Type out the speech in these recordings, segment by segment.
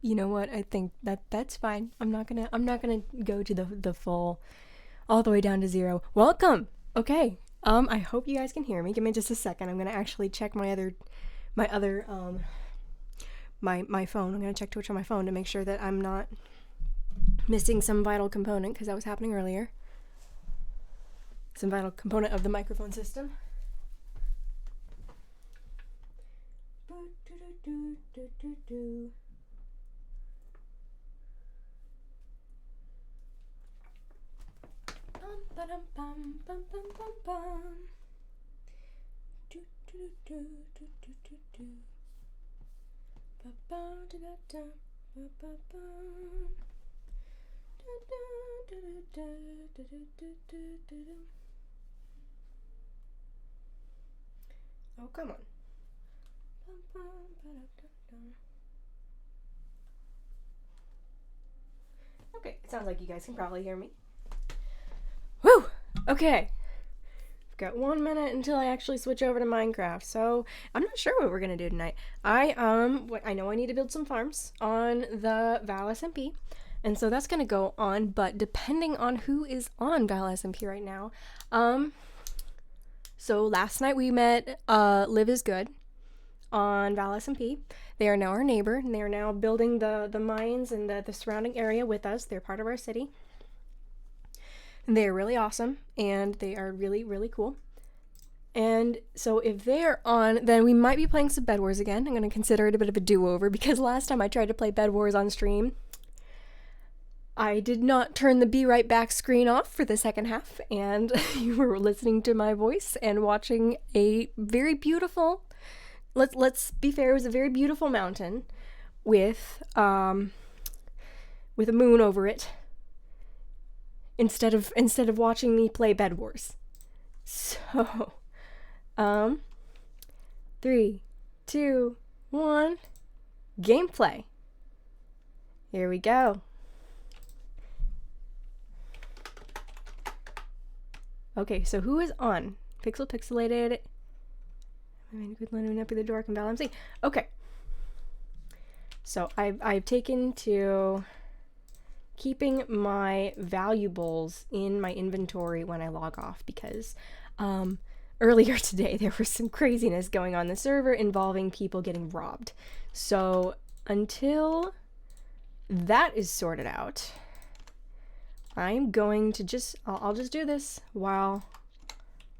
You know what? I think that's fine. I'm not gonna go to the full all the way down to 0. Welcome. Okay. I hope you guys can hear me. Give me just a second. I'm gonna actually check my phone. I'm gonna check Twitch on my phone to make sure that I'm not missing some vital component, because that was happening earlier. Some vital component of the microphone system. Oh, come on. Okay, it sounds like you guys can probably hear me. Woo! Okay. I've got 1 minute until I actually switch over to Minecraft, so I'm not sure what we're gonna do tonight. I know I need to build some farms on the ValSMP, and so that's gonna go on, but depending on who is on ValSMP right now, so last night we met Live is Good on ValSMP. They are now our neighbor, and they are now building the mines and the surrounding area with us. They're part of our city. And they are really awesome, and they are really, really cool. And so if they're on, then we might be playing some Bed Wars again. I'm going to consider it a bit of a do-over, because last time I tried to play Bed Wars on stream, I did not turn the Be Right Back screen off for the second half, and you were listening to my voice and watching a very beautiful, let's be fair, it was a very beautiful mountain with a moon over it, instead of watching me play Bed Wars. So 3, 2, 1, gameplay. Here we go. Okay, so who is on? Pixelated. I mean, good letting up the door can ValMC. Okay. So I've taken to keeping my valuables in my inventory when I log off, because earlier today there was some craziness going on the server involving people getting robbed. So until that is sorted out, I'm going to I'll just do this while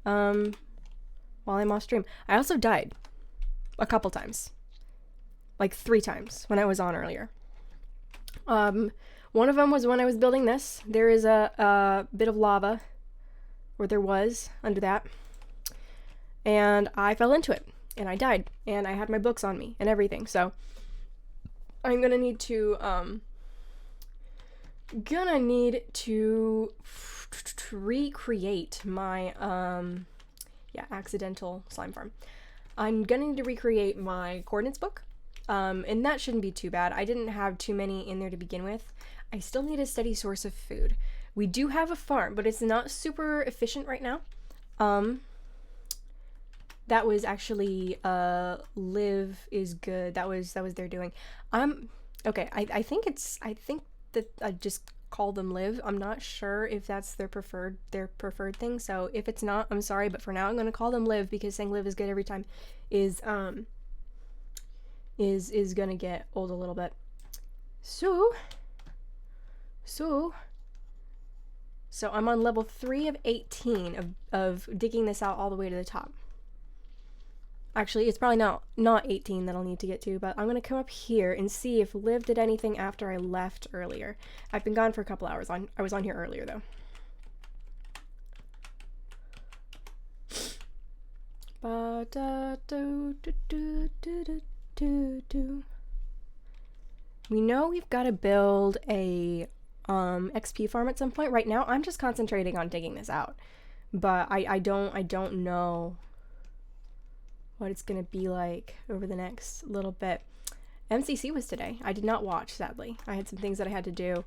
I'm off stream. I also died a couple times, like 3 times when I was on earlier. One of them was when I was building this. There is a bit of lava, or there was, under that. And I fell into it, and I died, and I had my books on me and everything. So I'm gonna need to recreate my accidental slime farm. I'm gonna need to recreate my coordinates book. And that shouldn't be too bad. I didn't have too many in there to begin with. I still need a steady source of food. We do have a farm, but it's not super efficient right now. That was actually Live is Good. That was their doing. Okay, I think that I just call them Live. I'm not sure if that's their preferred thing. So if it's not, I'm sorry, but for now I'm gonna call them Live, because saying Live is Good every time is gonna get old a little bit. So I'm on level 3 of 18 of digging this out all the way to the top. Actually, it's probably not 18 that I'll need to get to, but I'm gonna come up here and see if Liv did anything after I left earlier. I've been gone for a couple hours. I was on here earlier though. We know we've got to build a XP farm at some point. Right now I'm just concentrating on digging this out, but I don't know what it's gonna be like over the next little bit. MCC was today. I did not watch, sadly. I had some things that I had to do,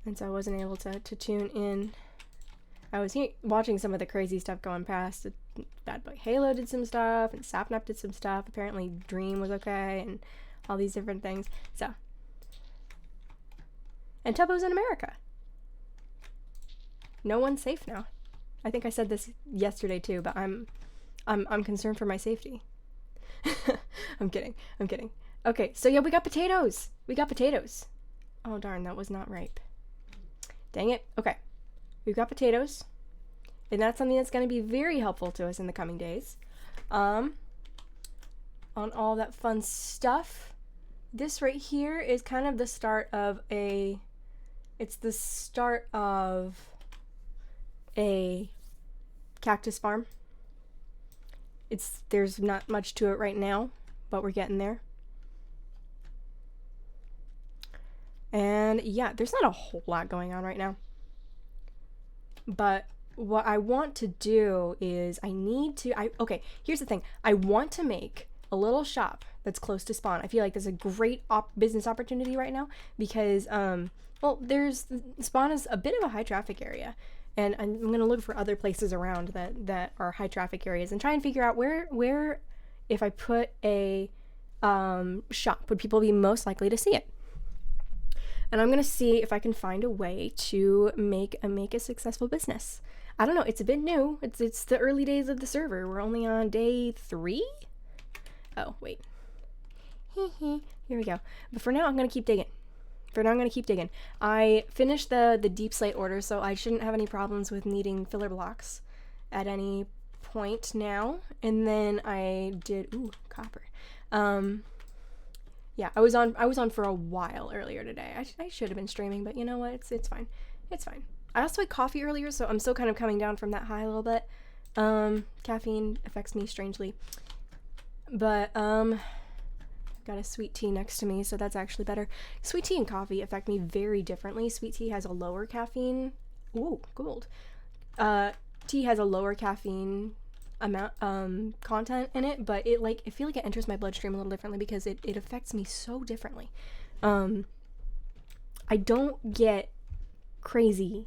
and so I wasn't able to tune in. I was watching some of the crazy stuff going past. Bad Boy Halo did some stuff, and Sapnap did some stuff. Apparently Dream was okay, and all these different things. So And Tubbo's in America. No one's safe now. I think I said this yesterday too, but I'm concerned for my safety. I'm kidding. Okay, so yeah, we got potatoes. Oh darn, that was not ripe. Dang it. Okay. We've got potatoes. And that's something that's going to be very helpful to us in the coming days. On all that fun stuff. This right here is kind of the start of a cactus farm. There's not much to it right now, but we're getting there. And yeah, there's not a whole lot going on right now. But what I want to do is okay, here's the thing. I want to make a little shop that's close to spawn. I feel like there's a great business opportunity right now because, spawn is a bit of a high traffic area. And I'm going to look for other places around that are high traffic areas and try and figure out where if I put a shop, would people be most likely to see it? And I'm going to see if I can find a way to make a successful business. I don't know. It's a bit new. It's the early days of the server. We're only on day 3. Oh, wait. Here we go. But for now, I'm going to keep digging. I finished the deep slate order, so I shouldn't have any problems with needing filler blocks at any point now. And then I did, copper. Yeah, I was on for a while earlier today. I should have been streaming, but you know what? It's fine. I also had coffee earlier, so I'm still kind of coming down from that high a little bit. Caffeine affects me strangely. But I've got a sweet tea next to me, so that's actually better. Sweet tea and coffee affect me very differently. Sweet tea has a lower caffeine. Ooh, gold. Tea has a lower caffeine amount content in it, but I feel like it enters my bloodstream a little differently because it affects me so differently. I don't get crazy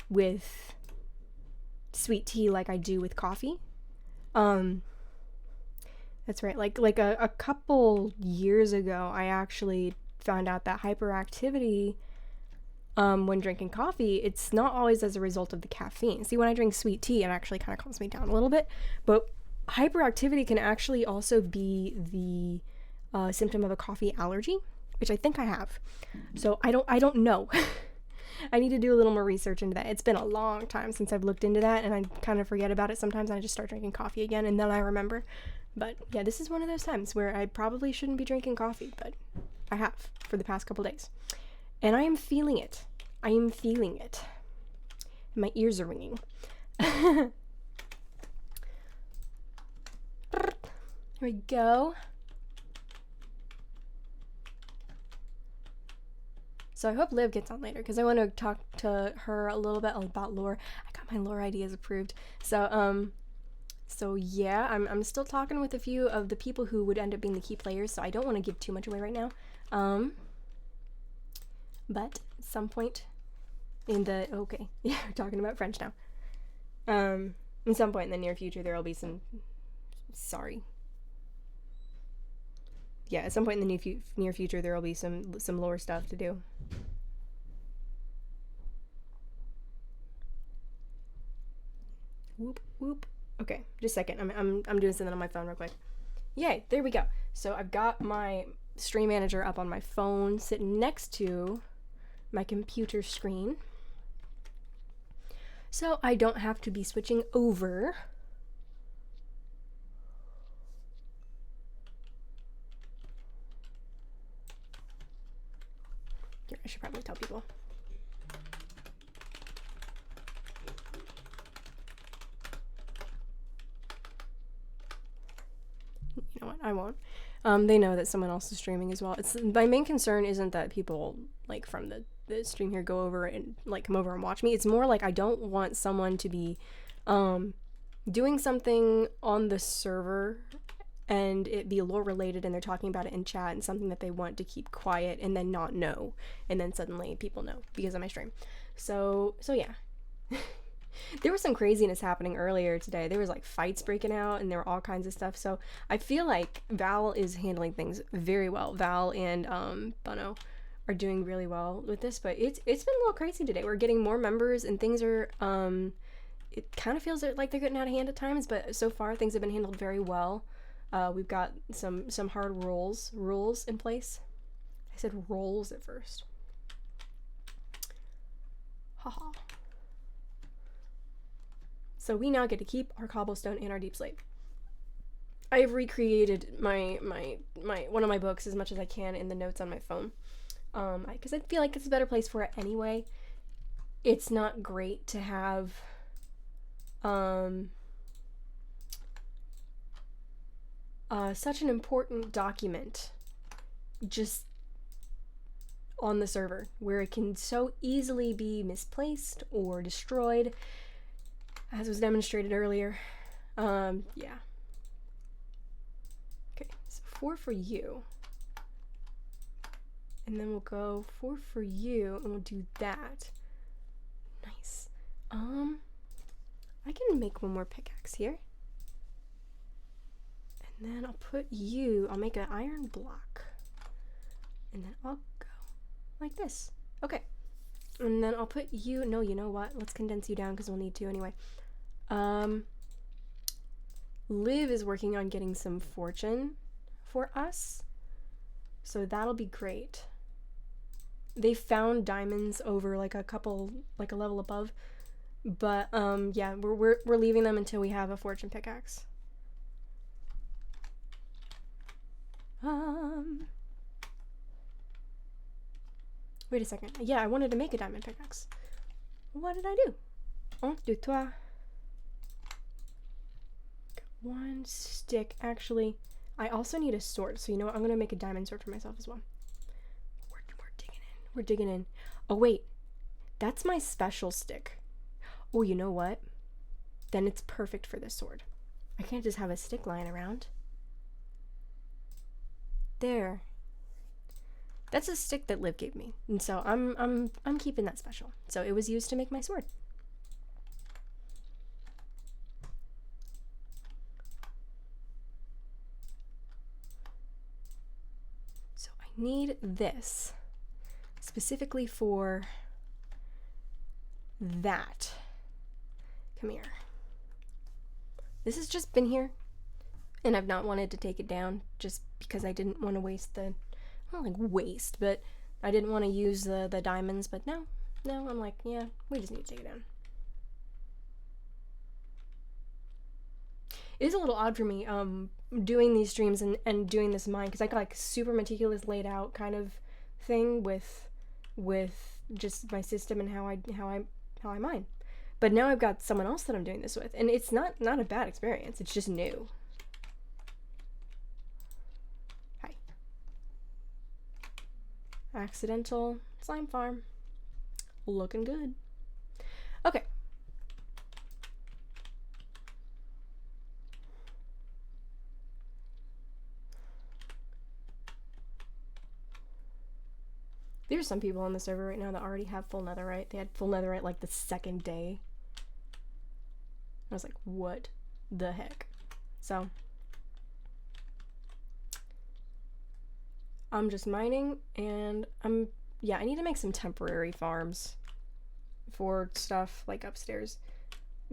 with sweet tea like I do with coffee. That's right. Like a couple years ago, I actually found out that hyperactivity when drinking coffee, it's not always as a result of the caffeine. See, when I drink sweet tea, it actually kind of calms me down a little bit, but hyperactivity can actually also be the symptom of a coffee allergy, which I think I have. So I don't know. I need to do a little more research into that. It's been a long time since I've looked into that, and I kind of forget about it sometimes, and I just start drinking coffee again, and then I remember. But yeah, this is one of those times where I probably shouldn't be drinking coffee, but I have for the past couple days. And I am feeling it. My ears are ringing. Here we go. So I hope Liv gets on later because I want to talk to her a little bit about lore. I got my lore ideas approved. So yeah, I'm still talking with a few of the people who would end up being the key players, so I don't want to give too much away right now. But at some point in the we're talking about French now. In some point in the near future there will be some at some point in the near future there will be some lore stuff to do. Whoop whoop. Okay, just a second. I'm doing something on my phone real quick. Yay, there we go. So I've got my stream manager up on my phone, sitting next to my computer screen. So I don't have to be switching over. Here, I should probably tell people. You know what? I won't. They know that someone else is streaming as well. My main concern isn't that people like from the stream here go over and like come over and watch me. It's more like I don't want someone to be doing something on the server and it be lore related and they're talking about it in chat and something that they want to keep quiet and then not know, and then suddenly people know because of my stream. So yeah. There was some craziness happening earlier today. There was like fights breaking out and there were all kinds of stuff. So I feel like Val is handling things very well. Val and Bono are doing really well with this, but it's been a little crazy today. We're getting more members and things are it kind of feels like they're getting out of hand at times, but so far things have been handled very well. We've got some hard rules in place. I said rolls at first. Haha. So we now get to keep our cobblestone and our deep slate. I have recreated my one of my books as much as I can in the notes on my phone, because I feel like it's a better place for it anyway. It's not great to have such an important document just on the server where it can so easily be misplaced or destroyed, as was demonstrated earlier. Yeah. Okay, so 4 for you. And then we'll go 4 for you, and we'll do that. Nice. I can make one more pickaxe here. And then I'll put you, I'll make an iron block. And then I'll go like this. Okay. And then I'll put you, no, you know what? Let's condense you down because we'll need to anyway. Liv is working on getting some fortune for us. So that'll be great. They found diamonds over like a level above. But yeah, we're leaving them until we have a fortune pickaxe. Wait a second. Yeah, I wanted to make a diamond pickaxe. What did I do? 1, 2, 3. One stick. Actually, I also need a sword. So you know what? I'm gonna make a diamond sword for myself as well. We're digging in. We're digging in. Oh wait, that's my special stick. Oh, you know what? Then it's perfect for this sword. I can't just have a stick lying around. There. That's a stick that Liv gave me, and so I'm keeping that special. So it was used to make my sword. So I need this specifically for that. Come here. This has just been here, and I've not wanted to take it down just because I didn't want to waste the, not like waste, but I didn't want to use the diamonds. But now I'm like, yeah, we just need to take it down. It is a little odd for me doing these streams and doing this mine, because I got like super meticulous laid out kind of thing with just my system and how I mine. But now I've got someone else that I'm doing this with, and it's not a bad experience. It's just new. Hi. Accidental slime farm. Looking good. Okay. There's some people on the server right now that already have full netherite. They had full netherite like the second day. I was like, what the heck? So I'm just mining, and yeah, I need to make some temporary farms for stuff like upstairs,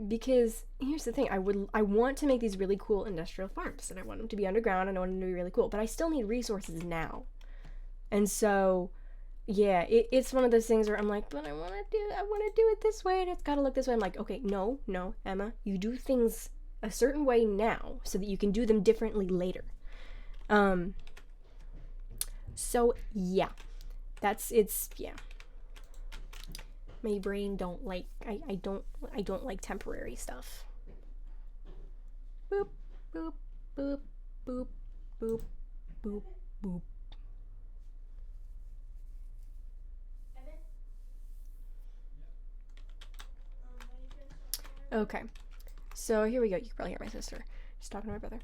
because here's the thing, I want to make these really cool industrial farms, and I want them to be underground, and I want them to be really cool, but I still need resources now. And so yeah, it's one of those things where I'm like, but I want to do it this way, and it's gotta look this way. I'm like, okay, no, Emma, you do things a certain way now so that you can do them differently later. So yeah, yeah. My brain don't like, I don't like temporary stuff. Boop, boop, boop, boop, boop, boop, boop. Okay, so here we go. You can probably hear my sister just talking to my brother.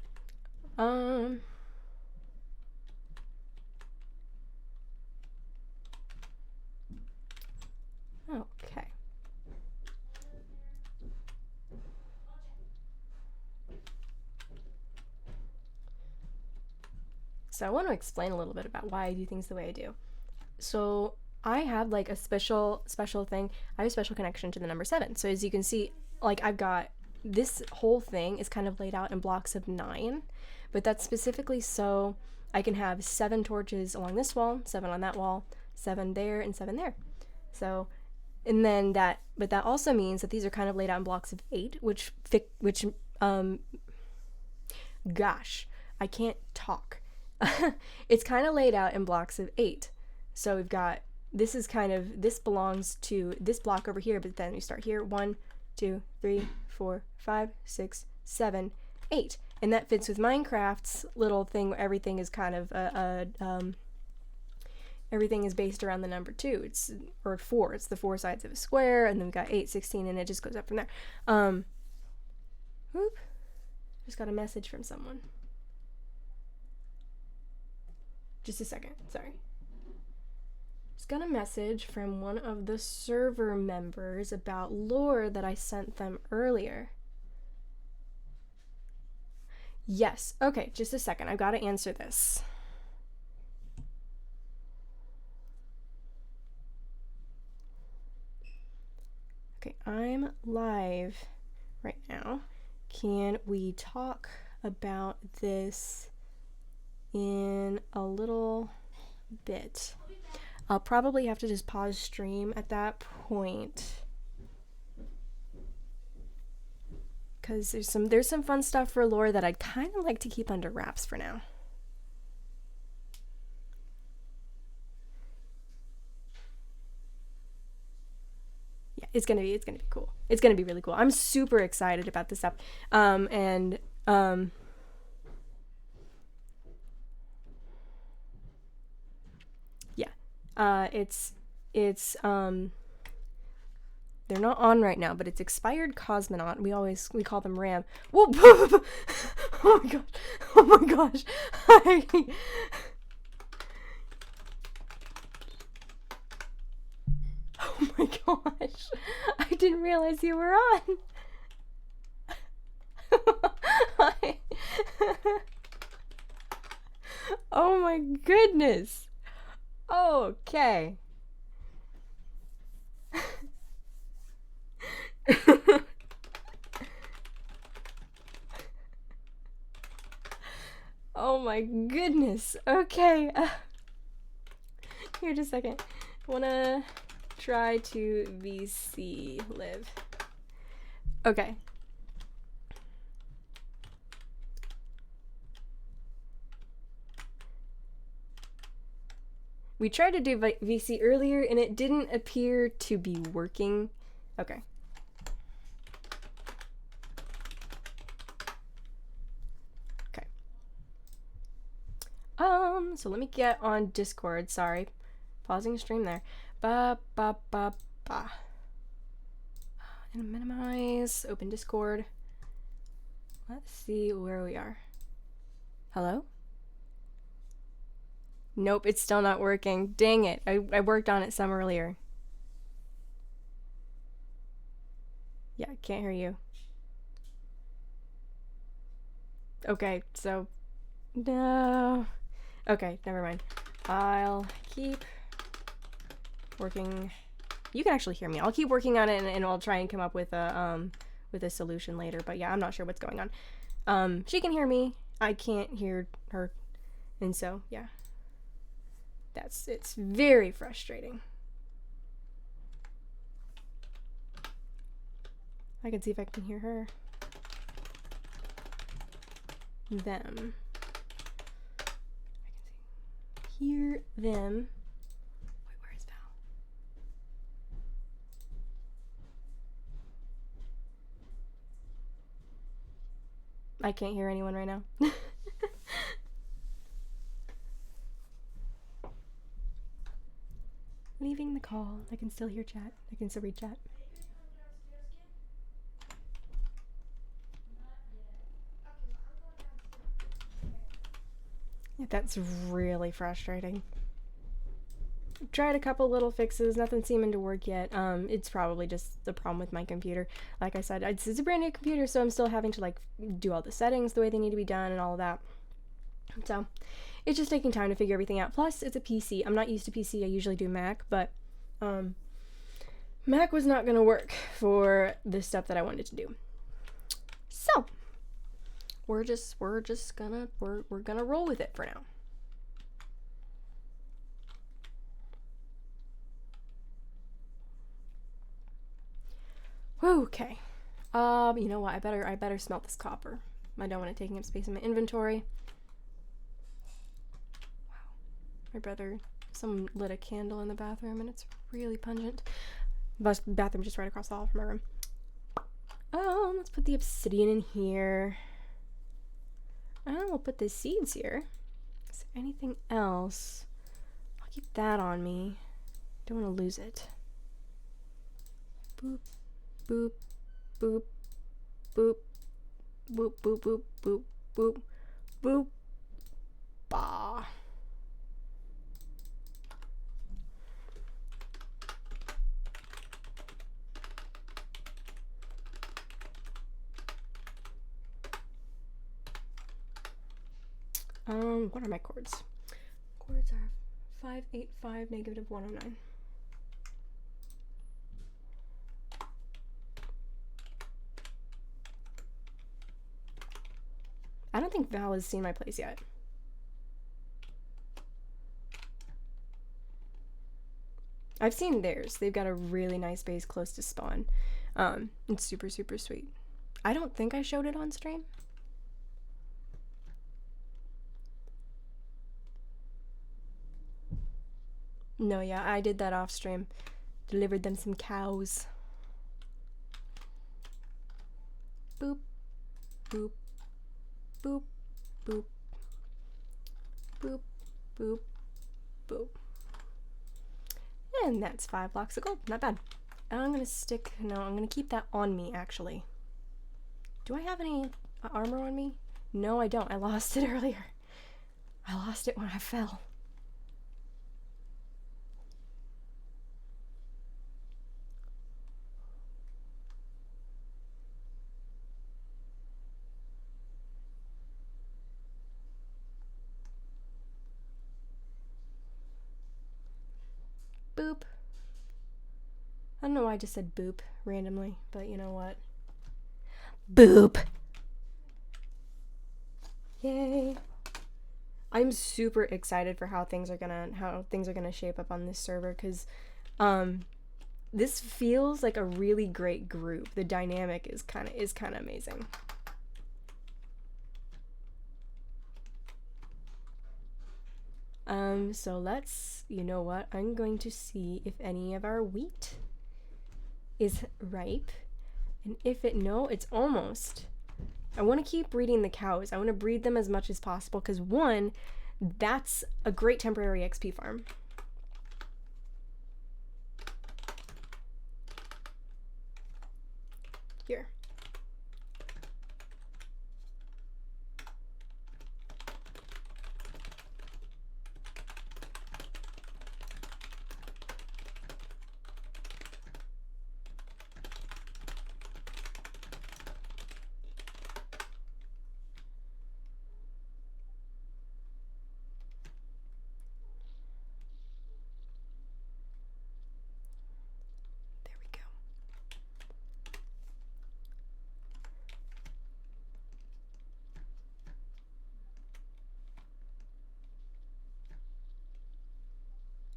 Okay. So I want to explain a little bit about why I do things the way I do. So I have like a special thing. I have a special connection to the number 7. So as you can see, like I've got this whole thing is kind of laid out in blocks of 9, but that's specifically so I can have 7 torches along this wall, 7 on that wall, 7 there, and 7 there. So, and then that, but that also means that these are kind of laid out in blocks of 8, gosh, I can't talk. It's kind of laid out in blocks of 8. So we've got, this is kind of, this belongs to this block over here, but then we start here, 1, 2, 3, 4, 5, 6, 7, 8. And that fits with Minecraft's little thing where everything is kind of everything is based around the number 2. Or 4. It's the 4 sides of a square, and then we've got 8, 16, and it just goes up from there. Whoop. Just got a message from someone. Just a second, sorry. Just got a message from one of the server members about lore that I sent them earlier. Yes, okay, just a second. I've got to answer this. Okay, I'm live right now. Can we talk about this in a little bit? I'll probably have to just pause stream at that point, because there's some fun stuff for lore that I'd kind of like to keep under wraps for now. Yeah, it's gonna be cool. It's gonna be really cool. I'm super excited about this stuff. It's they're not on right now, but it's expired cosmonaut. We call them Ram. Whoa! Oh my gosh! Oh my gosh! Oh my gosh! I didn't realize you were on. Oh my goodness! Okay. Oh my goodness. Okay. Here, just a second. Wanna try to VC live. Okay. We tried to do VC earlier and it didn't appear to be working. Okay. Okay. So let me get on Discord. Sorry. Pausing stream there. IAmEmaMae's. Open Discord. Let's see where we are. Hello? Nope, it's still not working. Dang it. I worked on it some earlier. Yeah, I can't hear you. Okay, so... No. Okay, never mind. I'll keep working... You can actually hear me. I'll keep working on it and I'll try and come up with a solution later. But yeah, I'm not sure what's going on. She can hear me. I can't hear her. And so, yeah. It's very frustrating. I can see if I can hear her. Them. I can see. Hear them. Wait, where is Val? I can't hear anyone right now. Leaving the call. I can still hear chat. I can still read chat. Yeah, that's really frustrating. Tried a couple little fixes, nothing seeming to work yet. It's probably just the problem with my computer. Like I said, it's a brand new computer, so I'm still having to like do all the settings the way they need to be done and all of that. So it's just taking time to figure everything out. Plus, it's a PC. I'm not used to PC. I usually do Mac, but Mac was not going to work for the stuff that I wanted to do. So we're gonna roll with it for now. Okay. You know what? I better smelt this copper. I don't want it taking up space in my inventory. Wow. My brother, someone lit a candle in the bathroom and it's really pungent. The bathroom just right across the hall from my room. Let's put the obsidian in here. We'll put the seeds here. Is there anything else? I'll keep that on me. Don't want to lose it. Boop, boop, boop, boop, boop, boop, boop, boop, boop, boop, bah. What are my chords? Chords are 585, negative 109. I don't think Val has seen my place yet. I've seen theirs. They've got a really nice base close to spawn. It's super, super sweet. I don't think I showed it on stream. No, yeah, I did that off stream. Delivered them some cows. Boop, boop, boop, boop, boop, boop, boop. And that's 5 blocks of gold. Not bad. I'm gonna keep that on me, actually. Do I have any armor on me? No, I don't. I lost it earlier. I lost it when I fell. Boop. I don't know why I just said boop randomly, but you know what? Boop! Yay! I'm super excited for how things are gonna shape up on this server, because this feels like a really great group. The dynamic is kind of amazing. So let's, you know what, I'm going to see if any of our wheat is ripe, and if no, it's almost. I want to keep breeding the cows. I want to breed them as much as possible, because one, that's a great temporary XP farm. Here.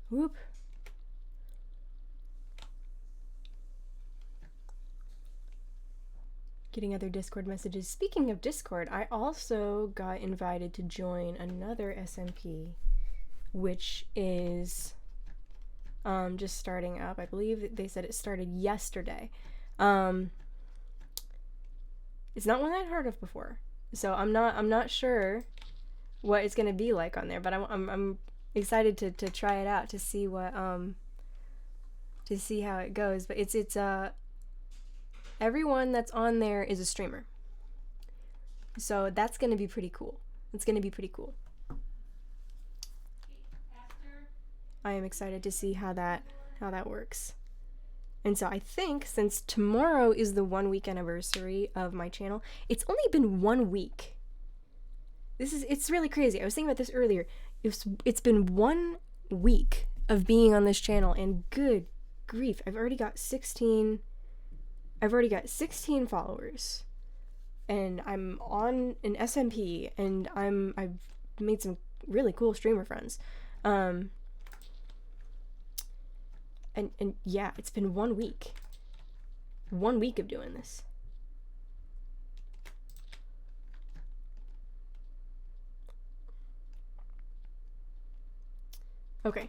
Whoop. Getting other Discord messages. Speaking of Discord, I also got invited to join another SMP, which is just starting up. I believe they said it started yesterday. It's not one I'd heard of before, so I'm not sure what it's gonna be like on there, but I'm excited to try it out, to see what to see how it goes. But it's everyone that's on there is a streamer, so that's gonna be pretty cool. It's gonna be pretty cool. I am excited to see how that works. And so I think, since tomorrow is the 1 week anniversary of my channel, it's only been 1 week It's really crazy. I was thinking about this earlier. It's been 1 week of being on this channel, and good grief, I've already got 16 followers, and I'm on an SMP, and I've made some really cool streamer friends. And yeah, it's been 1 week. 1 week of doing this. Okay.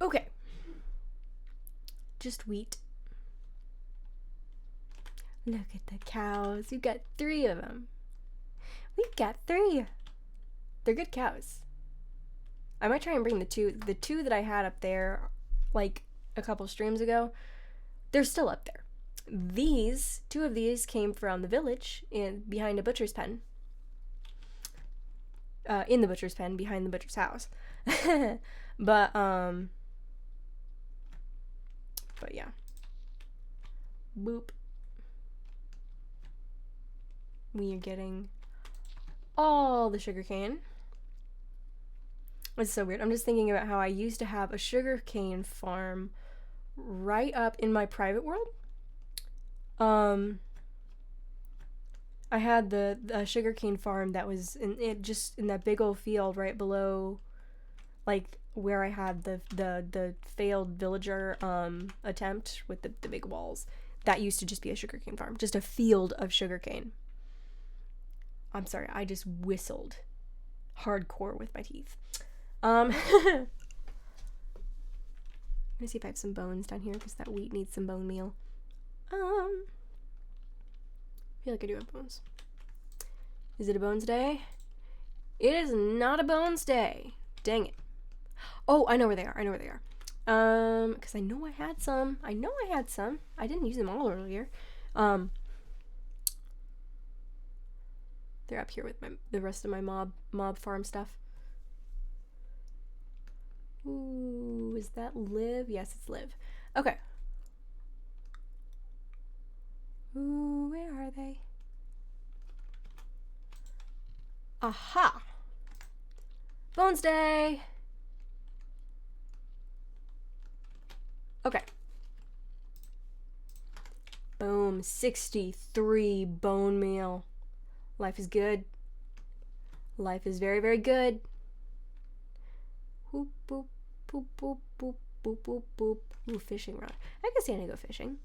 Okay. Just wheat. Look at the cows. We've got 3 of them. We've got 3. They're good cows. I might try and bring the two that I had up there like a couple streams ago. They're still up there. 2 of these came from the village behind a butcher's pen. In the butcher's pen behind the butcher's house. But yeah. Boop. We are getting all the sugarcane. It's so weird. I'm just thinking about how I used to have a sugarcane farm right up in my private world. I had the sugarcane farm that was in that big old field right below, like where I had the failed villager attempt with the big walls. That used to just be a sugarcane farm, just a field of sugarcane. I'm sorry, I just whistled hardcore with my teeth. I'm gonna see if I have some bones down here because that wheat needs some bone meal. I feel like I do have bones. Is it a bones day? It is not a bones day. Dang it. Oh, I know where they are. Because I know I had some. I didn't use them all earlier. They're up here with the rest of my mob farm stuff. Ooh, is that Liv? Yes, it's Liv. Okay. Ooh, where are they? Aha! Bones Day! Okay. Boom, 63 bone meal. Life is good. Life is very, very good. Boop, boop, boop, boop, boop, boop, boop, boop. Ooh, fishing rod. I guess I'm gonna go fishing.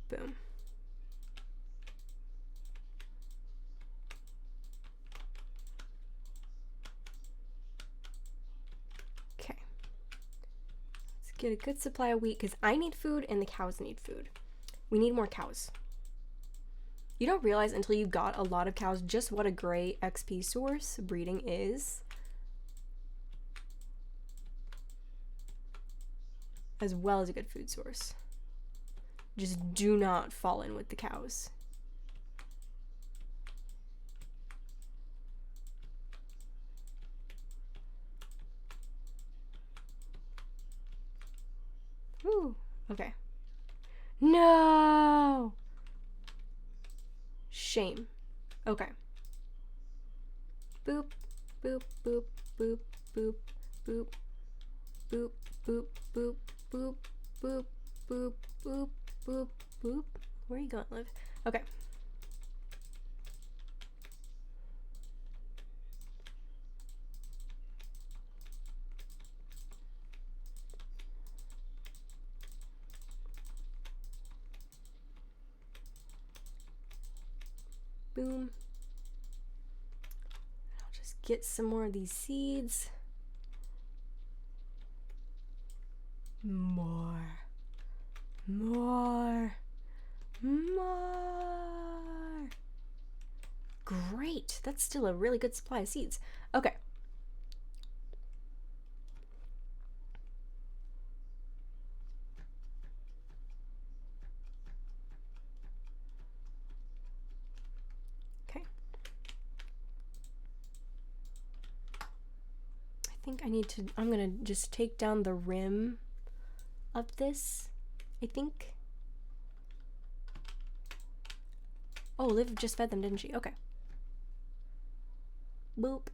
Boom. Okay. Let's get a good supply of wheat because I need food and the cows need food. We need more cows. You don't realize until you've got a lot of cows just what a great XP source breeding is. As well as a good food source. Just do not fall in with the cows. Woo. Okay. No! Shame. Okay. Boop, boop, boop, boop, boop, boop, boop, boop, boop, boop, boop, boop, boop, boop, boop. Where are you going, Liv? Okay. Boom. I'll just get some more of these seeds. More. Great. That's still a really good supply of seeds. Okay. Okay. I think I need to, I'm gonna just take down the rim of this, I think. Oh, Liv just fed them, didn't she? Okay. Boop.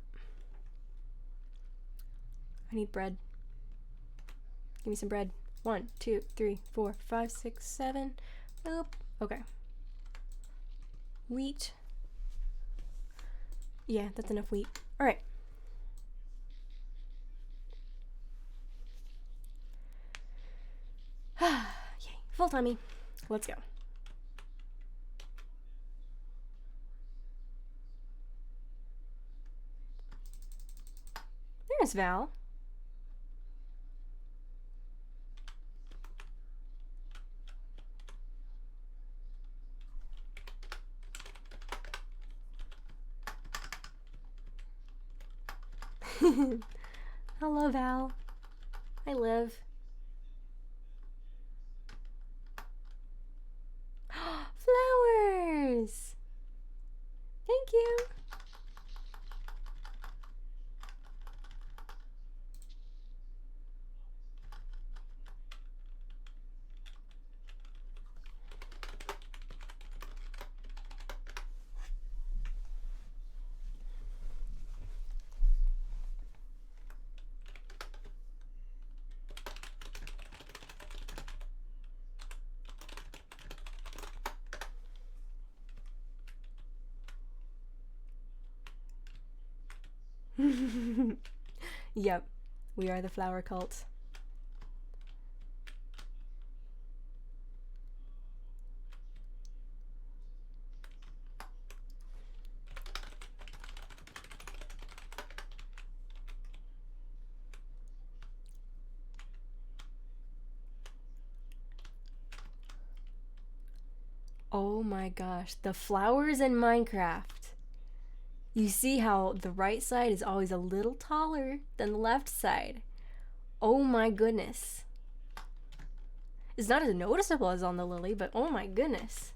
I need bread. Give me some bread. 1, 2, 3, 4, 5, 6, 7. Boop. Okay. Wheat. Yeah, that's enough wheat. All right. Yay. Full tummy. Let's go. There's Val. Hello, Val. Hi, Liv. Flowers! Thank you. Yep, we are the flower cult. Oh my gosh, the flowers in Minecraft. You see how the right side is always a little taller than the left side. Oh my goodness. It's not as noticeable as on the lily, but oh my goodness.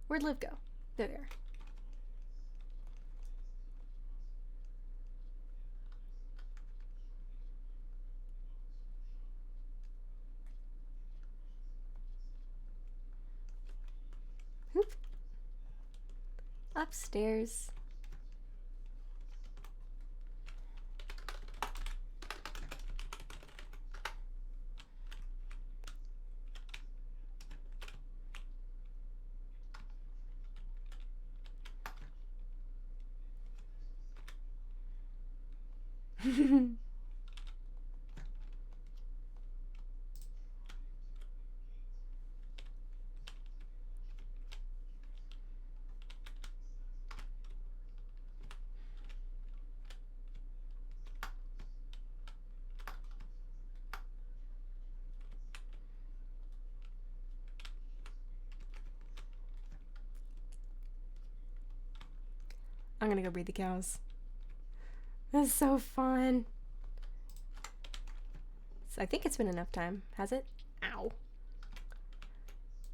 Where'd Liv go? There they are. Oop. Upstairs. I'm gonna go breed the cows. That's so fun. So I think it's been enough time. Has it? Ow.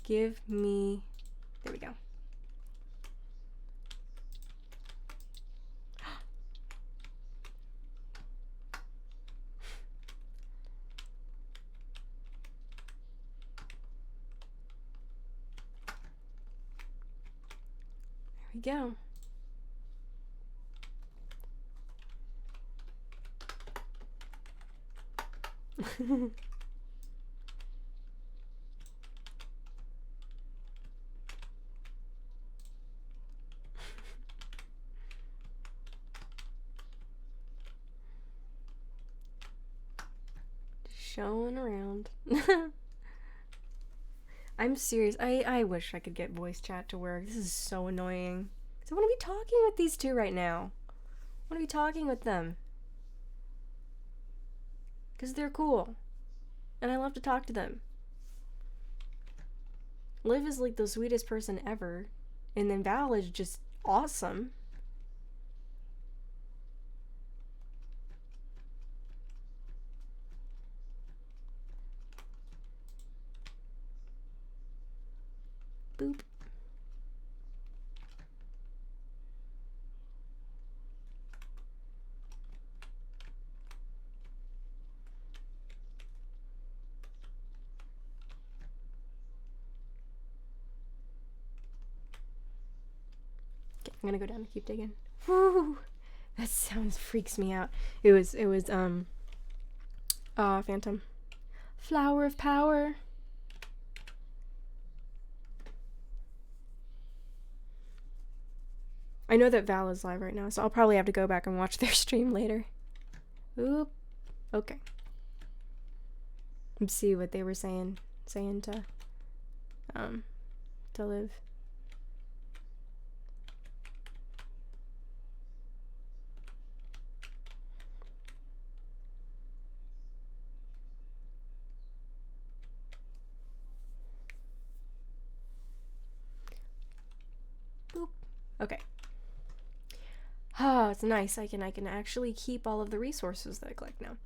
Give me... There we go. There we go. Showing around. I'm serious. I wish I could get voice chat to work. This is so annoying. So I want to be talking with these two right now. I want to be talking with them. Because they're cool. And I love to talk to them. Liv is like the sweetest person ever. And then Val is just awesome. Boop. Okay, I'm gonna go down and keep digging. Woo! That sound freaks me out. It was Phantom. Flower of Power. I know that Val is live right now, so I'll probably have to go back and watch their stream later. Oop. Okay. Let's see what they were saying to Liv. Boop. Okay. Ah, it's nice. I can actually keep all of the resources that I collect now.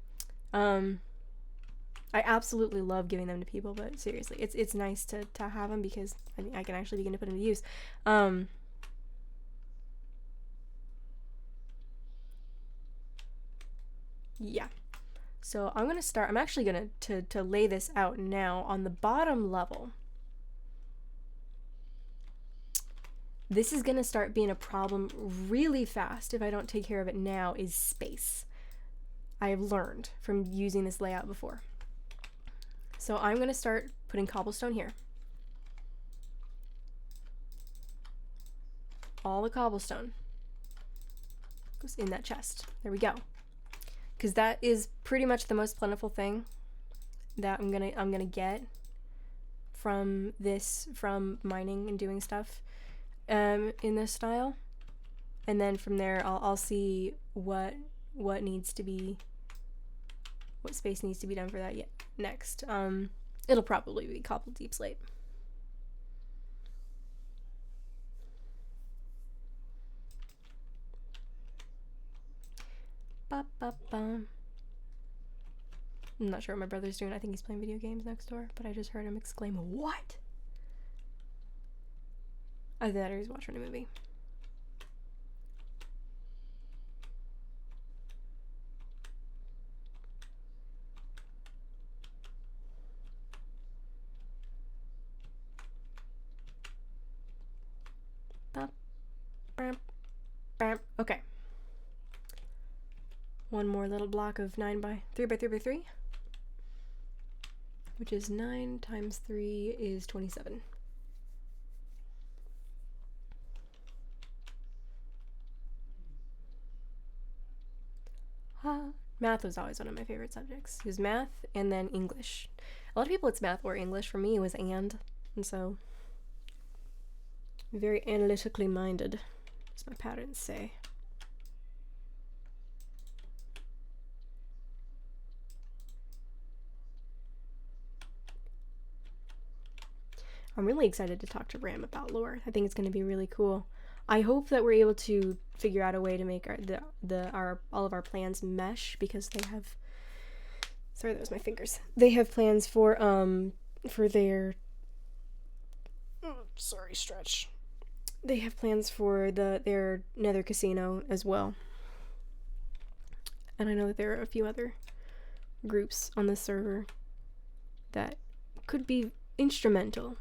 I absolutely love giving them to people, but seriously, it's nice to have them because I can actually begin to put them to use. Yeah. So I'm gonna start. I'm actually gonna to lay this out now on the bottom level. This is gonna start being a problem really fast if I don't take care of it now, is space. I have learned from using this layout before. So I'm gonna start putting cobblestone here. All the cobblestone goes in that chest. There we go. Because that is pretty much the most plentiful thing that I'm gonna get from mining and doing stuff in this style. And then from there I'll see what needs to be, what space needs to be done for that next. It'll probably be cobbled deep slate. I'm not sure what my brother's doing. I think he's playing video games next door, but I just heard him exclaim, "What?" Either that or he's watching a movie. Okay. One more little block of 3 by 3, which is 9 times 3 is 27. Math was always one of my favorite subjects. It was math and then English. A lot of people it's math or English. For me it was and so very analytically minded, as my parents say. I'm really excited to talk to Ram about lore. I think it's going to be really cool. I hope that we're able to figure out a way to make all of our plans mesh, because they have, sorry, that was my fingers. They have plans for their, sorry, stretch. They have plans for their Nether casino as well. And I know that there are a few other groups on the server that could be instrumental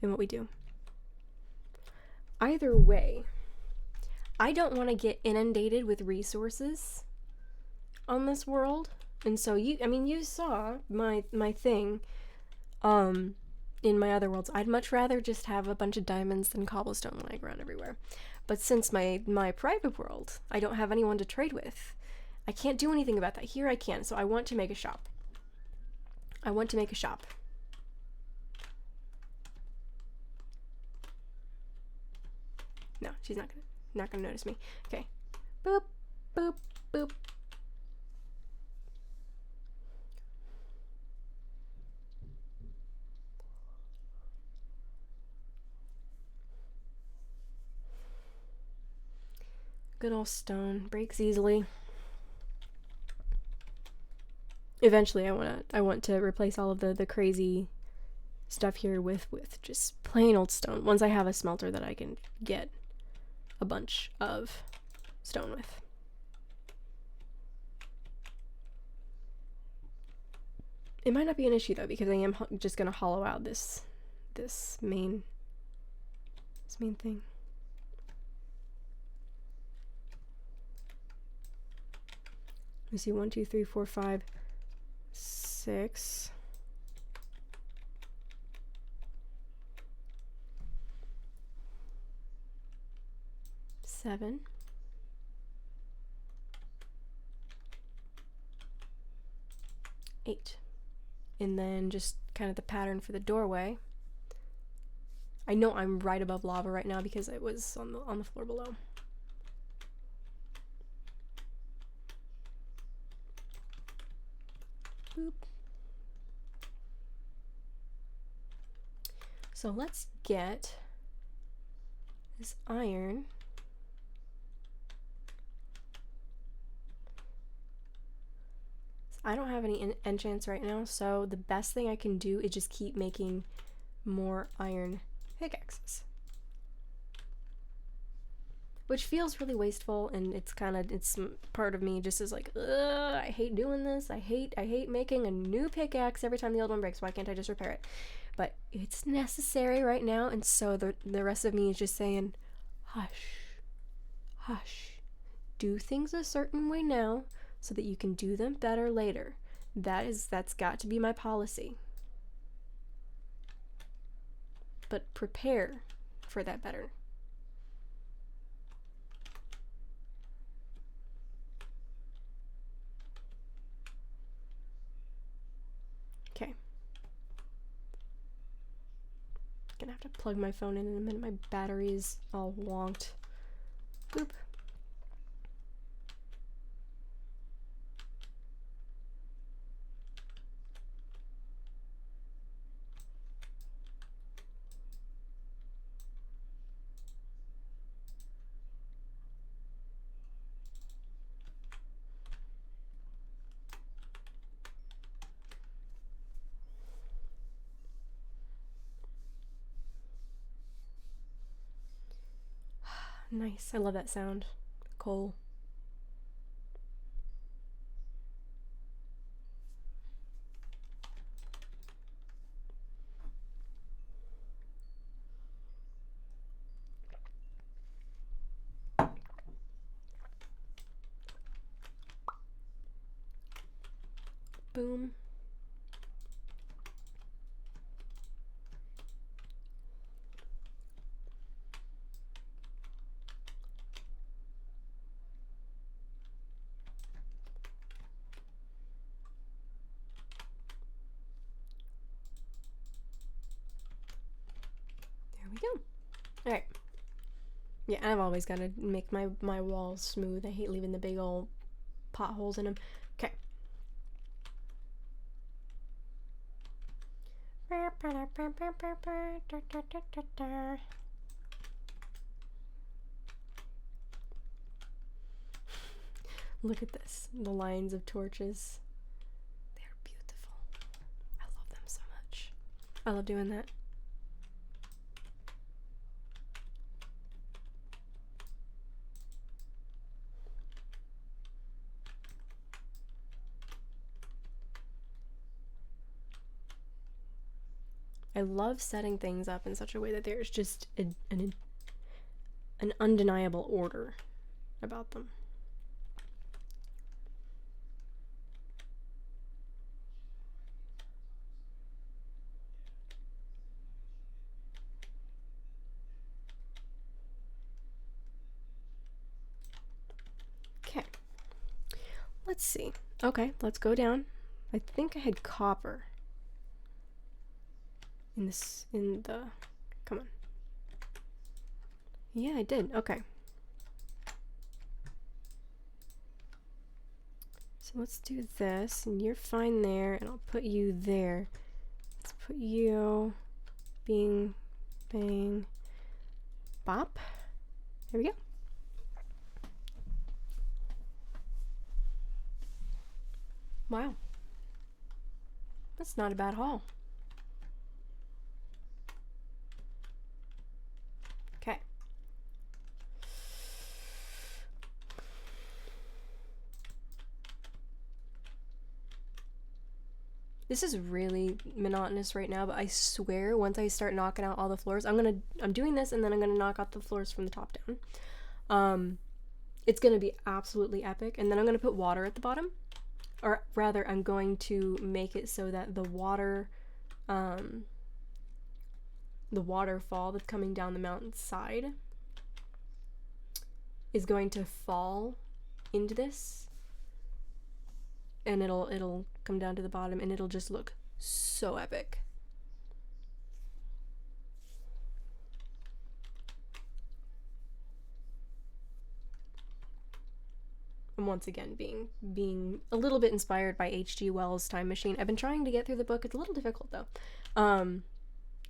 in what we do. Either way, I don't want to get inundated with resources on this world. And so you saw my thing in my other worlds. I'd much rather just have a bunch of diamonds than cobblestone lying around everywhere. But since my private world, I don't have anyone to trade with. I can't do anything about that. Here I can. So I want to make a shop. No, she's not gonna notice me. Okay. Boop, boop, boop. Good old stone. Breaks easily. Eventually I want to replace all of the crazy stuff here with just plain old stone. Once I have a smelter that I can get a bunch of stone with. It might not be an issue though, because I am just gonna hollow out this main thing. Let me see, 1, 2, 3, 4, 5, 6. 7. 8. And then just kind of the pattern for the doorway. I know I'm right above lava right now because it was on the floor below. Boop. So let's get this iron. I don't have any enchants right now, so the best thing I can do is just keep making more iron pickaxes. Which feels really wasteful, and it's part of me just is like, ugh, I hate doing this. I hate making a new pickaxe every time the old one breaks. Why can't I just repair it? But it's necessary right now, and so the rest of me is just saying, hush, hush. Do things a certain way now so that you can do them better later. That's got to be my policy. But prepare for that better. Okay. Gonna have to plug my phone in a minute. My battery is all wonked. Boop. Nice. I love that sound. Coal. Boom. There we go. All right. Yeah, I've always got to make my walls smooth. I hate leaving the big old potholes in them. Okay. Look at this. The lines of torches. They're beautiful. I love them so much. I love doing that. I love setting things up in such a way that there's just an undeniable order about them. Okay. Let's see. Okay, let's go down. I think I had copper. In the, come on. Yeah, I did. Okay. So let's do this, and you're fine there, and I'll put you there. Let's put you bing, bang, bop. There we go. Wow. That's not a bad haul. Okay. This is really monotonous right now, but I swear once I start knocking out all the floors, I'm doing this and then I'm gonna knock out the floors from the top down. It's gonna be absolutely epic, and then I'm gonna put water at the bottom. Or rather, I'm going to make it so that the waterfall that's coming down the mountainside is going to fall into this, and it'll come down to the bottom, and it'll just look so epic. And once again, being a little bit inspired by H.G. Wells' Time Machine. I've been trying to get through the book. It's a little difficult though,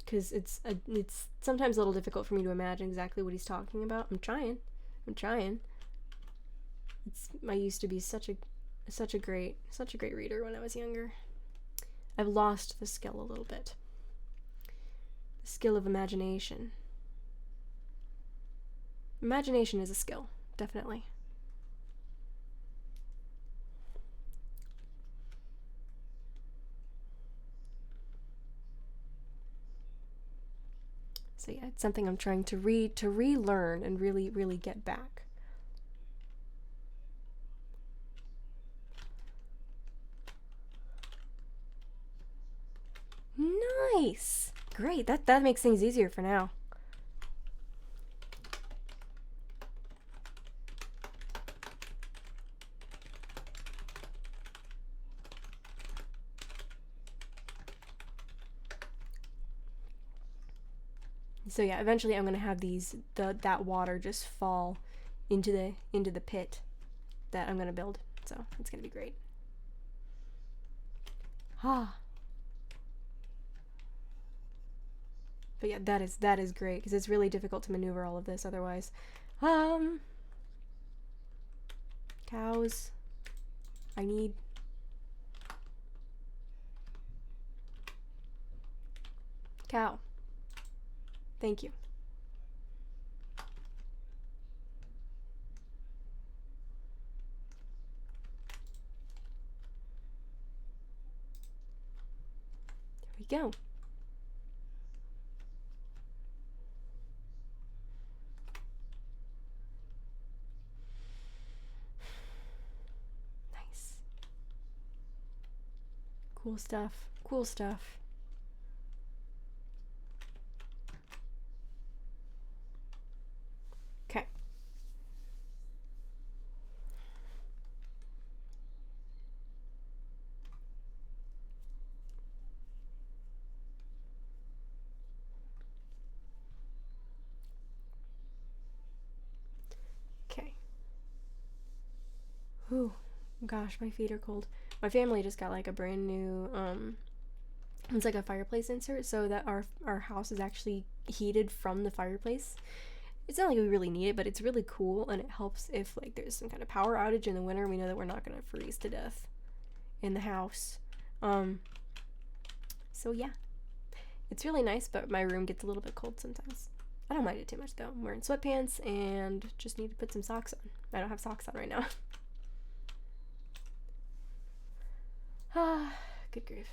because it's sometimes a little difficult for me to imagine exactly what he's talking about. I'm trying. I used to be such a great reader when I was younger. I've lost the skill a little bit. The skill of imagination. Imagination is a skill, definitely. So yeah, it's something I'm trying to relearn and really get back. Nice! Great, that makes things easier for now. So yeah, eventually I'm gonna have that water just fall into the pit that I'm gonna build. So it's gonna be great. But yeah, that is great, because it's really difficult to maneuver all of this otherwise. Cows. I need. Cow. Thank you. There we go. Nice. Cool stuff. Cool stuff. Okay. Okay. Whew. Gosh, my feet are cold. My family just got like a brand new it's like a fireplace insert, so that our house is actually heated from the fireplace. It's not like we really need it, but it's really cool, and it helps if like there's some kind of power outage in the winter. We know that we're not gonna freeze to death in the house. So yeah, it's really nice, but my room gets a little bit cold sometimes. I don't mind it too much though. I'm wearing sweatpants and just need to put some socks on. I don't have socks on right now. Good grief.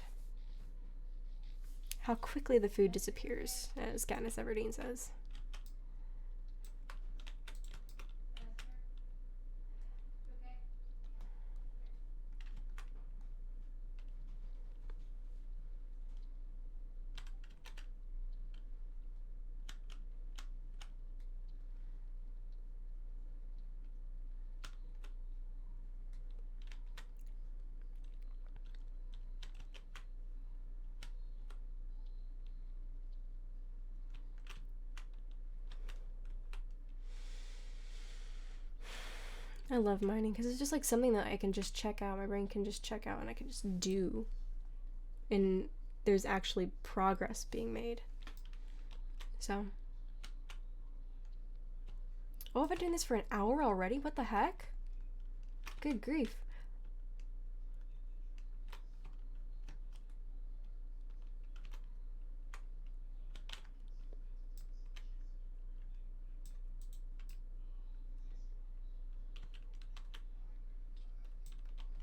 How quickly the food disappears, as Katniss Everdeen says. I love mining because it's just like something that I can just check out. My brain can just check out and I can just do. And there's actually progress being made. So. Oh, I've been doing this for an hour already? What the heck? Good grief.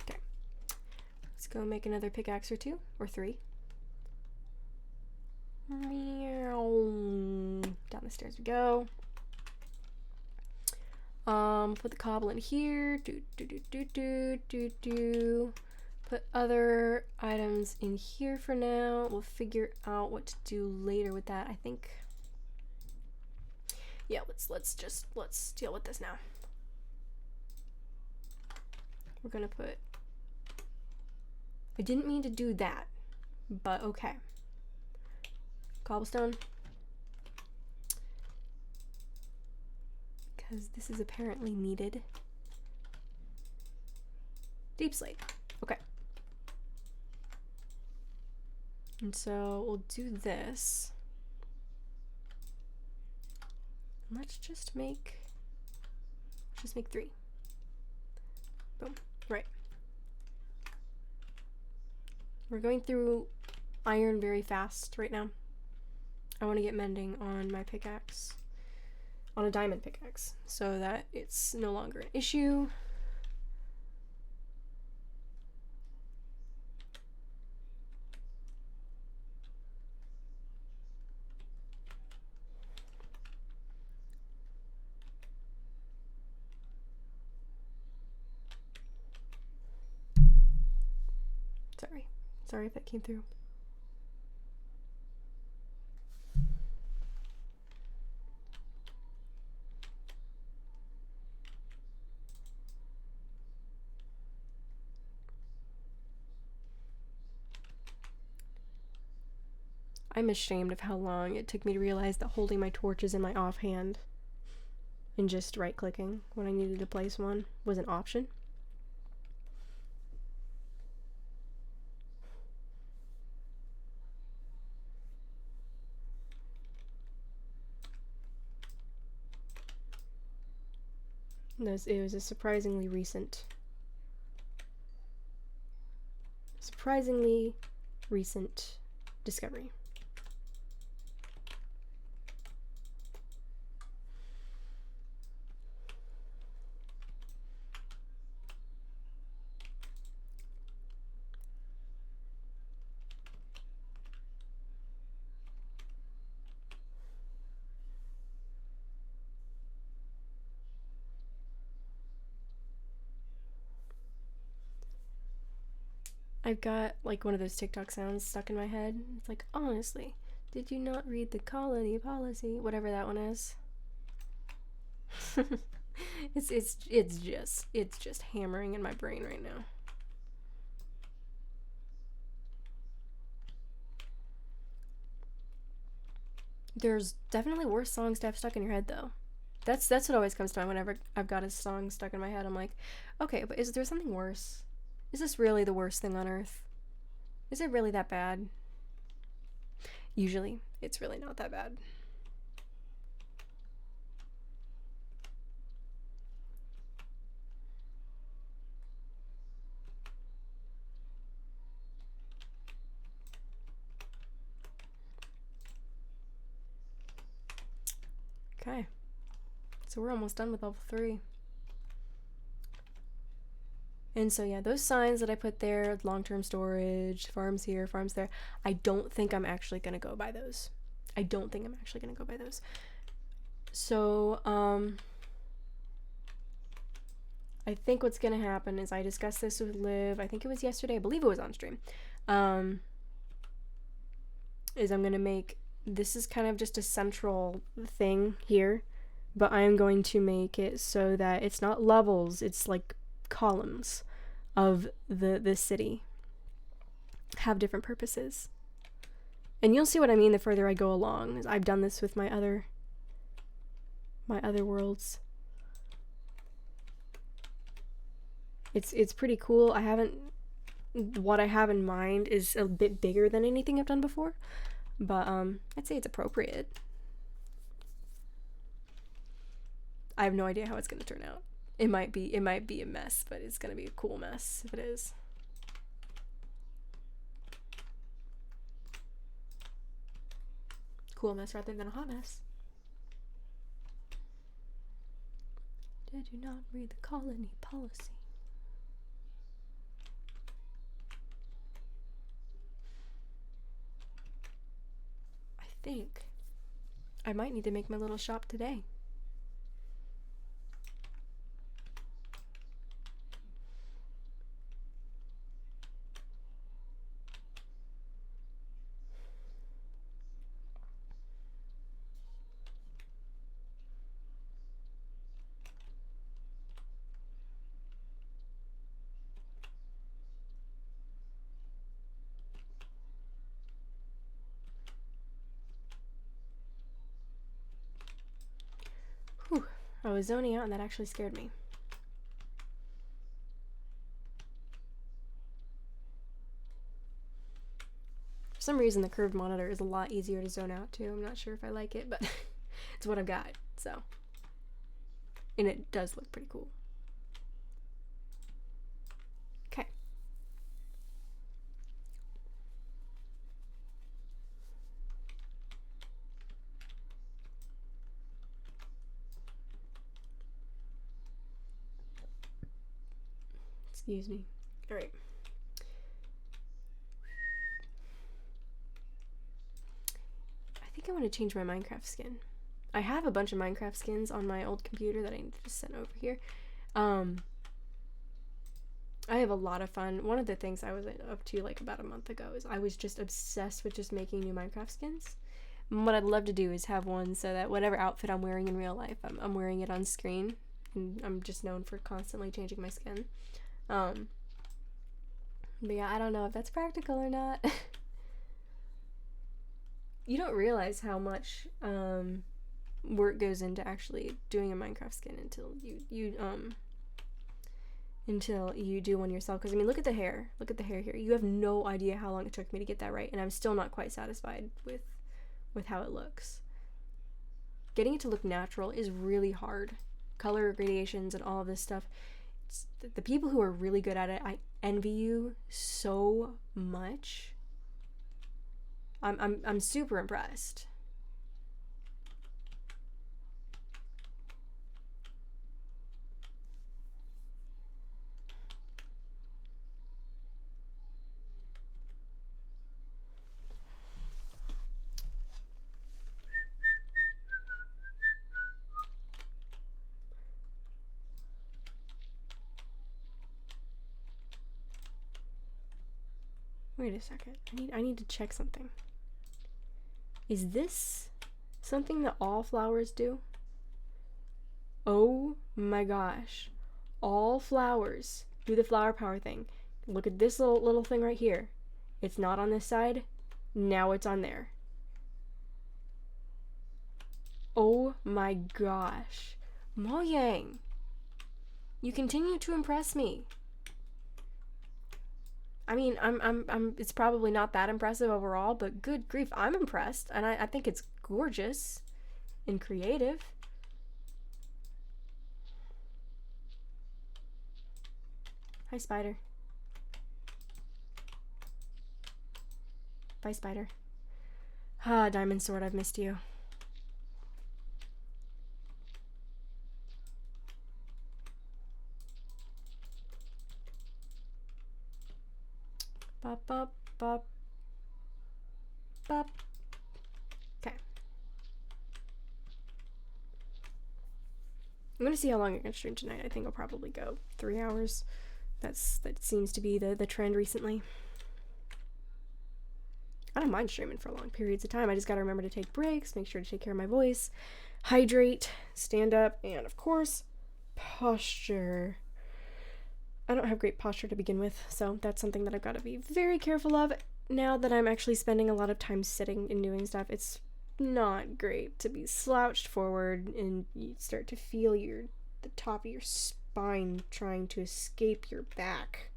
Okay. Let's go make another pickaxe or two, or three. Meow. Down the stairs we go. Put the cobble in here. Put other items in here for now. We'll figure out what to do later with that. I think. Yeah, let's deal with this now. We're gonna put. I didn't mean to do that, but okay. Cobblestone. Because this is apparently needed. Deep slate. Okay. And so we'll do this. Let's just make 3. Boom. Right. We're going through iron very fast right now. I want to get mending on my pickaxe. On a diamond pickaxe, so that it's no longer an issue. Sorry if that came through. I'm ashamed of how long it took me to realize that holding my torches in my offhand and just right-clicking when I needed to place one was an option. It was a surprisingly recent discovery. I've got like one of those TikTok sounds stuck in my head. It's like, honestly, did you not read the colony policy? Whatever that one is. it's just hammering in my brain right now. There's definitely worse songs to have stuck in your head though. That's what always comes to mind whenever I've got a song stuck in my head. I'm like, okay, but is there something worse? Is this really the worst thing on earth? Is it really that bad? Usually, it's really not that bad. Okay. So we're almost done with level 3. And so yeah, those signs that I put there, long-term storage, farms here, farms there, I don't think I'm actually going to go by those. So, I think what's going to happen is I discussed this with Liv, I think it was yesterday, I believe it was on stream, is I'm going to make, this is kind of just a central thing here, but I am going to make it so that it's not levels, it's like columns of the city have different purposes. And you'll see what I mean the further I go along. I've done this with my other worlds. It's pretty cool. What I have in mind is a bit bigger than anything I've done before, but I'd say it's appropriate. I have no idea how it's gonna turn out. It might be a mess, but it's gonna be a cool mess if it is. Cool mess rather than a hot mess. Did you not read the colony policy? I think I might need to make my little shop today. Whew, I was zoning out and that actually scared me. For some reason the curved monitor is a lot easier to zone out too. I'm not sure if I like it, but it's what I've got, so. And it does look pretty cool. Okay. Excuse me. All right. I think I want to change my Minecraft skin. I have a bunch of Minecraft skins on my old computer that I need to just send over here. I have a lot of fun. One of the things I was up to like about a month ago is I was just obsessed with just making new Minecraft skins. And what I'd love to do is have one so that whatever outfit I'm wearing in real life, I'm wearing it on screen. And I'm just known for constantly changing my skin. But yeah, I don't know if that's practical or not. You don't realize how much work goes into actually doing a Minecraft skin until you do one yourself. Because I mean, look at the hair here. You have no idea how long it took me to get that right, and I'm still not quite satisfied with how it looks. Getting it to look natural is really hard. Color gradations and all of this stuff. The people who are really good at it, I envy you so much. I'm super impressed. Wait a second. I need to check something. Is this something that all flowers do? Oh my gosh. All flowers do the flower power thing. Look at this little thing right here. It's not on this side. Now it's on there. Oh my gosh. Mojang. You continue to impress me. I mean, it's probably not that impressive overall, but good grief, I'm impressed, and I think it's gorgeous and creative. Hi, Spider. Bye, Spider. Ah, Diamond Sword, I've missed you. Bop, bop, bop. Bop. Okay. I'm gonna see how long I can stream tonight. I think I'll probably go 3 hours. That seems to be the trend recently. I don't mind streaming for long periods of time. I just gotta remember to take breaks, make sure to take care of my voice, hydrate, stand up, and of course, posture. I don't have great posture to begin with, so that's something that I've got to be very careful of now that I'm actually spending a lot of time sitting and doing stuff. It's not great to be slouched forward and you start to feel the top of your spine trying to escape your back.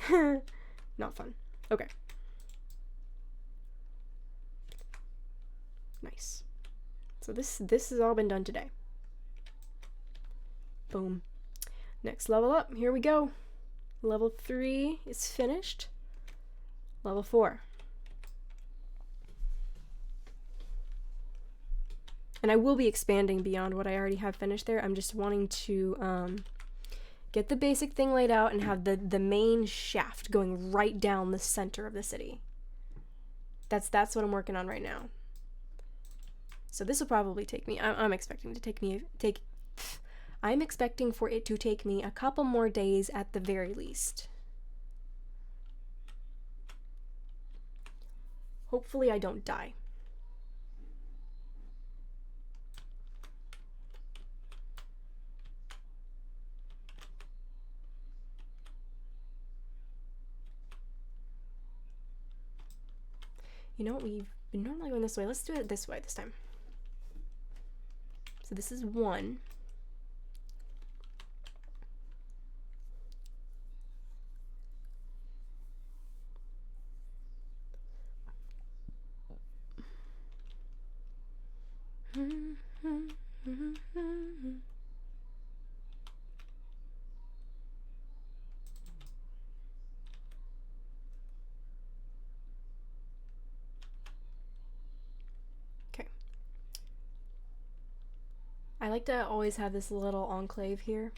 Not fun. Okay. Nice. So this has all been done today. Boom. Next level up. Here we go. Level 3 is finished. Level 4. And I will be expanding beyond what I already have finished there. I'm just wanting to get the basic thing laid out and have the main shaft going right down the center of the city. That's what I'm working on right now. So this will probably take me, I'm expecting for it to take me a couple more days at the very least. Hopefully I don't die. You know, we've been normally going this way. Let's do it this way this time. So this is 1. Okay. I like to always have this little enclave here.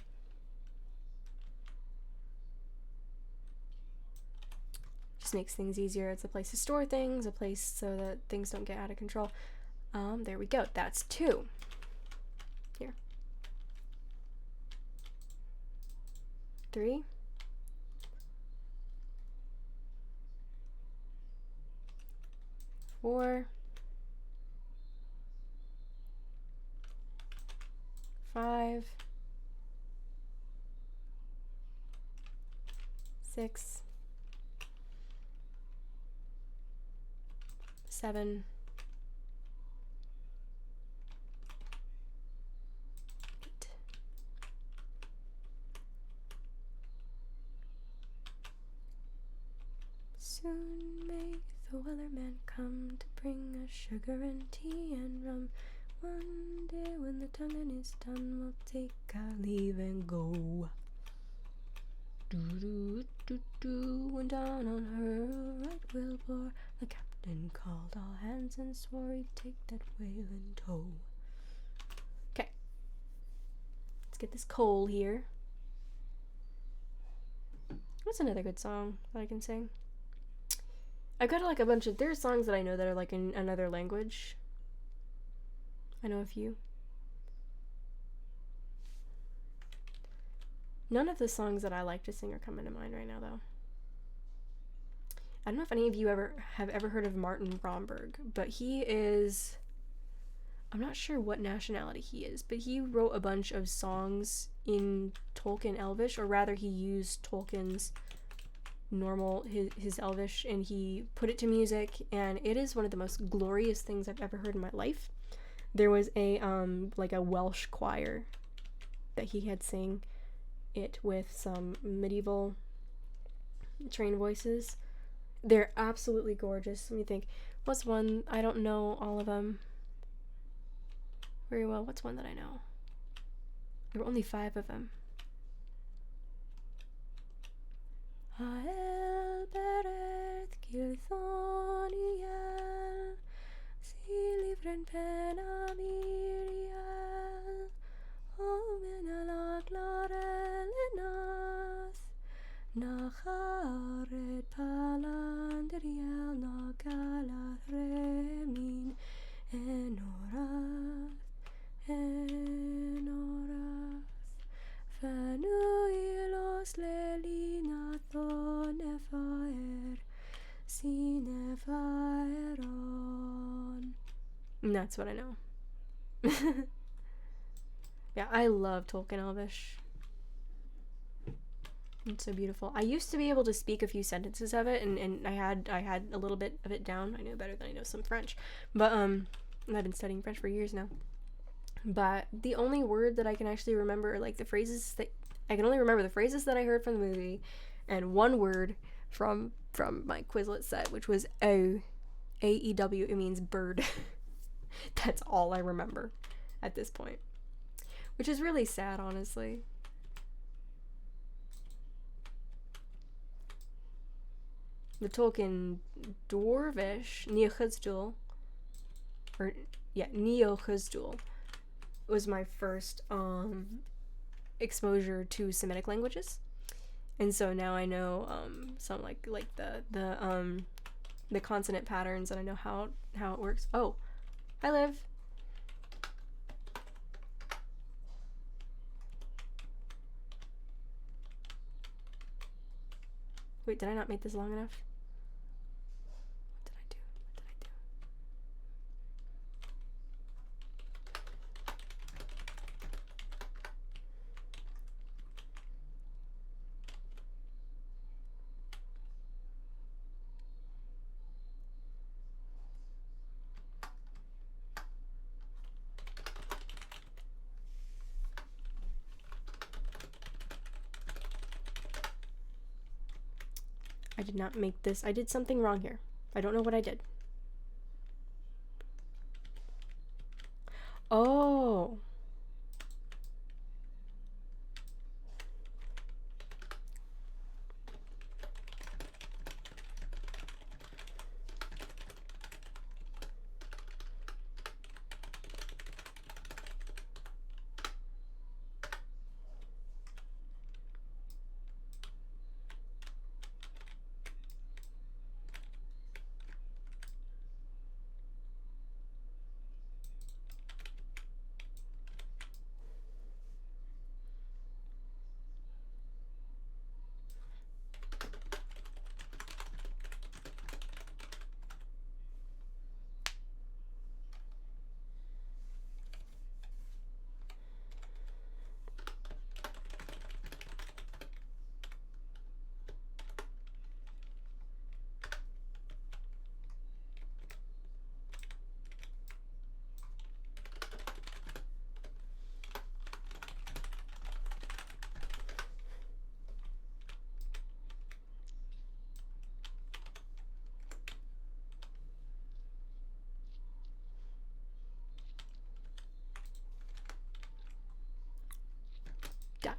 Just makes things easier. It's a place to store things, a place so that things don't get out of control. There we go. That's 2. Here. 3. 4. 5. 6. 7. 8. Soon may the weatherman come to bring us sugar and tea and rum. One day when the tonguing is done, we'll take our leave and go. Do-do-do-do, went down on her right whale bore. The captain called all hands and swore he'd take that whale in tow. Okay. Let's get this coal here. What's another good song that I can sing? I've got like a bunch of, there are songs that I know that are like in another language. I know a few. None of the songs that I like to sing are coming to mind right now, though. I don't know if any of you have ever heard of Martin Bromberg, but he is, I'm not sure what nationality he is, but he wrote a bunch of songs in Tolkien Elvish, or rather he used Tolkien's normal, his Elvish, and he put it to music, and it is one of the most glorious things I've ever heard in my life. There was a like a Welsh choir that he had sing it with some medieval trained voices. They're absolutely gorgeous. Let me think. What's one? I don't know all of them very well. What's one that I know? There were only 5 of them. Ael bereth Gilthoniel, Silifren pena miriel, Omenala glorelenas, Nacharet palandriel, Nagalat remin, Enorath, Fanuilos lelinathon efaer, sinefaeron. And that's what I know. Yeah, I love Tolkien Elvish. It's so beautiful. I used to be able to speak a few sentences of it, and I had a little bit of it down. I know better than I know some French. But and I've been studying French for years now. But the only word that I can actually remember, like the phrases that I can only remember the phrases that I heard from the movie, and one word from my Quizlet set, which was O, AEW. It means bird. That's all I remember at this point, which is really sad, honestly. The Tolkien Dwarvish Neochuzdul, or yeah, Neochuzdul, was my first exposure to Semitic languages, and so now I know some like the consonant patterns, and I know how it works. Oh, hi Liv. Wait, did I not make this long enough? What did I do? I did not make this. I did something wrong here. I don't know what I did. Oh. Die.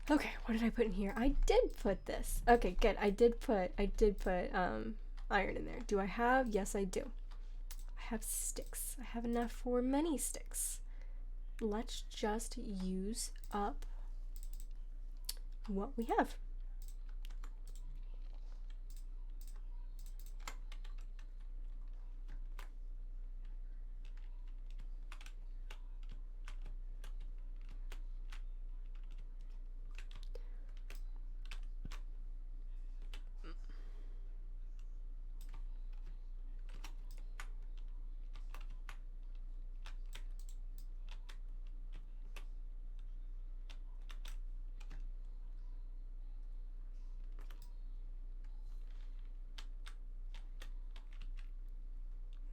Okay, what did I put in here? I did put this. Okay, good. I did put iron in there. Do I have? Yes, I do. I have sticks. I have enough for many sticks. Let's just use up what we have.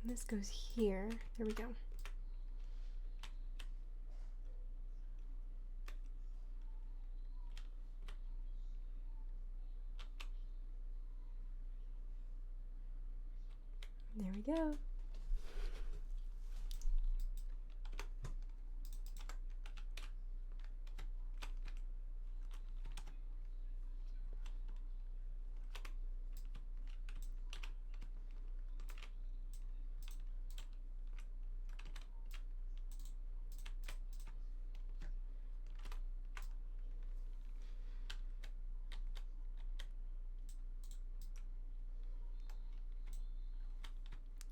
And this goes here. There we go. There we go.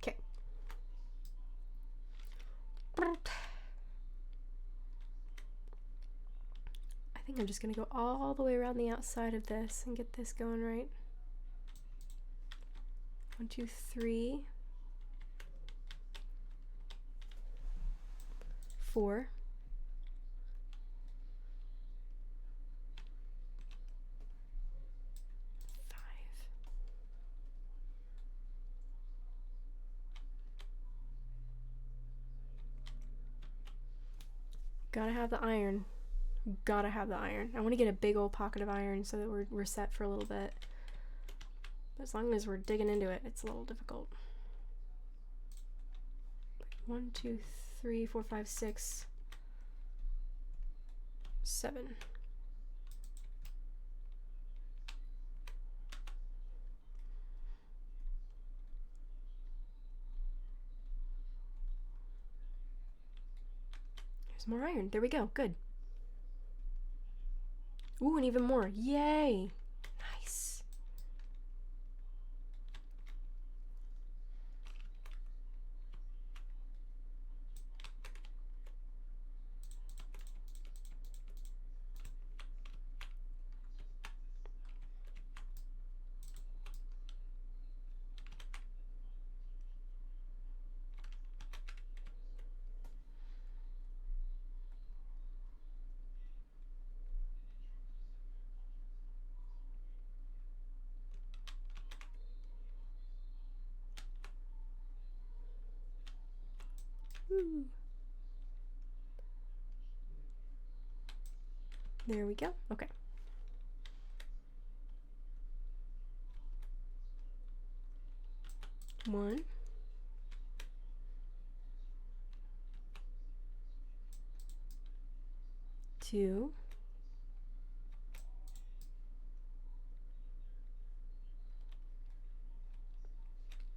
Okay. I think I'm just gonna go all the way around the outside of this and get this going right. 1, 2, 3. 4. Gotta have the iron. Gotta have the iron. I want to get a big old pocket of iron so that we're set for a little bit. But as long as we're digging into it, it's a little difficult. 1, 2, 3, 4, 5, 6, 7. There's more iron. There we go. Good. Ooh, and even more. Yay! Nice. Woo. There we go. Okay. One. 2.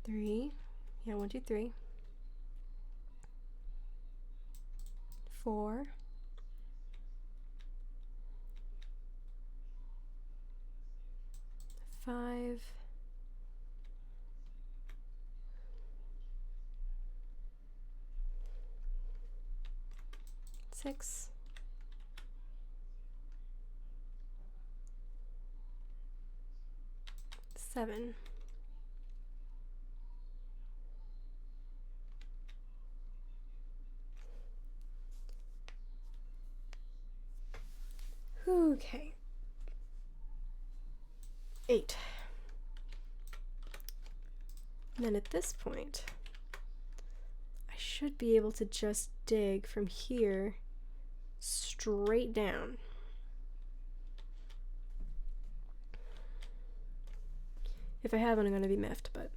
3. Yeah, 1, 2, 3. 4. 5. 6. 7. Okay. 8. And then at this point, I should be able to just dig from here straight down. If I haven't, I'm going to be miffed, but...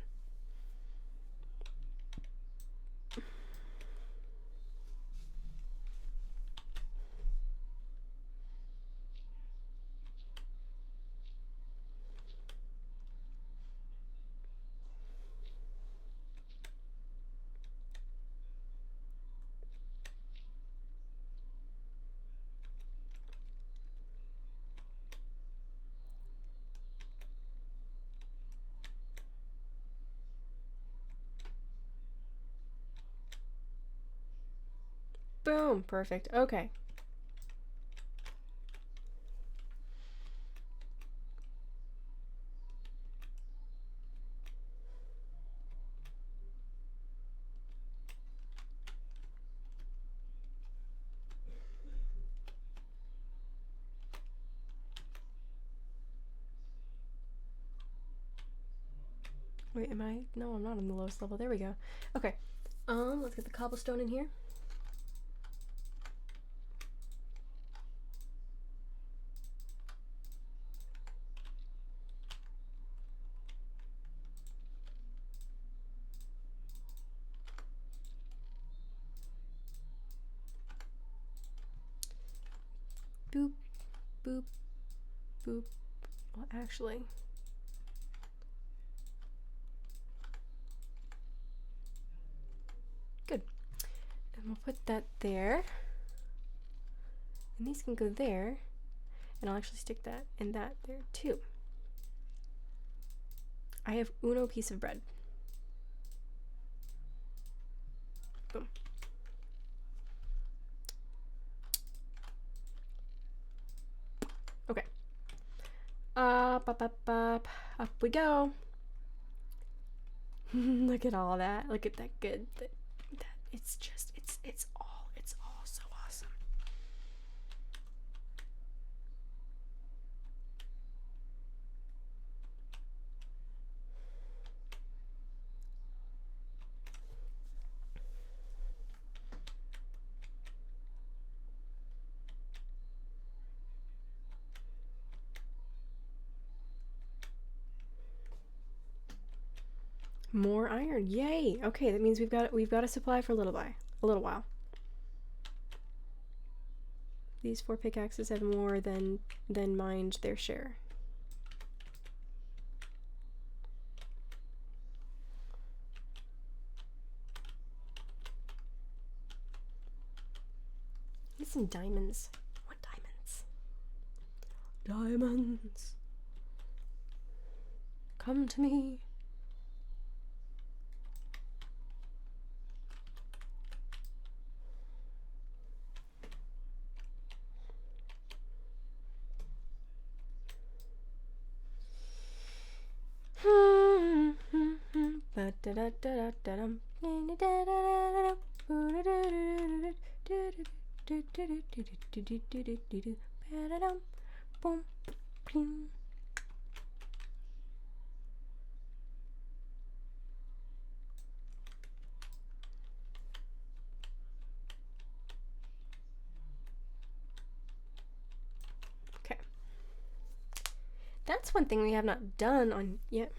Boom! Perfect. Okay. Wait, am I? No, I'm not on the lowest level. There we go. Okay. Let's get the cobblestone in here. Boop, boop, boop. Well, actually... Good. And we'll put that there. And these can go there. And I'll actually stick that and that there too. I have uno piece of bread. Boom. Okay. Up we go. Look at all that. Look at that good. That it's just it's all More iron. Yay. Okay, that means we've got a supply for a little while. These 4 pickaxes have more than mined their share. Need some diamonds. What diamonds? Diamonds. Come to me. Okay. That's one thing we have not done on yet.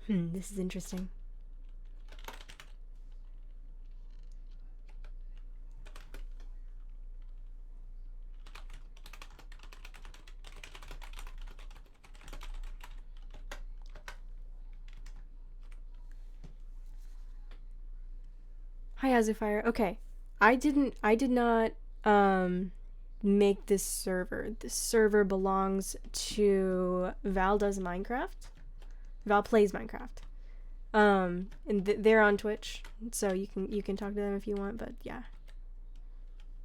This is interesting. Hi, Azufire. Okay. I did not make this server. This server belongs to Val does Minecraft. Val plays Minecraft. And they're on Twitch, so you can talk to them if you want, but yeah.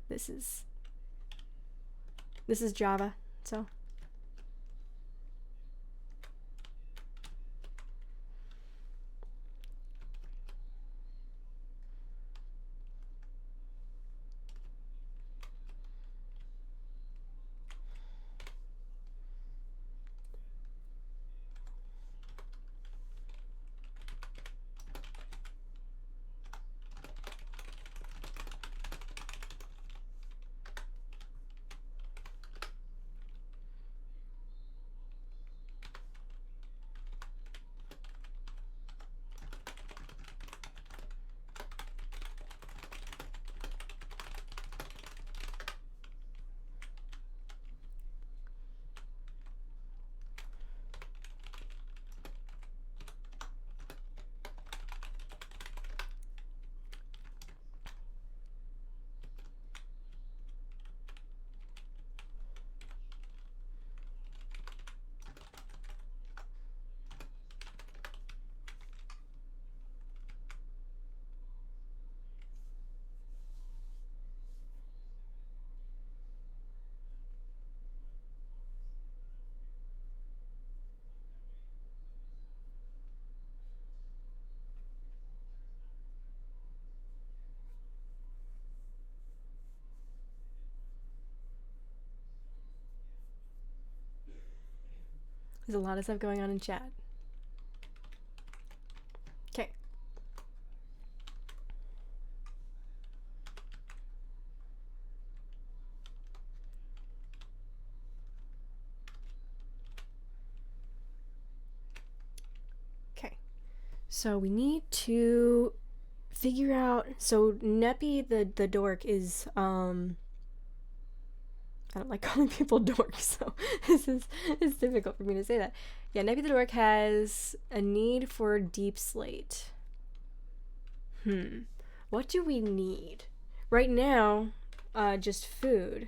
This is Java, so there's a lot of stuff going on in chat. Okay. Okay. So we need to figure out. So Neppy the dork is I don't like calling people dorks, so it's difficult for me to say that. Yeah, Neppy the dork has a need for deep slate. What do we need? Right now, just food.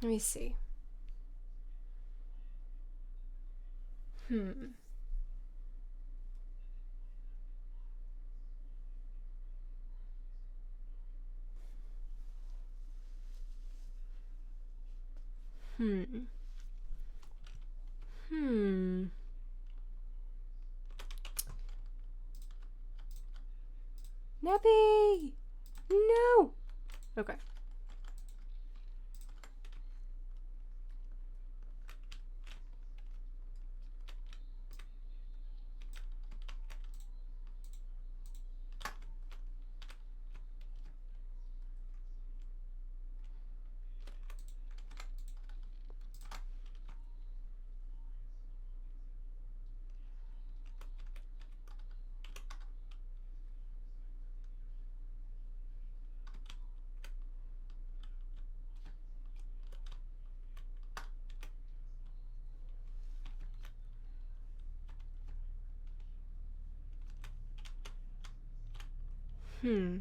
Let me see. Neppy! No! Okay. Hmm.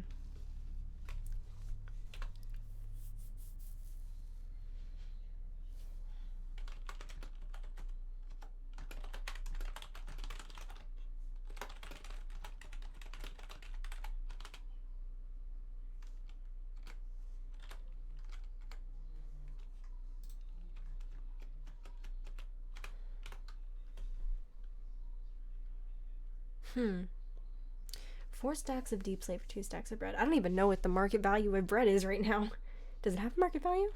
4 stacks of deep slate for 2 stacks of bread. I don't even know what the market value of bread is right now. Does it have a market value?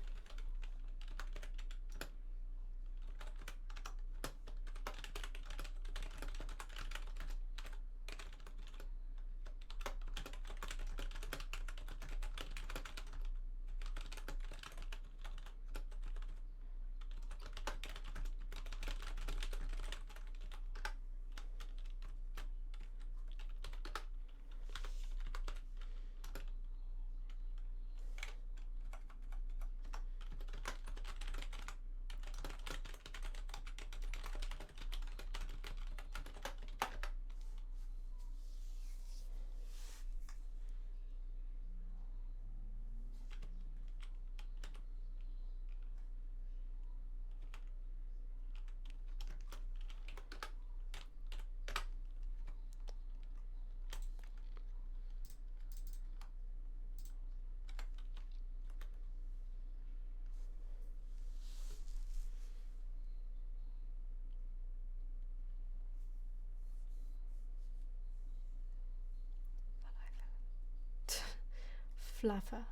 Fluffa.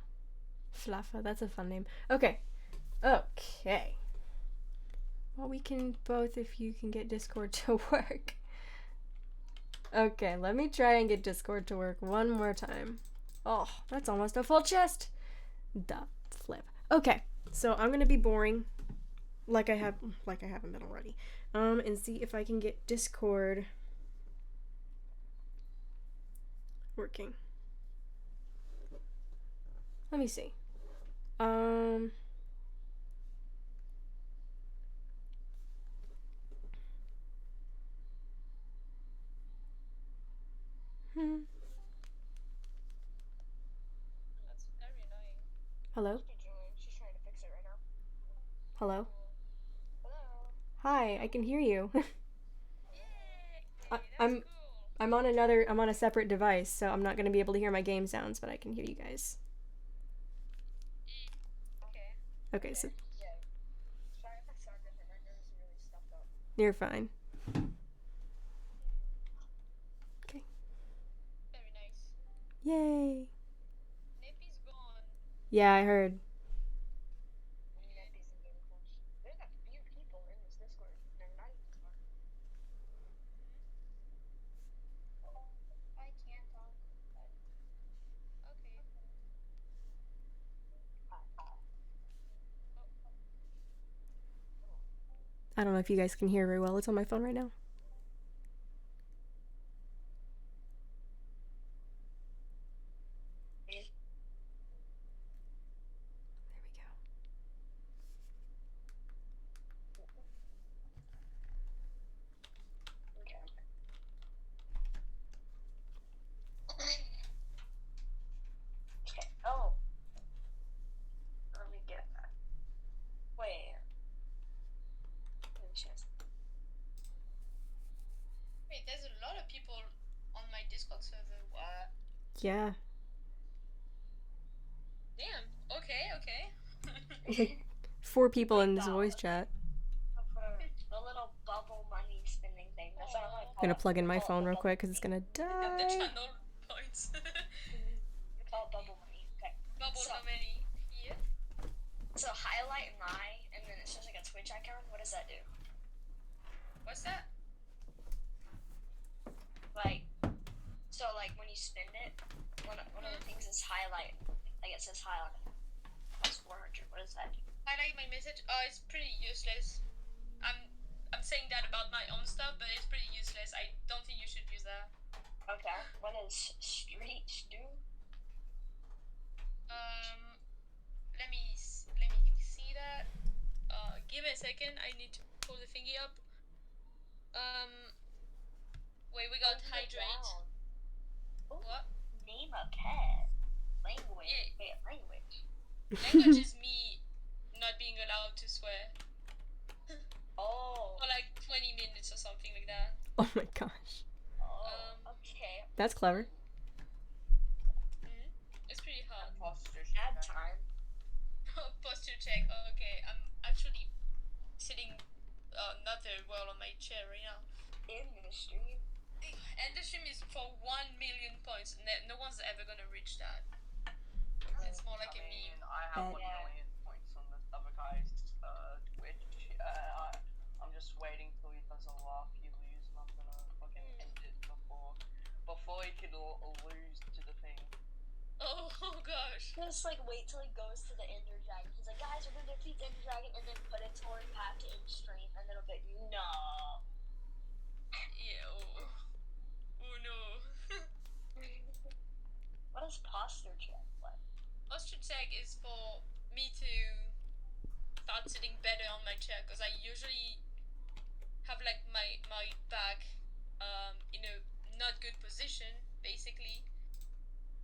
Fluffa, that's a fun name. Okay. Okay. Well, we can both, if you can get Discord to work. Okay, let me try and get Discord to work one more time. Oh, that's almost a full chest. Duh, flip. Okay, so I'm gonna be boring, like I haven't been already. And see if I can get Discord working. Let me see. That's very annoying. Hello? She's trying to fix it right now. Hello? Hello. Hi, I can hear you. Yay! I- That's I'm- cool. I'm on a separate device, so I'm not gonna be able to hear my game sounds, but I can hear you guys. Okay. Okay, so Yeah. Sorry if I sound different. My nose is really stuffed up. you're fine. Okay. Very nice. Yay! Nippy's gone. Yeah, I heard. Nippy's in Game Crush. There's a few people in this Discord. They're not even smart. I can't talk. Okay. I don't know if you guys can hear very well. It's on my phone right now. There we go. Okay. Oh. Let me get that. Wait. Wait, there's a lot of people on my Discord server. What? Yeah. Damn. Okay, okay. 4 people in this voice chat. The little bubble money spending thing. That's what I I'm gonna plug in my phone real quick because it's gonna The die. channel points. We call it bubble money. Okay. Bubble money. Yeah. So highlight my, and then it says like a Twitch icon. What does that do? What's that? Like, so like when you spend it, one of the things is highlight. Like it says highlight. That's 400. What does that do? Highlight my message. Oh, it's pretty useless. I'm saying that about my own stuff, but it's pretty useless. I don't think you should use that. Okay. What does streets do? Let me see that. Give me a second. I need to pull the thingy up. Wait, we got hydrate. What? Name a pet. Language. Yeah. Wait, language. Language is me not being allowed to swear. Oh. For like 20 minutes or something like that. Oh my gosh. Okay. That's clever. It's pretty hard. Add time. Posture check. Okay, I'm actually sitting not very well on my chair right now. In the stream. And the stream is for 1 million points. No one's ever gonna reach that. It's more like a meme. I have 1 million points on the other guy's Twitch. I'm just waiting till he does a laugh, he lose, and I'm gonna fucking end it before he could lose to the thing. Oh gosh. Just like wait till he goes to the Ender Dragon. He's like, guys, we're gonna defeat the Ender Dragon, and then put it toward path to end stream, and then it'll be no. Ew. Oh no. What is posture check? What? Posture check is for me to start sitting better on my chair, because I usually have like my back in a not good position, basically.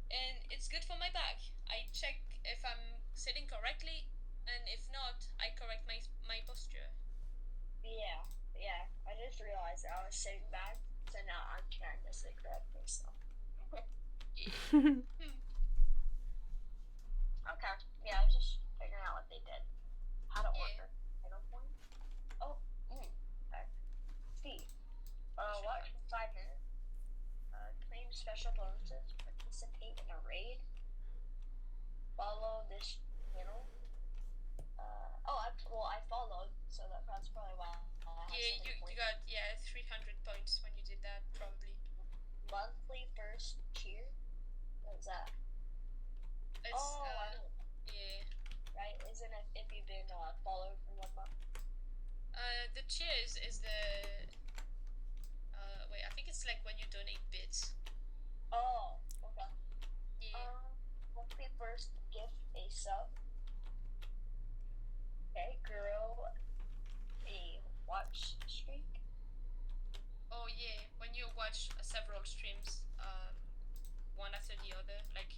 And it's good for my back. I check if I'm sitting correctly, and if not, I correct my posture. Yeah. I just realized that I was sitting back, so now I'm trying to sit correctly, so. Okay. Yeah, I was just figuring out what they did. How to order. Title point? Oh, okay. See. Watch for 5 minutes. Claim special bonuses. Participate in a raid. monthly first cheer? What is that? It's, I know. yeah. Right? Isn't it if you've been followed for 1 month? The cheers is the, wait, I think it's like when you donate bits. Oh, okay. Yeah. Monthly first gift a sub. Okay, grow a watch streak. Oh yeah, when you watch several streams, one after the other, like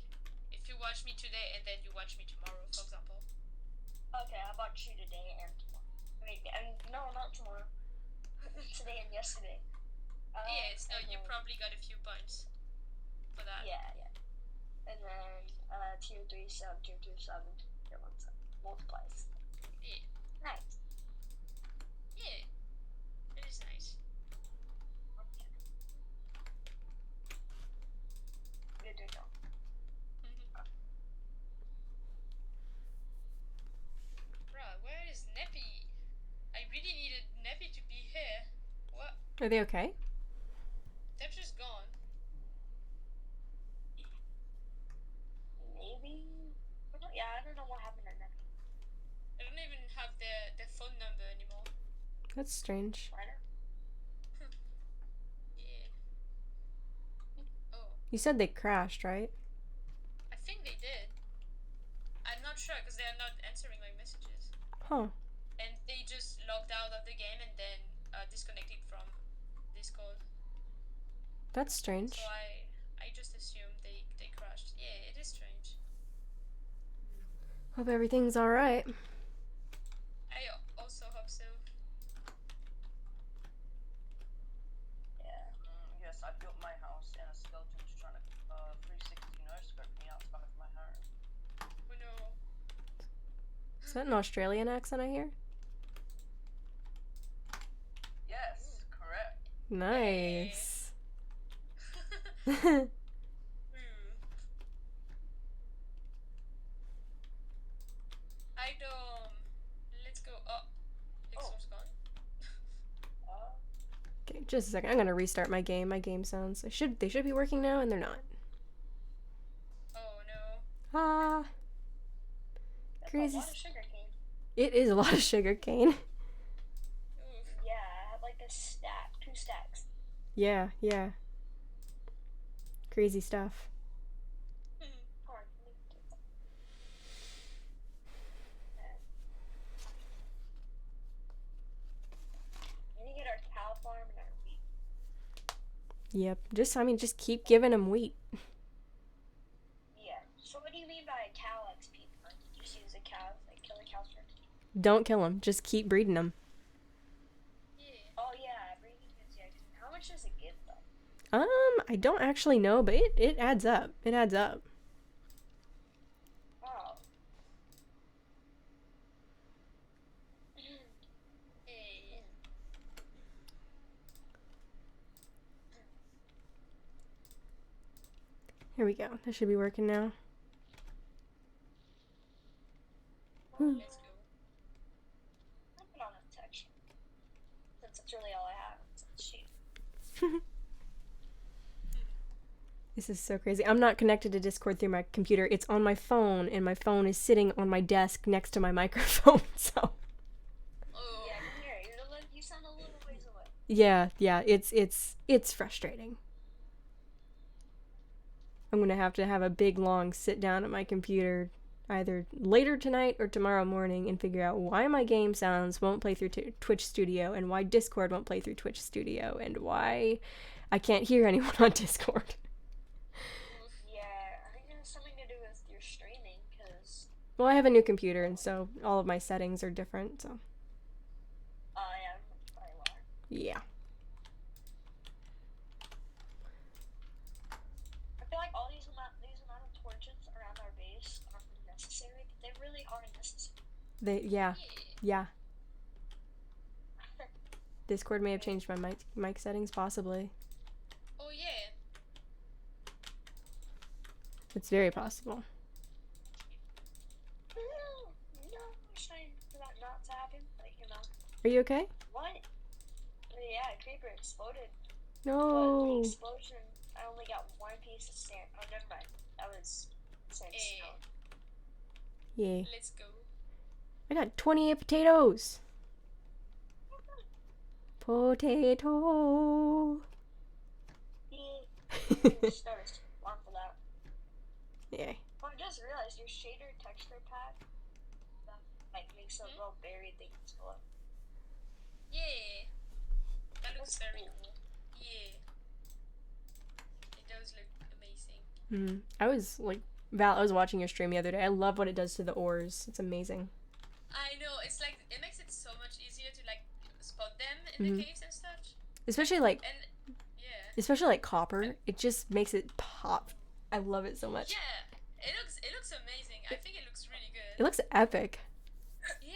if you watch me today and then you watch me tomorrow, for example. Okay, how about you today and tomorrow? Wait, no, not tomorrow. Today and yesterday. Yeah, so you probably got a few points for that. Yeah. And then tier 3 sub, tier 2 sub, and tier 1 sub. Multiplies. Yeah. Nice. Yeah. It is nice. Okay. Good to know. Bruh, where is Neppy? I really needed Neppy to be here. What? Are they okay? They're just gone. Maybe. Yeah, I don't know what happened to them. I don't even have their phone number anymore. That's strange. Minor? Yeah. Oh, You said they crashed, right? I think they did. I'm not sure because they are not answering my messages. Huh. And they just logged out of the game and then disconnected from Discord. That's strange. So I just assumed they crashed. Yeah, it is strange. Hope everything's alright. I also hope so. Yeah. Yes, I built my house and a skeleton's trying to 360 no-scope me outside of my home. Oh no. Is that an Australian accent I hear? Yes, correct. Nice. Ooh. Let's go up. Exor's gone. Okay, just a second. I'm gonna restart my game. My game sounds. They should be working now, and they're not. Oh no. Ah. That's Crazy. a lot of sugar cane. It is a lot of sugar cane. Oof. Yeah, I had like a stack, 2 stacks. Yeah. Crazy stuff. Hard. We need to get our cow farm and our wheat. Yep. Just keep giving them wheat. Yeah. So what do you mean by cow XP? Just use a cow, like kill a cow first? Don't kill them. Just keep breeding them. Yeah. Oh yeah, breeding is the XP. How much does it give though? I don't actually know, but it adds up. It adds up. Oh. Hey. Here we go. That should be working now. Let's go. I'll put on a protection. Since that's really all I have. Shoot. This is so crazy. I'm not connected to Discord through my computer. It's on my phone, and my phone is sitting on my desk next to my microphone, so... Oh. Yeah, I can hear it. You sound a little ways away. Yeah, it's frustrating. I'm gonna have to have a big, long sit down at my computer either later tonight or tomorrow morning and figure out why my game sounds won't play through Twitch Studio and why Discord won't play through Twitch Studio and why I can't hear anyone on Discord. Yeah, I think it has something to do with your streaming, because... Well, I have a new computer, and so all of my settings are different, so... Oh, yeah, probably why. Yeah. I feel like all these amount of torches around our base aren't necessary, but they really are necessary. Yeah. Discord may have changed my mic settings, possibly. Oh yeah. It's very possible. No, I'm trying for that not to happen. Like, Are you okay? What? Yeah, a creeper exploded. But the No. explosion, I only got one piece of sand. Oh, never mind. That was sandstone. Yay. Let's go. I got 28 potatoes. Potato. Just noticed one for that. Yay. Oh, I just realized your shader texture pack like makes a little berry thing below. Yeah. That looks That's very cool. cool. Yeah. It does look amazing. I was like, Val, I was watching your stream the other day. I love what it does to the ores. It's amazing. I know, it's like, it makes it so much easier to like spot them in the caves and such. Especially like copper. It just makes it pop. I love it so much. Yeah, it looks amazing. I think it looks really It good. looks epic. Yeah.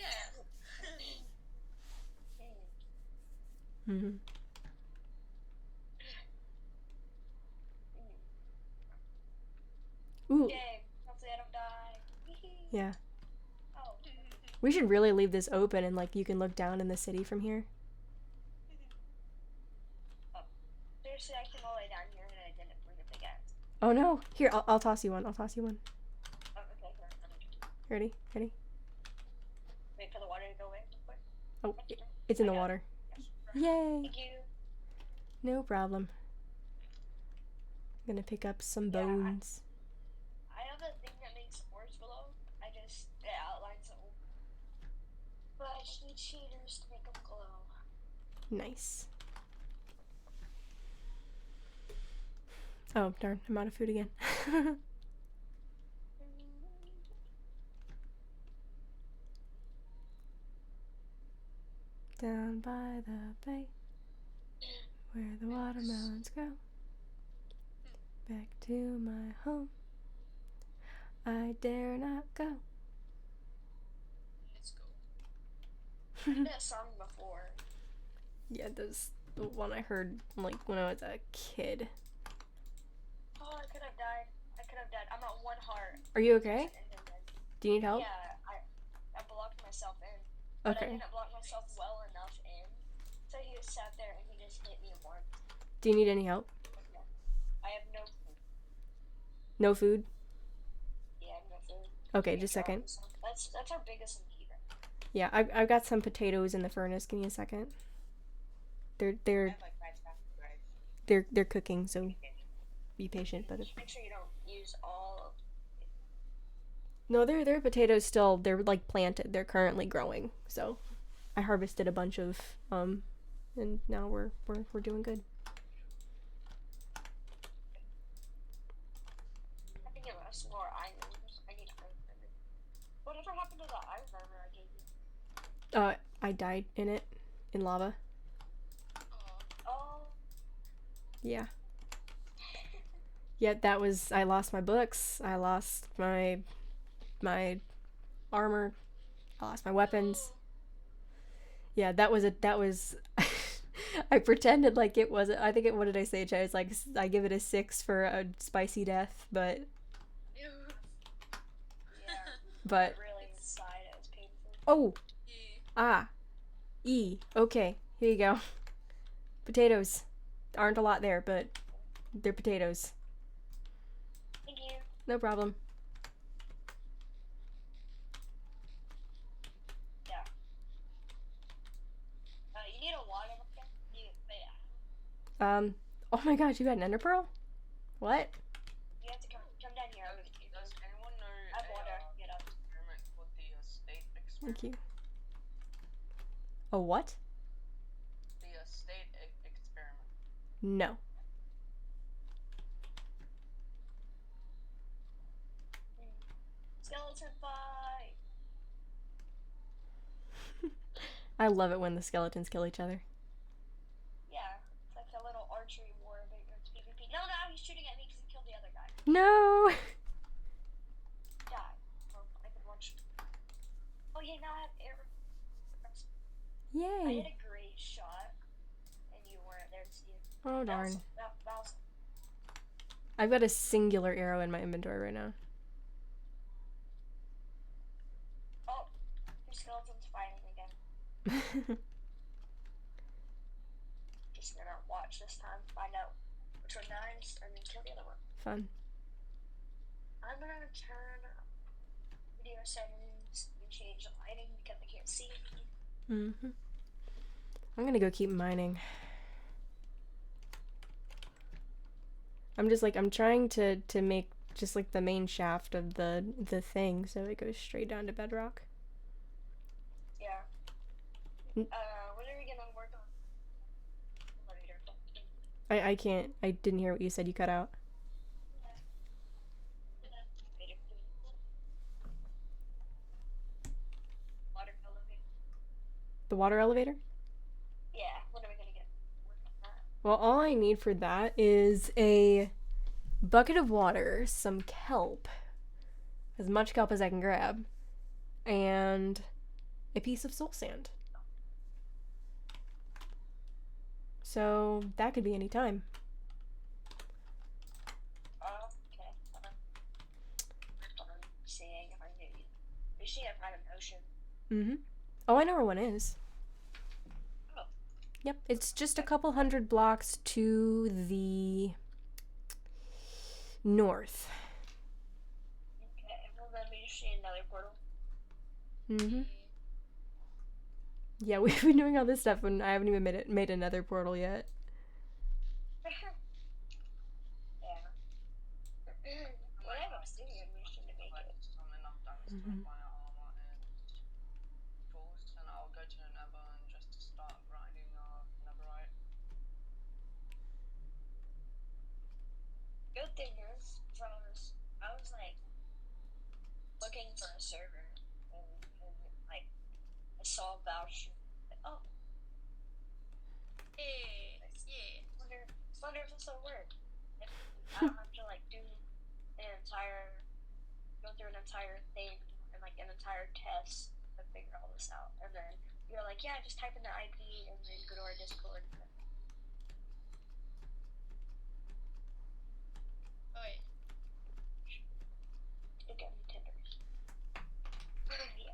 Ooh. Yay, hopefully I don't die. Yeah. Oh. We should really leave this open and like you can look down in the city from here. Seriously, I came all the way down here and I didn't bring a big axe. Oh no. Here, I'll toss you one. I'll toss you one. Oh, okay, here. Ready? Ready? Wait for the water to go away real quick. Oh, it's in the water. Yay. Thank you. No problem. I'm gonna pick up some bones. I have a thing that makes ores below. It outlines it. But I just need shaders to make them glow. Nice. Oh, darn. I'm out of food again. Down by the bay, where the watermelons grow. Back to my home, I dare not go. Let's go. I heard that song before. Yeah, that's the one I heard like when I was a kid. Oh, I could have died. I'm at 1 heart. Are you okay? Do you need help? Yeah, I blocked myself in. But I Okay. didn't block myself well enough in. So he just sat there and he just hit me once. Do you need any help? I have no food. No food? Yeah, I have no food. Okay, just a second. That's our biggest need right now. Yeah, I've got some potatoes in the furnace. Give me a second. They're like 5 stacks of rice. they're cooking, so be patient. But Make sure you don't use all of no, they're potatoes still. They're like planted. They're currently growing. So I harvested a bunch of and now we're doing good. I think it was more iron. I need iron armor. Whatever happened to the iron armor I gave you? I died in it in lava. Oh. Yeah. Yeah, that was I lost my books. I lost my armor. I lost my weapons. Yeah, that was I pretended like it wasn't. I think what did I say, Chad? It's like I give it a 6 for a spicy death, but Yeah. but Really inside it was painful. oh, Yeah. okay, here you go. Potatoes aren't a lot there, but they're potatoes. Thank you. No problem. Yeah. You need a water bucket? Oh my gosh, you got an ender pearl? What? You have to come down here. Does anyone know I have water. Get up. experiment called the state experiment? Thank you. A what? The state experiment. No. Skeleton fight. I love it when the skeletons kill each other. Yeah, it's like a little archery war, but it's PvP. No, he's shooting at me because he killed the other guy. No. Die. Oh, I can watch. Oh yeah, now I have air. I Yay. did a great shot, and you weren't there to see it. Oh darn. Val's. I've got a singular arrow in my inventory right now. Oh, two skeletons fighting again. Just gonna watch this time, find out which which one dies, and then kill the other one. Fun. I'm gonna turn video settings and change the lighting because I can't see anything. Mm-hmm. I'm gonna go keep mining. I'm trying to make just like the main shaft of the thing so it goes straight down to bedrock. Yeah. When are we gonna work on elevator? I can't. I didn't hear what you said. You cut out. Water elevator. The water elevator? Yeah. When are we gonna get work on that? Well, all I need for that is a bucket of water, some kelp, as much kelp as I can grab, and a piece of soul sand. So that could be any time. Okay. I'm seeing if I can get you. We should have an ocean. Mm-hmm. Oh, I know where one is. Oh. Yep, it's just a couple hundred blocks to the north. Okay. Well, then we just see another portal. Mm-hmm. Yeah, we've been doing all this stuff and I haven't even made another portal yet. Yeah. Well, I have obsidian. We should make it. Some enough diamonds to Mhm. buy armor and tools, and I'll go to the nether and just start grinding netherite. Good thing is, I was like looking for a server, and like I saw ValSMP. Oh, Yeah. Yeah. wonder if this will work. I don't have to like go through an entire thing and like an entire test to figure all this out. And then you're like, yeah, just type in the IP and then go to our Discord. Okay. You get me tenders. Yeah.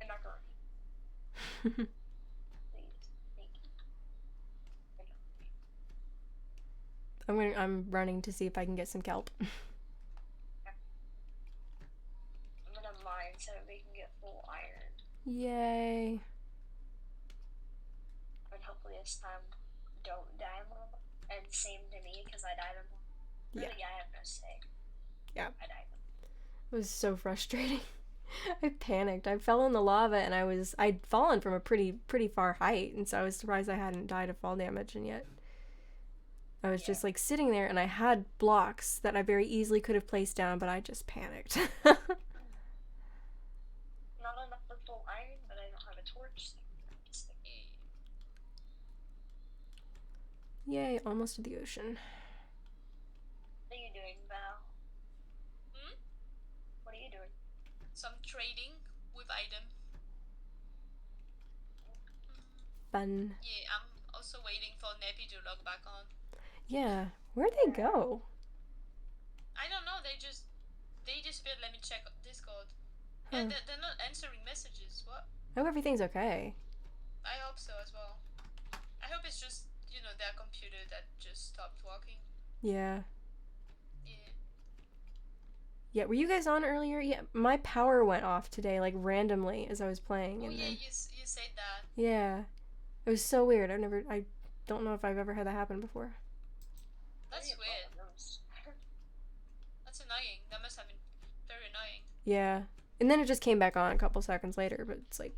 And macaroni. Please. Thank you. I'm running to see if I can get some kelp. I'm gonna mine so we can get full iron. Yay. And hopefully this time don't die more. And same to me because I died more. Really, Yeah. I have no say. Yeah. I died. It was so frustrating. I panicked. I fell in the lava and I'd fallen from a pretty far height, and so I was surprised I hadn't died of fall damage, and yet I was just like sitting there and I had blocks that I very easily could have placed down, but I just panicked. Not enough for full iron, but I don't have a torch. Yay, almost to the ocean. What are you doing, Val? What are you doing? Some trading with item. Fun. Yeah, I'm also waiting for Nappy to log back on. Yeah. Where'd they go? I don't know, they disappeared. Let me check Discord. Huh. Yeah, they're not answering messages. What? I hope everything's okay. I hope so as well. I hope it's just, their computer that just stopped working. Yeah. Yeah. Yeah, were you guys on earlier? Yeah, my power went off today, like randomly as I was playing. Oh and yeah, then... you said that. Yeah. It was so weird. I don't know if I've ever had that happen before. That's weird. That's annoying. That must have been very annoying. Yeah. And then it just came back on a couple seconds later, but it's like,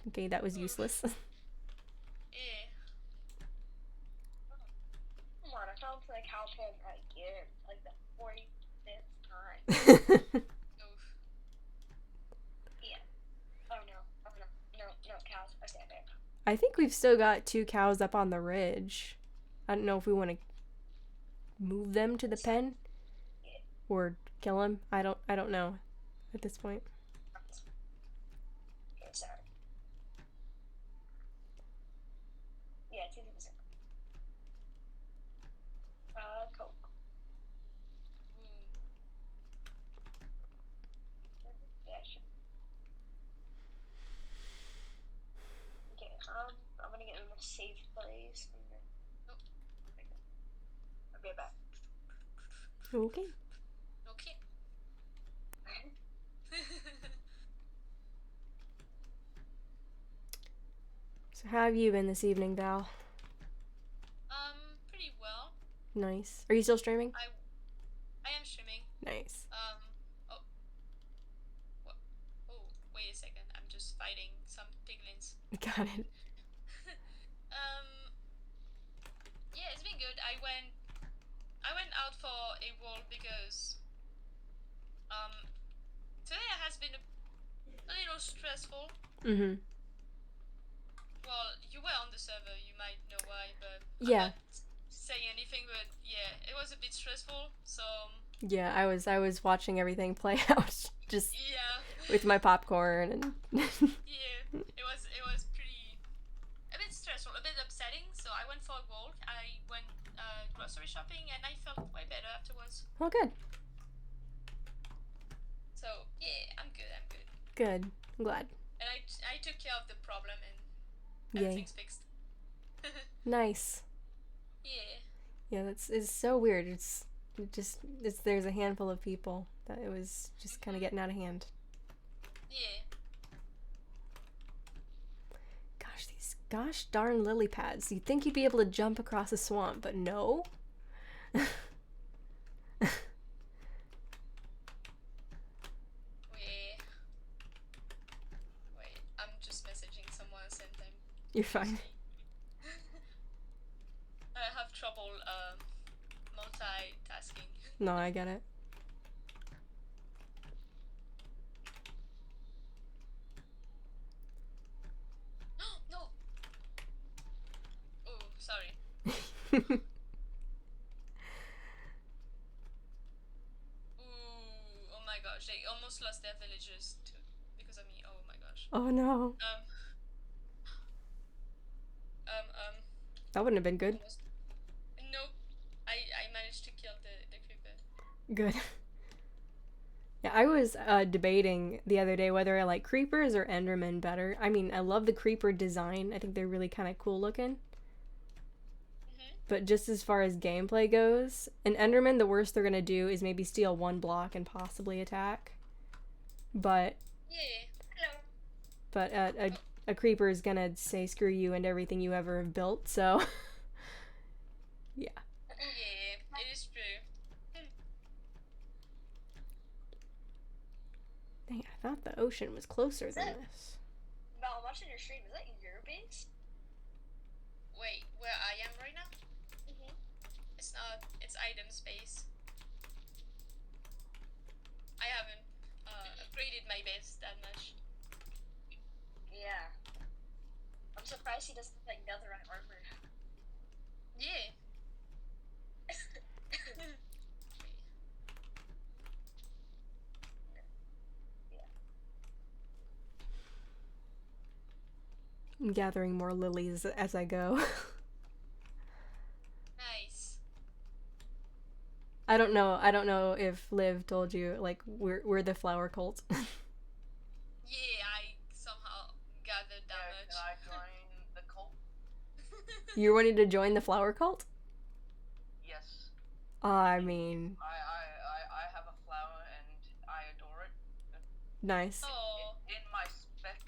okay, that was useless. Yeah. Come on, I found the cow pen again, like the 45th time. Oof. Yeah. Oh no, no, cows, I stand there. I think we've still got 2 cows up on the ridge. I don't know if we want to move them to the pen or kill them. I don't know at this point. Okay, sorry. Yeah, 2%. Coke. Yeah, sure. Okay, I'm gonna get in a safe place. And then... be back. Okay. Okay. So how have you been this evening, Val? Pretty well. Nice. Are you still streaming? I am streaming. Nice. Oh. What? Oh, wait a second. I'm just fighting some piglins. Got it. Yeah, it's been good. I went out for a walk because today has been a little stressful. Mm-hmm. Well, you were on the server, you might know why, but Yeah. I'm not saying anything. But yeah, it was a bit stressful. So Yeah, I was watching everything play out just yeah, with my popcorn and yeah, it was pretty a bit stressful, a bit upsetting. So I went for a walk. I went grocery shopping, and I felt way better afterwards. Oh, good. So yeah, I'm good. Good. I'm glad. And I took care of the problem, and Yay. everything's fixed. Nice. Yeah. Yeah, it's so weird. There's a handful of people that it was just kind of getting out of hand. Yeah. Gosh, these gosh darn lily pads. You'd think you'd be able to jump across a swamp, but no. Wait, I'm just messaging someone at the same time. You're fine. I have trouble multitasking. No, I get it. No. Oh, sorry. Ooh, oh my gosh, they almost lost their villagers too because of me. Oh my gosh. Oh no. That wouldn't have been good. Almost. Nope. I managed to kill the creeper. Good. Yeah, I was debating the other day whether I like creepers or endermen better. I mean, I love the creeper design. I think they're really kind of cool looking. But just as far as gameplay goes, an enderman, the worst they're going to do is maybe steal one block and possibly attack. But Yeah. Hello. but a creeper is going to say screw you and everything you ever have built, so yeah. Yeah, it is true. Dang, I thought the ocean was closer than this. Val, I'm watching your stream. Is that your base? Wait, where I am right now? It's not. It's item space. I haven't upgraded my base that much. Yeah. I'm surprised he doesn't like netherite armor. Yeah. I'm gathering more lilies as I go. Nice. I don't know if Liv told you, like, we're the flower cult. Yeah, I somehow gathered that Yeah, much. can I join the cult? You're wanting to join the flower cult? Yes. I mean, I have a flower and I adore it. nice. Oh. In my spec.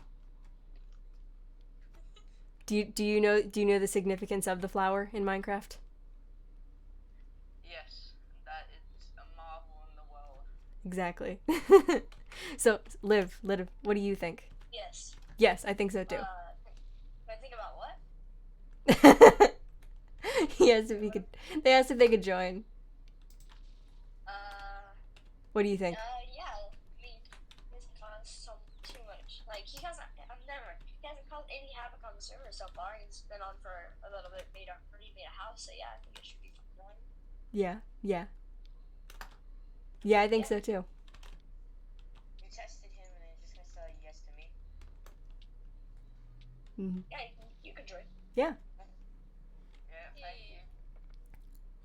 Do you know the significance of the flower in Minecraft? Yes, that it's a marvel in the world. Exactly. So, Liv, what do you think? Yes. Yes, I think so too. I think about what? He asked if he could. They asked if they could join. What do you think? Yeah. I mean, he hasn't caused too much. Like, he hasn't caused any havoc on the server so far. He's been on for a little bit, already made a house, so yeah, I think it should be fun. Yeah, I think so too. You tested him and he's just gonna say yes to me. Mm-hmm. Yeah, you can join. Yeah. Yeah, thank you.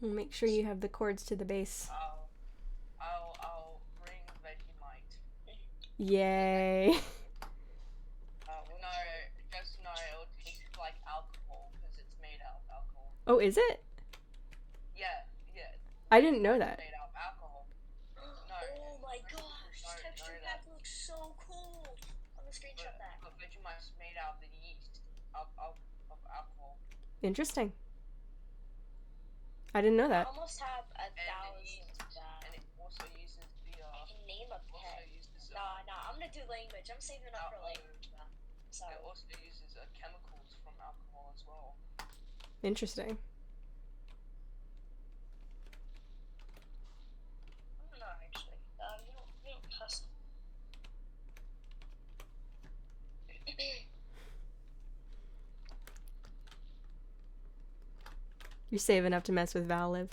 We'll make sure you have the cords to the base. I'll bring Vegemite. Yay. No, just no, it'll taste like alcohol because it's made out of alcohol. Oh, is it? Yeah. I didn't know that. made out of alcohol. No. Oh my gosh, No, this texture no, pack looks so cool. I'm gonna screenshot that. But Vegemite is made out of the yeast of alcohol. Interesting. I didn't know I that. almost have a And thousand of that. it also uses the I can name a also pet. uses Nah, I'm gonna do language. I'm saving up for language. So it also uses chemicals from alcohol as well. Interesting. I don't know actually. You don't cuss. You're saving up to mess with Val, Liv.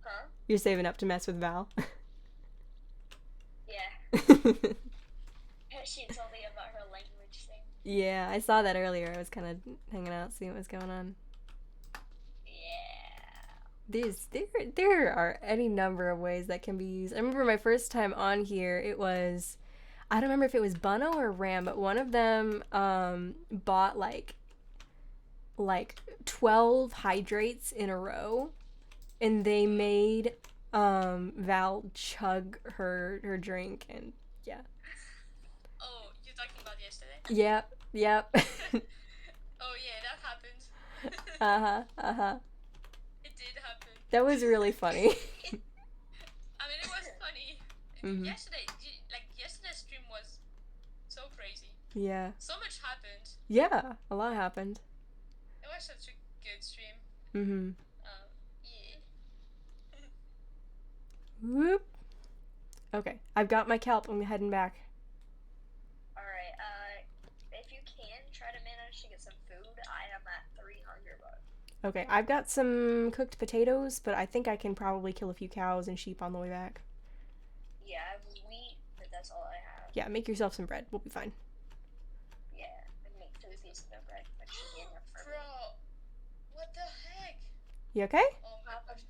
Huh? You're saving up to mess with Val. Yeah. She told me about her language thing. Yeah, I saw that earlier. I was kind of hanging out, seeing what was going on. Yeah. There are any number of ways that can be used. I remember my first time on here, it was, I don't remember if it was Bunno or Ram, but one of them bought like 12 hydrates in a row, and they made Val chug her drink, and yeah. Oh, you're talking about yesterday? Yep. Oh yeah, that happened. Uh-huh. It did happen. That was really funny. I mean, it was funny. Mhm. Yesterday's stream was so crazy. Yeah. So much happened. Yeah, a lot happened. It was such a good stream. Mm-hmm. Yeah. Whoop. Okay, I've got my kelp. I'm heading back. Alright, if you can, try to manage to get some food. I am at 300 bucks. Okay, I've got some cooked potatoes, but I think I can probably kill a few cows and sheep on the way back. Yeah, I have wheat, but that's all I have. Yeah, make yourself some bread. We'll be fine. Yeah, and make 3 pieces of bread. That should be enough for me. Bro, what the heck? You okay? Oh my gosh.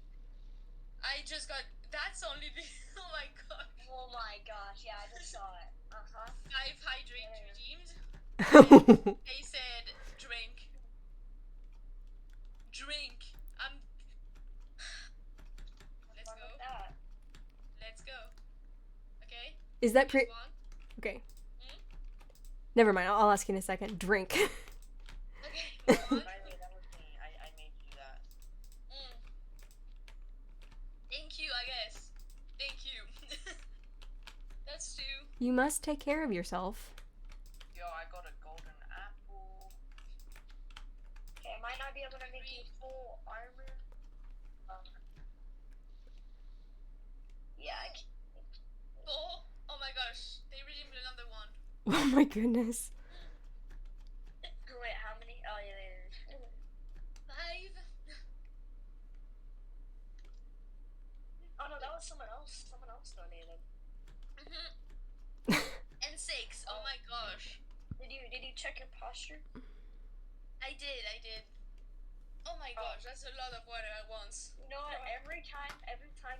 I just got. That's only the. Oh my god. Oh my gosh, yeah, I just saw it. 5 hydrate redeemed. Mm-hmm. They said drink. Drink. Let's Fun go. with that. Let's go. Okay. Is that One. Okay. Hmm? Never mind. I'll ask you in a second. Drink. Okay. One. By the way, that was me. I made you that. Thank you, I guess. Thank you. That's 2. You must take care of yourself. Yo, I got a golden apple. Okay, I might not be able to make you full armor. Yeah, I can. 4. Oh my gosh. They redeemed another one. Oh my goodness. Wait, how many? Oh, yeah. 5. Oh no, that was someone else. Someone else donated. And 6. Oh my gosh. Did you check your posture? I did. Oh my gosh, that's a lot of water at once. You know what? Every time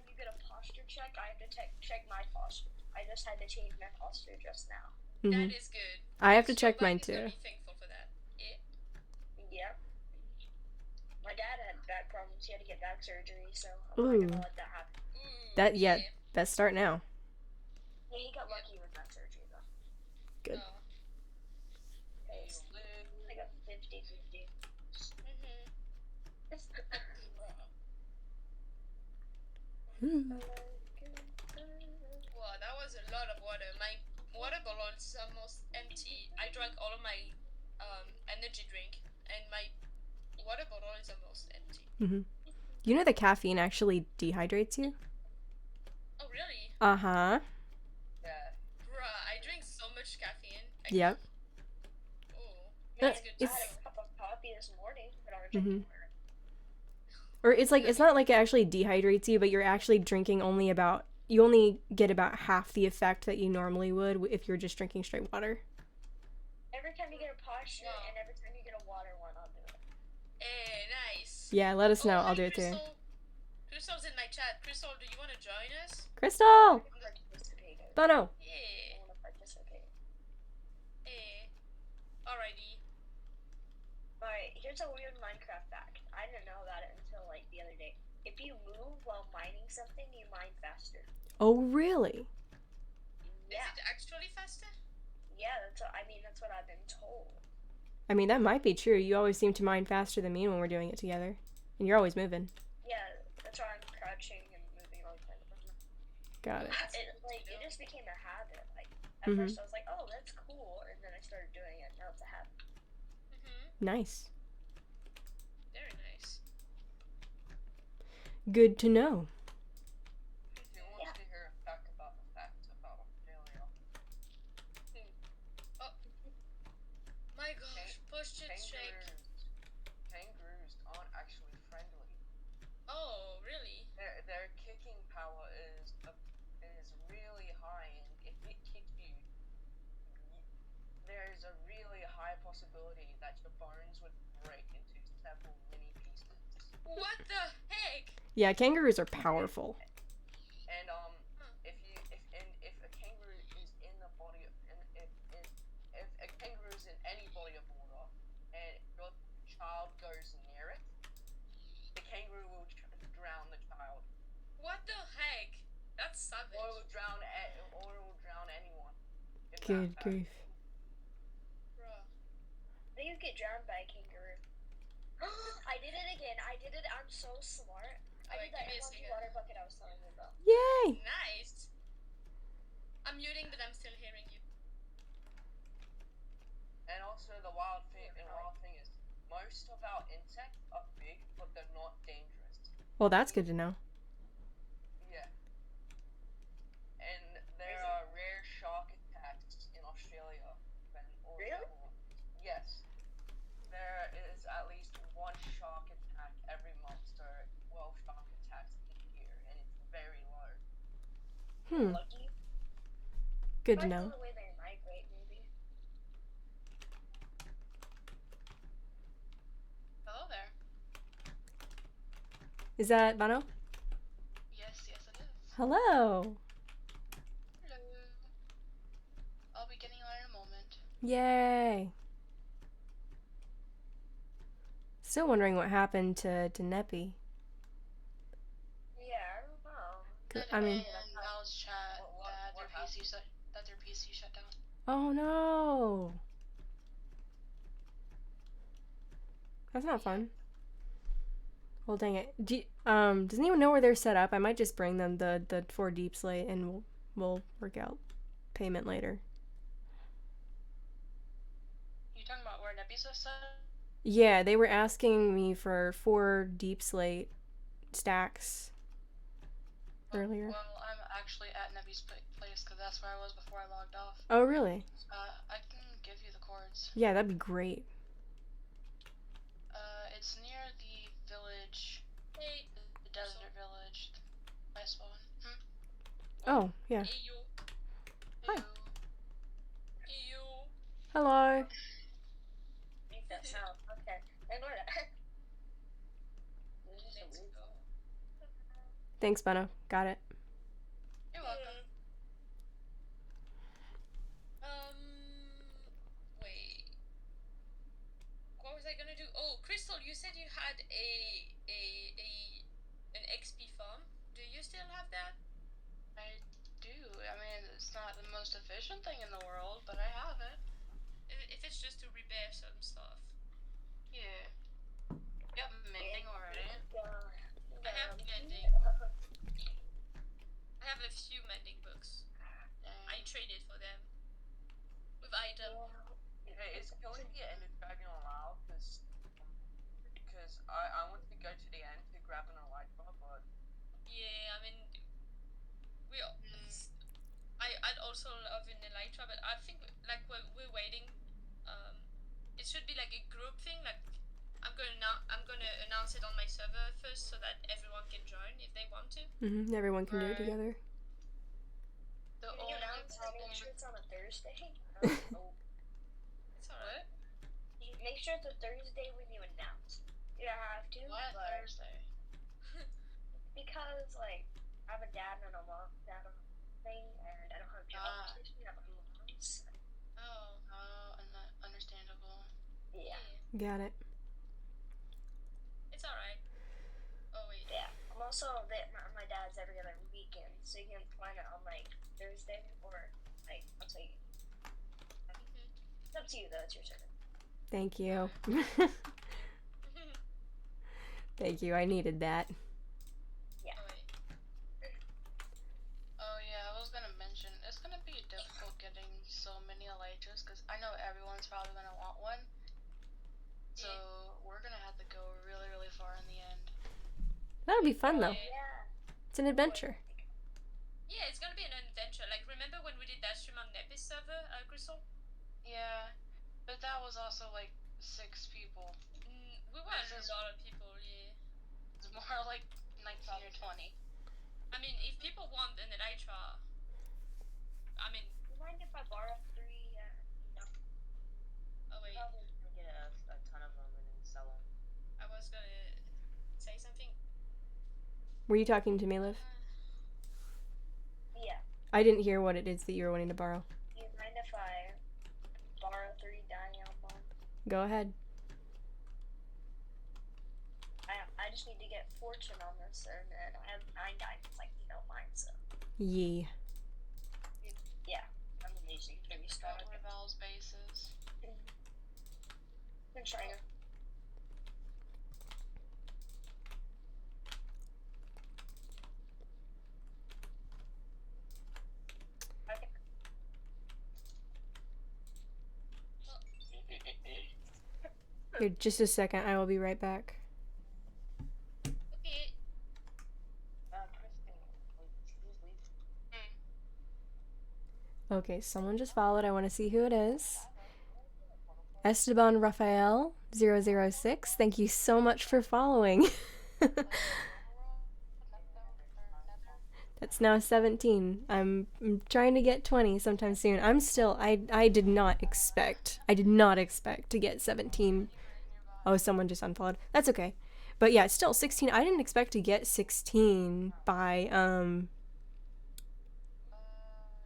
you get a posture check, I have to check my posture. I just had to change my posture just now. Mhm. That is good. I have to So check Bug mine is gonna too. be thankful for that. Yeah. Yep. My dad had back problems. He had to get back surgery, so I'm Ooh. not gonna let that happen. Yeah, best start now. Yeah, he got lucky with that surgery though. Good. Oh. Okay, it's like a 50-50. Wow, that was a lot of water. My water bottle is almost empty. I drank all of my energy drink, and my water bottle is almost empty. Mhm. You know the caffeine actually dehydrates you? Oh really? Uh-huh. Yeah. Bruh, I drink so much caffeine. Yep. Oh, Man, that's good I to had know. a cup of coffee this morning, but I was Mhm. drinking water. Or it's not like it actually dehydrates you, but you're actually drinking you only get about half the effect that you normally would if you're just drinking straight water. Every time you get a posture Wow. and every time you get a water one, I'll do it. Hey, nice. Yeah, let us know. Oh, I'll hi, do it too. Crystal. Crystal's in my chat. Crystal, do you want to join us? Crystal! I want to participate. Bono! Yeah. I want to participate. Hey. Alrighty. Alright, Alright, here's a weird Minecraft fact. I didn't know about it until like the other day. If you move while mining something, you mine faster. Oh, really? Yeah. Is it actually faster? Yeah, that's what I've been told. I mean, that might be true. You always seem to mine faster than me when we're doing it together. And you're always moving. Yeah, that's why I'm crouching and moving all the time. Got it. It just became a habit. Like at first I was like, oh, that's cool, and then I started doing it. Now it's a habit. Nice. Very nice. Good to know. Who wants to hear a fact about Australia? Oh. My gosh, posture shake. Kangaroos aren't actually friendly. Oh, really? Their kicking power is really high, and if it kicks you, there's a really high possibility that your bones would break into several mini pieces. What the heck? Yeah, kangaroos are powerful. And if a kangaroo is in the body of, and if a kangaroo is in any body of water, and your child goes near it, the kangaroo will drown the child. What the heck? That's savage. Or it will drown anyone. Good grief. Bruh. You get drowned by a kangaroo. I did it again. I'm so smart. I did that empty water bucket I was telling you about. Yay! Nice. I'm muting, but I'm still hearing you. And also the wild thing is most of our insects are big, but they're not dangerous. Well, that's good to know. Yeah. And there are rare shark attacks in Australia. Really? Yes. There is at least one shark attack every month, so 12 shark attacks a year, and it's very low. Lucky. Good to know. The way they migrate, maybe. Hello there. Is that Bono? Yes, it is. Hello. Hello. I'll be getting on in a moment. Yay. Still wondering what happened to Neppy. Yeah, I don't know. I mean, in Val's chat that their PC shut down. oh no. That's not fun. Well, dang it. Does anyone know where they're set up? I might just bring them the 4 deep slate and we'll work out payment later. You talking about where Neppy's set? Yeah, they were asking me for 4 deep slate stacks earlier. Well, I'm actually at Neppy's place because that's where I was before I logged off. Oh, really? I can give you the cords. Yeah, that'd be great. It's near the village. Hey, the desert village. My spawn. Oh, yeah. Hey, you. Hi. Hey, you. Hello. Make that sound. Okay. Ignore that. Let's go. Thanks, Bono. Got it. You're welcome. Wait. What was I gonna do? Oh, Crystal, you said you had an XP farm. Do you still have that? I do. I mean, it's not the most efficient thing in the world, but I have it. If it's just to repair some stuff. Yeah. You have mending already? I have mending. I have a few mending books. I traded for them. With item. Hey, is killing the Ender Dragon allowed? Because I want to go to the end to grab an elytra, but... Yeah, I mean... I'd also love an elytra, but I think, like, we're waiting. It should be, like, a group thing, like... I'm gonna announce it on my server first so that everyone can join if they want to. Everyone can do it together. The Can only you announce problem... make sure it's on a Thursday? It's alright. Make sure it's a Thursday when you announce. You don't have to. What but Thursday? Because, like, I have a dad and a mom thing, and I don't have jobs. I have moms. Oh, understandable. Yeah. Got it. also my dad's every other weekend, so you can plan it on like Thursday or like I'll tell you. It's up to you though. It's your turn. Thank you. Thank you. I needed that. Yeah. Oh yeah, I was gonna mention it's gonna be difficult getting so many elytras because I know everyone's probably gonna want one. So we're gonna have to go really, really far in the end. That'll be fun though. Yeah. It's an adventure. Yeah, it's gonna be an adventure. Like, remember when we did that stream on Nepis server, Crystal? Yeah, but that was also like 6 people. We were a lot of people, yeah. It's more like 19 or 20. I mean, if people want an elytra, I mean, You mind if I borrow 3? oh wait, Probably get a ton of them and then sell them. I was gonna say something. Were you talking to me, Liv? Yeah. I didn't hear what it is that you were wanting to borrow. Do you mind if I borrow 3 diamond? Go ahead. I just need to get fortune on this, and then I have 9 diamonds, like you don't mind, so. Yee. Yeah, I'm amazing. Pretty strong. Where Val's base is. I'm trying to. Here, just a second. I will be right back. Okay. Kristen, who's leaving? Okay, someone just followed. I want to see who it is. Esteban Rafael 006. Thank you so much for following. That's now 17. I'm trying to get 20 sometime soon. I'm still, I did not expect to get 17. Oh, someone just unfollowed. That's okay. But yeah, still 16. I didn't expect to get 16 by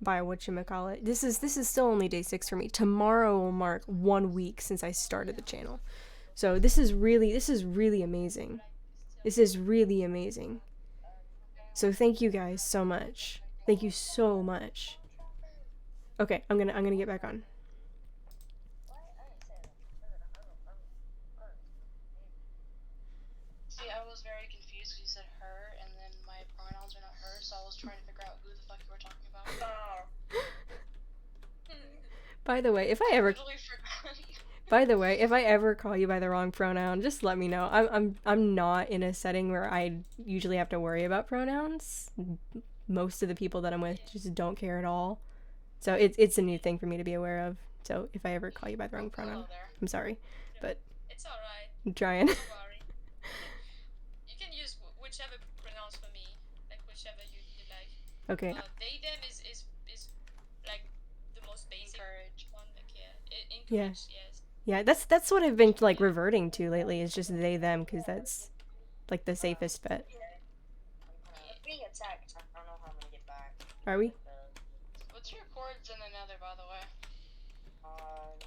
whatchamacallit. This is still only day 6 for me. Tomorrow will mark 1 week since I started the channel. So this is really amazing. This is really amazing. So thank you guys so much. Thank you so much. Okay, I'm gonna get back on. See, I was very confused because you said her, and then my pronouns are not her, so I was trying to figure out who the fuck you were talking about. By the way, if I ever call you by the wrong pronoun, just let me know. I'm not in a setting where I usually have to worry about pronouns. Most of the people that I'm with just don't care at all. So it's a new thing for me to be aware of. So if I ever call you by the wrong pronoun, I'm sorry, but It's alright. I'm trying. Don't worry. You can use whichever pronouns for me, like whichever you like. Okay. They them is like the most basic Encourage. one. Like encourage. Yeah. Yes. Yeah, that's what I've been like reverting to lately. Is just they them because that's like the safest bet. Being attacked. I don't know how I'm gonna get back. Are we? What's your chords in the nether, by the way?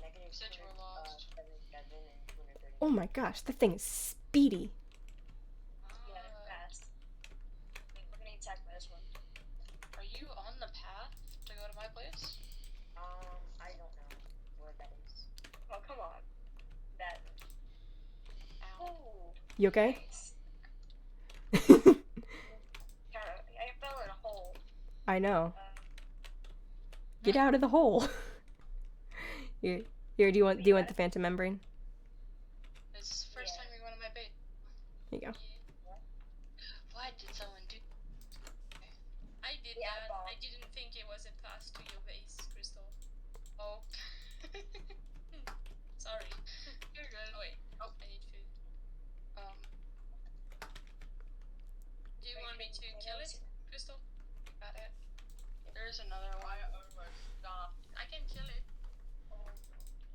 Negative You said you were lost. 77 and 230. Oh my gosh, that thing is speedy. Yeah, fast. We're gonna attack by this one. Are you on the path to go to my place? I don't know where that is. Oh, come on. That. Ow. Ooh. You okay? Nice. I fell in a hole. I know. Get out of the hole. Here, do you want the phantom membrane? This is the first time you're going to my base. Here you go. Why did someone do? I did Yeah, that. Bob. I didn't think it was a path to your base, Crystal. Oh. Sorry. You're good. Oh wait. Oh. I need food. Do you want me to kill it, Crystal? Got it. There's another one. I can kill it.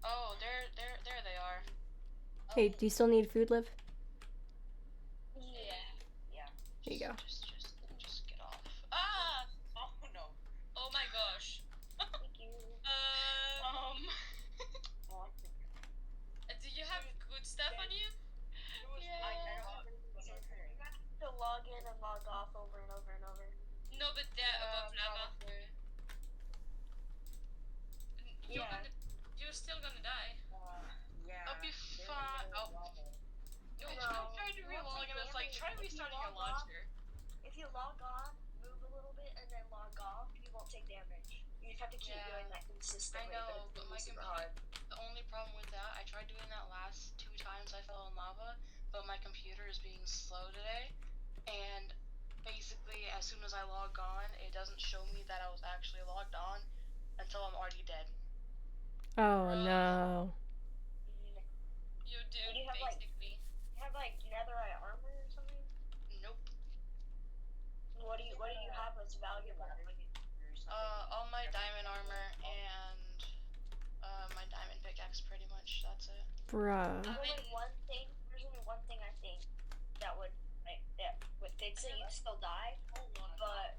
Oh, there they are. Hey, do you still need food, Liv? Yeah. Yeah. Here you go. Just get off. Ah! Oh no. Oh my gosh. Thank you. Do you have good stuff on you? Yeah. I have to log in then log off over and over and over. No, but they're above lava. Probably. Yeah. You're still gonna die. Yeah. I'll be they're fine. in the middle of Oh. lava. I No. tried to You won't relog take and it's like, damage. try If you restarting your log on- launcher. If you log on, move a little bit, and then log off, you won't take damage. You just have to keep Yeah. doing that consistently, I know, but it's but gonna my be super computer, hard. the only problem with that, I tried doing that last 2 times I fell in lava, but my computer is being slow today, and basically as soon as I log on, it doesn't show me that I was actually logged on until I'm already dead. Oh no. You're Do doomed, you have, like- basically. You have like netherite armor or something? Nope. What do you have that's valuable? All my diamond armor and my diamond pickaxe pretty much, that's it. Bruh. There's only one thing I think that would fix it. You'd still die, but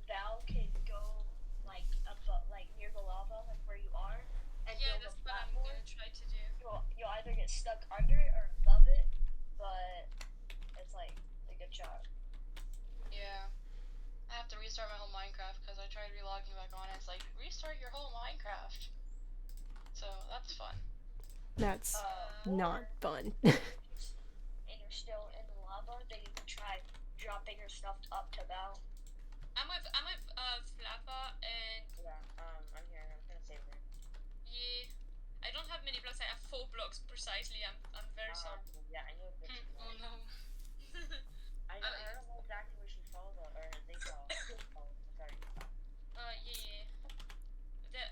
Val can go like above, like near the lava, like where you are, and Yeah, build a that's what I'm platform. gonna try to do. You'll either get stuck under it or above it, but it's like a good shot. Yeah. I have to restart my whole Minecraft because I tried relogging back on. It's like, restart your whole Minecraft. So that's fun. That's not fun. And you're still in the lava, then you can try dropping your stuff up to Val. I'm with Flapper and Yeah, I'm here. I'm gonna save her. yeah. I don't have many blocks. I have 4 blocks precisely. I'm very sorry. Yeah, I knew a bit. Oh no. I don't know exactly where she fell though, or they fell. Oh, sorry. Yeah.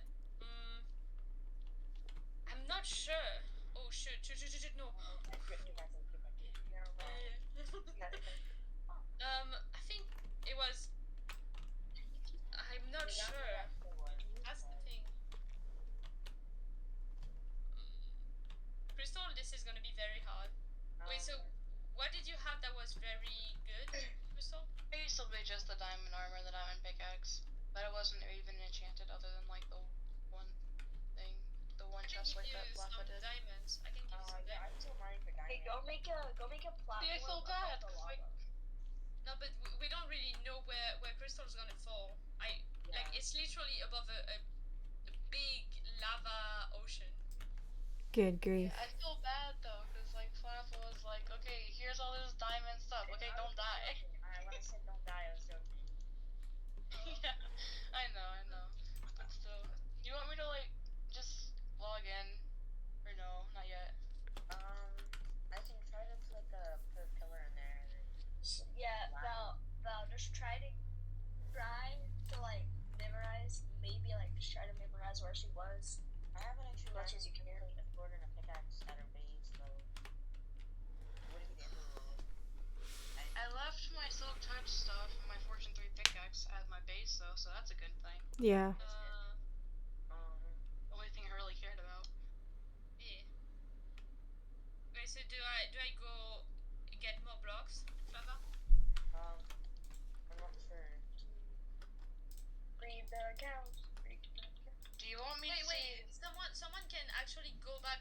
I'm not sure. Oh shoot, no. I think it was. I'm not sure. That's the thing. Crystal, this is gonna be very hard. Wait, so what did you have that was very good, Crystal? Basically just the diamond armor, the diamond pickaxe. But it wasn't even enchanted other than like the one thing, the one I can chest give like you that some Flappa did. diamonds. I can give you some Yeah, diamonds. I'm still mining for Hey, diamonds. go make a platform. Yeah, I feel bad, above the 'cause, like, lava. No, but we don't really know where Crystal's gonna fall. Like it's literally above a big lava ocean. Good grief. I feel bad though, because like Flappa was like, okay, here's all this diamond stuff. Okay, don't die. When I said don't die, I was joking. Yeah, I know. But still, do you want me to like just log in, or no, not yet? I can try to put a pillar in there. And then Yeah, Val, just try to like memorize. Maybe like just try to memorize where she was. I haven't actually As much as you can. a sword and a pickaxe at her base, so what if the end of the world? I left my silk touch stuff and my fortune 3 pickaxe at my base though, so that's a good thing. Yeah. The only thing I really cared about. Yeah. Wait, so do I go get more blocks, Flava? I'm not sure. Breed the cows. Do you want me to Wait. Someone can actually go back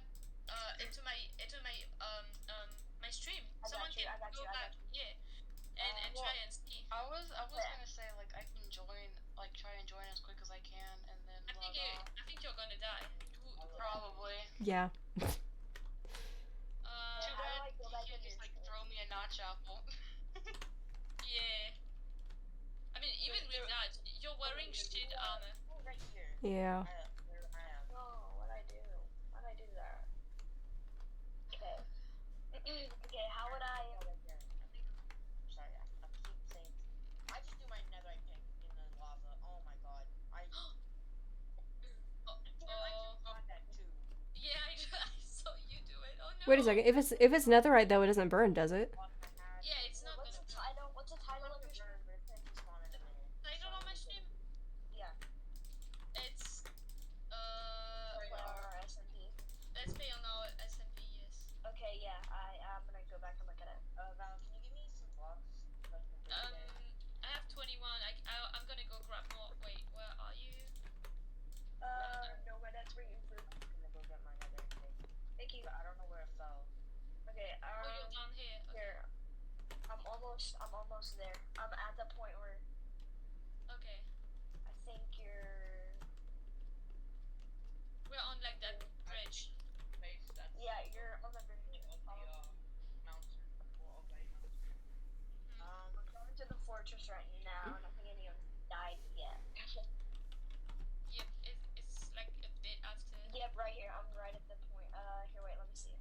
into my my stream. I got you. Yeah, and try and see. I was gonna say like I can join, like try and join as quick as I can, and then I think you're gonna die. probably. Yeah. Too how do bad I go back you in can just your like stream? throw me a notch apple. Yeah. I mean, even with that, you're wearing shit armor. Oh, right here. Yeah. I am. Oh, what'd I do? Why'd I do that? Okay. Okay, how would I? Sorry, I keep saying. I just do my netherite pick in the lava. Oh my god. I like to find that too. Yeah, I saw you do it. Oh no. Wait a second. If it's netherite though, it doesn't burn, does it? Yeah, it's not What's gonna the burn. title? What's the title of your stream? Title on my stream? Yeah. It's SMP. let's play on our SMP. Yes. Okay, yeah. I'm gonna go back and look at it. Val, can you give me some blocks? So I can put it there? I have 21. I'm gonna go grab more. Wait, where are you? No, that's where you moved. I'm gonna go get my netherite pick. Thank you. But I don't know where it fell. Okay. Oh, you're down here. Okay. Here. I'm almost there. I'm at the point where Okay. I think you're. We're on like that bridge. Base that's Yeah, you're on the bridge. of the mountain, or of a mountain. We're going to the fortress right now, and I think anyone's died yet. Yep, it's like a bit after. Yep, right here. I'm right at the point. Here, wait. Let me see.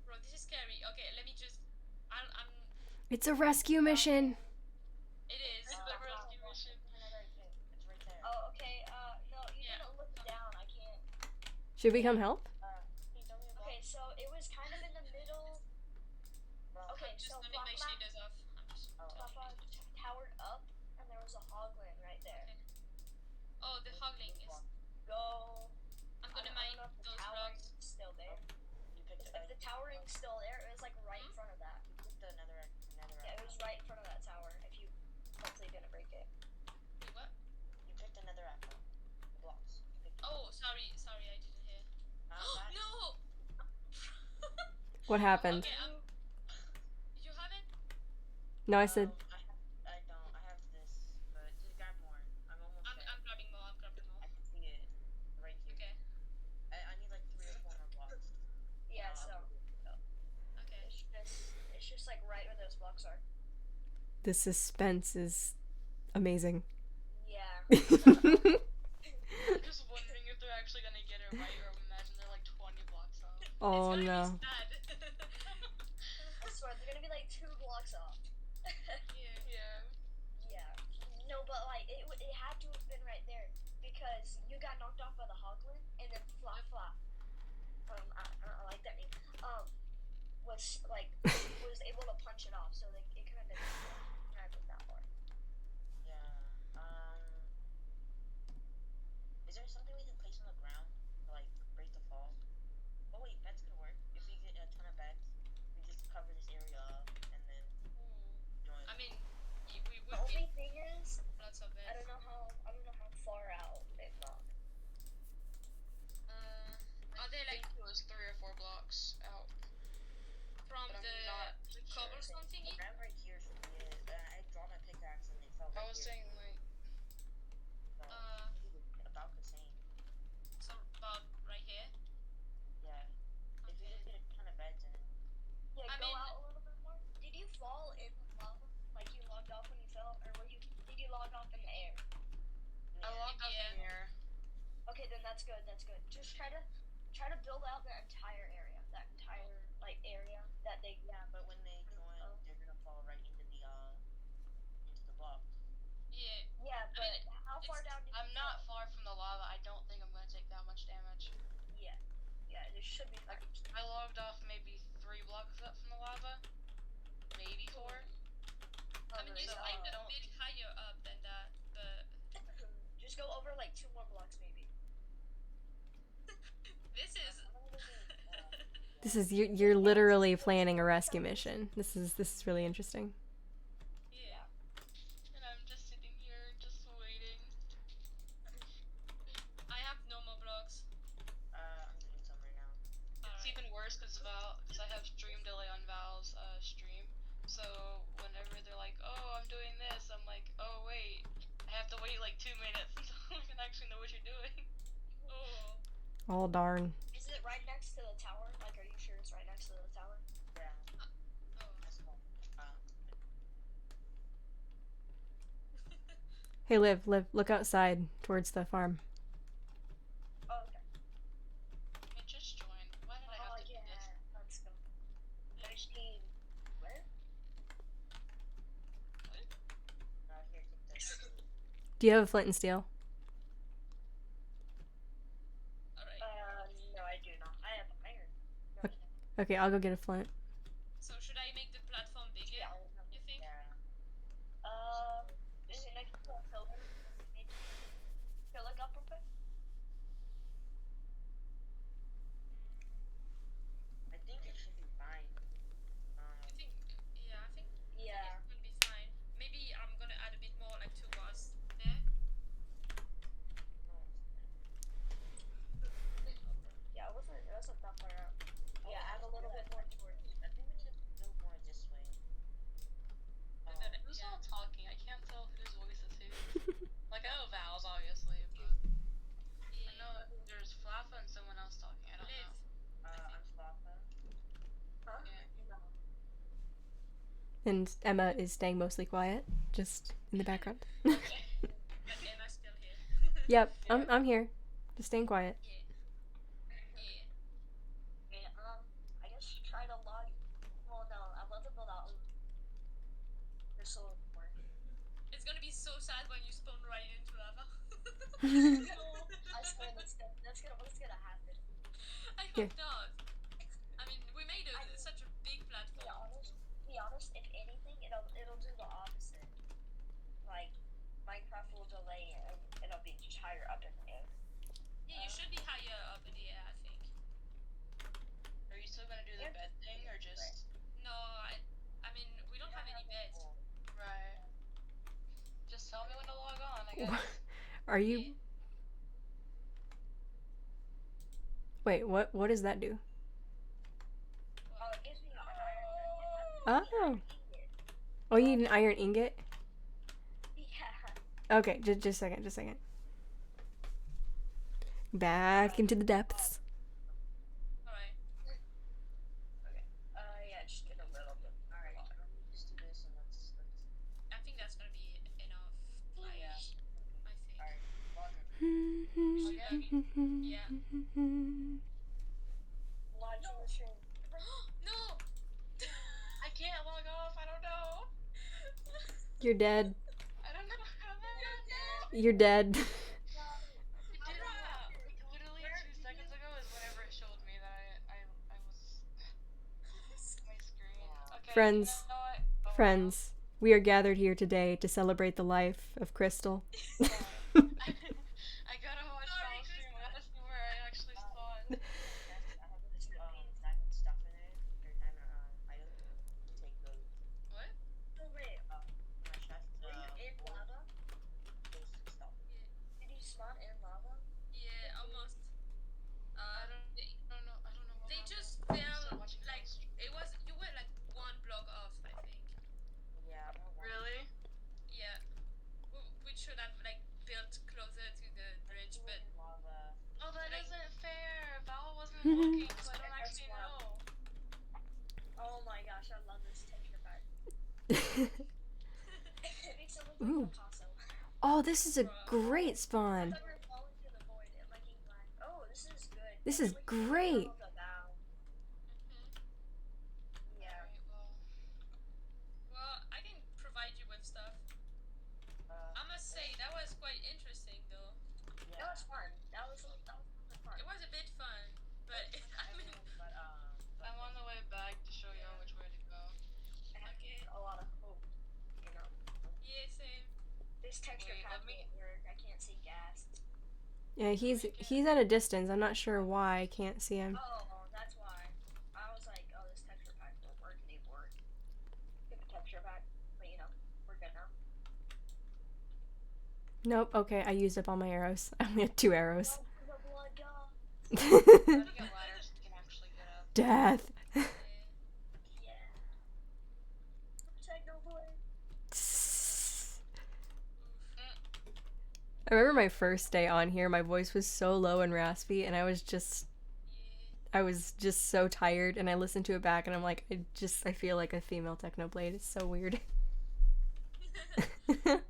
Bro, this is scary. Okay, let me just. I'm. It's a rescue mission. It is. It's the rescue mission. It's right there. Oh, okay. No, you Yeah. didn't look down. I can't. Should we come help? Can you tell me about Okay, so it was kind of in the middle. Okay, I'm just so turning my shaders off. I'm just. Papa towered up, and there was a hogland right there. Okay. Oh, the hogling is. Go. I'm I gonna don't mine know if the those towering's rocks. still there. you picked If the towering's still there, it was like right in front of that. another Yeah, it was right in front of that tower. If you hopefully didn't break it. Wait, what? You picked another apple. Blocks. Oh, sorry, I didn't hear. No! What happened? Okay, you have it? No, I said. I don't. I have this, but just grab more. I'm almost there. I'm grabbing more. I can see it right here. Okay. I need like 3 or 4 more blocks. Yeah, so Okay. it's just like right where those blocks are. The suspense is amazing. Yeah. I'm just wondering if they're actually gonna get it right, or imagine they're like 20 blocks off. Oh It's gonna no. be sad. I swear they're gonna be like 2 blocks off. Yeah. Yeah. No, but like it had to have been right there because you got knocked off by the hogland, and then flop. I like that name. Was able to punch it off, so like it kind of didn't that far. Yeah. Is there something we can place on the ground to like break the fall? Oh wait, beds could work. If we get a ton of beds, we just cover this area up and then join. I mean, we The would only be thing is, lots of I don't beds. know how far out they've gone. Are they I like think it was 3 or 4 blocks out. from But I'm the not cobblestone thingy? Around right here should be it. I dropped my pickaxe and it fell I right was here. saying like, So, about the same. So about right here. Yeah. If we Okay. just get a ton of beds and Yeah, I go mean- out a little bit more. Did you fall in the lava? Like you logged off when you fell, or did you log off in the air? I logged off in here. Okay, then that's good. Just try to build out that entire area. That entire area that they. yeah, but when they join, they're gonna fall right into the block. Yeah. Yeah, but mean, how far it's- down did I'm you not fall? far from the lava. I don't think I'm gonna take that much damage. Yeah, there should be. Like, I logged off maybe 3 blocks up from the lava. Maybe 4. I mean, you So climbed I a don't- bit higher up than that, but Just go over like 2 more blocks, maybe. this is. This is you're literally planning a rescue mission. This is really interesting. Yeah. And I'm just sitting here, just waiting. I have no more blocks. I'm getting some right now. It's Alright. even worse because I have stream delay on Val's stream. So whenever they're like, "Oh, I'm doing this," I'm like, "Oh wait, I have to wait like 2 minutes until I can actually know what you're doing." Oh. Oh darn. Is it right next to the tower? Like, are you sure it's right next to the tower? Yeah. Oh. That's cool. Hey, Liv, look outside towards the farm. Oh, okay. I just joined. Why did I have to do this? Let's go. Nice team. Where? Here, take this. Do you have a flint and steel? Alright. No, I do not. I have iron. No, Okay. Okay, I'll go get a flint. So should I make the platform bigger? Yeah. You think? Yeah. Is it next to the pillar? Maybe. Here, look up real quick. I think it should be fine. You think? Yeah, I think Yeah. it's gonna be fine. Maybe I'm gonna add a bit more, like 2 bars there. Yeah, it wasn't that far out. Yeah, add a little bit more towards. And Emma is staying mostly quiet, just in the background. But Emma's still here. Yep, I'm here, just staying quiet. Yeah. Yeah, I guess try to log. Well, no, I'd love to build out your soul more. It's gonna be so sad when you spawn right into lava. I swear what's gonna happen. I Yeah. hope not. I mean, we made such a big platform. Be honest, if anything, it'll do the opposite. Like, Minecraft will delay and it'll be just higher up in the air. Yeah, you should be higher up in the air, I think. Are you still gonna do the bed thing or just? No, I mean, we don't have any beds. Right. Just tell me when to log on, I guess. Are you? Wait, what does that do? Oh, it gives me an iron. Oh. Oh, you need an iron ingot? Yeah. Okay, just a second. Back into the depths. Alright. Okay. Yeah, just get a little bit. Alright. Just do this and let's I think that's gonna be enough. yeah. I think. Alright, log Yeah. Lodge in the stream. No! I can't log off. I don't know. You're dead. I don't know how that. You're dead. It did that. Literally 2 seconds ago is whenever it showed me that I was my screen. Okay. Friends. You know what? Oh, Friends, we are gathered here today to celebrate the life of Crystal. wow. I gotta watch ValSMP. I gotta see where I actually spawned. I have this diamond stuff in it. Or diamond item. Take those. What? Oh, wait. My chest. In lava? Those stuff. Did you spawn in lava? Yeah, almost. I don't know. I don't know what They happened. just I'm fell, watching like, ValSMP. you were like one block off, I think. Yeah. Really? Yeah. We should have, like, built closer to the bridge, but Lava. Oh, that isn't fair. Val wasn't looking, so I don't actually know. Oh my gosh, I love this texture pack. It makes it look Ooh. like Picasso. Oh, this is a great I spawn. thought we were falling through the void and making black. Oh, this is good. This is great. Yeah. Alright, well, I can provide you with stuff. I must say, that was quite interesting, though. That was fun. That was fun. It was a bit fun, but, I mean, I'm on the way back to show y'all which way to go. I have a lot of hope, you know. yeah, same. This texture Wait, pack let me- won't work. I can't see gas. Yeah, he's at a distance. I'm not sure why I can't see him. Oh, that's why. I was like, oh, this texture pack won't work anymore. Get the texture pack, but you know, we're good now. Nope. Okay, I used up all my arrows. I only had 2 arrows. Oh, the blood god. I gotta get ladders so we can actually get up. Death. Yeah. Technoblade. I remember my first day on here, my voice was so low and raspy, and I was just so tired, and I listened to it back, and I'm like, I feel like a female Technoblade. It's so weird. There's a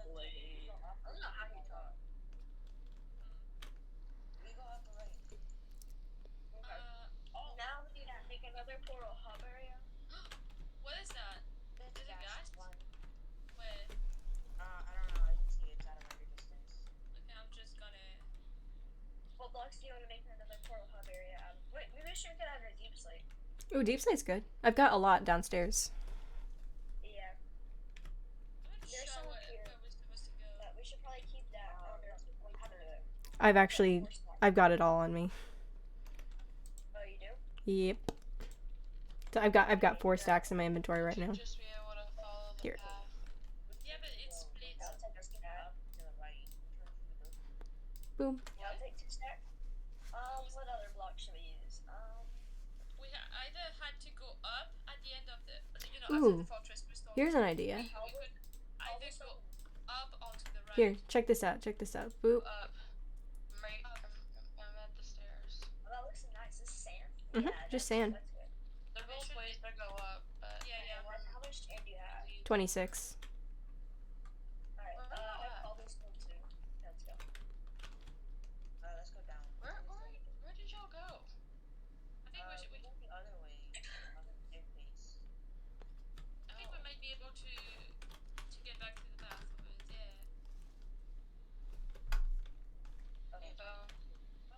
blade. I don't know how you talk. We go up the right. Now we need to make another portal hub area. What is that? Is it gas? Where? I don't know. I didn't see it. It's out of under distance. Okay, I'm just gonna... What blocks do you want to make another portal hub area out of? Wait, maybe we should get out of deep slate. Ooh, deep sight's good. I've got a lot downstairs. Yeah. I'm not There's sure some where here. we're supposed to go. But we should probably keep that. I've got it all on me. Oh, you do? Yep. So I've got 4 stacks in my inventory right now. Just be able to follow the Here. path. Yeah, but it's split. I'll take a stack. To the right. Boom. Yeah, I'll take 2 stacks. What other block should we use? We either had to go up at the end of the, after Ooh. the fortress restore. Here's an idea. We could either go up or to the right. Here, check this out. Boop. Up. Right. I'm at the stairs. Oh, that looks nice. This is sand. Mhm, just sand. That's good. They're both ways to go up, but Yeah, yeah. 26. Alright, Where I am I have at? cobblestone too. Let's go. Let's go down. Where did y'all go? I think We went the other way. Other staircase. I think we might be able to get back to the path over there. Okay. Val.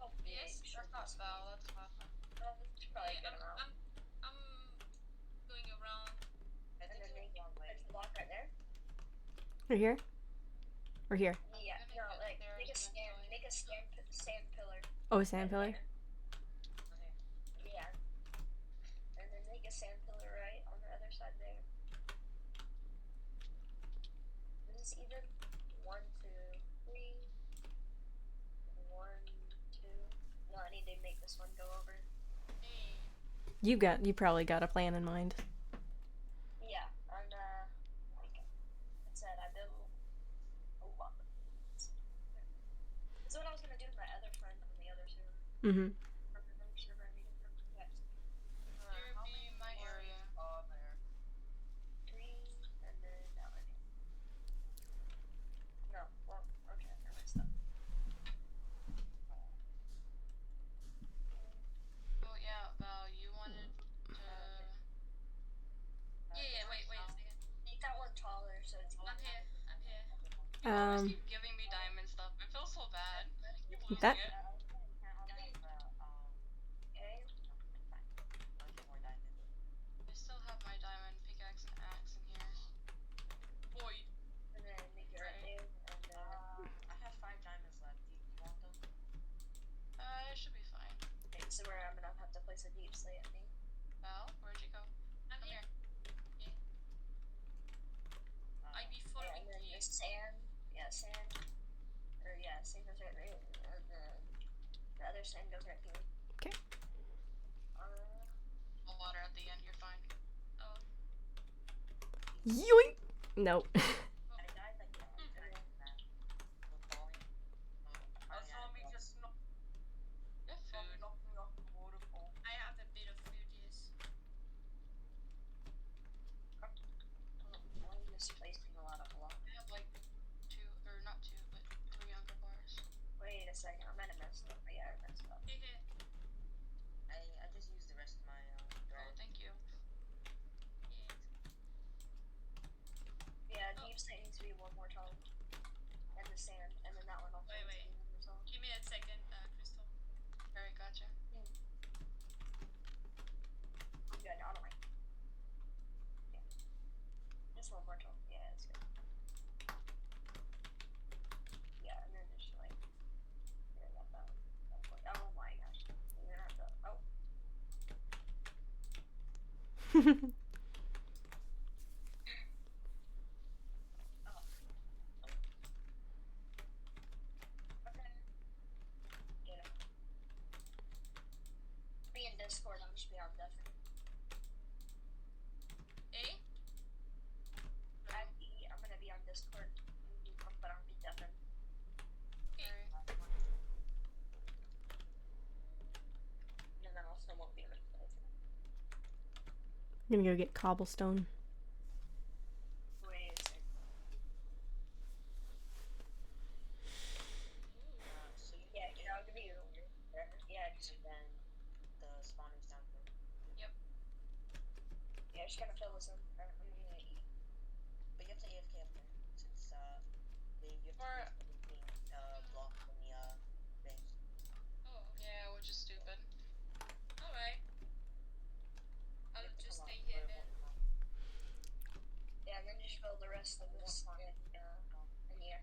Oh, Yes, sure. That's not Val, that's Papa. Should probably Yeah, get him out. I'm going around. I And think then it's make the wrong way. a block right there. Or here? Or here? Yeah, gonna no, get like there make a stand, eventually. sand pillar. Oh, a sand pillar? Okay. Yeah. And then make a sand pillar right on the other side there. This is even 1, 2, 3. 1, 2. No, I need to make this one go over. Hey. You probably got a plan in mind. Yeah, and like I said, I built a lot. That's what I was gonna do with my other friend on the other server. Mm-hmm. Yeah. Here be my area. Oh, there. 3, and then that one. No, well, okay, I messed up. Oh yeah, Val, you wanted to... Yeah, wait a second. Make that one taller so it's I'm here. You always Um, keep giving me diamond stuff. I feel so bad. I keep losing That- it. okay. More diamond. I still have my diamond pickaxe and axe in here. Boy. And then make it right there, and I have 5 diamonds left. Do you want them? It should be fine. okay, so where I'm gonna have to place a deep slate, I think. Val, where'd you go? I'm Come here. here. I be Yeah, following and then you. the sand, sand, or sand goes right there, and then the other sand goes right here. Okay. No water at the end, you're fine. Oh. yoink! Nope. I died like that. We're falling. I saw me just knock You have food. me off the waterfall. I have a bit of food, yes. I'm misplacing a lot of blocks. I have like 2, or not 2, but 3 hunger bars. Wait a second, I might have messed up. Yeah, I messed up. Hehe. I just used the rest of my Oh, bread. thank you. Yeah, deep slate needs to be one more tall. And the sand, and then that one also Wait, needs to be one more tall. Give me a second, Crystal. Alright, gotcha. I'm good, on the way. Yeah. Just one more tall. Yeah, that's good. Yeah, and then just like, yeah, that one. Oh my gosh. You're gonna have to, oh. Okay. Get it. Be in Discord, I'm just be on deafening. Eh? I'm gonna be on Discord, but I'll be deafened. Sorry. And then also won't be able to play. I'm gonna go get cobblestone. Wait a second. So you Yeah, I'll give you. Yeah, just, and then the spawners down here. yeah, just gonna fill this in. I'm gonna eat. But you have to AFK up there since you have to Or- use the block from the base. Oh, Yeah, which is stupid. alright. You I'll have to just come stay out here where then. one- Yeah, and then just fill the rest of this in here.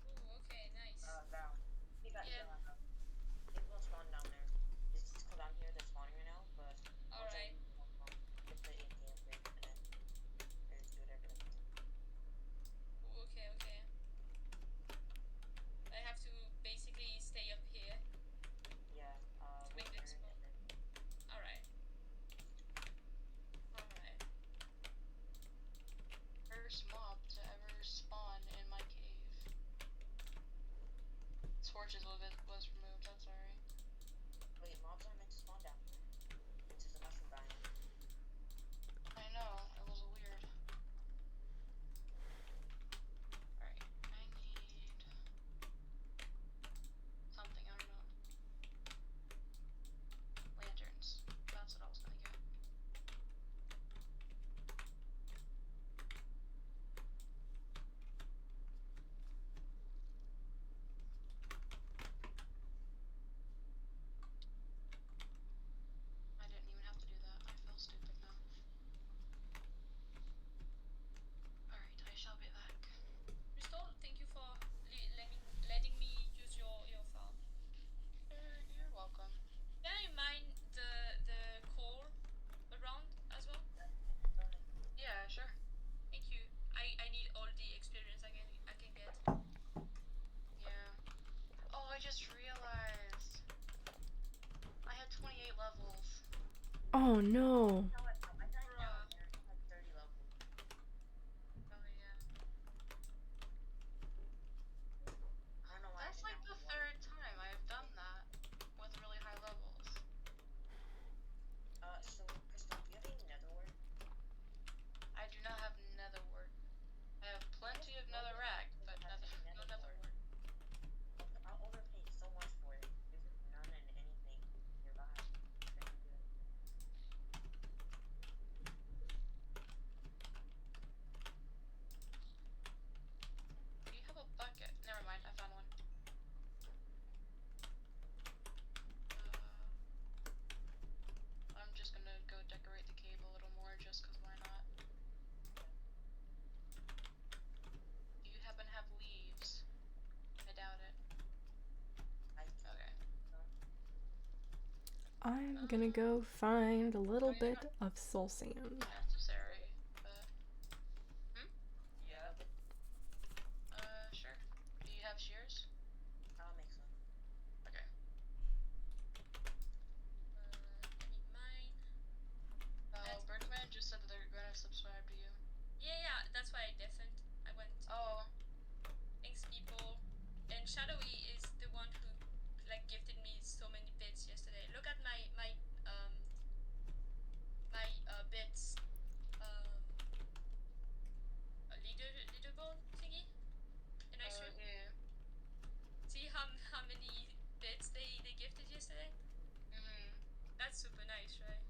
Ooh, okay, nice. Val. You got Yeah. It won't spawn down there. Just because I'm here, they're spawning right now, but Alright. you have to AFK up there and then just do whatever. Ooh, okay. I have to basically stay up here. Yeah, make wait them there spawn. and then Alright. First mob to ever spawn in my cave. Torches was removed, that's alright. wait, mobs aren't meant to spawn down here. This is a mushroom biome. know, it was weird. Alright, I need something, I don't know. Lanterns. That's what I was gonna get. I didn't even have to do that. I feel stupid now. Alright, I shall be back. Crystal, thank you for letting me use your farm. You're welcome. Can I mine the core around as well? Yeah, sure. Thank you. I need all the experience I can get. Yeah. Oh, I just realized. I had 28 levels. Oh no. I thought you Bruh. had 30 levels. Oh, yeah. I don't know why. That's like the third time I've done that with really high levels. So, Crystal, do you have any netherware? I do not have netherwort. I have plenty of netherrack, but no netherwort. I'll overpay so much for it. There's just none in anything nearby. Very good. Do you have a bucket? Never mind, I found one. I'm just gonna go decorate the cave a little more just cause why not? Do you happen to have leaves? I doubt it. Okay. I'm gonna go find a little bit of soul sand. Necessary, but Yeah. sure. Do you have shears? I'll make some. Okay. I need mine. Birdman just said that they're gonna subscribe to you. Yeah, that's why I deafened. I went to thanks people. And Shadowy is the one who like gifted me so many bits yesterday. Look at my bits leaderboard thingy. And I should Yeah. see how many bits they gifted yesterday. That's super nice, right?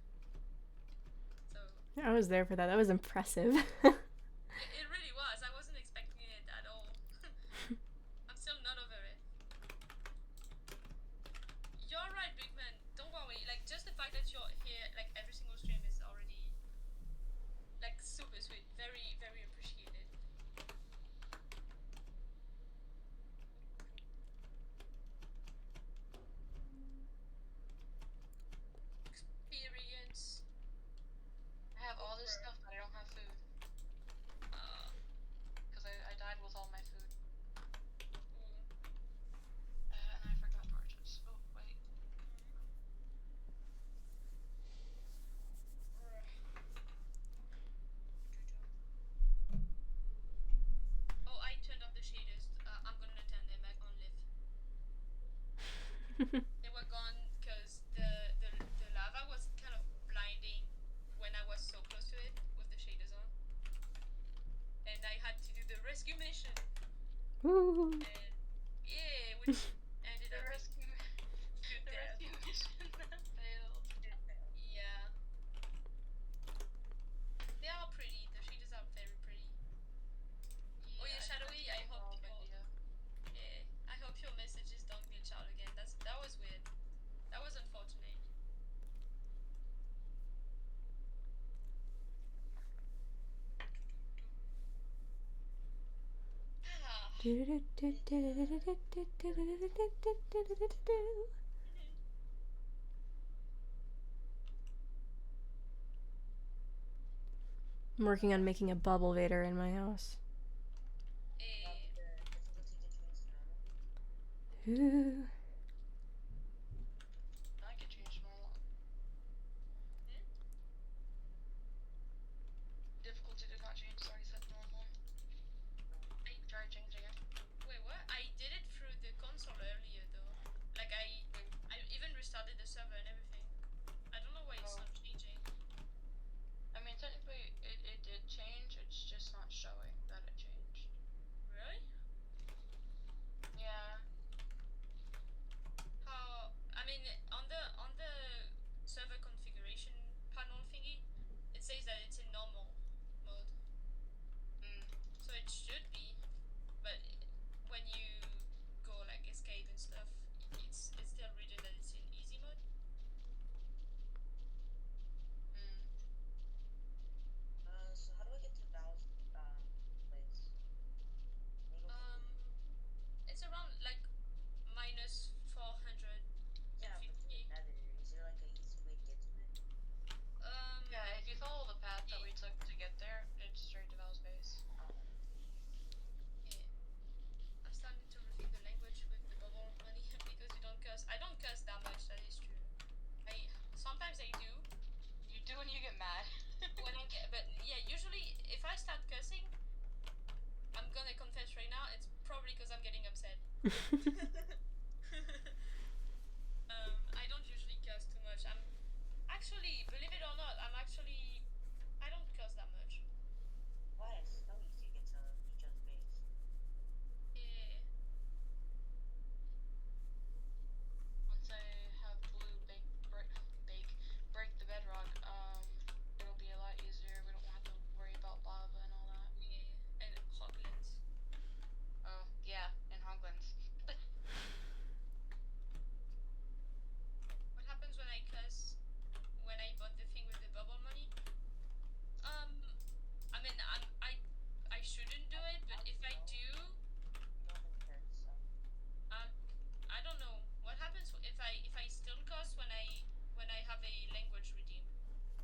So I was there for that. That was impressive. it really was. I wasn't expecting it at all. I'm still not over it. You're right, big man. Don't worry. Like just the fact that you're here, like every single stream is already like super sweet. Very, very appreciated. Experience. I have all this stuff, but I don't have food. Because I died with all my food. And I forgot torches. Oh, wait. Oh, I turned off the shaders. I'm gonna turn them back on live. They were gone because the lava was kind of blinding when I was so close to it with the shaders on. And I had to do the rescue mission. Woo. And yeah, which ended up with rescue mission failed. yeah. They are pretty. The shaders are very pretty. Oh yeah, Shadowy, I hope I hope your messages don't glitch out again. That was weird. That was unfortunate. I'm working on making a bubble vader in my house. Ooh. I could change normal. Difficulty did not change, so I set normal. I tried changing it. Wait, what? I did it through the console earlier though. Like I even restarted the server and everything. I don't know why it's not changing. I mean, technically, sometimes I do. You do when you get mad. But yeah, usually if I start cursing, I'm gonna confess right now, it's probably because I'm getting upset. I don't usually curse too much. I'm actually, believe it or not, I don't curse that much. Why? It's so easy to get to each other's base. Yeah. Once I have blue break the bedrock, it'll be a lot easier. We don't have to worry about lava and all that. Yeah. And hoglins. Oh, yeah, and hoglins. What happens when I curse when I bought the thing with the bubble money? I mean, I shouldn't do it, but if I do, I don't know what happens if I still curse when I have a language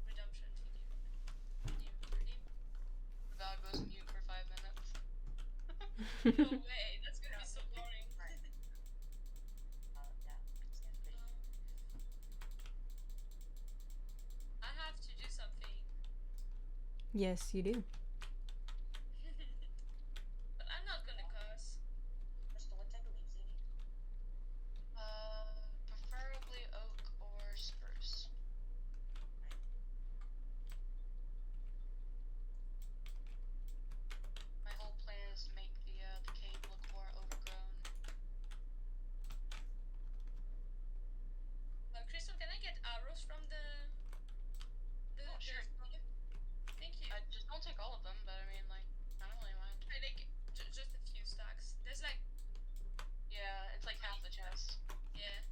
redemption to redeem. Val goes mute for 5 minutes. No way, that's gonna be so boring. I have to do something. Yes, you do. But I'm not gonna curse. Crystal, what type of leaves do you need? Preferably oak or spruce. My whole plan is to make the cave look more overgrown. Crystal, can I get arrows from the Oh, sure. Thank you. Just don't take all of them, but I mean, like, I don't really mind. I like just a few stacks. There's like, Yeah, it's like half the chest. yeah.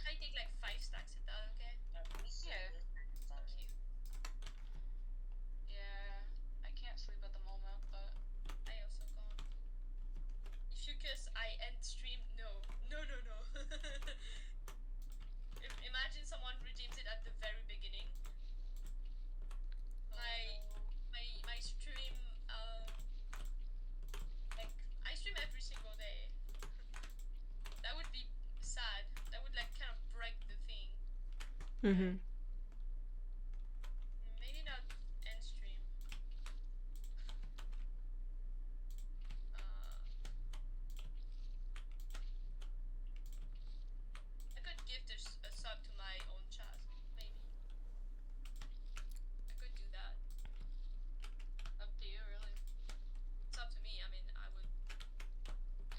I take like 5 stacks. Is that okay? Yeah. Thank you. Yeah, I can't sleep at the moment, but I also can't. If you curse, I end stream. No. Imagine someone redeems it at the very beginning. My stream, like I stream every single day. That would be sad. That would like kind of break the thing. Mm-hmm. Maybe not end stream. I could gift a sub to my own chat. Maybe. I could do that. up to you, really. It's up to me. I mean, I would.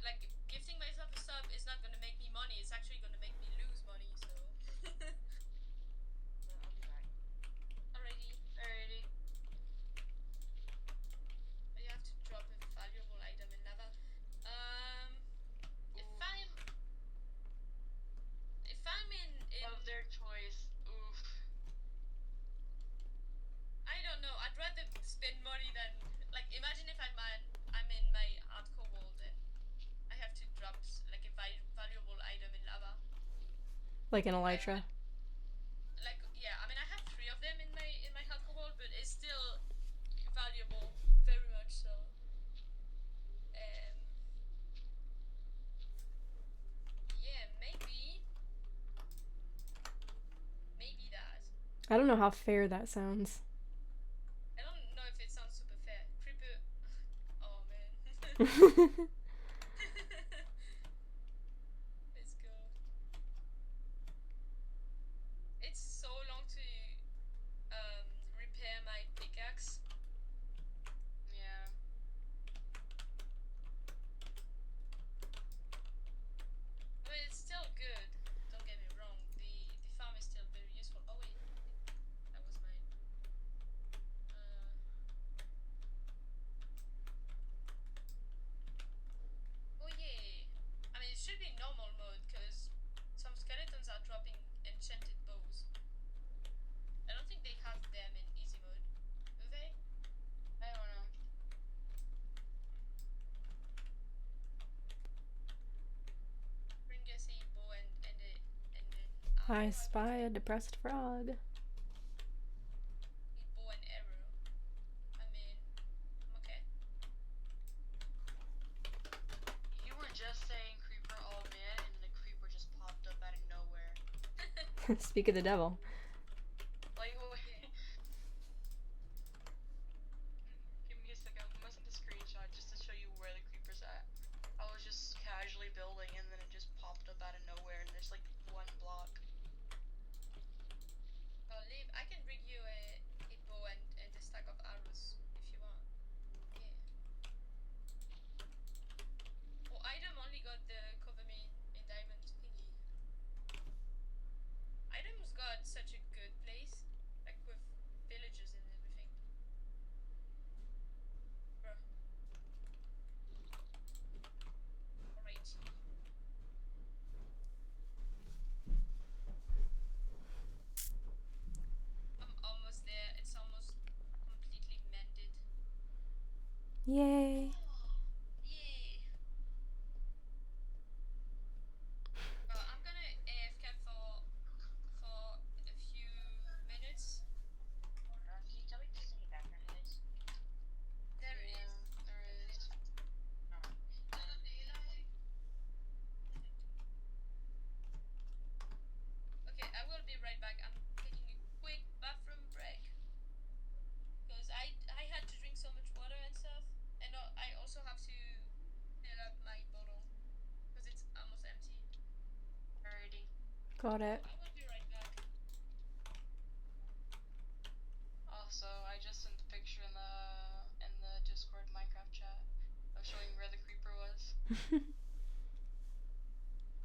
Like, gifting myself a sub is not gonna make me money. It's actually gonna make me lose money, so. Alrighty. You have to drop a valuable item in lava. If I'm in Of their choice. Oof. I don't know. I'd rather spend money than like. Imagine if I'm in my hardcore world and I have to drop like a valuable item in lava. Like an elytra. Like yeah, I mean I have 3 of them in my hardcore world, but it's still valuable, very much so. Yeah, maybe that. I don't know how fair that sounds. I don't know if it sounds super fair. Creeper. Oh man. Let's go. It's so long to repair my pickaxe. Yeah. But it's still good. Don't get me wrong. The farm is still very useful. Oh wait, that was mine. Oh yeah. I mean, it should be normal mode because some skeletons are dropping enchanted bows. I don't think they have them in easy mode, do they? I don't know. Bring us a bow and I spy a depressed frog. a bow and arrow. I mean, I'm okay. You were just saying creeper all man, and the creeper just popped up out of nowhere. Speak of the devil. Yay. Yay. Well, I'm gonna AFK for a few minutes. Can you tell me if there's any background noise? There is. There is. Okay, I will be right back. I'm taking a quick bathroom break because I had to drink so much water and stuff, and I also have to fill up my bottle because it's almost empty. Alrighty. Got it. I will be right back. Also, I just sent the picture in the Discord Minecraft chat of showing where the creeper was.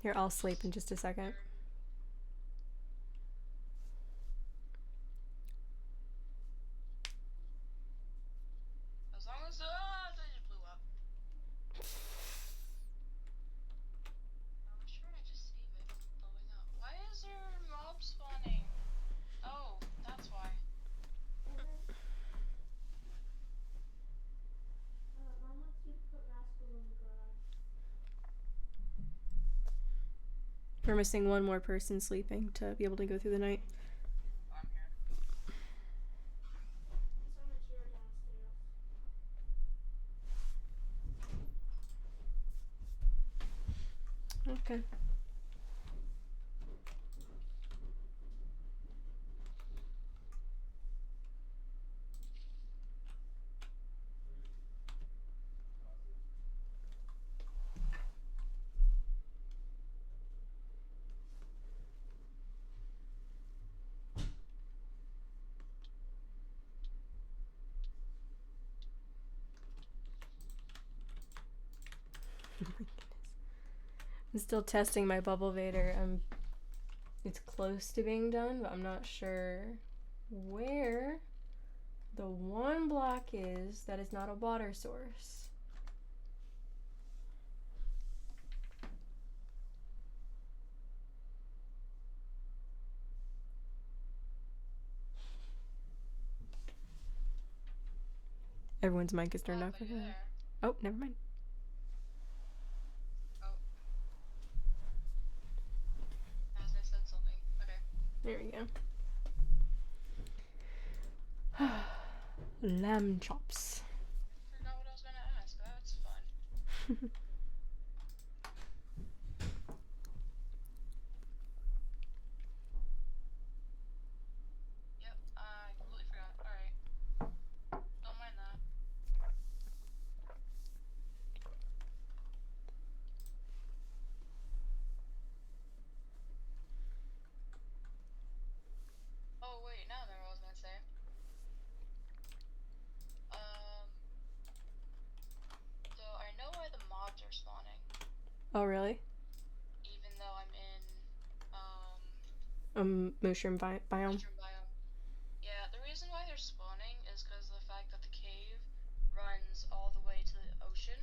Here, I'll sleep in just a second. As long as they just blew up. I was trying to just save it from blowing up. Why is there mobs spawning? Oh, that's why. Mom wants you to put Rascal in the garage. We're missing one more person sleeping to be able to go through the night. I'm here. It's on the chair downstairs. Okay. Oh my goodness. I'm still testing my bubble vader. It's close to being done, but I'm not sure where the one block is that is not a water source. Everyone's mic is turned off. Are you there? Oh, never mind. Oh. As I said something. Okay. There we go. Lamb chops. Forgot what I was gonna ask. That's fun. Yep, I completely forgot. Alright. Don't mind that. Oh wait, now I remember what I was gonna say. So I know where the mobs are spawning, Oh, really? even though I'm in Mushroom biome. mushroom biome. Yeah, the reason why they're spawning is because of the fact that the cave runs all the way to the ocean,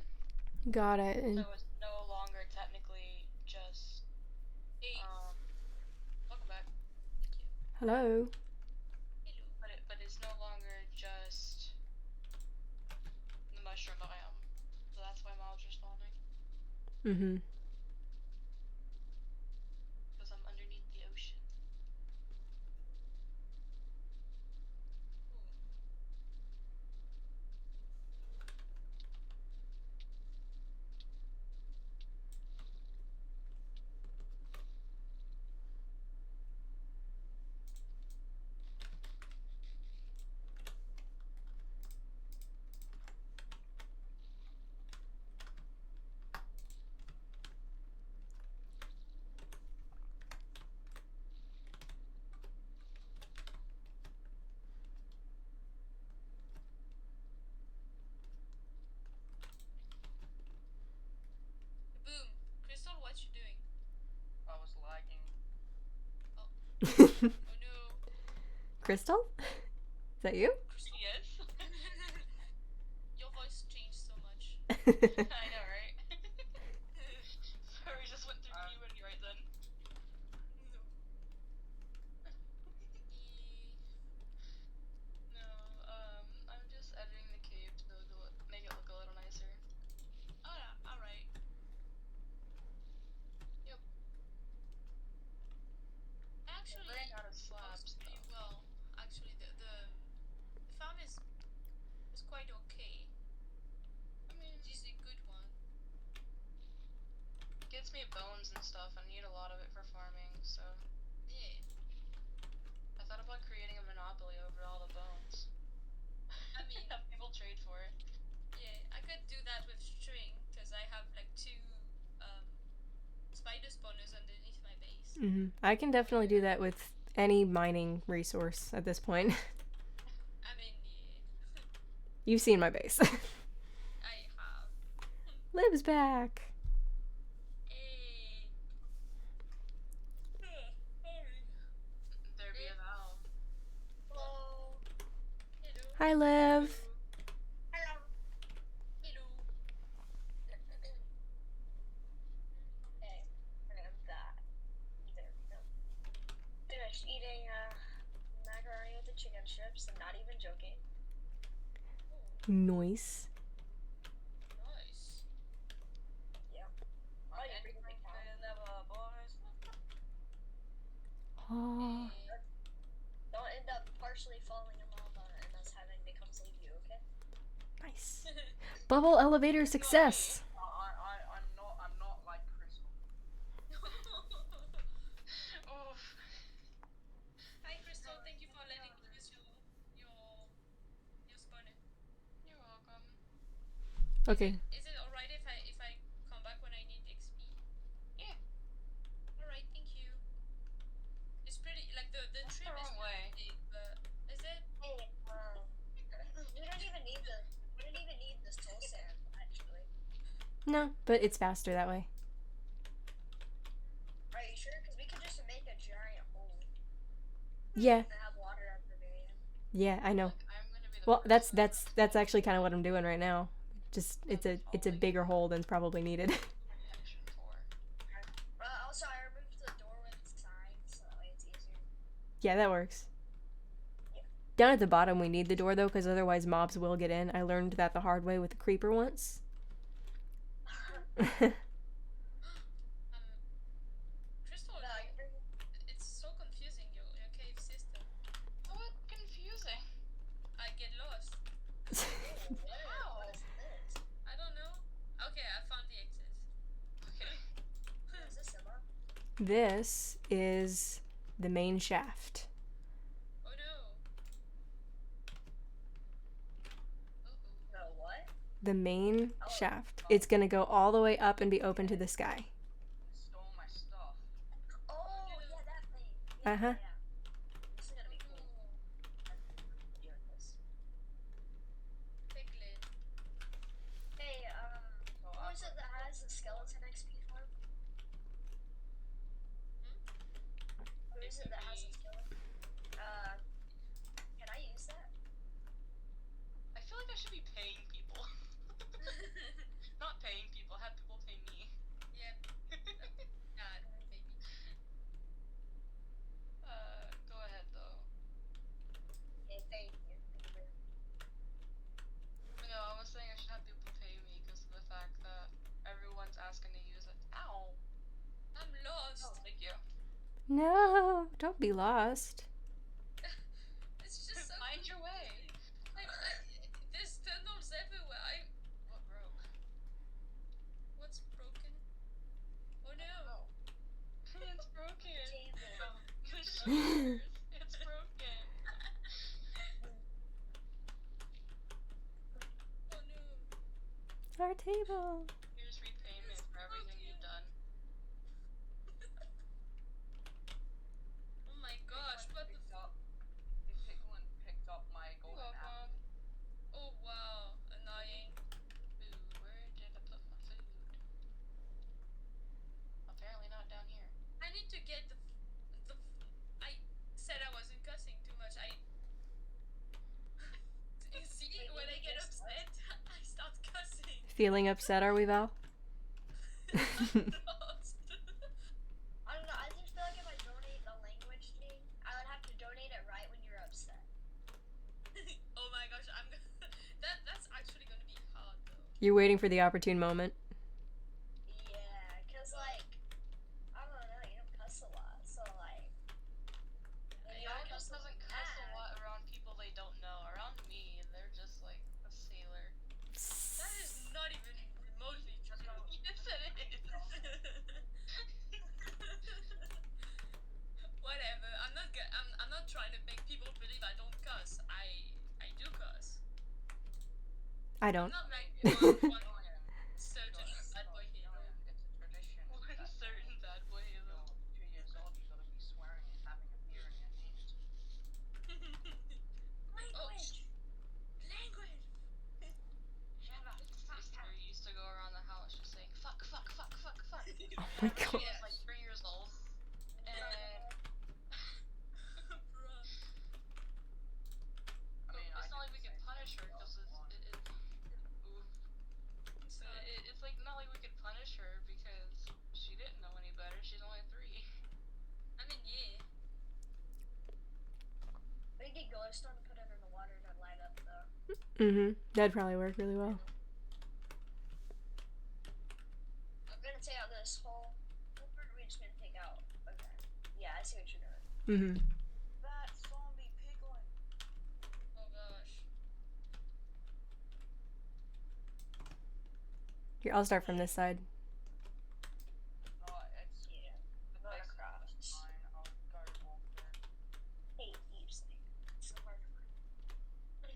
Got it. And so it's no longer technically just Hey, welcome back. thank you. hello. Hello. But it's no longer just the mushroom biome, so that's why mobs are spawning. Mm-hmm. Because I'm underneath the ocean. Boom. Crystal, what you doing? I was lagging. Oh no. Crystal? Is that you? Crystal. Yes. Your voice changed so much. I know, right? Sorry, just went through puberty right then. No. No, I'm just editing the cave to make it look a quite okay. I mean, It is a good one. gets me bones and stuff. I need a lot of it for farming, so Yeah. I thought about creating a monopoly over all the bones. I mean, have people trade for it. yeah, I could do that with string because I have like 2 spider spawners underneath my base. I can definitely do that with any mining resource at this point. I mean, yeah, You've seen my base. I have. Liv's back. Hey. Sorry. There be a Val. Hello. Hello. Hi, Liv. Hello. Hello. Okay, and that. There we go. Finished eating macaroni with the chicken strips. I'm not even joking. Nice. Nice. Oh, you're pretty big cow. Oh, Eh, Don't end up partially falling in lava and us having to come save you, okay? nice. Bubble elevator success. I'm not like Crystal. Oof. Hi, Crystal. Thank you for letting me use your spawner. You're welcome. Okay. Is it alright if I come back when I need XP? Yeah. Alright, thank you. It's pretty like the That's trim the is wrong way. pretty big, but is it? Hey, we don't even need the soul sand, actually. No, but it's faster that way. Are you sure? Because we could just make a giant hole Yeah, and have water at the very end. yeah, I know. Like, I'm gonna be the Well, first that's actually kind of what I'm doing right now. Just it's a bigger hole than's probably needed. protection for. Also, I removed the door with signs, so that way it's easier. Yeah, that works. Down at the bottom, we need the door though, because otherwise mobs will get in. I learned that the hard way with the creeper once. Crystal, No, it's so confusing your cave system. What confusing? I get lost. what is this? I don't know. Okay, I found the exit. Okay. Is this Emma? This is the main shaft. Oh no. No, what? The main shaft. It's gonna go all the way up and be open to the sky. Stole my stuff. Oh, yeah, that thing. Uh-huh. Yeah. This is gonna be cool. Doing this. Piglet. Hey, who is it that has the skeleton XP farm? Who is it that has the skeleton? Can I use that? I feel like I should be paying people. Not paying people, have people pay me. Yep. God, baby. Go ahead though. Okay, thank you. No, I was saying I should have people pay me because of the fact that everyone's asking to use it. Ow! I'm lost. Thank you. No, don't be lost. It's just so Find your way. there's tunnels everywhere. What broke? What's broken? Oh no. It's broken. Table. The shears. It's broken. Oh no. Our table. Here's repayment for everything you've done. Oh my gosh, what the Piglin picked up my You're golden apple. welcome. Oh wow, annoying. Food. Where did I put my food? Apparently not down here. I need to get I said I wasn't cussing too much. You see, when I get upset, I start cussing. Feeling upset, are we, Val? I'm lost. I don't know, I just feel like if I donate the language thing, I would have to donate it right when you're upset. Oh my gosh, that's actually gonna be hard though. You're waiting for the opportune moment. Yeah, cause like, I don't know, you don't cuss a lot, so like, when you Y'all don't just cuss doesn't cuss a lot around people they don't know. Around me, they're just like the I don't. Not like It's one certain It's bad boy hero. a tradition. One that certain bad boy when hero. you're 2 years old, you gotta be swearing and having a beer in your hand. Language. Language! Shut up. My sister used to go around the house just saying fuck, fuck, fuck, fuck, fuck. Oh my She god. was like 3 years old. And Bruh. I mean, it's not like we did could the same punish her thing because to one. it's like not like we could punish her because she didn't know any better. She's only 3. I mean, yeah. We get glowstone and put it in the water to light up though. Mm-hmm. That'd probably work really well. I'm gonna take out this whole part. We're just gonna take out. Okay. Yeah, I see what you're doing. Mm-hmm. That zombie piglin. Oh gosh. Here, I'll start from this side. No, it's Yeah. the Going base across. is fine. I'll go walk there. Hey, usually. It's so hard to find.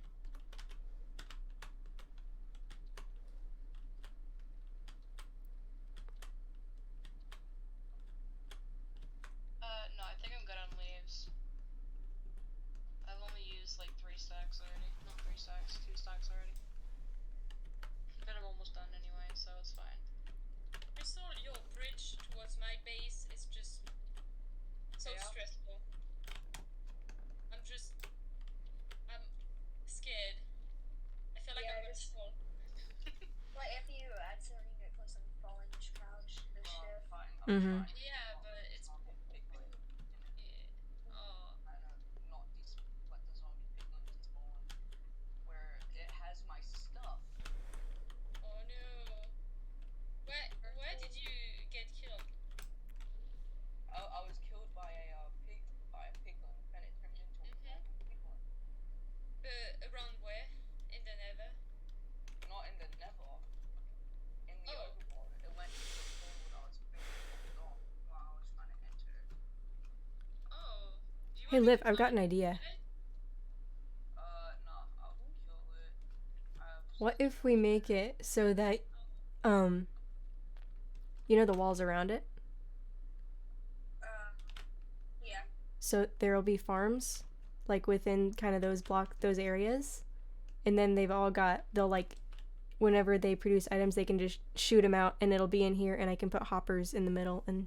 No, I think I'm good on leaves. I've only used like 3 stacks already. Not 3 stacks, 2 stacks already. But I'm almost done anyway, so it's fine. Crystal, your bridge towards my base is just so Yeah. stressful. I'm scared. I feel like Yeah, I'm gonna just- fall. Like if you accidentally get close and fall and just crouch and shift. Fine. Mhm. Trying to Yeah, not but the it's- zombie piglin. Yeah. Oh. Not like the zombie piglin despawn, where it has my stuff. Oh no. Where did you get killed? I was killed by a piglin, and it turned into a normal piglin. Around where? In the nether? Not in the nether. In the Oh. overworld. It went to the portal that I was being pulled off while I was trying to enter it. Oh. Do you Hey, want me Liv, to I've got an find idea. it? No, I'll kill it. What if we make it so that, you know the walls around it? Yeah. So there'll be farms, like within kind of those areas, and then they'll like, whenever they produce items, they can just shoot them out, and it'll be in here, and I can put hoppers in the middle, and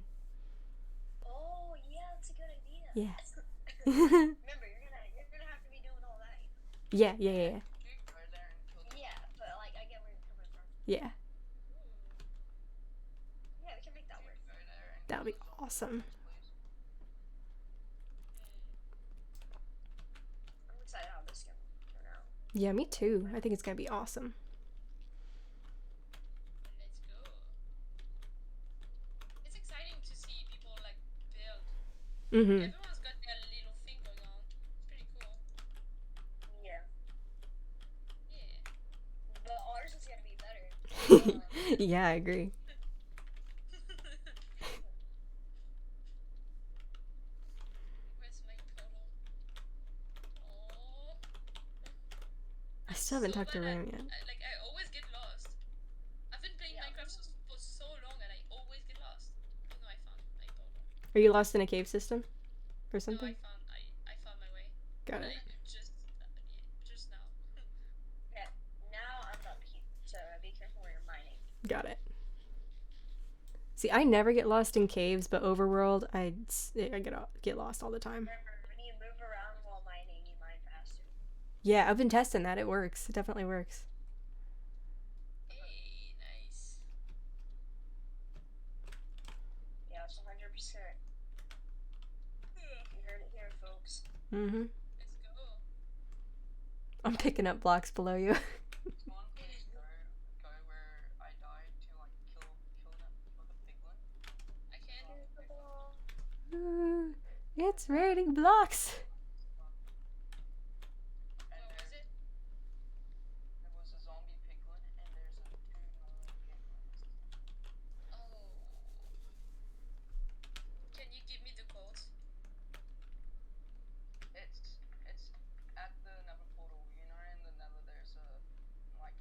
Oh yeah, that's a good idea. yeah. Remember, you're gonna have to be doing all that. Yeah. You go there and kill the Yeah, but like I get where you're coming from. Yeah, Yeah, we can make that work. go there and that'll be kill the zombie awesome. please. I'm excited how this is gonna turn out. Yeah, me too. I think it's gonna be awesome. Let's go. It's exciting to see people like build. Mm-hmm. Everyone's got their little thing going on. It's pretty cool. Yeah. Yeah. But ours is gonna be better. Yeah, I agree. Where's my total? Oh. I still haven't So talked to bad Ram yet. I always get lost. I've been playing Yeah. Minecraft for so long and I always get lost. Oh no, I found my total. Are you lost in a cave system or No, something? I found my way. Got it. Just now. Yeah. Now I'm up here, so be careful where you're mining. Got it. See, I never get lost in caves, but overworld, I get lost all the time. Remember, when you move around while mining, you mine faster. Yeah, I've been testing that. It works. It definitely works. Hey, nice. Yeah, it's 100%. You heard it here, folks. Mm-hmm. Let's go. I'm picking up blocks below you. Spawn, please go where I died to like kill them for the piglin. I can. Here's the ball. Ooh, it's raining blocks. And What was it? there was a zombie piglin and there's a 2 normal piglins. Oh. Can you give me the codes? It's at the nether portal. You know, in the nether there's a like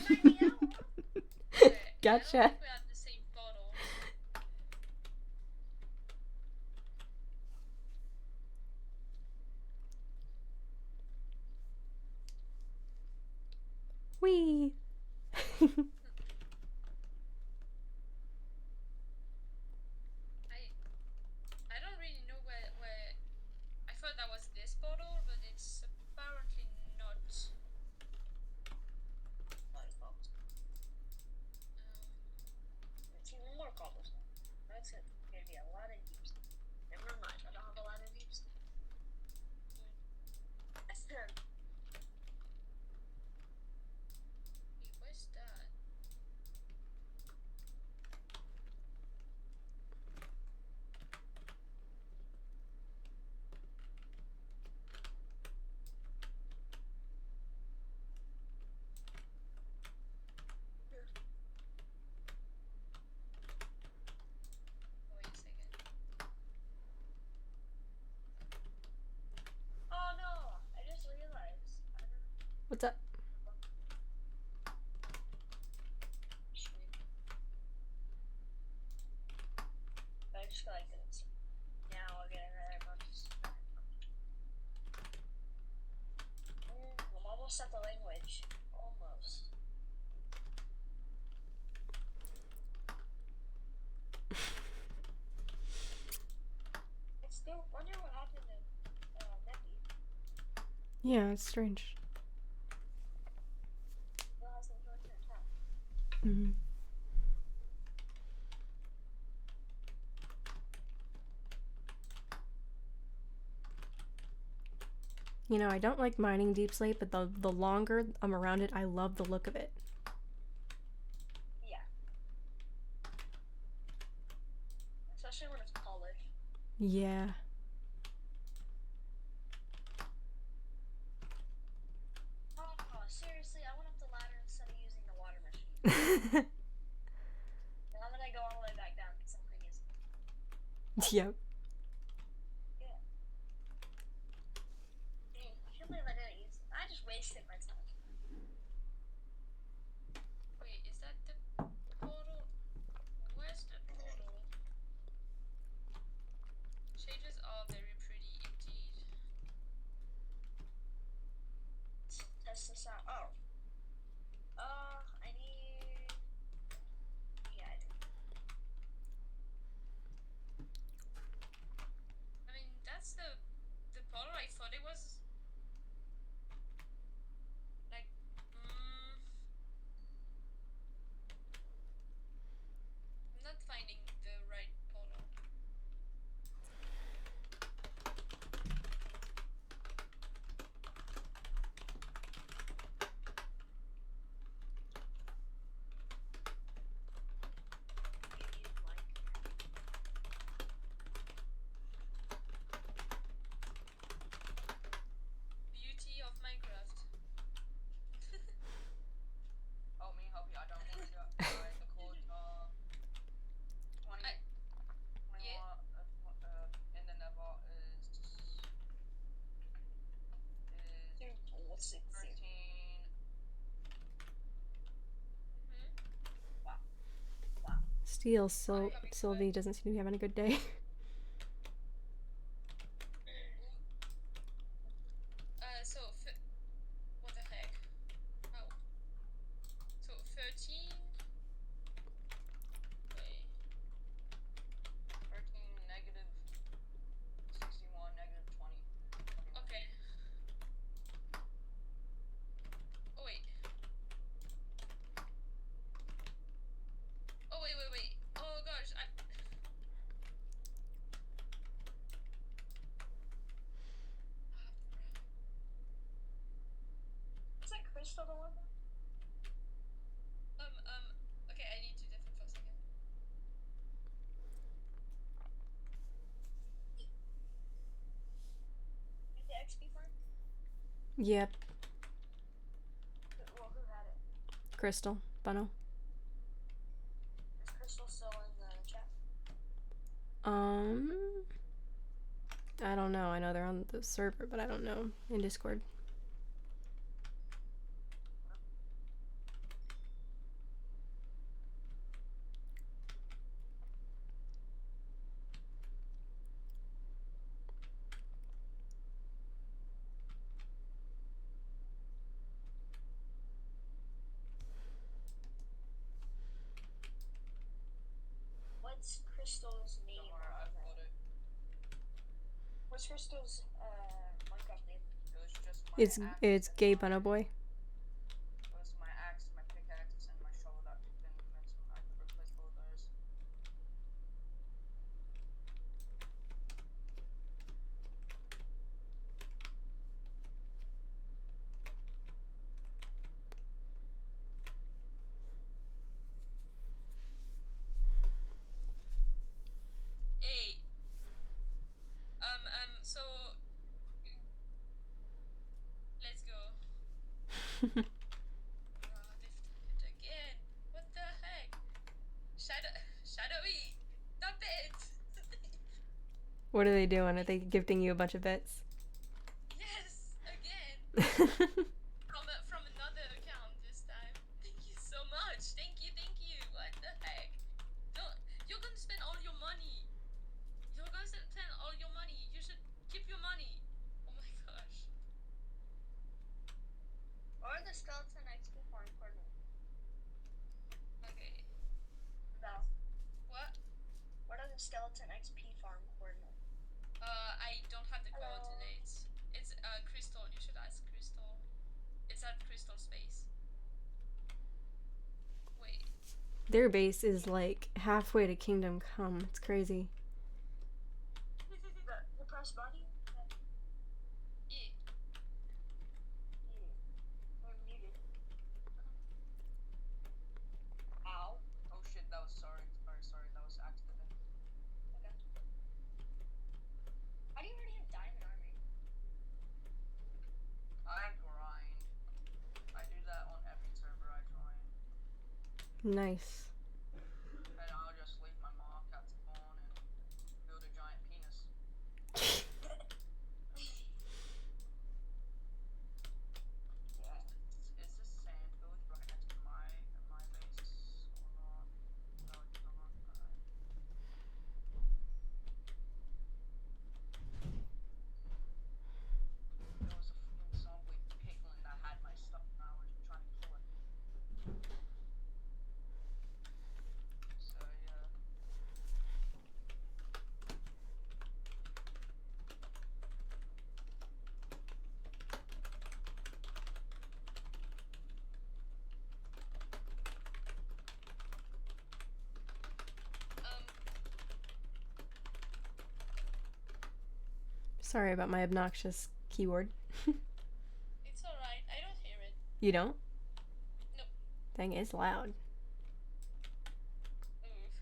freak me out. Okay, I don't Gotcha. think we have the same bottle. Whee! I don't really know where I thought that was this bottle, but it's apparently not. It's even more cobblestone. That's it. Gonna be a lot of deeps. Never mind, I don't have a lot of deeps. Wait, where's that? Oh, wait a second. Oh no! I just realized. I don't What's up? I just feel like it's now I'll get another month. I'm almost at the language. Almost. I still wonder what happened to Neppy. Yeah, it's strange. Still hasn't joined your chat. Hmm. You know, I don't like mining deep slate, but the longer I'm around it, I love the look of it. Yeah. Especially when it's polished. Yeah. Oh, seriously, I went up the ladder instead of using the water machine. And I'm gonna go all the way back down because something is. Yep. Yeah. Dang, I can't believe I didn't use it. I just wasted my time. Wait, is that the bottle? Where's the bottle? Shaders are very pretty indeed. Test this out. Oh. I need. Yeah, I do. I mean, that's the bottle. I thought it was like. I'm not finding the right bottle. Maybe it's like. Beauty of Minecraft. Help me, I don't want to. Alright, the codes are 20, I- 21, in the Nether is What's it? 13. Steel, Sylvie doesn't seem to be having a good day. So what the heck? Oh. So 13. Wait. 13, negative 61, negative 20. Okay. Oh wait. Oh wait. Oh gosh, Is that crystal the one? Okay, I need to deafen for a second. Did the XP farm? Yep. Well, who had it? Crystal. Bono. Is Crystal still in the chat? I don't know. I know they're on the server, but I don't know in Discord. Crystal's name Don't worry, on I've got it? it. What's Crystal's Minecraft name? It was just my It's axe it's and Gay my- Bunna Boy. It was my axe, my pickaxe, and my shovel that didn't mention. I could replace both of those. Hey. So let's go. Oh, they've done it again. What the heck? Shadowy, stop it! What are they doing? Are they gifting you a bunch of bits? Yes, again. From another account this time. Thank you so much. Thank you. What the heck? You're gonna spend all your money. You're gonna spend all your money. You should keep your money. Oh my gosh. Or the skeleton XP farm coordinate. Okay. Val, What? what are the skeleton XP farm coordinates? I don't have the Hello. coordinates. It's Crystal. You should ask Crystal. It's at Crystal Space. Wait. Their base is like halfway to Kingdom Come. It's crazy. The press button? Yeah. We're muted. Ow. Oh shit, that was sorry. That was accident. Okay. How do you already have diamond armor? I grind. I do that on every server I join. Nice. And I'll just leave my mark at spawn and build a giant penis. Is this sand village right next to my base or not? No, it's not. There was a fucking zombie piglin that had my stuff and I was trying to kill it. So yeah. Sorry about my obnoxious keyboard. It's alright. I don't hear it. You don't? Nope. Dang, it's loud. Oof.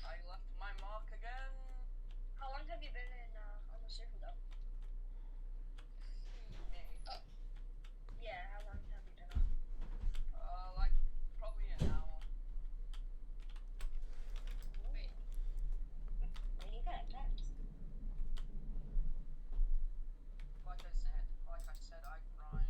I left my mark again. How long have you been in on the server though? Me. Yeah, how long have you been on? Like probably an hour. Wait. When you got attacked. Like I said, I grind.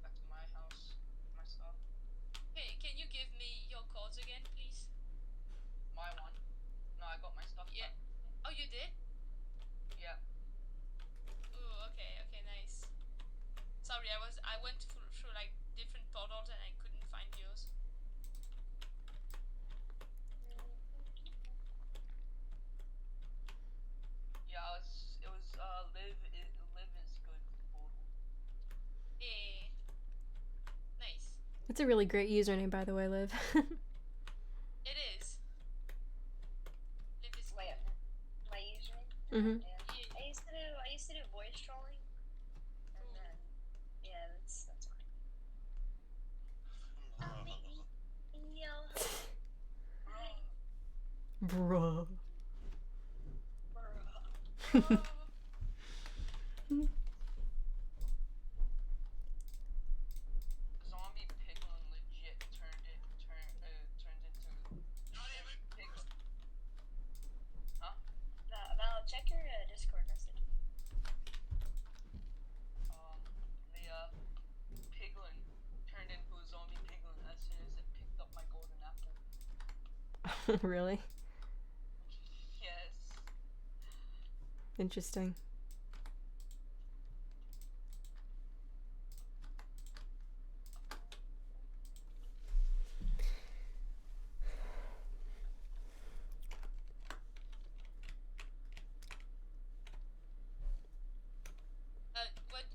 Back to my house, my stuff. Hey, can you give me your codes again, please? My one. No, I got my stuff. Yeah. Oh, you did? Yeah. Ooh, okay, nice. Sorry, I went through like different portals and I couldn't find yours. Yeah, it was live is good portal. Eh. Nice. It's a really great username, by the way, Liv. It is. Live is Wait, good. my username? Mhm. Yeah. I used to do voice trolling. And then yeah, that's fine. Bruh. Zombie piglin legit turns into piglin. Huh? Val, check your Discord message. The piglin turned into a zombie piglin as soon as it picked up my golden apple. Really? Yes. Interesting.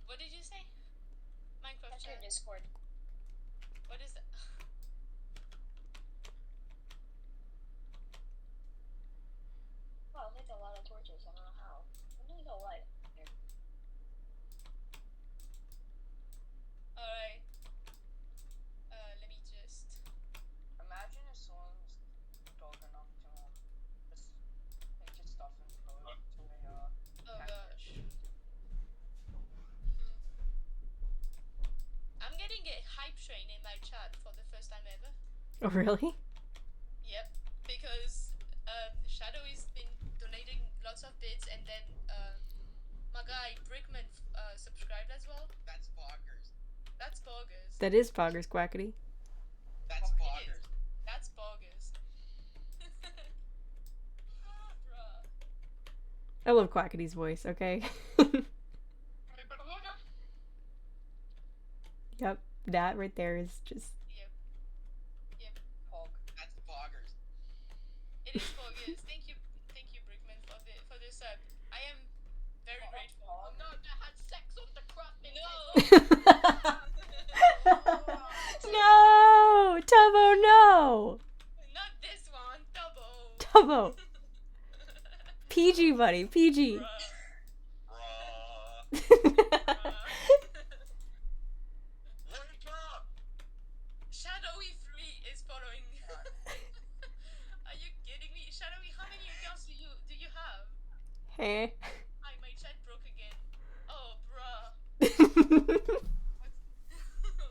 What did you say? Minecraft Check your chat. Discord. What is that? Wow, I'll make a lot of torches. I don't know how. I'm doing a light here. Alright. Let me just. Imagine if someone's dog enough to just take his stuff and throw it to a Oh cactus. gosh. I'm getting a hype train in my chat for the first time ever. Oh, really? Yep. Because Shadow has been donating lots of bits, and then my guy Brickman subscribed as well. That's boggers. That's bogus. That is Poggers Quackity. That's It is. boggers. That's bogus. Bruh. I love Quackity's voice, okay? Yep, that right there is just... Yep. Pog. That's boggers. It is bogus. Thank you, Brickman, for the sub. I am very grateful. Pog. No, I had sex on the crust. No. No! Tubbo, no! Not this one, double. Tubbo! PG, buddy, PG. Bruh. Wake up! Shadowy 3 is following. Are you kidding me? Shadowy, how many accounts do you have? Hey. Hi, my chat broke again. Oh, bruh.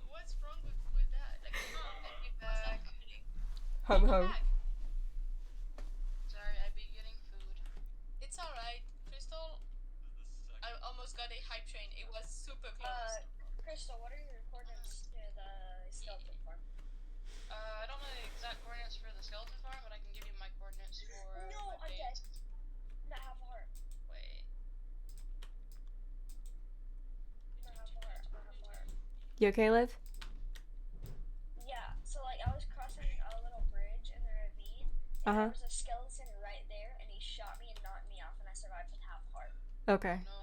What's wrong with that? Like, what's that happening? Hum hum. Back. Sorry, I be getting food. It's alright. Crystal, I almost got a hype train. It was super close. Crystal, what are your coordinates to the skeleton farm? I don't know the exact coordinates for the skeleton farm, but I can give you my coordinates for No, my I'm dead. base. Not half a heart. Wait. Not half a heart. Not half a heart. You okay, Liv? Yeah, so like I was crossing a little bridge in the ravine, and Uh-huh. there was a skeleton right there, and he shot me and knocked me off, and I survived with half a heart. Okay. No.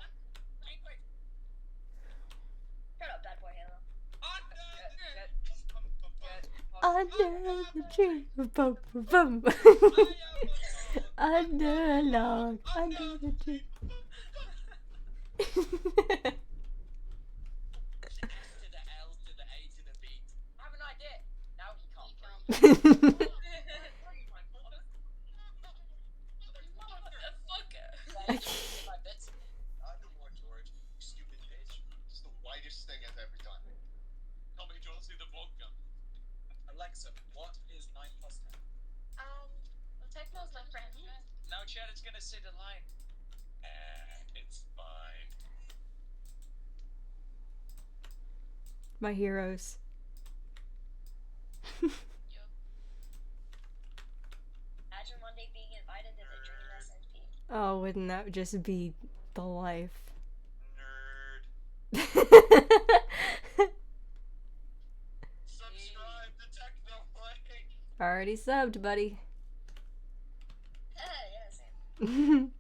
Shut up, bad boy Halo. Under the tree, boom, boom. Under a log, under the tree. S to the L to the A to the B. I have an idea. Now he can't breathe. Motherfucker. My bits. I know more, George. You stupid bitch. It's the whitest thing I've ever done. Tell me, Joel, see the vodka. Alexa, what is 9 plus 10? Techno's my friend. Now, Chad, it's gonna say the line. It's fine. My heroes. Imagine one day being invited to the Dream SMP. Oh, wouldn't that just be the life? Nerd. Subscribe to Techno Play. Already subbed, buddy. Yeah, same.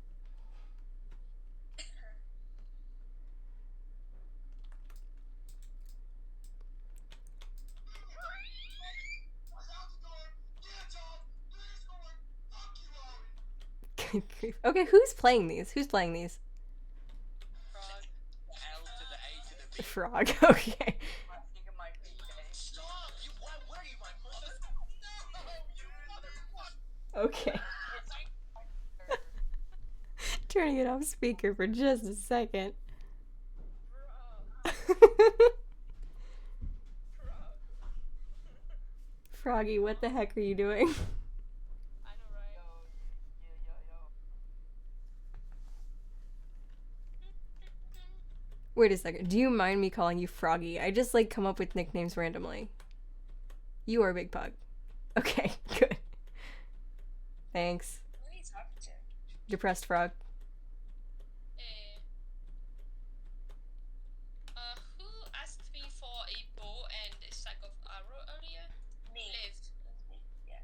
Okay, who's playing these? Who's playing these? Frog. L to the A to the B. Frog, okay. I think it might be gay. Stop! Why were you my mother? No! You motherfucker! Okay. It's turning it off speaker for just a second. Froggy, what the heck are you doing? I know, right? Wait a second. Do you mind me calling you Froggy? I just like come up with nicknames randomly. You are Big Pug. Okay, good. Thanks. Who are you talking to? Depressed frog. Who asked me for a bow and a sack of arrow earlier? Me. Liv. Yeah.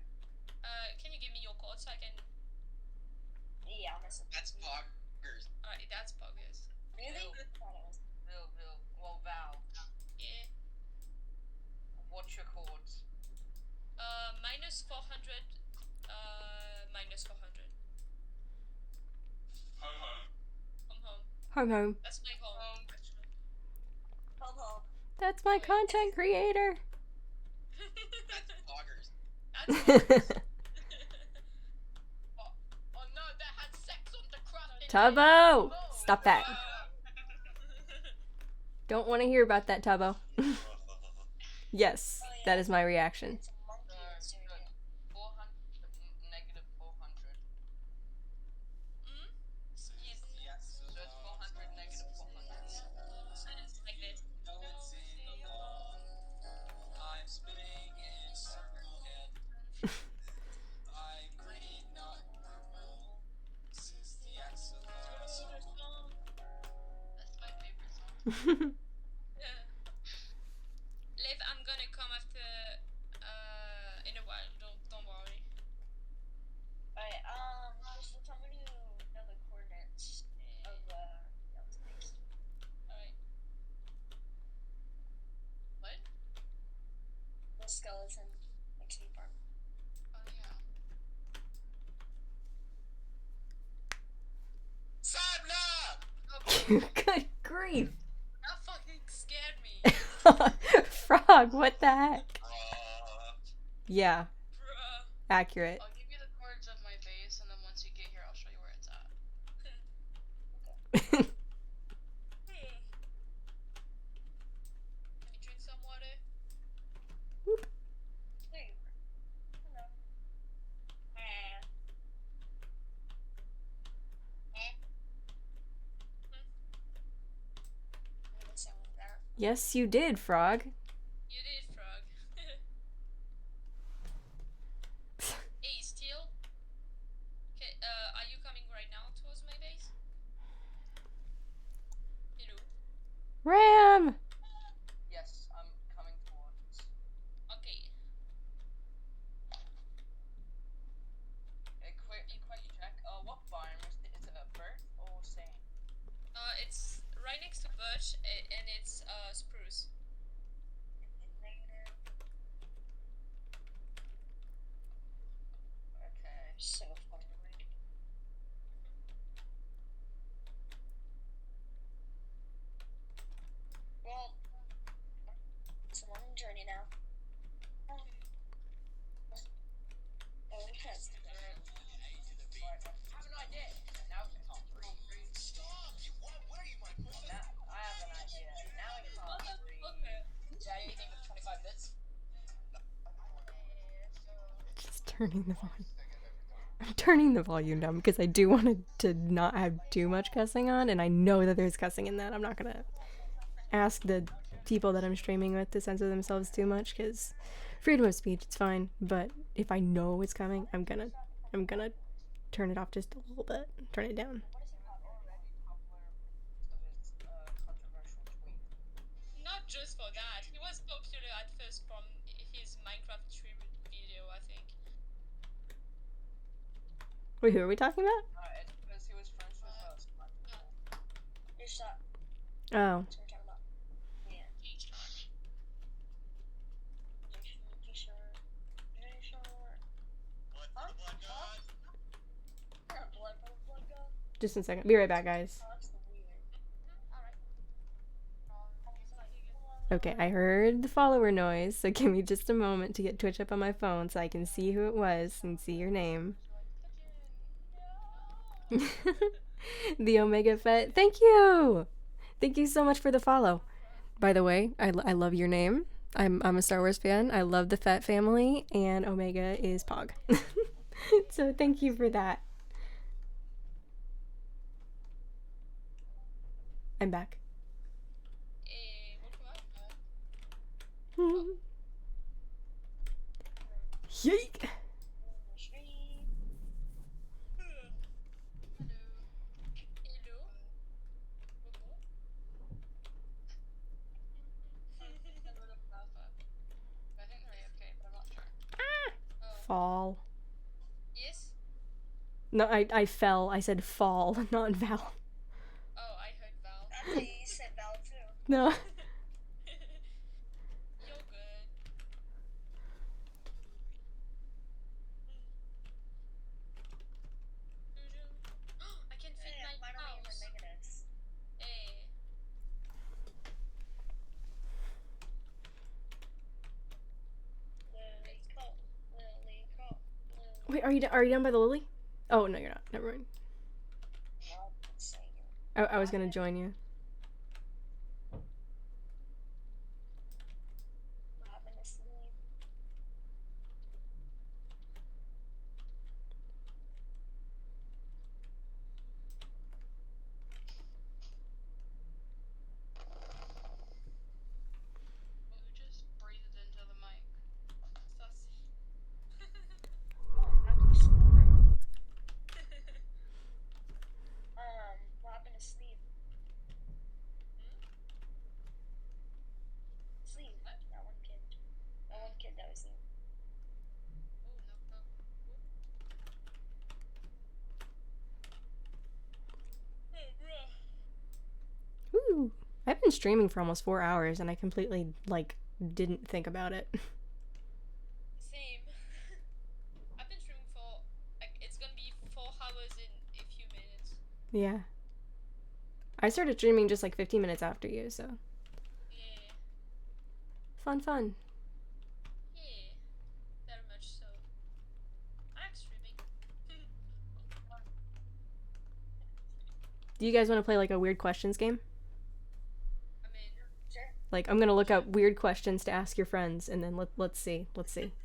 Can you give me your code so I can... Yeah, I'm missing. That's poggers. Alright, that's bogus. Really? Bill. Well, Val, Yeah. what's your chords? Minus 400, minus 400. Home. Home. That's my home, actually. Home. That's my content creator. That's poggers. That's bogus. Oh no, that had sex on the crust. Tubbo! Stop that. Don't want to hear about that, Tubbo. Yes, that is my reaction. It's a monkey that's doing it. 400, negative 400. Yes. So it's 400, negative 400. Like this. I'm spinning in circle head. I'm green, not purple. This is the axolotl. That's my favorite song. Liv, I'm gonna come after in a while. Don't worry. Alright, Crystal, tell me to know the coordinates of the place. Alright. What? The skeleton XP farm. Oh yeah. Sabla! Good grief. That fucking scared me. Frog, what the heck? Yeah, Bruh. accurate. I'll give you the chords of my base, and then once you get here, I'll show you where it's at. Can you drink some water? There you go. Hello. Eh. I'm gonna sound like that. Yes, you did, Frog. You did, frog. Hey, Steel. Okay, are you coming right now towards my base? Hello. Ram! Yes, I'm coming towards. Okay. Quick check. What biome is it? Is it a birch or sand? It's right next to birch, and it's spruce. Negative. Okay. So far away. Well, it's a long journey now. Oh, yes. Right, I have an idea. Now we can't breathe. Stop! What are you, my Now, I have an idea. Now we can't breathe. Okay. Yeah, you think it's 25 bits? Just turning the volume. I'm turning the volume down because I do want it to not have too much cussing on, and I know that there's cussing in that. I'm not gonna ask the people that I'm streaming with to censor themselves too much because freedom of speech, it's fine. But if I know it's coming, I'm gonna turn it off just a little bit, turn it down. Controversial tweet. Not just for that. He was popular at first from his Minecraft tribute video, I think. Wait, who are we talking about? It's because he was friends with us. Your shot. Oh, That's what we're talking about. Yeah. What for the blood god? Blood god. just a second. Be right back, guys. Oh, that's weird. Okay, I heard the follower noise, so give me just a moment to get Twitch up on my phone so I can see who it was and see your name. The Omega Fett. Thank you. Thank you so much for the follow. By the way, I love your name. I'm a Star Wars fan. I love the Fett family, and Omega is Pog. So thank you for that. I'm back. Welcome back. Yeek. Hello. I think they're AFK, but I'm not sure. Fall. Yes? No, I fell. I said fall, not Val. Oh, I heard Val. I thought you said Val too. No. You're good. I can fit Yeah, my finally in the mouse. negatives. Hey. Lily Cole, Lily Cole, Lily. Wait, are you down by the lily? Oh no, you're not. Never mind. Well, let's see. I was gonna join you. Robin is Lily. Who just breathed into the mic? Sassy. Robin is sleep. Sleep. That one kid. That one kid that was sleep. Oh, knock, knock. Oh, bruh. Woo. I've been streaming for almost 4 hours, and I completely didn't think about it. Same. I've been streaming for, it's gonna be 4 hours in a few minutes. Yeah. I started streaming just 15 minutes after you, so Yeah. fun. Yeah. Very much so. I like streaming. Do you guys want to play a weird questions game? I mean, Sure. I'm gonna look up weird questions to ask your friends, and then let's see.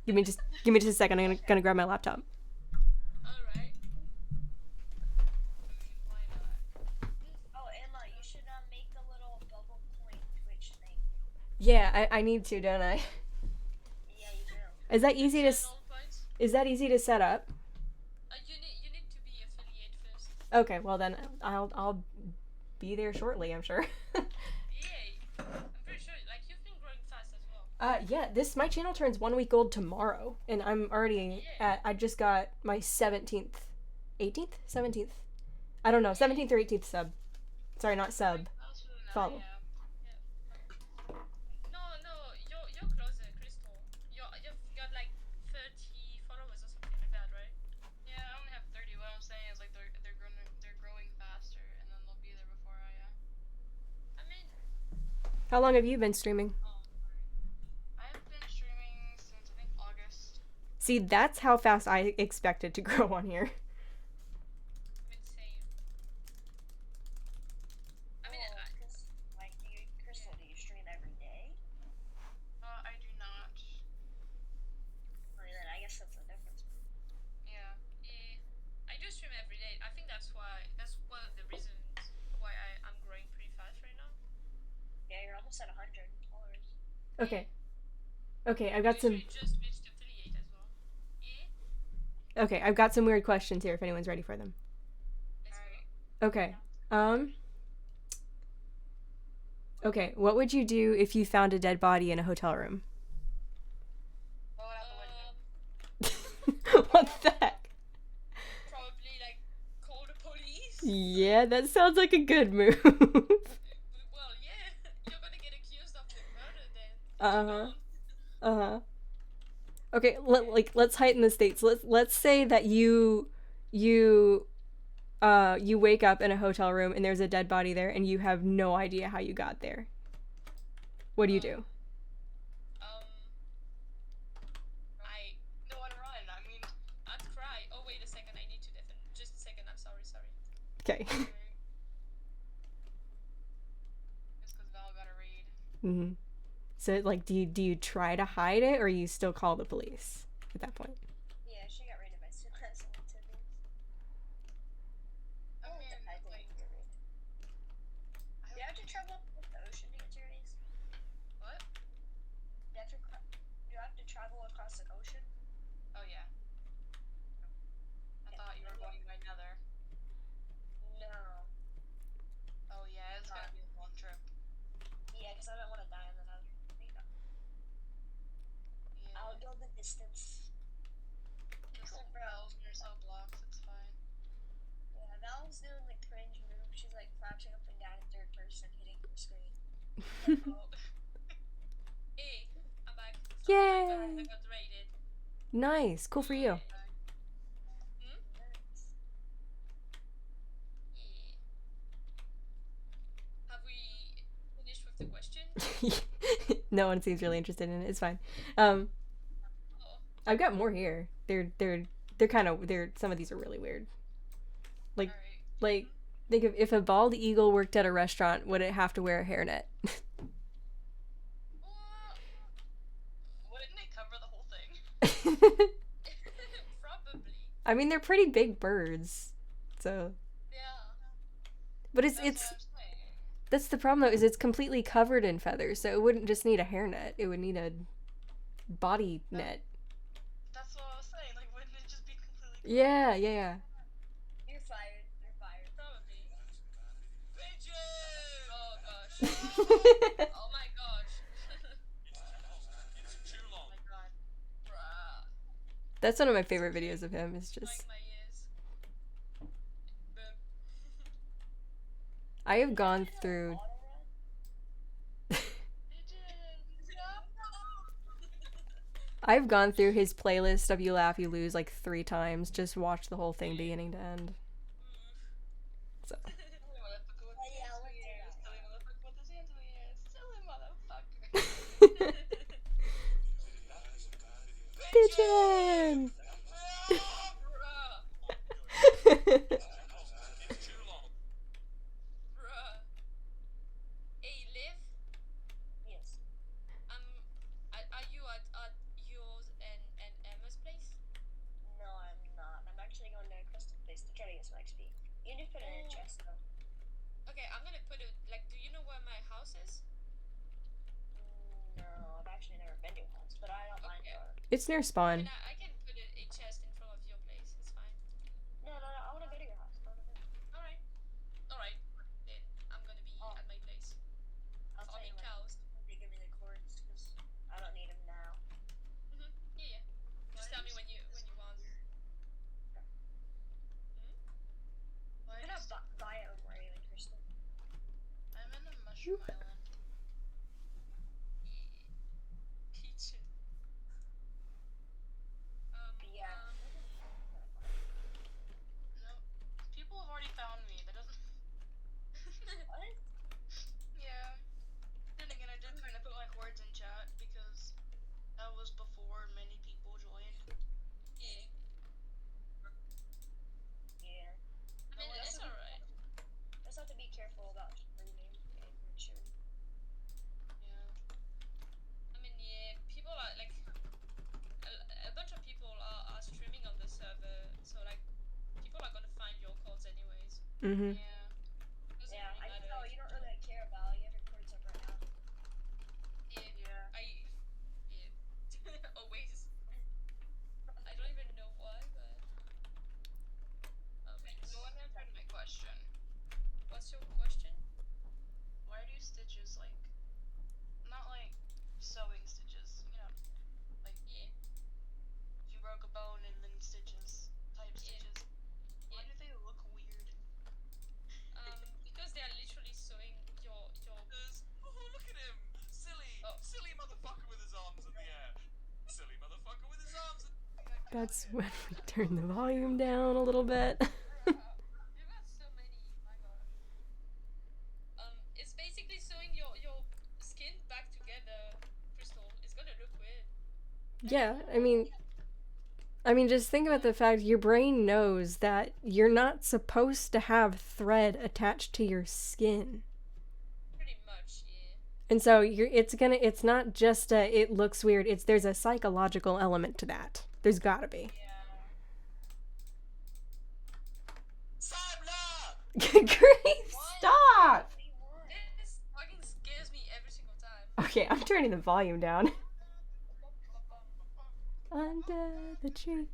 Give me just a second. I'm gonna grab my laptop. alright. Why not? Oh, Emma, you should make a little bubble point Twitch thing. Yeah, I need to, don't I? Yeah, you do. Is that easy to Channel points. set up? You need to be affiliate first. Okay, well then I'll be there shortly, I'm sure. Yay. I'm pretty sure, you've been growing fast as well. Yeah, my channel turns 1 week old tomorrow, and I'm already I just got my 17th, 18th, 17th. I don't know, 17th or 18th sub. Sorry, not sub. Else would know, Follow. yeah. No, you're closer, Crystal. You've got 30 followers or something like that, right? Yeah, I only have 30. What I'm saying is they're growing faster, and then they'll be there before I am. I mean, How long have you been streaming? I've been streaming since I think August. See, that's how fast I expected to grow on here. same. I mean, Because, Crystal, do you stream every day? I do not. I mean, I guess that's the difference. Yeah. yeah, I do stream every day. I think that's one of the reasons why I'm growing pretty fast right now. Yeah, you're almost at 100 followers. Okay, I've got some. You just reached affiliate as well. Yeah, Okay, I've got some weird questions here if anyone's ready for them. let's Okay. Okay, what would you do if you found a dead body in a hotel room? Throw it out the window. go. What the heck? Probably call the police. Yeah, that sounds like a good move. Well, yeah, you're gonna get accused of the murder then. Okay, let's heighten the stakes. Let's say that you wake up in a hotel room and there's a dead body there and you have no idea how you got there. What do you do? I No one run. I mean, I'd cry. Oh wait a second, I need to deafen. Just a second. I'm sorry. Okay. Just because Val got a raid. Mm-hmm. So, like, do you try to hide it, or you still call the police at that point? Yeah, she got raided by Suicide Activities. I Oh, mean, I didn't like, get raided. Do you have to travel up the ocean to get to your base? what? Do you have to travel across the ocean? Oh, yeah. I thought you were going by Nether. No. Oh, yeah, it's gonna be a long trip. Yeah, because I don't want to die in the Nether. Yeah. I'll go the distance. Just like Val's near cell blocks, it's fine. Yeah, Val's doing the cringe move. She's like crouching up and down in third person, hitting her screen. Oh. Hey, I'm back. Yay! I got raided. Nice. Cool for you. Nice. Yeah. Have we finished with the question? No one seems really interested in it. It's fine. Oh, I've got more here. They're kind of some of these are really weird. Like alright. like think of if a bald eagle worked at a restaurant, would it have to wear a hairnet? Wouldn't it cover the whole thing? Probably. I mean, they're pretty big birds, so. Yeah. But That's it's what I'm saying. that's the problem though, is it's completely covered in feathers, so it wouldn't just need a hairnet. It would need a body net. That's what I was saying. Like, wouldn't it just be completely? Yeah, yeah. You're fired. You're fired. Probably. Pigeon! Oh gosh. Yeah. Oh my gosh. It's too Oh long. my god. Bruh. That's one of my favorite videos of him. Is Like just my ears. Boom. I have gone through. I've gone through his playlist of You Laugh, You Lose like 3 times. Just watch the whole thing beginning to end. So. Silly motherfucker with Oh, yeah, the let's do ears. that. Silly motherfucker with his hands in the ears. Silly motherfucker. Pigeon! Bruh. It's too long. Bruh. Hey, Liv. Yes. Are you at yours and Emma's place? No, I'm not. I'm actually going to Crystal Place to try to get some XP. You need to put it in a chest, though. Okay, I'm gonna put it like. Do you know where my house is? No, I've actually never been to your house, but I don't mind Okay. going. It's near spawn. And I can put a chest in front of your place. It's fine. No, I want to go to your house. I wanna go. All right. Then I'm gonna be Oh. at my place. I'll tell you Farming when cows. they give me the cords, because I don't need them now. Yeah. Just tell me when you want. Why What kind of biome are you in, Crystal? I'm in a mushroom island. Pigeon. Yeah. No, people have already found me. That doesn't. What? Yeah. Then again, I did kind of put my words in chat because that was before many people joined. Yeah. Yeah. I mean, No, it's alright. Just have to be careful about streaming and mention. Yeah. I mean, yeah. People are like. A bunch of people are streaming on the server, so like, people are gonna find your codes anyways. Mm-hmm. Yeah. Doesn't Yeah, really I matter know if you don't really care about. You have your cords up right now. Yeah. Always. I don't even know why, but. No one answered my question. What's your question? Why do stitches like, not like sewing stitches, you know, like Yeah. you broke a bone and then stitches type stitches. Why do they look weird? Because they are literally sewing your. Oh, look at him! Silly motherfucker with his arms in the air. Silly motherfucker with his arms in the air. That's when we turn the volume down a little bit. You got so many. My gosh. It's basically sewing your skin back together, Crystal. It's gonna look weird. Yeah, I mean, I mean, just think about the fact your brain knows that you're not supposed to have thread attached to your skin. Pretty much, yeah. And so it's not just it looks weird. There's a psychological element to that. There's gotta be. Sabla! Grace, stop! This fucking scares me every single time. Okay, I'm turning the volume down. Under the tree.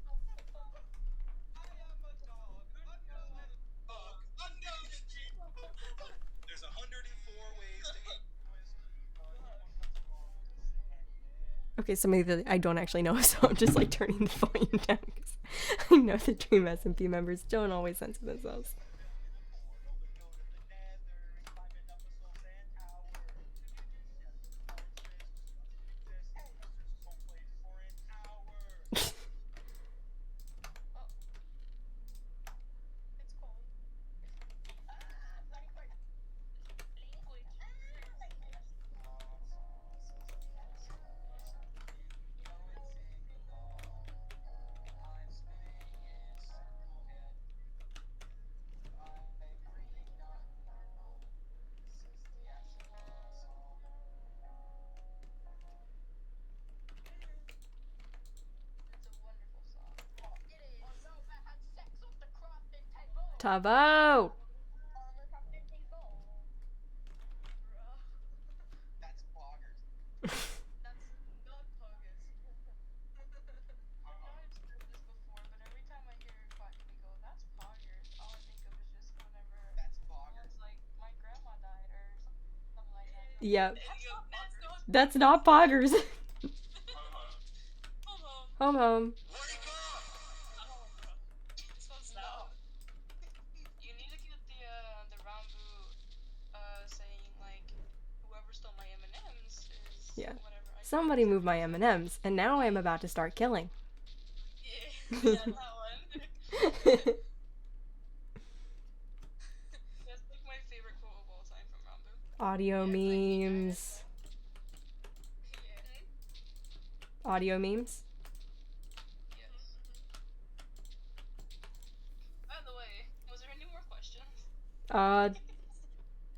There's 104 ways to eat. Okay, some of the I don't actually know, so I'm just like turning the volume down because I know the Dream SMP members don't always censor themselves. It's cold. Tavo! That's boggers. That's not poggers. I know I've said this before, but every time I hear me go, that's poggers, all I think of is just whenever That's someone's boggers. like, my grandma died, or something like that. Yep, That's that's not not poggers. home. Home, home. Where'd he go? This one's loud. You need to get the Rambu saying like, whoever stole my M&Ms is Yeah. whatever. Somebody moved my M&Ms, and now I am about to start killing. Yeah, that one. That's like my favorite quote of all time from Rambu. Audio memes. Yeah. Audio memes? Yes. By the way, was there any more questions?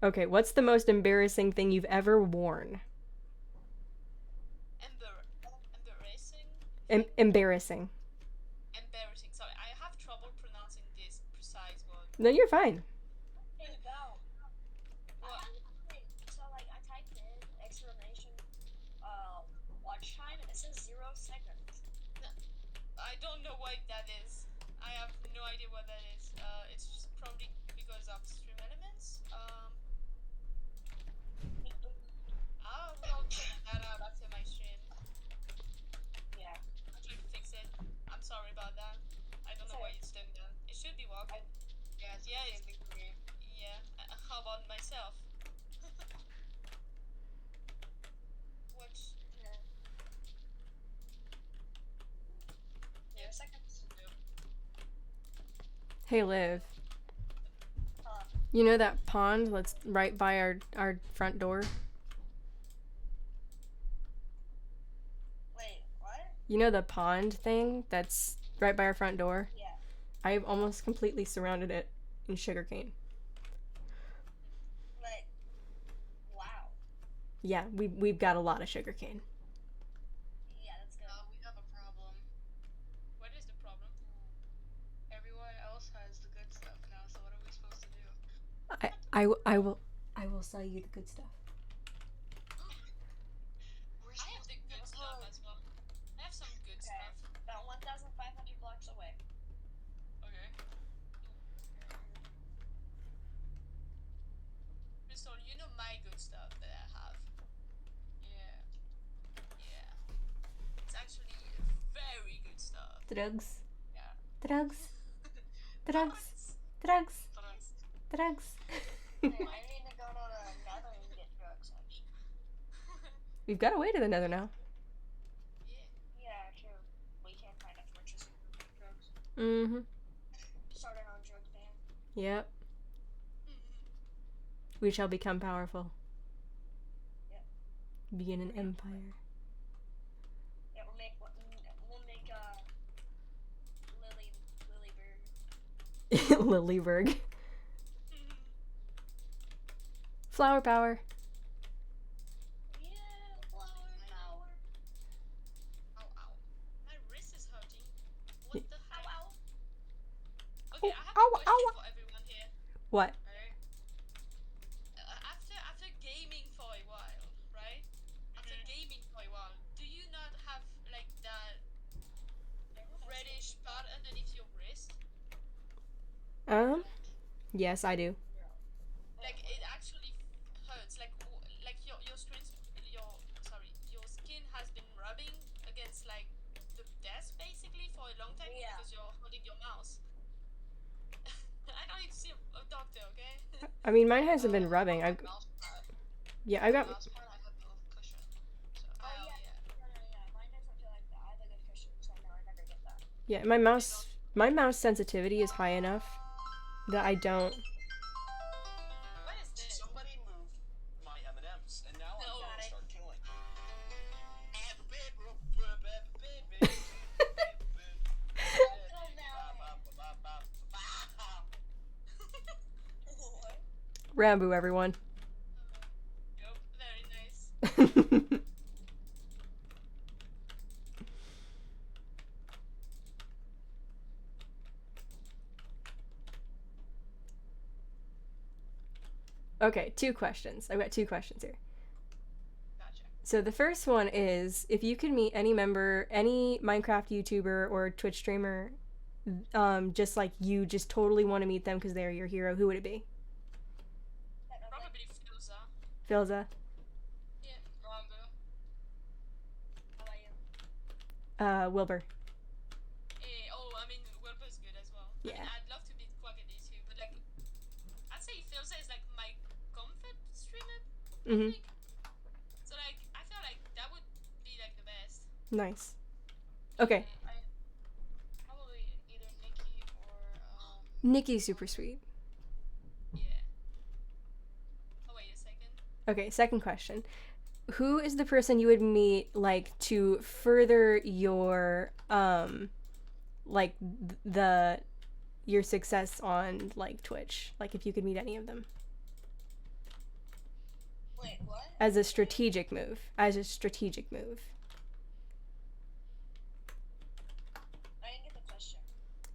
Okay, what's the most embarrassing thing you've ever worn? Embarrassing? Embarrassing. Embarrassing. Sorry, I have trouble pronouncing this precise word. No, you're fine. Hey, Val. What? So, like, I typed in exclamation, watch time, and it says 0 seconds. I don't know what that is. I have no idea what that is. It's just probably because of stream elements. I will check that out after my stream. Yeah. I'll try to fix it. I'm sorry about that. I don't know why it's doing that. It should be working. Yes. Yeah, yeah. How about myself? Watch. 0 seconds. Hey, Liv. Huh. You know that pond that's right by our front door? Wait, what? You know the pond thing that's right by our front door? Yeah. I've almost completely surrounded it in sugarcane. Like, wow. Yeah, we've got a lot of sugarcane. Yeah, that's good. We have a problem. What is the problem? Everyone else has the good stuff now, so what are we supposed to do? I will sell you the good stuff. I have the good stuff as well. I have some good Okay. stuff. About 1,500 blocks away. Okay. Crystal, you know my good stuff that I have. Yeah. Yeah. It's actually very good stuff. Drugs. Yeah. Drugs. Drugs. Drugs. Drugs. Hey, I need to go to the nether and get drugs, actually. We've got a way to the nether now. Yeah, true. We can find a fortress and get drugs. Mm-hmm. Start our own drug van. Yep. We shall become powerful. Yep. Begin an empire. Yeah, we'll make Lilyberg. Flower power. Yeah, flower power. Ow, ow. My wrist is hurting. What the Ow, heck? ow. Okay, I have Ow, a question ow. for everyone here. What? Right? After gaming for a while, right? After gaming for a while, do you not have like that reddish part underneath your wrist? Yes, I do. Like it actually hurts. Like your skin has been rubbing against like the desk basically for a long time Yeah. because you're holding your mouse. I don't need to see a doctor, okay? I mean, mine hasn't been rubbing. My I've mouse pad. yeah, I got Mouse pad, I have no cushion. So. Oh, yeah. No. Mine doesn't feel like that. I have a good cushion, so no, I never get that. yeah, my mouse sensitivity is high enough that I don't. What is this? Somebody moved my M&M's, and now I'm No. gonna start killing. Rambo, everyone. Yup, very nice. Okay, 2 questions. I've got 2 questions here. Gotcha. So the first one is, if you could meet any Minecraft YouTuber or Twitch streamer, just like you just totally want to meet them because they're your hero, who would it be? Probably Filza. Filza? Yeah, Rambo. How about you? Wilbur. I mean, Wilbur's good as well. I Yeah. mean, I'd love to meet Quackity too, but like, I'd say Filza is like my comfort streamer. Mm-hmm. Like, so like, I feel like that would be like the best. Nice. Okay. Probably either Nikki or Nikki's super sweet. Yeah. Oh wait a second. Okay, second question. Who is the person you would meet, like, to further your, like, your success on, like, Twitch? Like, if you could meet any of them. Wait, what? As a strategic move. As a strategic move. I didn't get the question.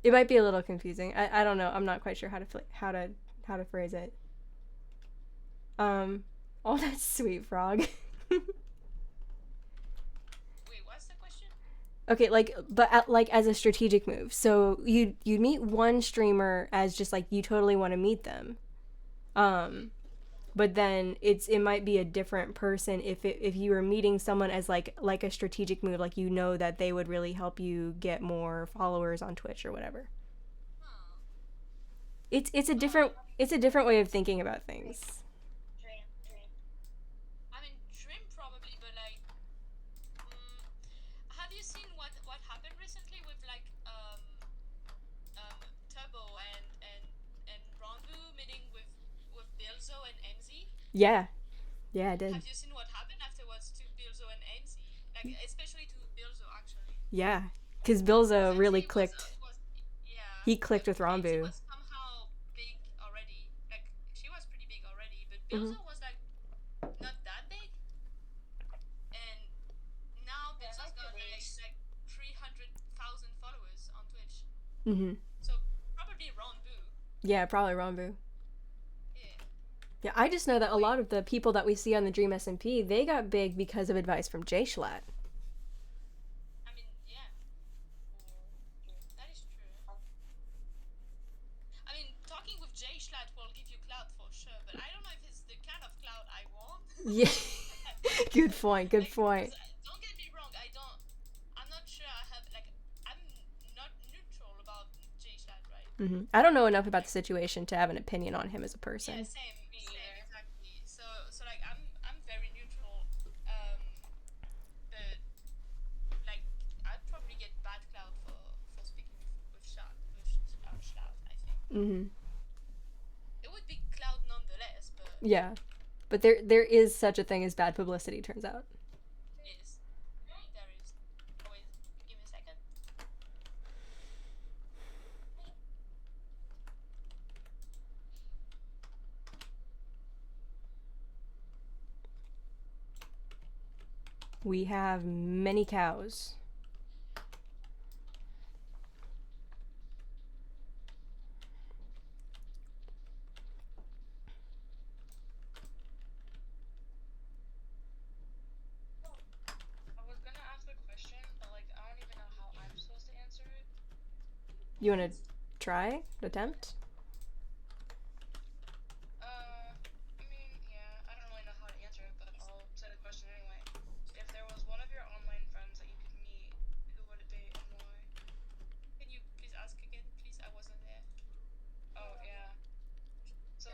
It might be a little confusing. I don't know. I'm not quite sure how to phrase it. Oh, that's sweet, Frog. Wait, what's the question? Okay, like, but like as a strategic move. So you meet one streamer as just like you totally want to meet them, but then it might be a different person if you were meeting someone as like a strategic move, like you know that they would really help you get more followers on Twitch or whatever. Huh. It's a different way of thinking about things. Dream. I mean, Dream probably, but like, have you seen what happened recently with like Turbo and Rondu meeting with Bilzo and MZ? Yeah, I did. Have you seen what happened afterwards to Bilzo and MZ? Like, especially to Bilzo actually. Yeah, because Bilzo really MZ clicked. Yeah. He clicked with MZ Rambu. was somehow big already. Like, she was pretty big already, but Bilzo was like not that big. And now Bilzo's got like 300,000 followers on Twitch. Mm-hmm. So probably Rambu. Yeah, probably Rambu. Yeah. Yeah, I just know that a lot of the people that we see on the Dream SMP, they got big because of advice from Jay Schlatt. I mean, yeah. That is true. I mean, talking with Jay Schlatt will give you clout for sure, but I don't know if it's the kind of clout I want. Yeah. Good point. Good point. Don't get me wrong, I'm not sure I'm not neutral about Jay Schlatt, right? Mm-hmm. I don't know enough about the situation to have an opinion on him as a person. Yeah, same, exactly. So like I'm very neutral, but like I'd probably get bad clout for speaking with Schlatt, I think. Mm-hmm. It would be clout nonetheless, but Yeah, but there is such a thing as bad publicity, turns out. there is. Oh, wait, give me a second. We have many cows. I was gonna ask a question, but like I don't even know how I'm supposed to answer it. You want to try? Attempt? I mean, yeah, I don't really know how to answer it, but I'll say the question anyway. If there was one of your online friends that you could meet, who would it be and why? Can you please ask again, please? I wasn't there. Oh, yeah. So,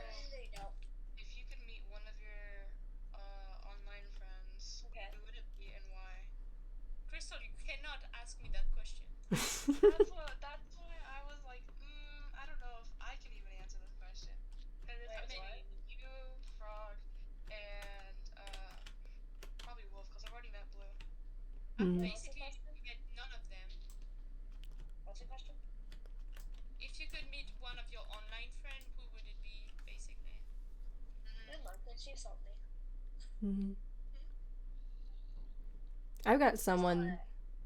if you could meet one of your online friends, Okay. who would it be and why? Crystal, you cannot ask me that question. That's why I was like, I don't know if I can even answer this question. Because it's Wait, between you, Frog, and probably Wolf, because I've already met Blue. Basically, you get none of them. What's the question? If you could meet one of your online friend, who would it be, basically? Good luck, let's see something. I've got someone.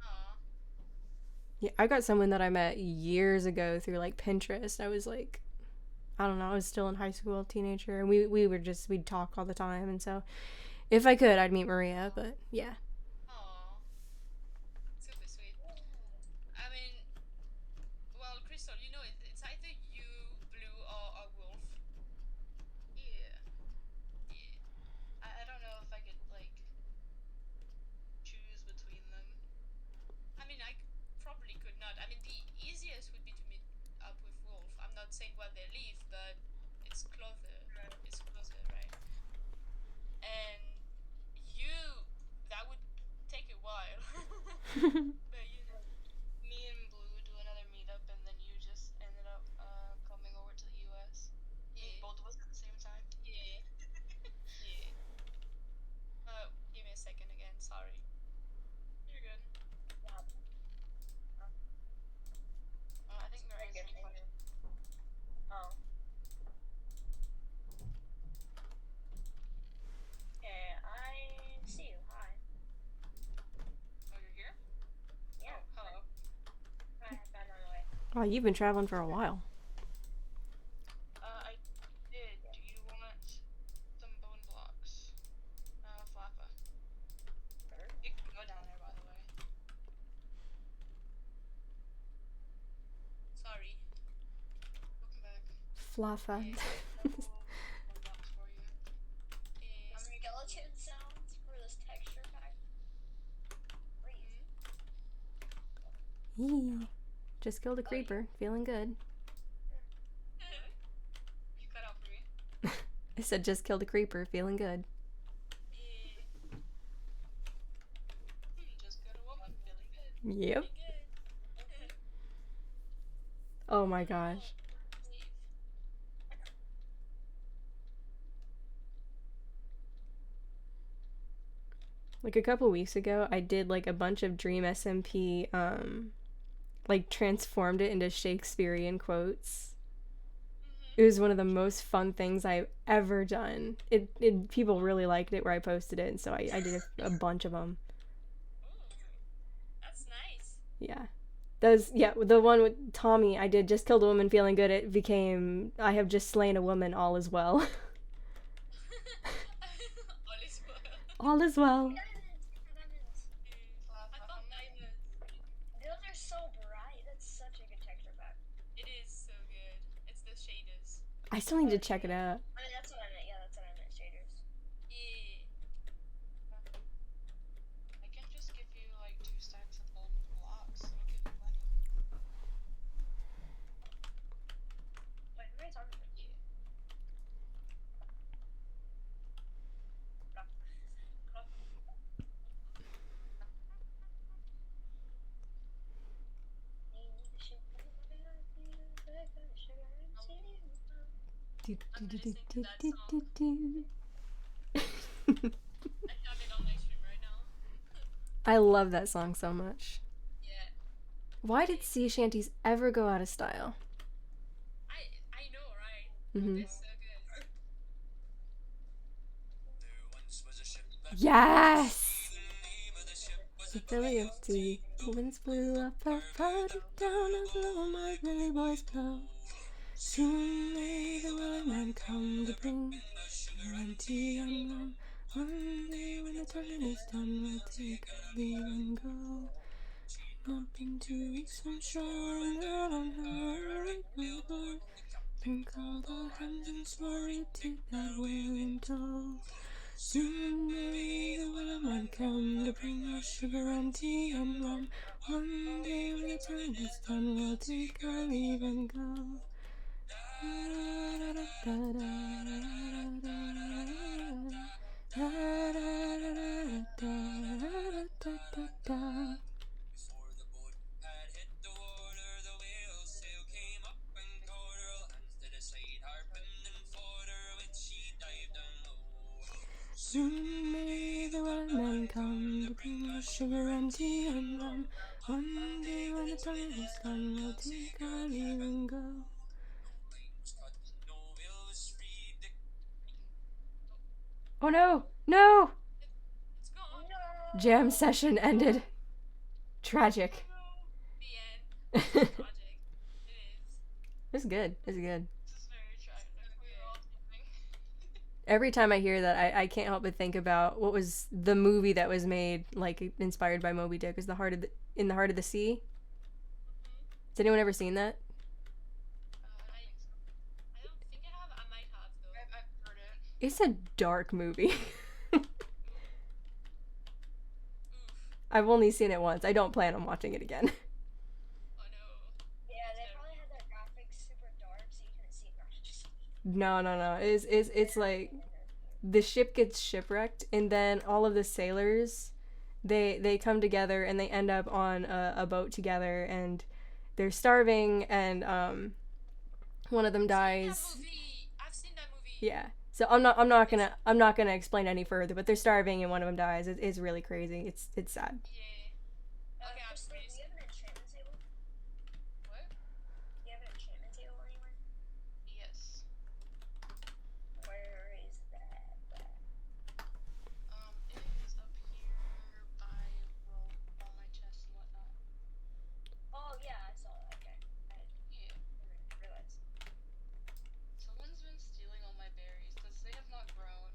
Aw. Yeah, I got someone that I met years ago through like Pinterest. I was like, I don't know, I was still in high school, teenager, and we'd talk all the time. And so, if I could, I'd meet Maria. But yeah, Aw. Super sweet. I mean, well, Crystal, you know, it's either you, Blue, or Wolf. Yeah. Yeah. I don't know if I could, like, choose between them. I mean, I probably could not. I mean, the easiest would be to meet up with Wolf. I'm not saying where they live, but it's closer. It's closer, right? And you, that would take a while. But you know. Me and Blue do another meetup, and then you just ended up coming over to the US. Yeah. Both of us at the same time. Yeah. Yeah. Give me a second again. Sorry. You're good. I think Maria's Good the thing. question. Oh. Okay, I see you. Hi. Oh, you're here? Yeah. Oh, hello. Hi, I'm on the way. wow, you've been traveling for a while. I did. Do you want some bone blocks? Flappa. You can go down there, by the way. Sorry. Welcome back. Flaffa. Bone blocks for you. Yeah. How many skeleton sounds for this texture pack? Please. Yee. Just killed a creeper. Feeling good. You cut out for me. I said just killed a creeper. Feeling good. Yeah. Just got a woman feeling good. Yep. Good. Oh my gosh. Like a couple weeks ago, I did like a bunch of Dream SMP, like transformed it into Shakespearean quotes. It was one of the most fun things I've ever done. It people really liked it where I posted it, and so I did a bunch of them. Ooh. That's nice. Yeah. The one with Tommy I did just killed a woman feeling good. It became I have just slain a woman, all is well. All is well. All is well. Diamonds. I thought diamonds. Those are so bright. That's such a good texture pack. It is so good. It's the shaders. I still need to check it out. I mean, that's what I meant. Yeah, that's what I meant. Shaders. Yeah. I can just give you like 2 stacks of bone blocks. It'll give you plenty. Wait, who are you talking to? Yeah. Do, I'm do, do, listening to do, that do, song. do, I have it on my stream right now. I love that song so much. Yeah. Why did sea shanties ever go out of style? I know, right? Mhm. It's so good. Yes! the belly of tea. The winds blew up her powder down and blow my Billy boys blow. Soon may the weatherman come to bring sugar and tea and rum. One day when the turning is done, we'll take our leave and go. Up in 2 weeks from shore, and out on her right we'll go. Drink all the hands and slowly take that whale in tow. Soon may the weatherman come to bring us sugar and tea and rum. One day when the turn is done, we'll take our leave and go. Before the boat had hit the water, the whale sail came up and caught her. All hands to the side, harping and fought her when she dived down low. Soon may the weatherman come to bring us sugar and tea and rum. One day when the time is done, we'll take our leave and go. No line was cut, no whale was freed. Oh no! No! It's gone. No. Jam session ended. Tragic. The end. Tragic. It is. It's good. It's good. This is very tragic. We were all sleeping. Every time I hear that, I can't help but think about what was the movie that was made, like, inspired by Moby Dick, was In the Heart of the Sea. Has anyone ever seen that? I don't think I have. I might have though. I've heard it. It's a dark movie. Oof. I've only seen it once. I don't plan on watching it again. Oh no. Yeah, they probably had their graphics super dark, so you couldn't see much. No. It's like the ship gets shipwrecked, and then all of the sailors, they come together and they end up on a boat together, and they're starving, and one of them dies. That movie. I've seen that movie. Yeah. So I'm not gonna explain any further, but they're starving and one of them dies. It's really crazy. It's sad. Yeah. Okay, I'm Kristen, pretty do you have an enchantment table? What? Do you have an enchantment table anywhere? Yes. Where is that? It is up here by all my chests and whatnot. Oh yeah, I saw it. Okay. I Yeah. didn't realize. Someone's been stealing all my berries because they have not grown.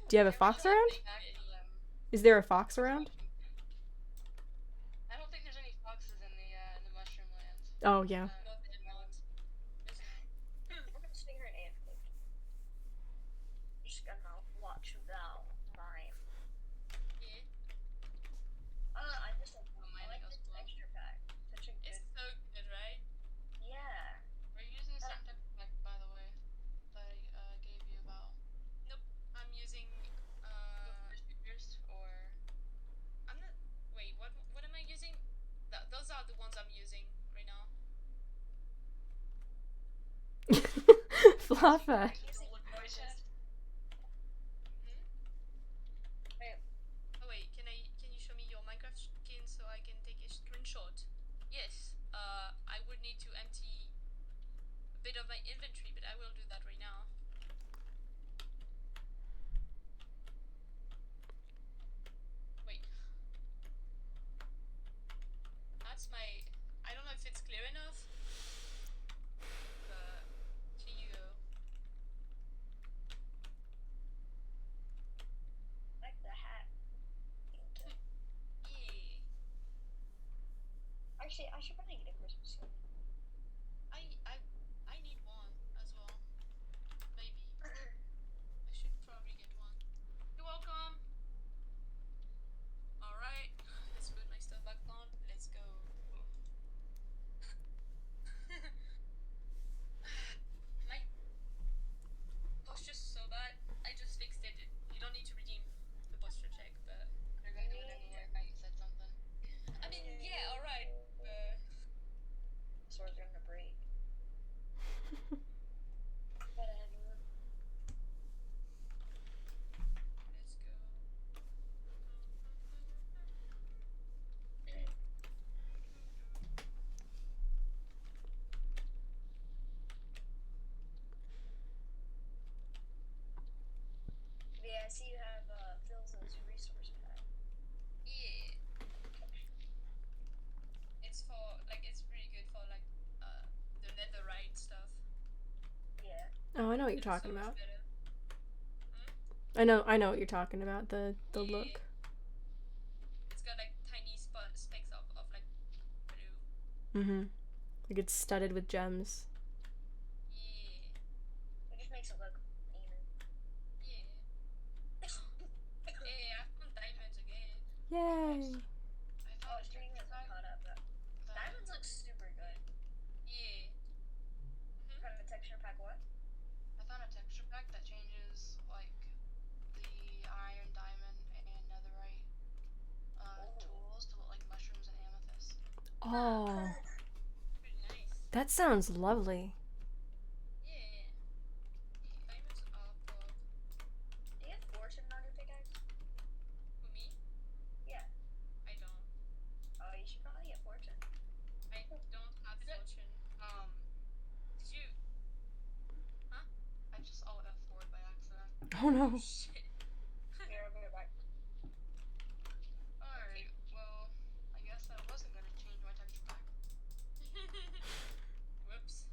Do you have a fox around? Back to them. Is there a fox around? I don't think there's any foxes in the mushroom lands. Oh yeah. No, they don't. There's no. I'm gonna swing her an AFK. Just gonna watch ValSMP. Yeah. I just like this texture pack. Such a good. It's so good, right? Yeah. We're using the same type of pack, by the way, that I gave you about. Nope. I'm using. Figures or. I'm not. Wait. What am I using? Those are the ones I'm using right now. Fluffa. Oh wait. Can you show me your Minecraft skin so I can take a screenshot? Yes. I would need to empty a bit of my inventory, but I will do that right now. Wait. That's my. I don't know if it's clear enough. But here you go. Like the hat. Yeah. Actually, I should probably get a Christmas one. I need one as well. Maybe. I should probably get one. You're welcome. Alright. Let's put my stuff back on. Let's go. My posture's so bad. I just fixed it. You don't need to redeem the posture check, but They're gonna do it anyway if I said something. I mean, yeah, alright. Oh, I know what you're It's so talking much about. better. I know what you're talking about. The Yeah. look. It's got like tiny specks of like blue. Mm-hmm. Like it's studded with gems. Yeah. It just makes it look even. Yeah. Hey, I found diamonds again. Yay! I Oh, thought a stream texture hasn't pack caught up, but that diamonds look super good. Yeah. Kind of texture pack what? I found a texture pack that changes like the iron, diamond, and netherite tools to look like mushrooms and amethyst. Oh, Pretty nice. that sounds lovely. Yeah. Diamonds are pop. Do you have fortune on your pickaxe? For me, Yeah. I don't. Oh, you should probably get fortune. I don't have fortune. Did you? Huh? I just alt F4'd by accident. Oh no. Shit. Here, I'll be right back. Alright, well, I guess I wasn't gonna change my texture pack. Whoops.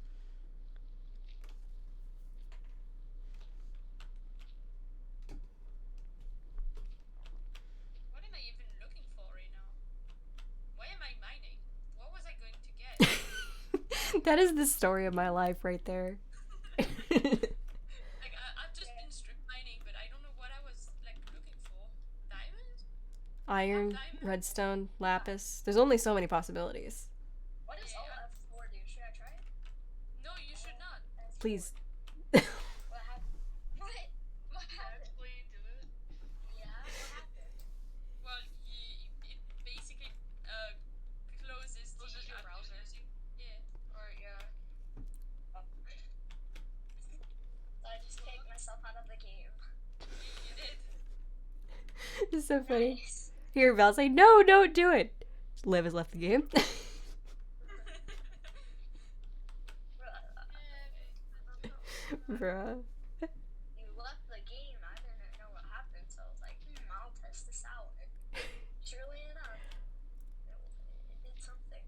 What am I even looking for right now? Why am I mining? What was I going to get? That is the story of my life right there. Like I've just been strip mining, but I don't know what I was like looking for. Diamond? Iron, redstone, lapis. There's only so many possibilities. What does Yeah. Alt F4 do? Should I try it? No, you should not. F4. Please. What happened? What? What happened? Actually, do it. Yeah, what happened? Well, it basically closes Closes your browser. Yeah. Or, yeah. So I just kicked myself out of the game. You did. It's so funny. Nice. Here, Val say, no, don't do it. Liv has left the game. Bruh. You left the game. I didn't know what happened, so I was like, I'll test this out. And surely enough, it did something.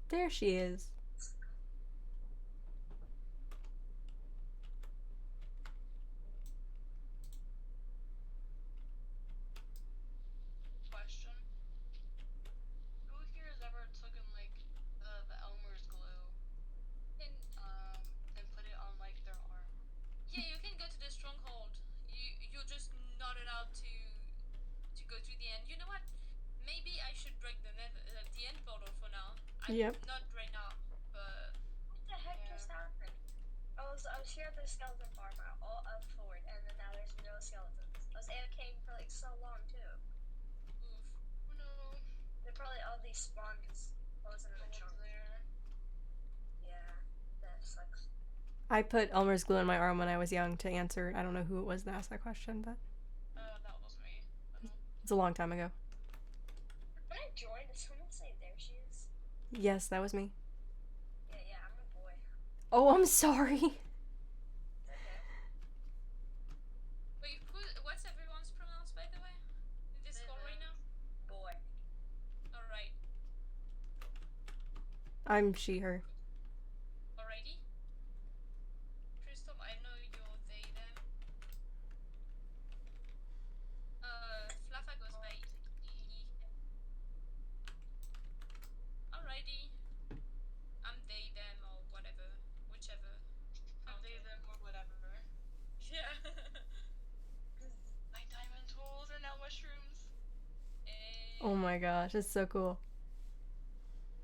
There she is. Question. Who here has ever taken, like, the Elmer's glue, And and put it on, like, their arm? yeah, you can go to the stronghold. You're just not allowed to go to the end. You know what? Maybe I should break the end portal for now. Yep. Not right now, but What the heck Yeah. just happened? I was here at the skeleton farm. I all up forward, and then now there's no skeletons. I was AFKing for like so long too. oof. Oh no. They probably all despawned because I wasn't in No the one's chunk. there. Yeah, that sucks. I put Elmer's glue in my arm when I was young to answer. I don't know who it was that asked that question, but That was me. it's a long time ago. When I joined, did someone say there she is? Yes, that was me. Yeah, I'm a boy. Oh, I'm sorry. Okay. Wait, what's everyone's pronouns by the way? In this call right now? Boy. Alright. I'm she, her. Alrighty. Crystal, I know you're they them. Fluffa goes by he. Alrighty. I'm they them or whatever. Whichever. They, them, or whatever. Yeah. My diamond tools are now mushrooms. Oh my gosh, it's so cool.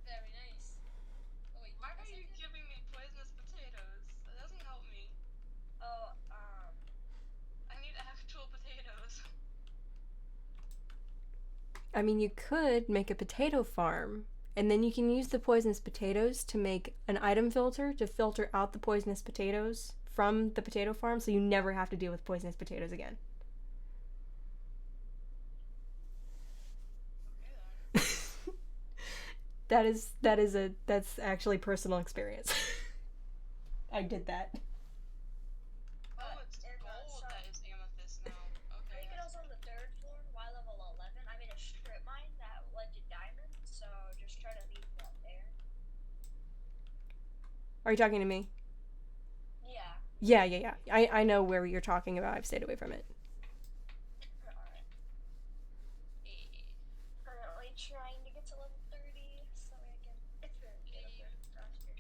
Very nice. Oh wait, Why are you giving me poisonous potatoes? That doesn't help me. Oh, I need actual potatoes. I mean, you could make a potato farm, and then you can use the poisonous potatoes to make an item filter to filter out the poisonous potatoes from the potato farm, so you never have to deal with poisonous potatoes again. That's actually personal experience. I did that. Oh, it's in the gold shop. that is amethyst now. I Okay. think it was on the 3rd floor, Y level 11. I made a strip mine that led to diamonds, so just try to leave that there. Are you talking to me? Yeah. I know where you're talking about. I've stayed away from it. Alright. Currently trying to get to level 30 so I can get up there faster.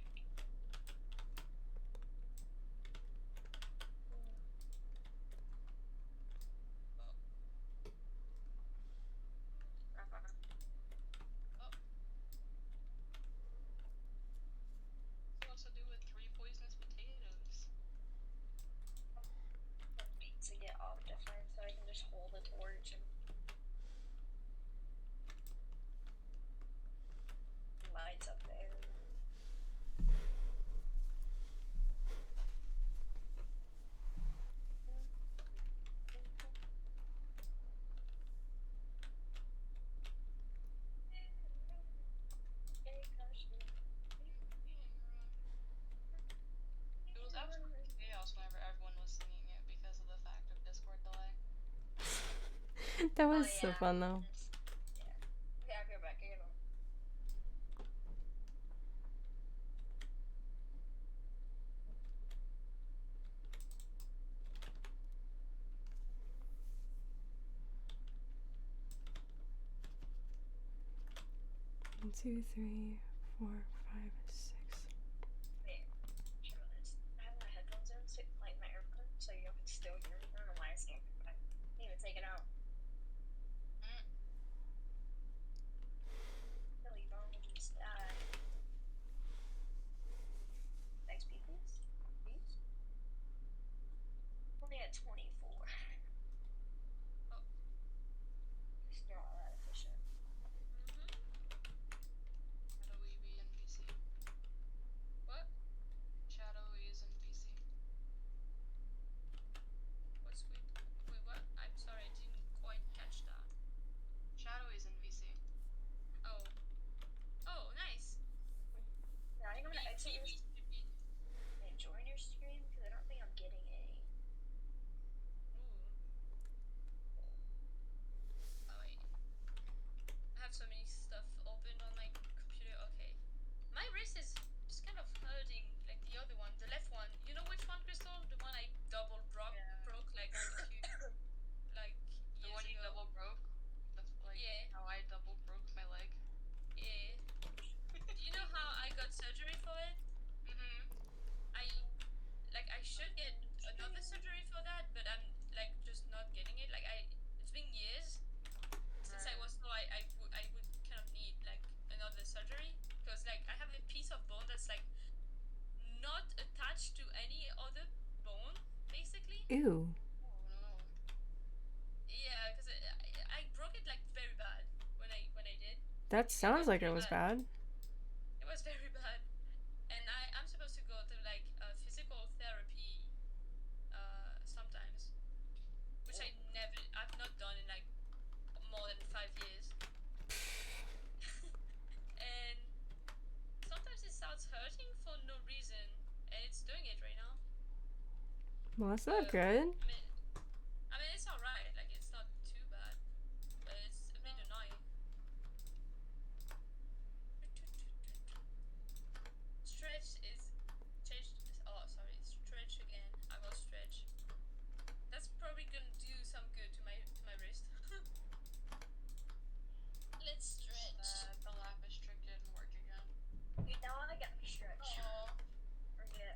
What's to do with 3 poisonous potatoes? To get off different so I can just hold a torch and lights up there. It was absolute chaos whenever everyone was singing it because of the fact of Discord delay. That was so fun though. Yeah. Okay, I'll go back. I gotta... 1, 2, 3, 4, 5, 6. Wait, I have my headphones in, so, like my AirPods, so you can still hear me. I don't know why I can't. I need to take it out. Silly bones die. XP, please. Please. Only at 24. It's not that efficient. Shadowy be in VC. What? Shadowy is in VC. What's with? Wait, what? I'm sorry, I didn't quite catch that. Shadowy is in VC. Oh. Oh, nice. Yeah, I'm gonna exit your Maybe should be. and join your stream because I don't think I'm getting any. Ooh. Oh wait. I have so many stuff opened on my computer. Okay. My wrist is just kind of hurting, like the other one, the left one. You know which one, Crystal? The one I double broke like a few like The years one you ago. double broke? That's like Yeah. how I double broke my leg. Yeah. Do you know how I got surgery for it? I should get another surgery for that, but I'm like just not getting it. It's been years since I was so I would kind of need like another surgery because like I have a piece of bone that's like not attached to any other bone basically. Ew. Oh no. Yeah, because I broke it like very bad when I did. That sounds like it pretty was bad. It was very bad, and I'm supposed to go to like physical therapy sometimes, which I've not done in like more than 5 years. And sometimes it starts hurting for no reason, and it's doing it right now. Well, that's not good. I mean, it's alright. Like, it's not too bad, but it's a bit annoying. Stretch is changed. Oh, sorry, stretch again. I will stretch. That's probably gonna do some good to my wrist. Let's stretch. The lapis trick didn't work again. Wait, now I got me stretch. Oh. Forget.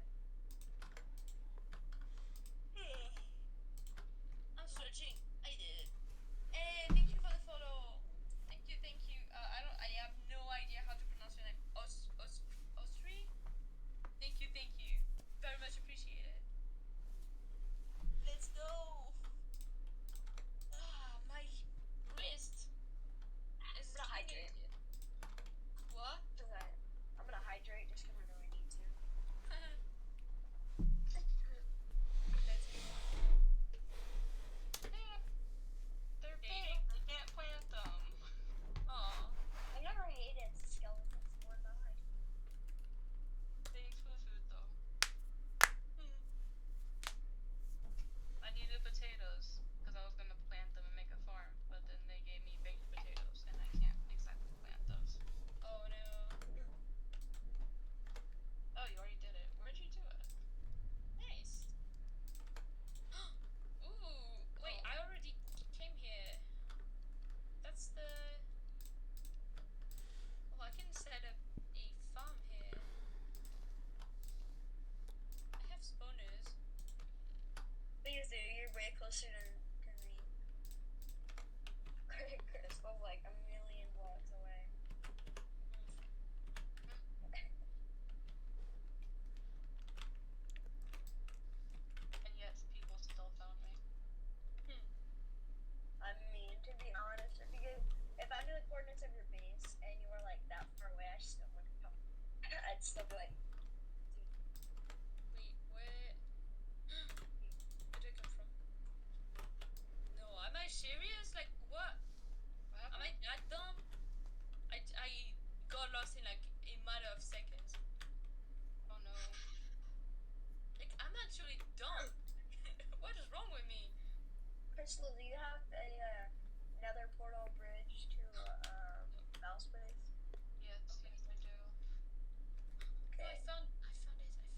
closer to me. Crystal, like a million blocks away. And yet people still found me. I mean, to be honest, if I knew the coordinates of your base and you were like that far away, I still wouldn't come. I'd still be like, Wait, where did I come from? No, am I serious? Like, what? What Am I happened? that dumb? I got lost in like a matter of seconds. Oh no. Like, I'm actually dumb. What is wrong with me? Crystal, do you have a nether portal bridge to ValSMP? Yes, yes I do. Oh, I Okay. found it.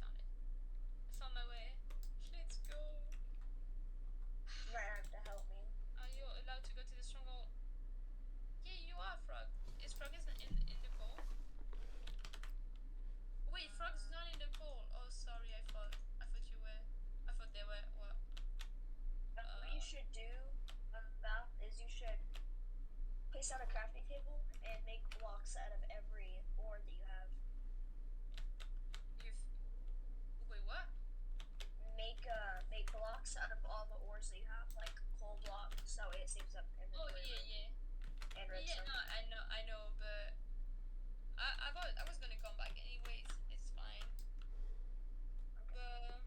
I found my way. Let's go. You might have to help me. Are you allowed to go to the stronghold? Yeah, you are, Frog. Is Frog isn't in the pool? Wait, Frog's not in the pool. Oh, sorry, I thought you were. I thought they were. What? What you should do, Val, is you should place out a crafting table and make blocks out of every ore that you have. Wait, what? Make blocks out of all the ores that you have, like coal blocks, so it saves up Oh, inventory yeah. and Yeah, redstone. no, I know, but I was gonna come back anyways. It's fine. But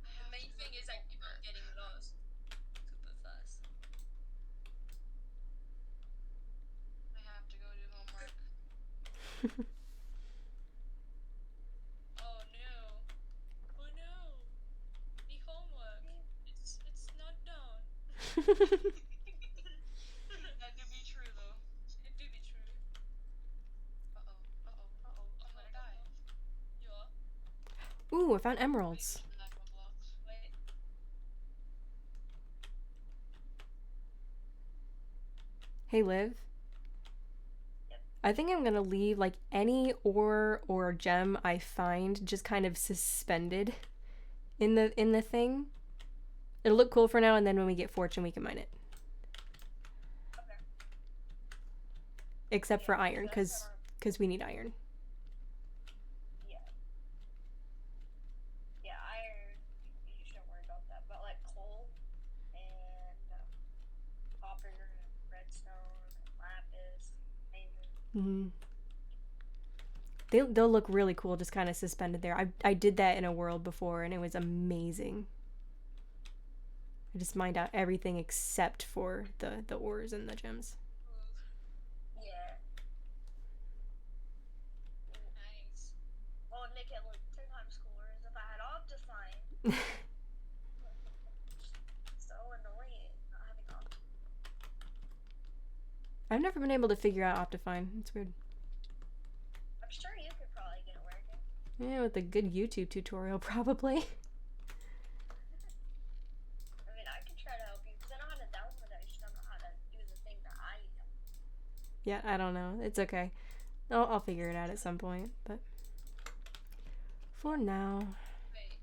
the I have main to thing go is to I keep on homework. getting lost super fast. I have to go do homework. Oh no. Oh no. The homework. It's not done. That could be true though. It do be true. I'm gonna die. You are. Ooh, I found emeralds. Wait, magma blocks. Wait. Hey, Liv. Yep. I think I'm gonna leave like any ore or gem I find just kind of suspended in the thing. It'll look cool for now, and then when we get fortune, we can mine it. Okay. Except for Yeah, iron, that's because we need iron. Yeah. Yeah, iron, you shouldn't worry about that. But like coal and copper, redstone, lapis, diamond. They'll look really cool, just kind of suspended there. I did that in a world before, and it was amazing. I just mined out everything except for the ores and the gems. Yeah. Nice. Well, it'd make it look 10 times cooler as if I had Optifine. So annoying not having Optifine. I've never been able to figure out Optifine. It's weird. I'm sure you could probably get it working. Yeah, with a good YouTube tutorial, probably. I mean, I can try to help you because I know how to download it. I just don't know how to do the thing that I do. Yeah, I don't know. It's okay. I'll figure it out at some point, but for now. Wait.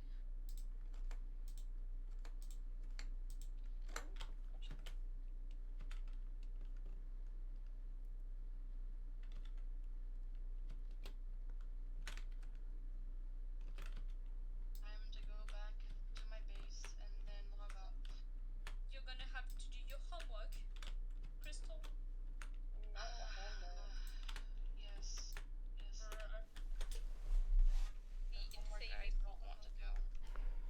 Time to go back to my base and then log off. You're gonna have to do your homework, Crystal. Not the homework. Yes. The Homework I insane. don't want to do.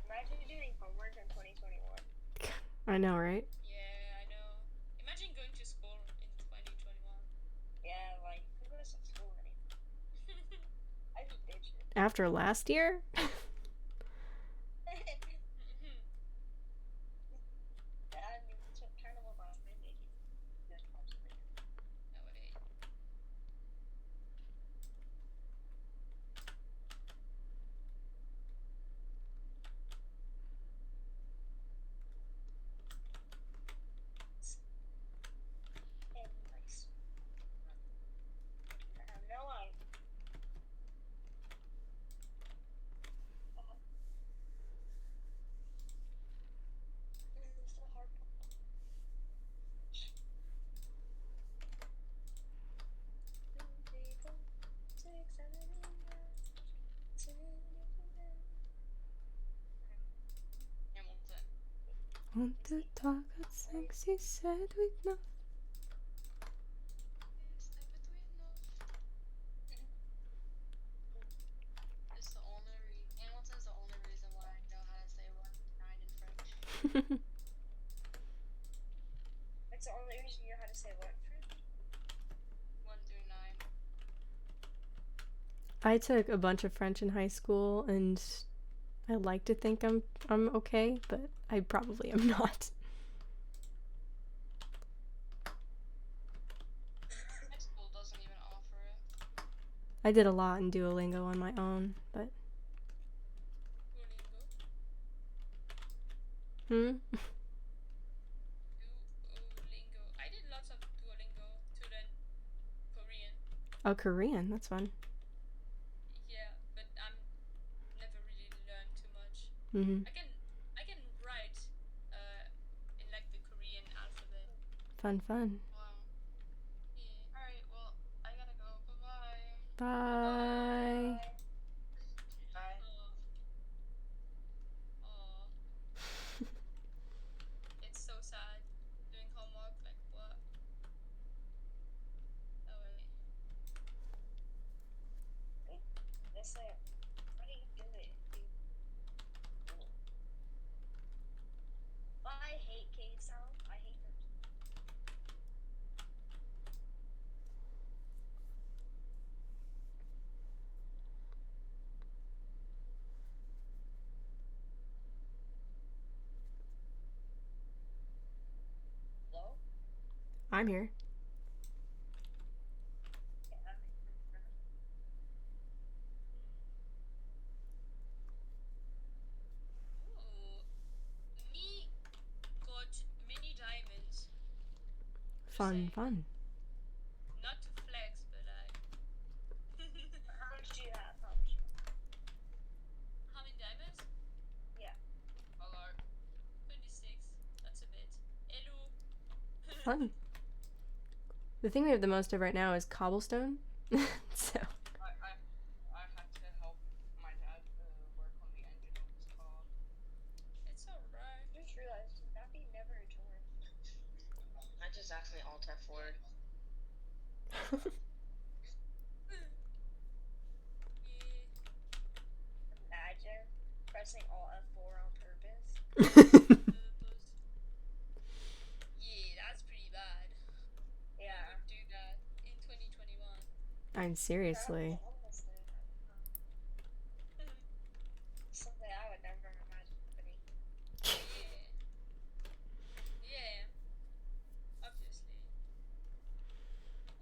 Imagine doing homework in 2021. I know, right? Yeah, I know. Imagine going to school in 2021. Yeah, like, who goes to school anymore? I just ditched it. After last year? I mean, turn them on. Maybe good parts of it. No way. And nice. I have no idea. Want to talk about things he said with no. It's the only Hamilton's the only reason why I know how to say 1 through 9 in French. That's the only reason you know how to say what fruit? 1 through 9. I took a bunch of French in high school, and I like to think I'm okay, but I probably am not. My school doesn't even offer it. I did a lot in Duolingo on my own, but Duolingo. Duolingo. I did lots of Duolingo to learn Korean. Oh, Korean, that's fun. Yeah, but I'm never really learned too much. Mm-hmm. I can write in like the Korean alphabet. Fun. Wow. Yeah. Alright, well, I gotta go. Bye-bye. Bye. Bye. Oh, it's so sad doing homework. Like what? Oh wait. It's like, how do you do it, dude? I hate cave sound. I hate them. Hello? I'm here. Yeah, Ooh, me got many diamonds. Fun. Not to flex, but like. how much do you have? How much? How many diamonds? Yeah. Hello. 26. That's a bit. Hello. Fun. The thing we have the most of right now is cobblestone. So I had to help my dad work on the engine of his car. It's alright. I just realized Nappy never returned. I just accidentally alt F4'd. Yeah. Imagine pressing all F4 on purpose. Purpose. Yeah, that's pretty bad. Yeah. Who would do that in 2021? I'm seriously. Something I would never imagine happening. Yeah. Yeah. Obviously.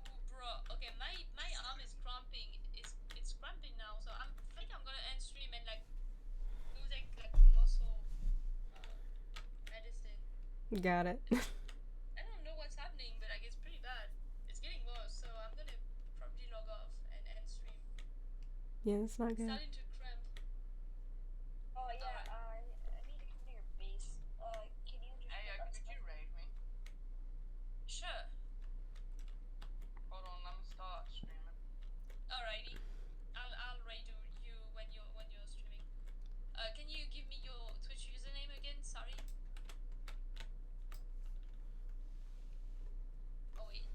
Ooh, bro. Okay, my arm is cramping. It's cramping now, so I think I'm gonna end stream and like do like muscle medicine. Got it. I don't know what's happening, but like it's pretty bad. It's getting worse, so I'm gonna probably log off and end stream. Yeah, that's not good. Starting to cramp. Oh yeah, I need to come to your base. Can you just Hey, put that could you stuff? raid me? Sure. Hold on, let me start streaming. Alrighty. I'll raid you when you're streaming. Can you give me your Twitch username again? Sorry. Oh wait.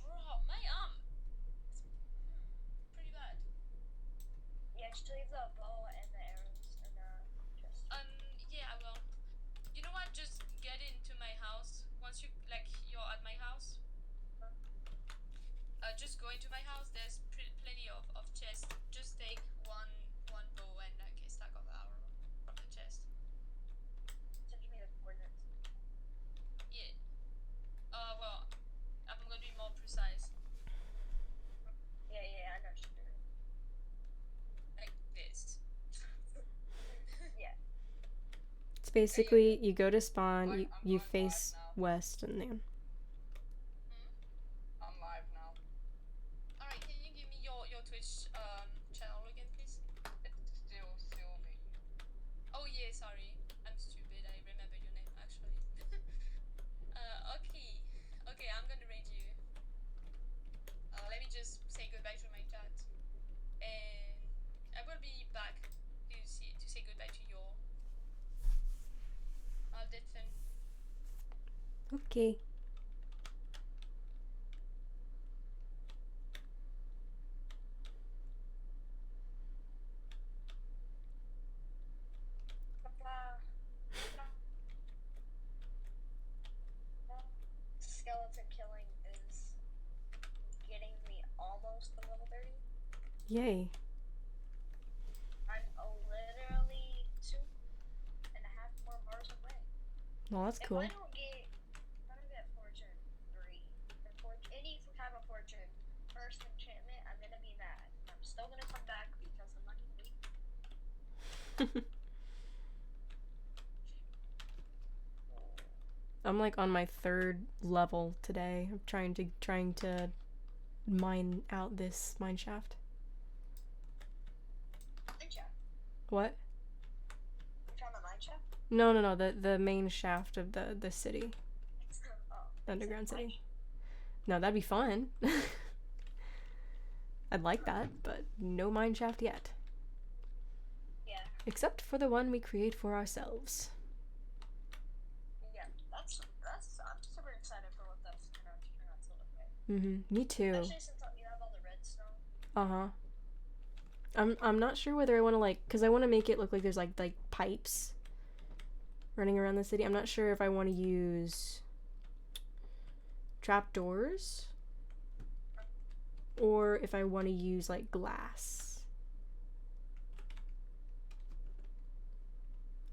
Bro, my arm. Pretty bad. Yeah, just leave the bow and the arrows and just. Yeah, I will. You know what? Just get into my house. Once you're at my house. Just go into my house. There's plenty of chests. Just take one bow and like a stack of arrow from the chest. Send me the coordinates. Yeah. Well, I'm gonna be more precise. Yeah, I know what you're doing. Like this. Yeah. It's basically you go to spawn, I'm you going face live now. west, and then I'm live now. Alright, can you give me your Twitch channel again, please? It's still Sylvie. Oh yeah, sorry. I'm stupid. I remember your name actually. Okay. Okay, I'm gonna raid you. Let me just say goodbye to my chat. And I will be back to say goodbye to you all. I'll deafen. Okay. Skeleton killing is getting me almost to level 30. Yay. I'm literally 2.5 more bars away. Well, that's cool. If I don't get Fortune 3, any type of Fortune, first enchantment, I'm gonna be mad. I'm still gonna come back because I'm not gonna leave. I'm like on my 3rd level today. I'm trying to mine out this mine shaft. Mine shaft? What? You found the mine shaft? No, the main shaft of the city. Oh, The underground city. No, that'd be fun. I'd like that, but no mine shaft yet. Yeah. Except for the one we create for ourselves. Yeah, that's I'm super excited for what that's gonna turn out to look like. Me too. Especially since you have all the redstone. I'm not sure whether I want to because I want to make it look like there's like pipes running around the city. I'm not sure if I want to use trapdoors or if I want to use like glass.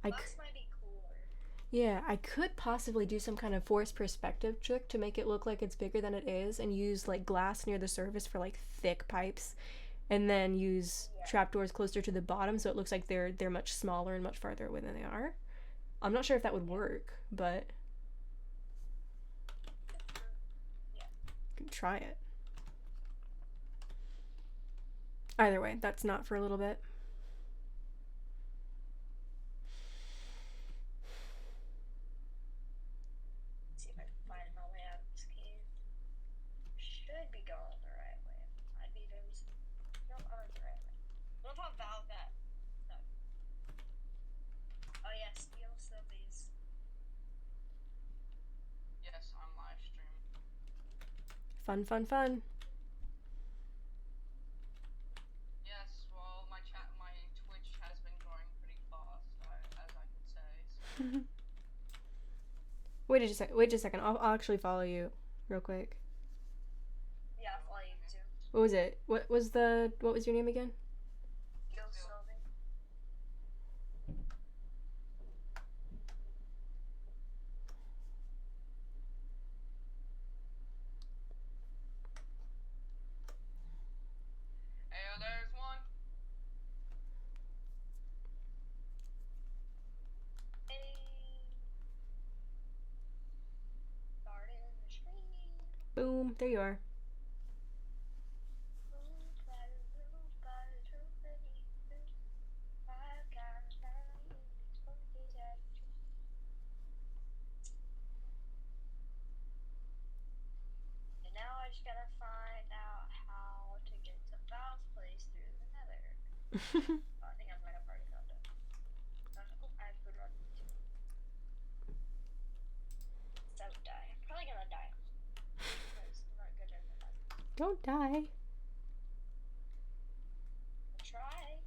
Glass might be cooler. Yeah, I could possibly do some kind of forced perspective trick to make it look like it's bigger than it is and use like glass near the surface for like thick pipes and then use trapdoors closer to the bottom so it looks like they're much smaller and much farther away than they are. I'm not sure if that would work, but Yeah. you can try it. Either way, that's not for a little bit. Let's see if I can find my way out of this cave. Should be going the right way. I'd be very no, I'm the right way. What about Val that? No. Oh yeah, steal Sylvie's. Yes, I'm live streaming. Fun. Yes, well, my Twitch has been growing pretty fast, as I could say. So. Wait a second. I'll actually follow you real quick. Yeah, I'll follow you too. What was it? What was your name again? Steal Sylvie. Hey, there's one. Garden in the stream. Boom. There you are. And now I just gotta find out how to get to Val's place through the nether. I think I might have already found it. I have good run too. Don't die. I'm probably gonna die. Because I'm not good at the nether. Don't die. I'll try.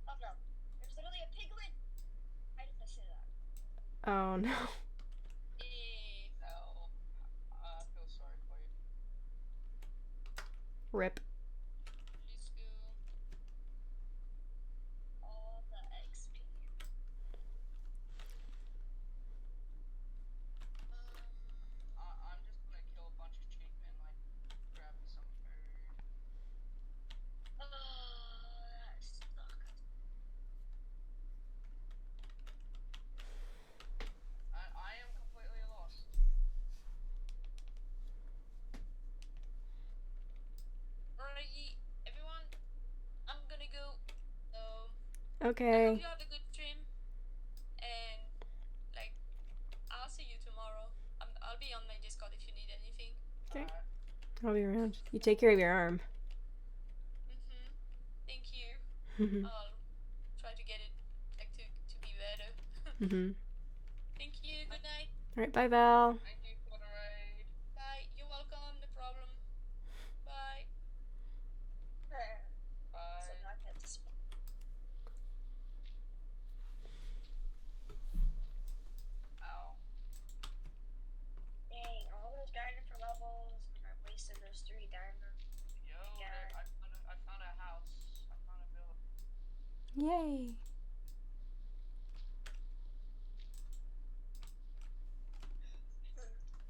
Oh no. There's literally a piglin! Why did I say that? Oh no. No, I feel sorry for you. Rip. Let's go. All the XP. I'm just gonna kill a bunch of sheep and grab some food. That sucks. I am completely lost. Alrighty, everyone. I'm gonna go. So I Okay. hope you have a good stream. And I'll see you tomorrow. I'll be on my Discord if you need anything. Okay. I'll be around. You take care of your arm. Thank you. I'll try to get it to be better. Thank you. Good night. Alright, bye, Val. Thank you for the raid. Bye. You're welcome. No problem. Bye. So Bye. not get to spend. Ow. Dang, all those dinosaur levels, and I wasted those 3 diamonds. Yo, Yeah. I found a house. I found a villa. Yay.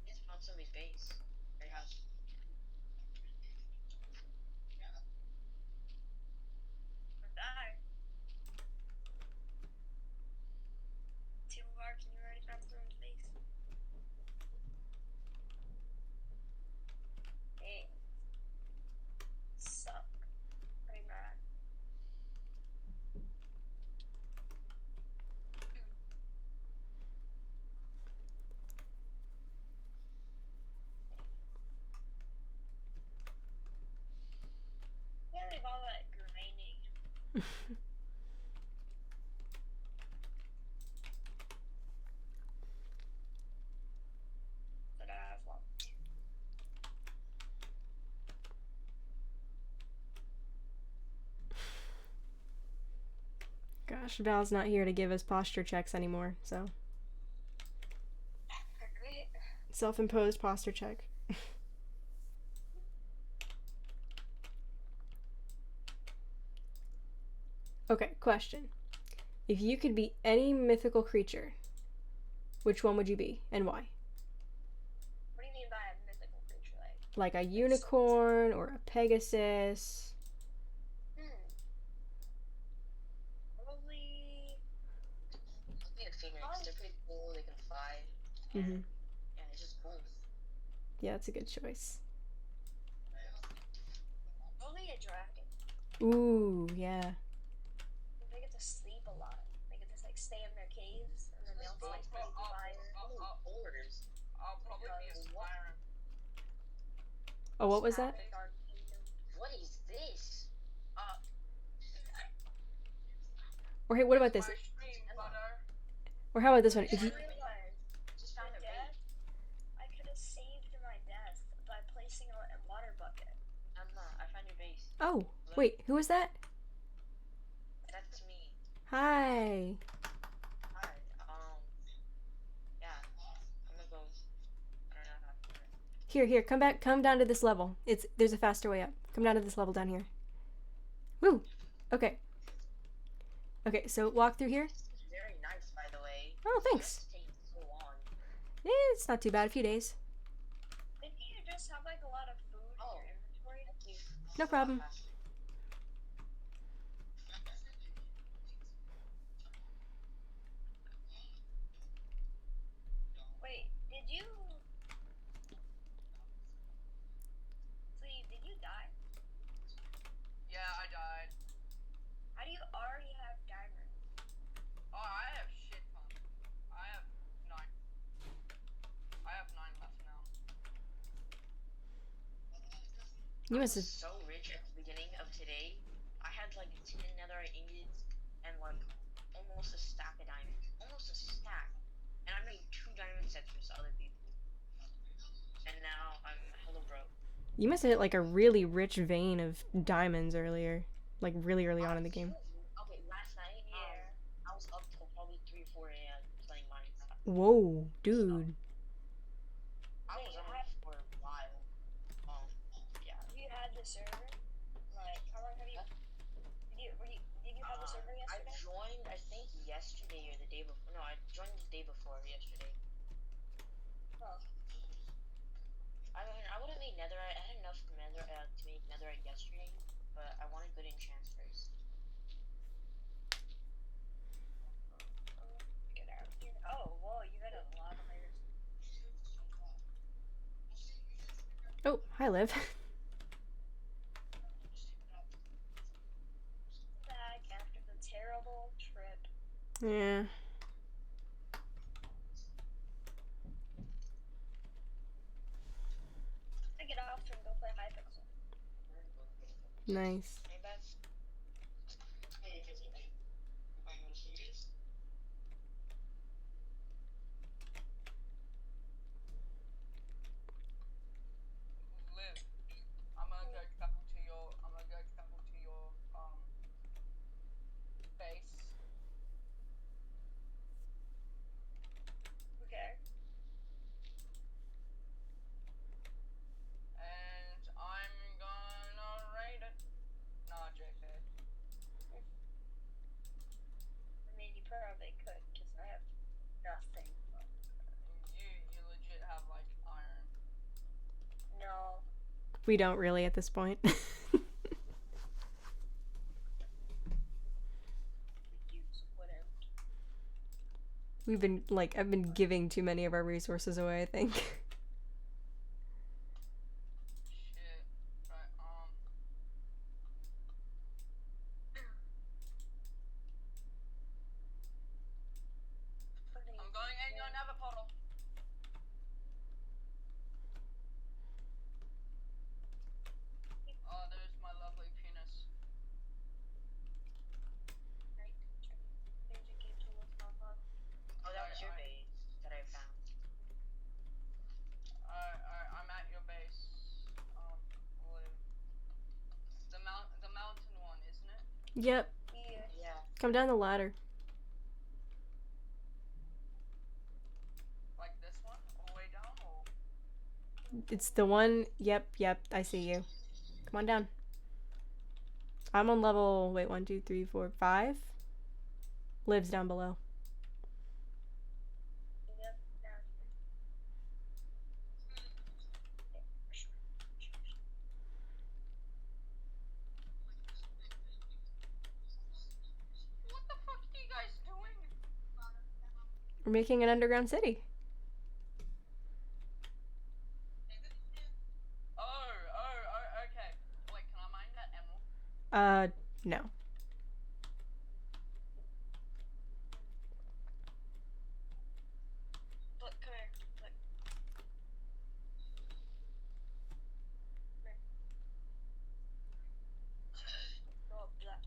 Just found somebody's base. Their house. Or die. 2 marks and you already found someone's face. Dang. Suck. Pretty mad. Yeah, leave all that grinding. But I have one. Gosh, Val's not here to give us posture checks anymore, so. Alright. Self-imposed posture check. Okay, question. If you could be any mythical creature, which one would you be, and why? What do you mean by a mythical creature? Like a unicorn or a Pegasus? Probably. Look at Phoenix. They're pretty cool. They can fly. Mm-hmm. Yeah, it's just cool. Yeah, that's a good choice. Probably a dragon. Ooh, yeah. They get to sleep a lot. They get to like stay in their caves, and then they also like breathe fire. Ores. I'll probably be a Skyrim. Oh, what was that? Have a dark kingdom. What is this? Or hey, what about this? My stream, butter. Or how about this one? If I you, realized Just found a base. I could have saved my death by placing a water bucket. Emma, I found your base. oh, wait, who was that? That's me. Hi. Hi. Yeah. I'm gonna go. I don't know how to do it. Here, come down to this level. There's a faster way up. Come down to this level down here. Woo. Okay. Okay, so walk through here. This is very nice, by the way. Oh, thanks. This takes so long. It's not too bad. A few days. Didn't you just have like a lot of food in Oh. your inventory? Thank you. No problem. Wait, did you? Did you die? Yeah, I died. How do you already have diamonds? Oh, I have shit ton. I have 9. I have 9 left now. You must I have. was so rich at the beginning of today. I had like 10 netherite ingots and like almost a stack of diamonds. Almost a stack. And I made 2 diamond sets for other people. And now I'm hella broke. You must have hit like a really rich vein of diamonds earlier, like really early on in the game. Okay, last night, I was up till probably 3 or 4 a.m. playing Minecraft. Whoa, dude. I was on it for a while. Yeah. Have you had the server? Like, how long have you? Did you have the server I yesterday? joined, I think, yesterday or the day before. No, I joined the day before yesterday. Oh. I mean, I would have made netherite. I had enough to make netherite yesterday, but I wanted good enchants first. Get out here. Oh, whoa, you got a lot of layers. Oh, hi, Liv. Back after the terrible trip. Yeah. I get off and go play Hypixel. Nice. Hey, Beth. We don't really at this point. We've been, like, I've been giving too many of our resources away, I think. Shit. Right, I'm going in your nether portal. Oh, there's my lovely penis. Oh, that was your base that I found. Alright, I'm at your base. Live. The mountain one, isn't it? Yep. Yeah. Come down the ladder. Like this one? All the way down, or? It's the one. Yep, I see you. Come on down. I'm on level, wait, 1, 2, 3, 4, 5. Lives down below. What the fuck are you guys doing? We're making an underground city. Oh, okay. Wait, can I mine that emerald? No. Look, come here. Look. Oh, black.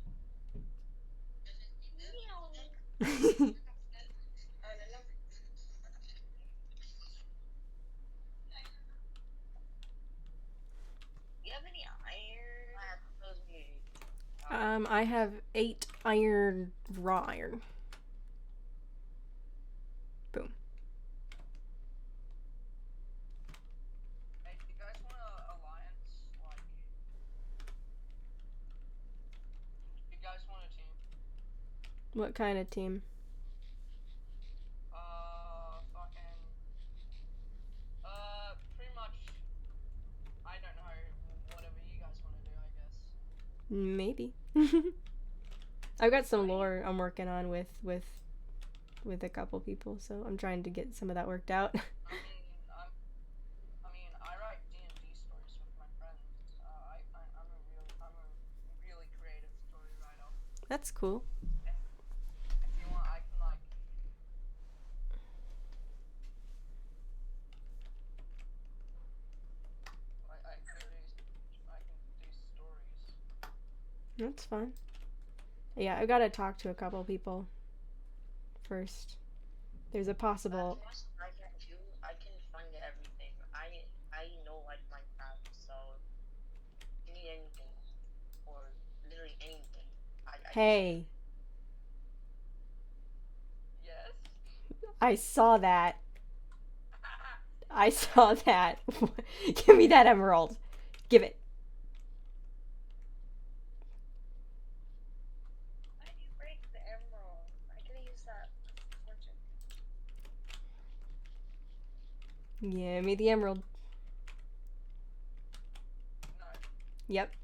You have any iron? I have those me. I have 8 iron, raw iron. Boom. Hey, do you guys want an alliance? Like, do you guys want a team? What kind of team? Fucking. Pretty much. I don't know. Whatever you guys want to do, I guess. Maybe. I've got some lore I'm working on with a couple people, so I'm trying to get some of that worked out. I mean, I write D&D stories with my friends. I'm a really creative story writer. That's cool. If you want, I can like. I can do stories. That's fun. Yeah, I gotta talk to a couple people first. There's a possible. I can do. I can find everything. I know like Minecraft, so if you need anything or literally anything, I Hey, Yes. I saw that. I saw that. Give me that emerald. Give it. Why did you break the emerald? I could use that fortune. Give me the emerald. No. Yep.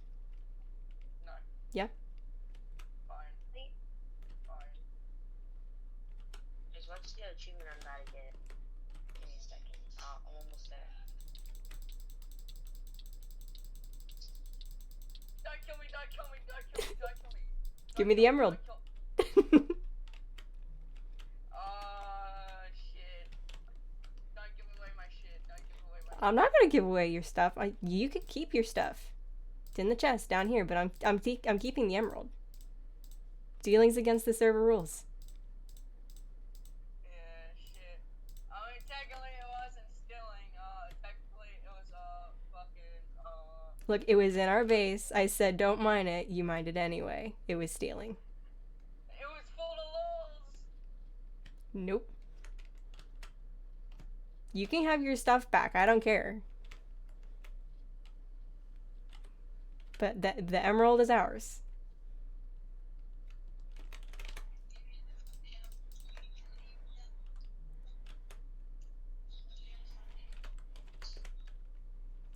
No. Yep. Fine. Fine. Just what's the achievement on that again? Give me a second. I'm almost there. Don't kill me! Don't kill me! Don't kill me! Don't kill me! Give me the emerald. Shit. Don't give away my shit. Don't give away my I'm not gonna give away your stuff. You can keep your stuff. It's in the chest down here, but I'm keeping the emerald. Dealings against the server rules. Yeah, shit. I mean, technically it wasn't stealing. Technically it was, fucking, Look, it was in our base. I said don't mine it. You mined it anyway. It was stealing. it was full of lulls. Nope. You can have your stuff back. I don't care. But the emerald is ours.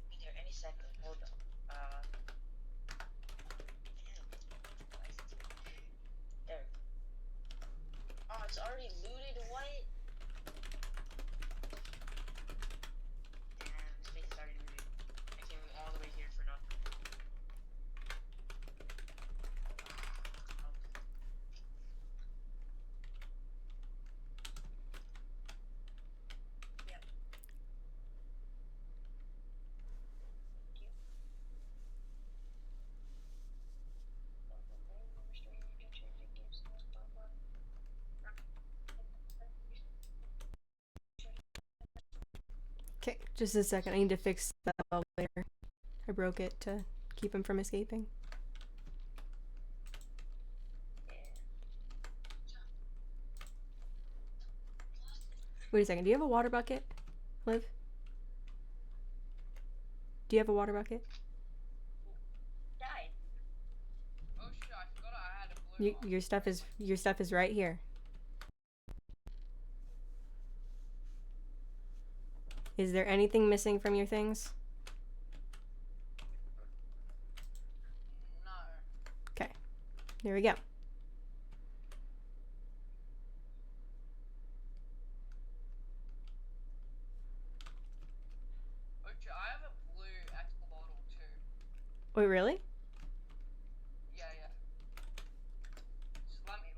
Be there any second. Hold on. Okay, just a second. I need to fix that elevator. I broke it to keep him from escaping. Wait a second. Do you have a water bucket, Liv? Do you have a water bucket? Died. Oh shit, I forgot I had a blue one. Your stuff is right here. Is there anything missing from your things? No. Okay. There we go. Oh shit, I have a blue axolotl too. Wait, really? Yeah. Just let me.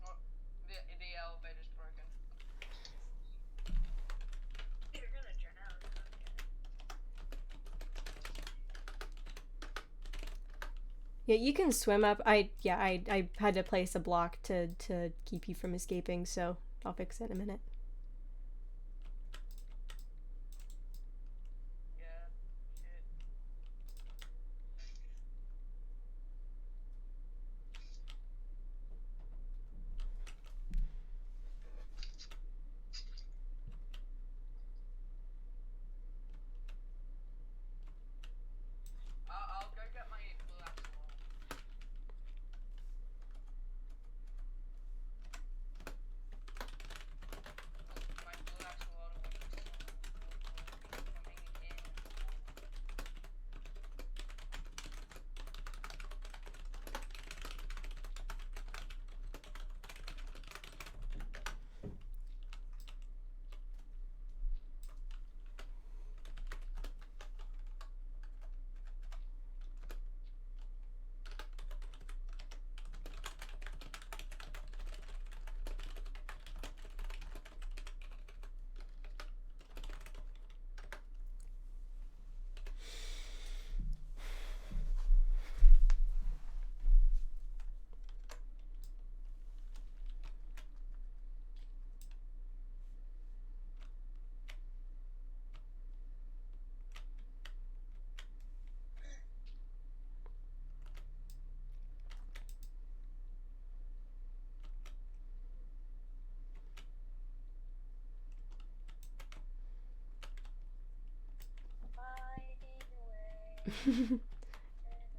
Oh, the elevator's broken. You're gonna drown. Yeah, you can swim up. I had to place a block to keep you from escaping, so I'll fix it in a minute. Yeah. Shit. I'll go get my blue axolotl. My blue axolotl will be coming in.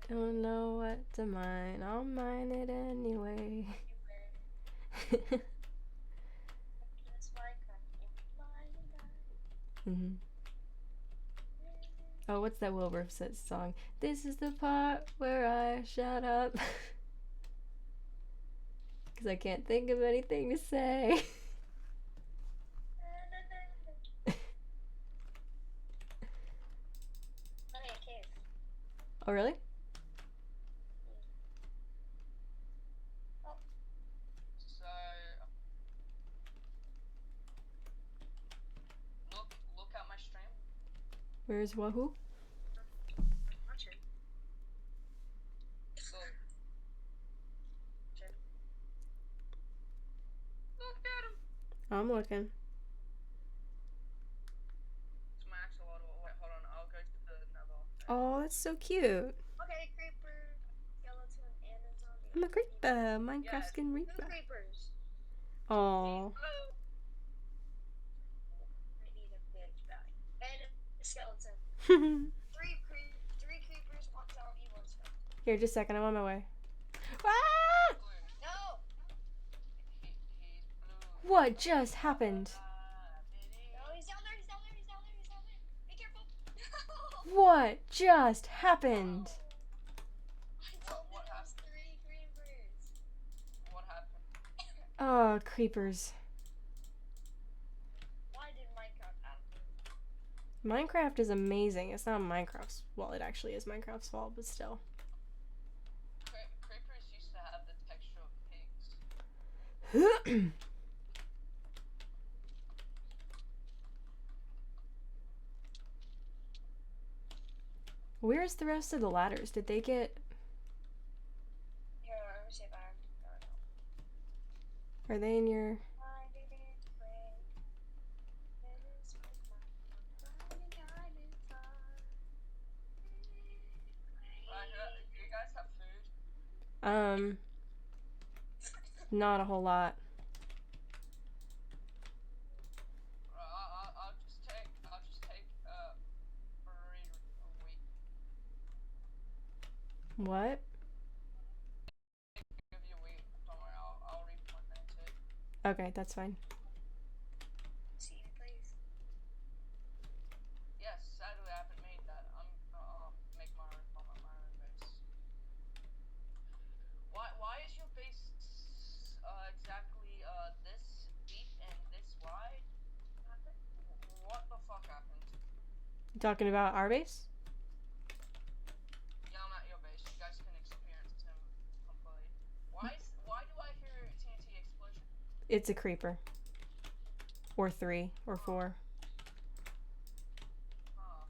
Don't know what to mine. I'll mine it anyway. Mm-hmm. Oh, what's that Wilbur song? This is the part where I shut up. Because I can't think of anything to say. Oh, really? So look at my stream. Where's Wahoo? Look at him. I'm looking. It's my axolotl. Wait, hold on. I'll go to the nether. Oh, that's so cute. Okay, creeper, skeleton, and a zombie. I'm a creeper. Minecraft skin Two reaper. creepers. Oh. I need a big bag. And a skeleton. Three creepers, one zombie, one skeleton. Here, just a second. I'm on my way. Ah! No! He's blue. What just happened? No, he's down there, he's down there, he's down there, he's down there. Be careful! What just happened? I told you there was 3 creepers. What happened? Oh, creepers. Why did Minecraft happen? Minecraft is amazing. It's not Minecraft's... Well, it actually is Minecraft's fault, but still. Creepers used to have the texture of pigs. Where's the rest of the ladders? Did they get... Here, let me see if I Are they in your... Do you guys have food? Not a whole lot. I'll just take 3 a week. What? Give you a week. Don't worry, I'll replenish it. Okay, that's fine. see you, please. Yes, sadly I haven't made that. I'm gonna make my own base. Why is your base exactly this deep and this wide? What the fuck happened? You talking about our base? Yeah, I'm at your base. You guys can experience him completely. Why do I hear TNT explosion? It's a creeper. Or 3, or 4. Well,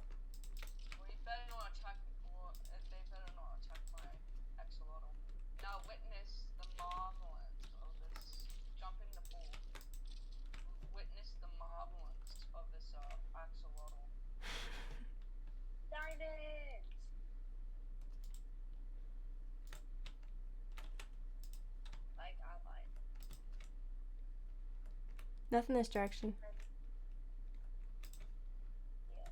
you better not attack me. Well, they better not attack my axolotl. Now witness the marvelance of this. Jump in the pool. Witness the marvelance of this axolotl. Diamonds! Like, I lied. Nothing this direction. Yeah.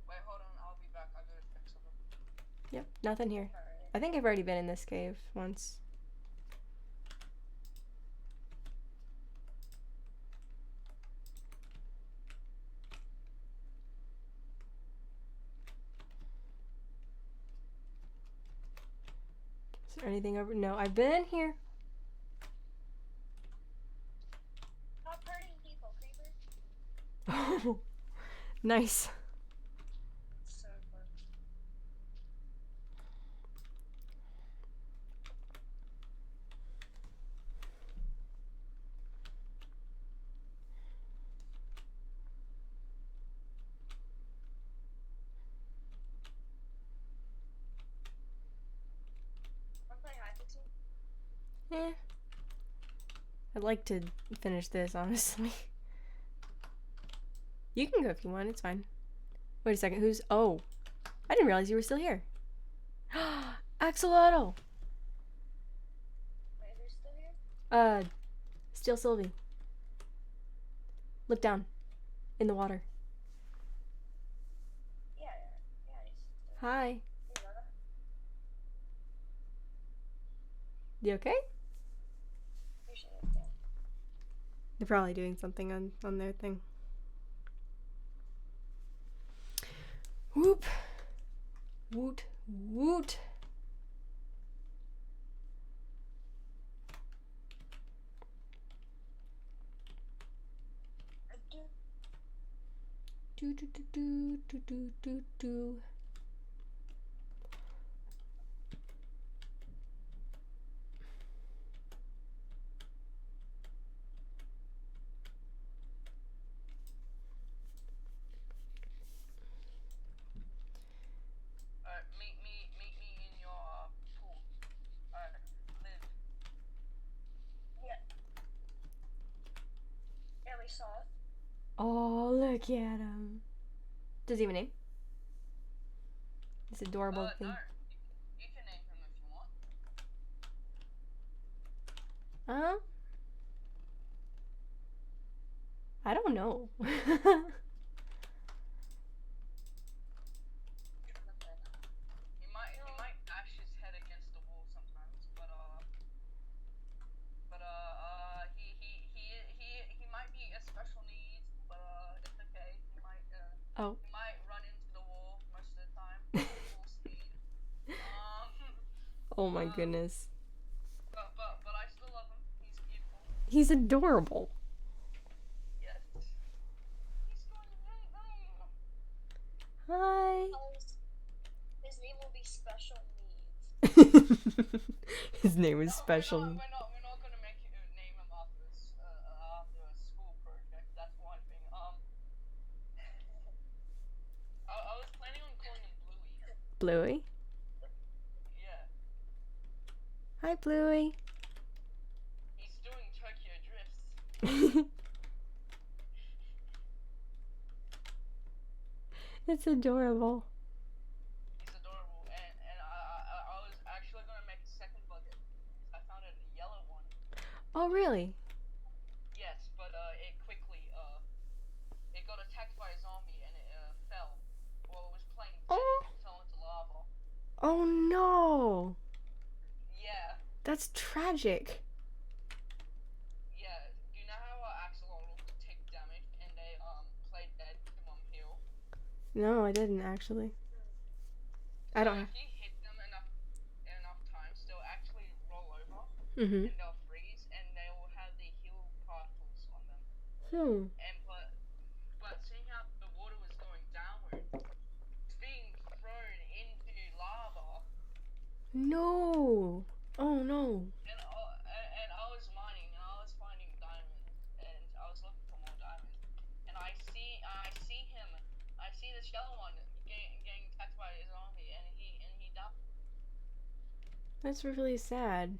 Wait, hold on. I'll be back. I gotta fix something. Yep, nothing here. Alright. I think I've already been in this cave once. Is there anything over? No, I've been in here. Stop hurting people, creeper. Oh, nice. So fun. I'm playing high fixing. Eh. I'd like to finish this, honestly. You can go if you want, it's fine. Wait a second, who's... Oh. I didn't realize you were still here. Axolotl! Wait, who's still here? Steel Sylvie. Look down. In the water. Yeah, he's still Hi. You know that? You okay? Appreciate it, Dan. They're probably doing something on their thing. Whoop. Woot. Woot. I do. Do do do do do do do do. Meet me in your pool. Live. Yeah. Yeah, we saw it. Oh, look at him. Does he have a name? This adorable thing. No. You can name him if you want. I don't know. He might bash his head against the wall sometimes, but he might be a special needs, but it's okay. He might he might run into the wall most of the time. Full speed. Oh my goodness. But I still love him. He's beautiful. He's adorable. Yes. He's going to play game. Hi. His name will be Special Needs. His name is No, Special. we're not gonna name him after after a school project. That's one thing. I was planning on calling him Bluey. Bluey? Yeah, Hi, Bluey. he's doing Tokyo drifts. It's adorable. He's adorable, and I was actually gonna make a second bucket. I found a yellow one. Oh, really? Yes, but it quickly it got attacked by a zombie and it fell. Well, it was playing dead Oh. and it fell into lava. Oh, no. Yeah, That's tragic. yeah. Do you know how axolotls take damage and they play dead to heal? No, I didn't, actually. I don't have... If you hit them enough times, they'll actually roll over Mm-hmm. and they'll freeze and they will have the heal particles on them. And but seeing how the water was going downward, it's being thrown into lava. No. Oh, no. And I was mining and I was finding diamonds and I was looking for more diamonds. And I see him. I see this yellow one getting attacked by a zombie and he died. That's really sad.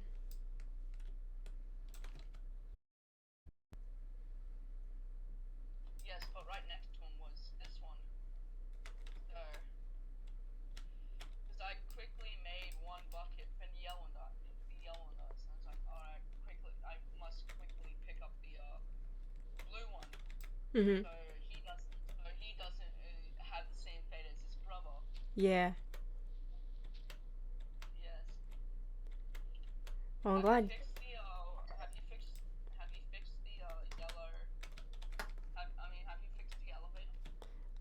Yes, but right next to him was this one. So, because I quickly made one bucket for the yellow dot. And I was like, alright, I must quickly pick up the blue one. Mm-hmm. So he doesn't have the same fate as his brother. Yeah. Yes. Oh, I'm glad. Have you fixed the yellow? Have you fixed the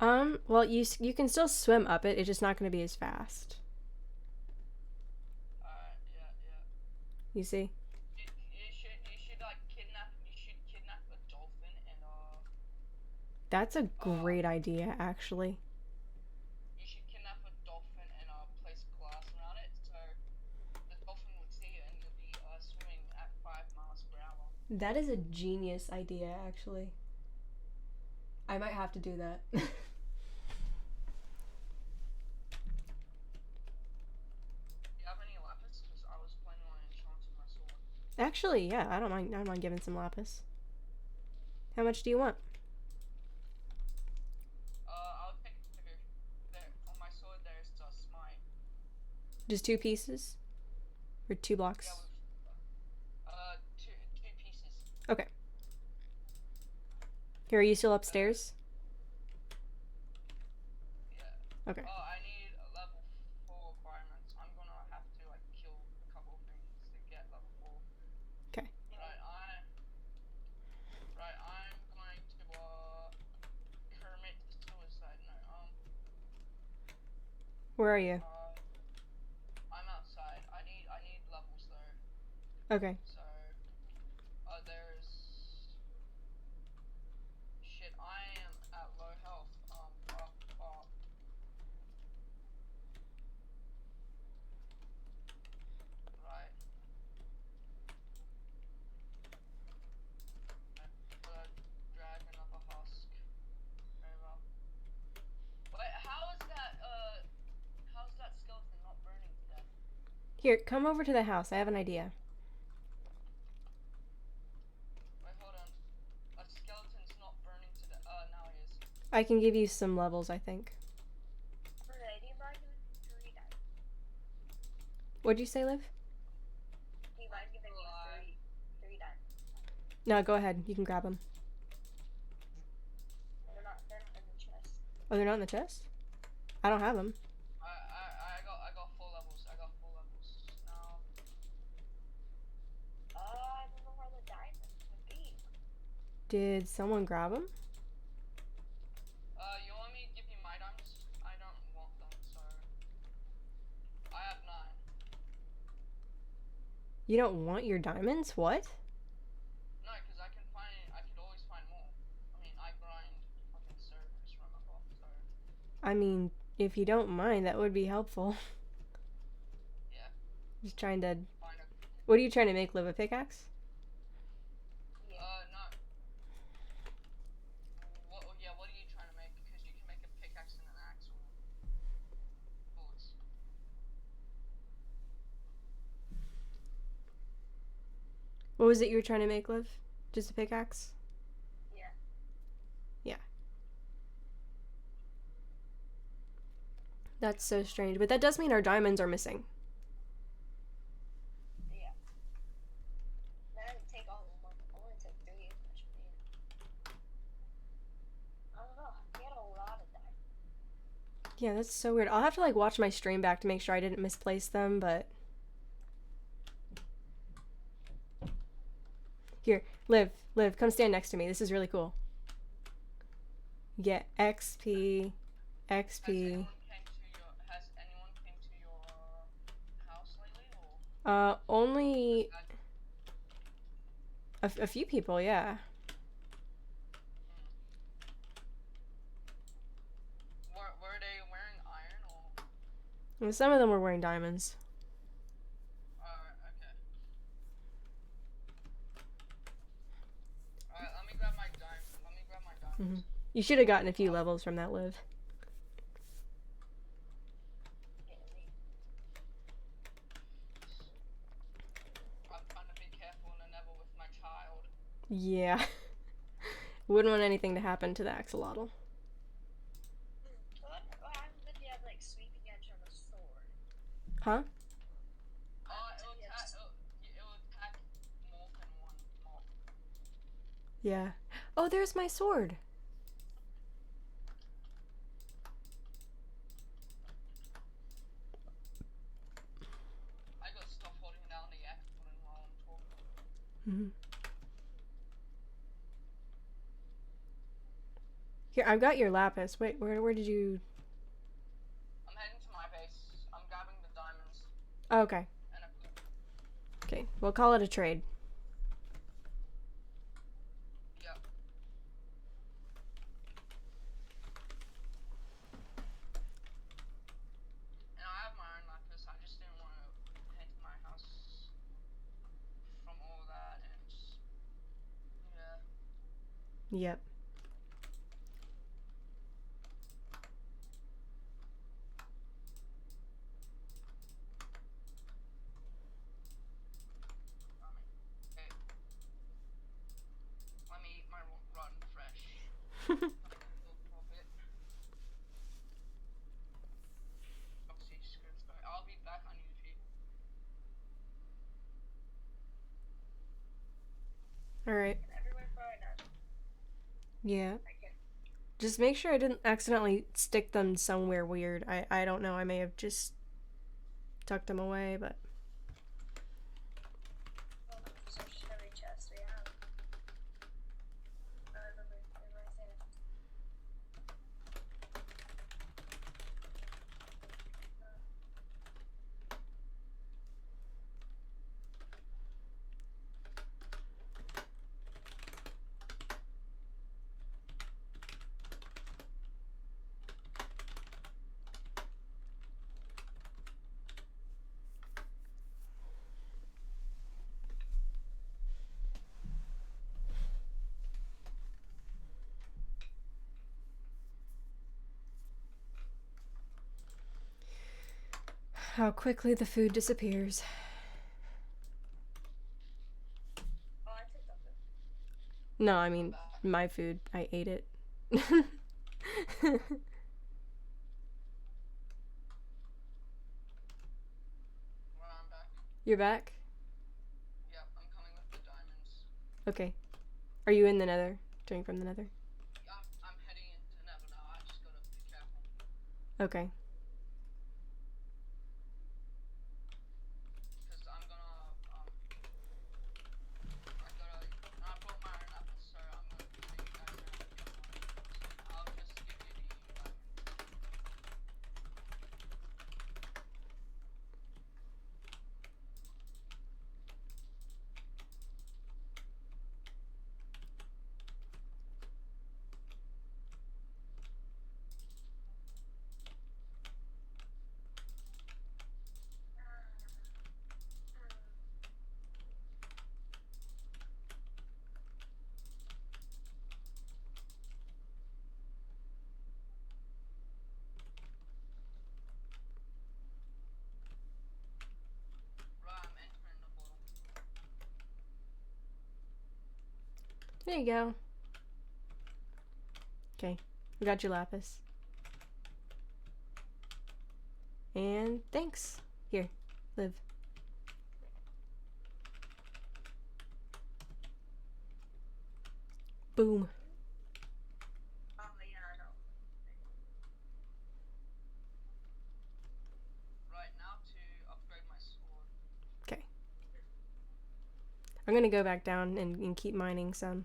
elevator? Well, you can still swim up it. It's just not going to be as fast. Yeah. You see? You should like kidnap a dolphin and That's a great idea, actually. you should kidnap a dolphin and place glass around it so the dolphin would see you and you'll be swimming at 5 miles per hour. That is a genius idea, actually. I might have to do that. Do you have any lapis? Because I was planning on enchanting my sword. Actually, yeah, I don't mind giving some lapis. How much do you want? I'll take 2. There on my sword there's a smite. Just 2 pieces? Or 2 blocks? Yeah, two pieces. Okay. Here, are you still upstairs? Yeah. Okay. I need a level 4 requirements. I'm gonna have to like kill a couple of things to get level 4. Okay. I'm going to commit suicide. No, Where are you? I'm outside. I need levels though. Okay. So, there's shit. I am at low health. Right. I'm gonna drag another husk over. Wait, how's that skeleton not burning to death? Here, come over to the house. I have an idea. Wait, hold on. A skeleton's not burning to death. Now he is. I can give you some levels, I think. Okay, do you mind giving me 3 dice? What'd you say, Liv? Do you mind giving me 3 dice? No, go ahead. You can grab them. They're not in the chest. Oh, they're not in the chest? I don't have them. I got 4 levels. I got 4 levels now. I don't know where the diamonds would be. Did someone grab them? You want me to give you my diamonds? I don't want them, so I have 9. You don't want your diamonds? What? No, because I could always find more. I mean, I grind fucking servers, remember? So I mean, if you don't mind, that would be helpful. yeah, Just trying to... find a What are you trying to make, Liv? A pickaxe? No. What are you trying to make? Because you can make a pickaxe and an axe or bullets. What was it you were trying to make, Liv? Just a pickaxe? Yeah. Yeah. That's so strange. But that does mean our diamonds are missing. Yeah. That didn't take all of them. I only took 3. Which made. I don't know. We had a lot of diamonds. Yeah, that's so weird. I'll have to like watch my stream back to make sure I didn't misplace them, but here, Liv, come stand next to me. This is really cool. Get XP, Has XP. anyone came to your house lately, or? Only a few people, yeah. Were they wearing iron or? And some of them were wearing diamonds. Okay. Alright, let me grab my diamonds. You should have gotten a few levels from that, Liv. I'm trying to be careful in the Nether with my child. Yeah. Wouldn't want anything to happen to the axolotl. What happens if you have like sweeping edge on a sword? Huh? It will attack more than one mob. Yeah. Oh, there's my sword. I got stuff holding down the X button while I'm talking. Here, I've got your lapis. Wait, where did you... I'm heading to my base. I'm grabbing the diamonds Oh, okay. and a Okay, we'll call it a trade. Yep. And I have my own lapis. I just didn't want to head to my house from all that and yeah. Yep. Okay. Let me eat my rotten fresh. I'll be back on YouTube. Alright. Everywhere for now. Yeah. Okay. Just make sure I didn't accidentally stick them somewhere weird. I don't know. I may have just tucked them away, but... Search every chest we have. I remember they're right there. How quickly the food disappears. Oh, I took that food. No, I mean, my food. I ate it. Well, I'm back. You're back? Yep, I'm coming with the diamonds. Okay. Are you in the nether? Doing from the nether? I'm heading into Nether now. I just gotta be careful. Okay. Because I'm gonna, I brought my own lapis, so I'm gonna be you guys don't have to get one. I'll just give you the diamonds. There you go. Okay, we got your lapis. And thanks. Here, live. Boom. Oh yeah, I know. Right now to upgrade my sword. Okay. I'm gonna go back down and keep mining some.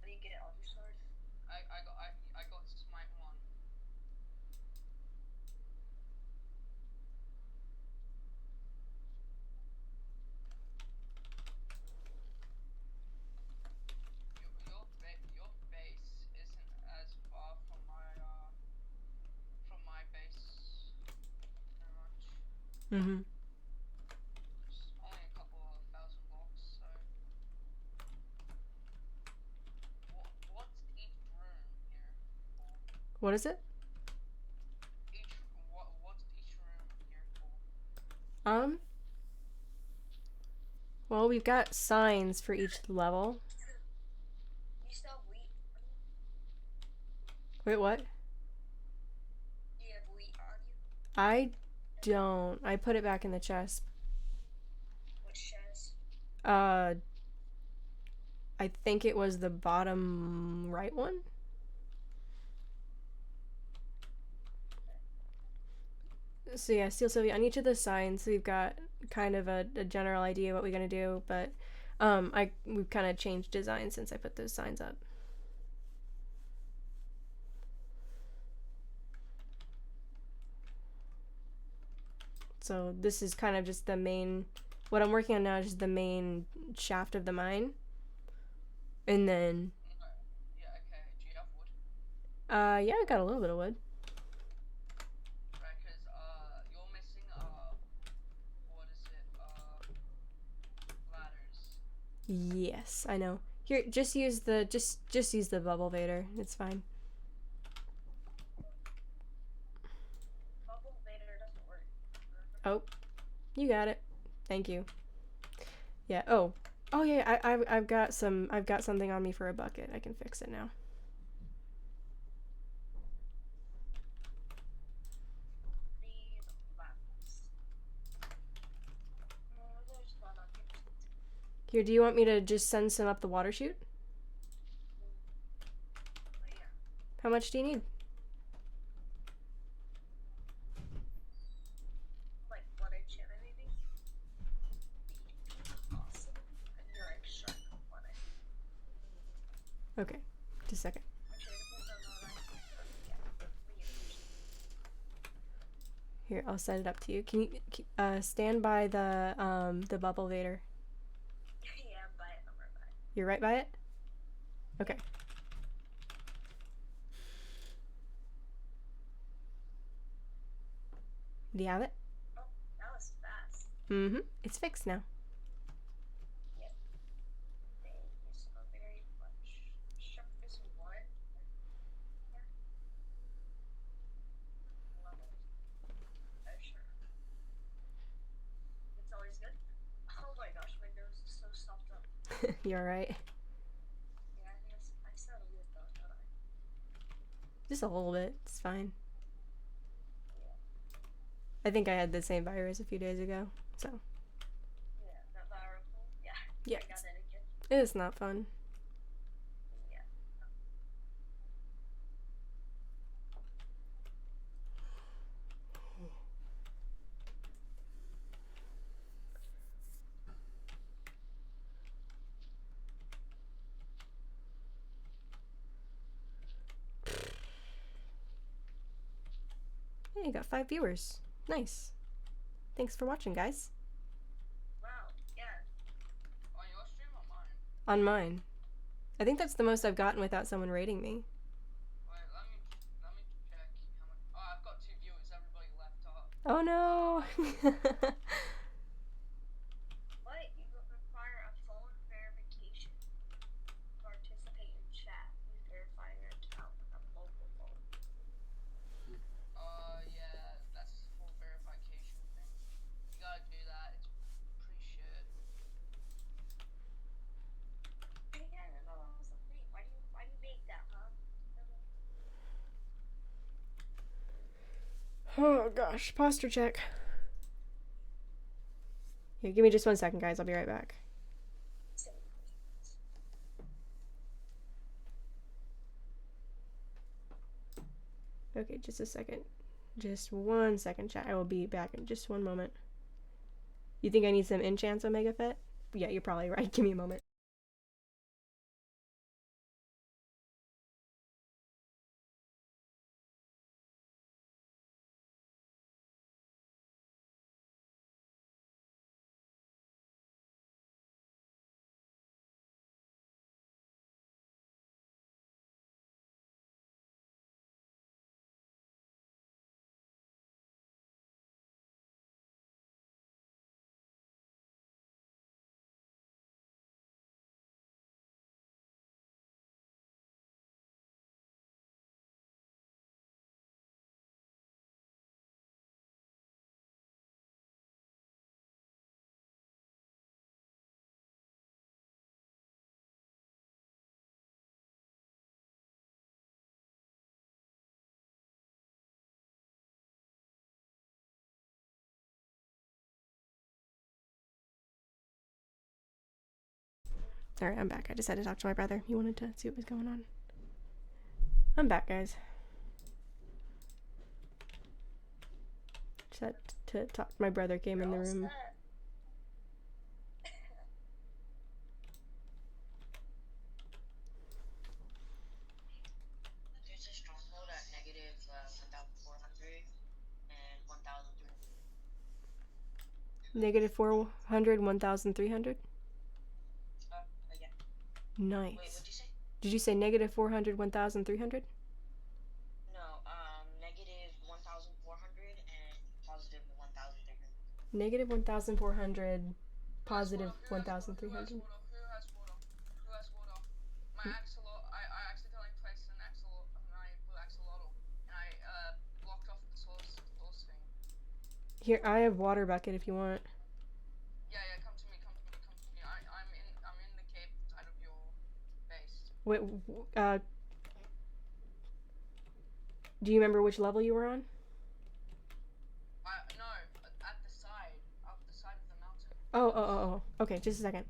How do you get all your swords? I got smite 1. Your base isn't as far from my base very much. Mm-hmm. It's only a couple of thousand blocks, so what's each room here for? What is it? What's each room here for? Well, we've got signs for each level. You sell wheat? Wait, what? Do you have wheat on you? I don't. I put it back in the chest. Which chest? I think it was the bottom right one. So yeah, Steel Sylvia, on each of the signs we've got kind of a general idea what we're gonna do, but we've kind of changed design since I put those signs up. So this is kind of just the main, what I'm working on now is just the main shaft of the mine. And then, Yeah, okay. Do you have wood? yeah, I got a little bit of wood. Right, because you're missing what is it? Ladders. Yes, I know. Here, just use the, just use the bubble vader. It's fine. Bubble Vader doesn't work. Oh, you got it. Thank you. Yeah. Oh. Oh yeah. I've got something on me for a bucket. I can fix it now. These lapis. There's none on here. Here, do you want me to just send some up the water chute? But yeah. How much do you need? Like 1 enchantment maybe? Awesome. And you're extra 1. Okay. Just a second. Actually, it depends on what yeah. We can Here, I'll set it up to you. Can you stand by the bubble vader? yeah, I'm by it. I'm right by it. You're right by it? Okay. Do you have it? Oh, that was fast. Mm-hmm. It's fixed now. Thank you so very much. Sharpness 1. Level. Oh, sure. It's always good. Oh my gosh, my nose is so stuffed up. You're right. Yeah, I think I sound weird though, don't I? Just a little bit. It's fine. Yeah. I think I had the same virus a few days ago, so Yeah, that viral cool. Yeah. yeah, I got it again. it's not fun. Yeah. Hey, you got 5 viewers. Nice. Thanks for watching, guys. Wow. Yeah. On your stream or mine? On mine. I think that's the most I've gotten without someone rating me. Wait, let me check how much. Oh, I've got 2 viewers. Everybody left off. Oh no. What? You don't require a phone verification. Participate in chat. Please verify your account with a mobile Oh gosh, posture check. Here, give me just 1 second, guys. I'll be right back. Okay, just a second. Just 1 second, chat. I will be back in just 1 moment. You think I need some enchants, Omega Fit? Yeah, you're probably right. Give me a moment. Alright, I'm back. I just had to talk to my brother. He wanted to see what was going on. I'm back, guys. Just had to talk. My brother came in the room. There's a stronghold at negative 1,400 and 1,300. Negative 400, 1,300? Yeah. Nice. Wait, what'd you say? Did you say negative 400, 1,300? No, negative 1,400 and positive 1,300. Negative 1,400, positive Who has 1,300. water? Who has water? My axolotl. I accidentally placed an axolotl, my blue axolotl, and I blocked off the source thing. Here, I have water bucket if you want. Yeah, come to me. I'm in the cave side of your base. Wait, do you remember which level you were on? No, at the side, up the side of the mountain. Oh. Okay, just a second.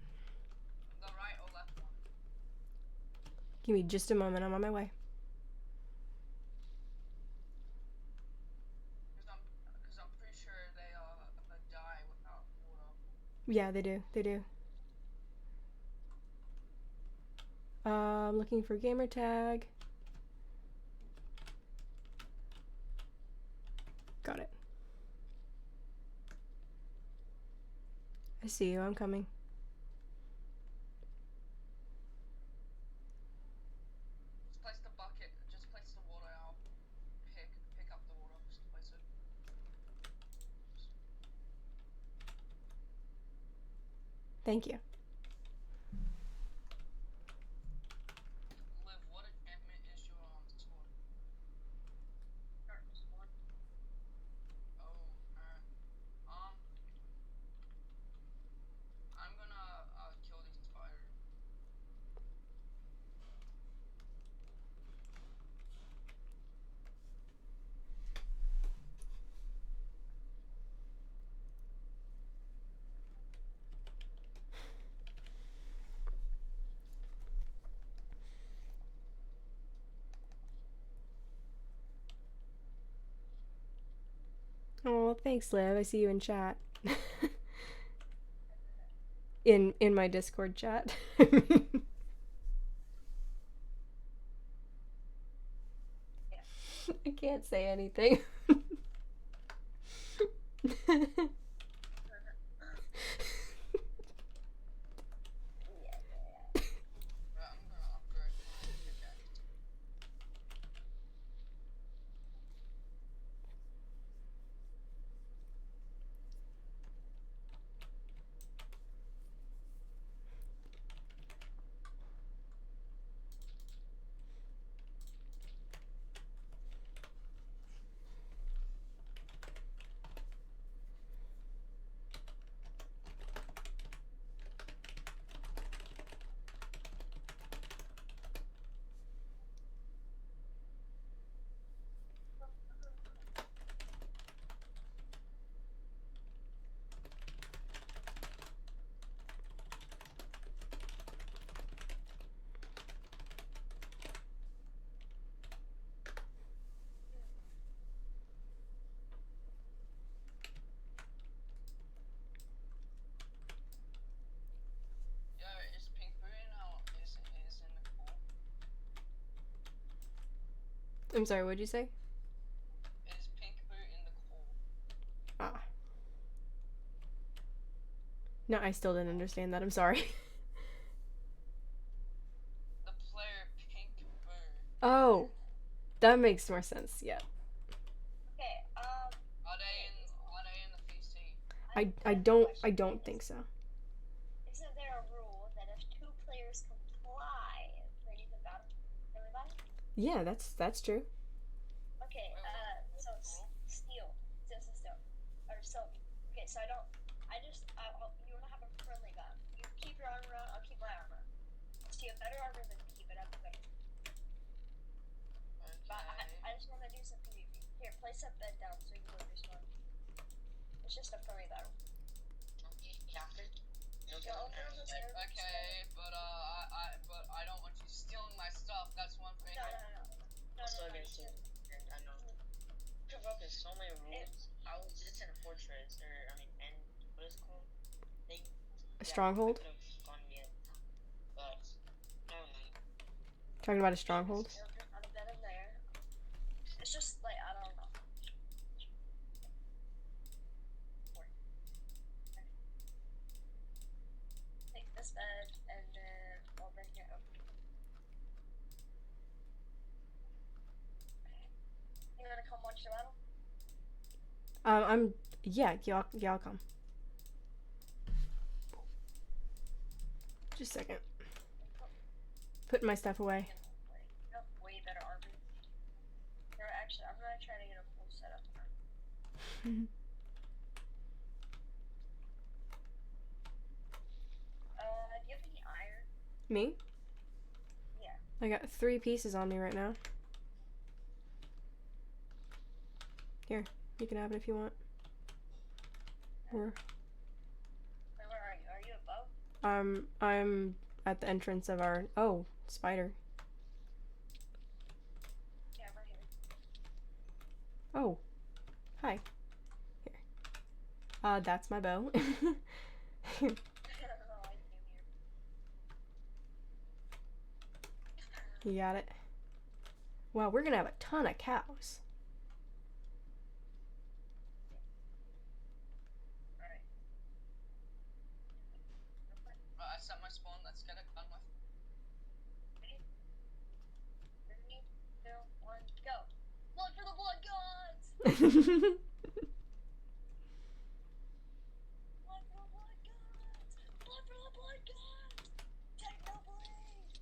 The right or left one? Give me just a moment. I'm on my way. Because I'm pretty sure they die without water. Yeah, they do. They do. I'm looking for gamer tag. Got it. I see you. I'm coming. Just place the bucket. Just place the water out. Pick up the water. Just place it. Thank you. Liv, what enchantment is your sword? Darkness 1. Oh, alright. I'm gonna kill these spiders. Oh, thanks, Liv. I see you in chat. in my Discord chat. I can't say anything. I'm gonna upgrade my pickaxe. I'm sorry, what'd you say? Is Pink Boo in the call? Ah. No, I still didn't understand that. I'm sorry. The player Pink Boo. Oh, that makes more sense. Yeah. Okay, Are they in the VC? I don't think so. Isn't there a rule that if 2 players comply, then you can battle everybody? Yeah, that's true. Okay, so steel. Or Sylvie. Okay, so you wanna have a friendly battle. You keep your armor on, I'll keep my armor. So you have better armor than me, but I'm better. But I just wanna do some PvP. Here, place that bed down so you can go respawn. It's just a friendly battle. Okay, but I don't want you stealing my stuff. That's one thing. No. Also against you, and I know. You're broken so many rules. I was just in a fortress, and what is it called? A stronghold? I could've gone yet, but I don't know. Talking about a stronghold? On a bed in there. It's just like, I don't know. Take this bed and then I'll bring it over. You wanna come watch the battle? Yeah, y'all come. Just a second. Putting my stuff away. You have way better armor. Here, actually, I'm gonna try to get a full setup. Do you have any iron? Me? Yeah. I got 3 pieces on me right now. Here, you can have it if you want. Or Where are you? Are you above? I'm at the entrance of our spider. Yeah, I'm right here. Oh. Hi. Here. That's my bow. You got it. Wow, we're gonna have a ton of cows. I set my spawn. Let's get it done with. 3, 2, 1, go! Blood for the blood gods! Blood for the blood gods! Blood for the blood gods! Technoblade!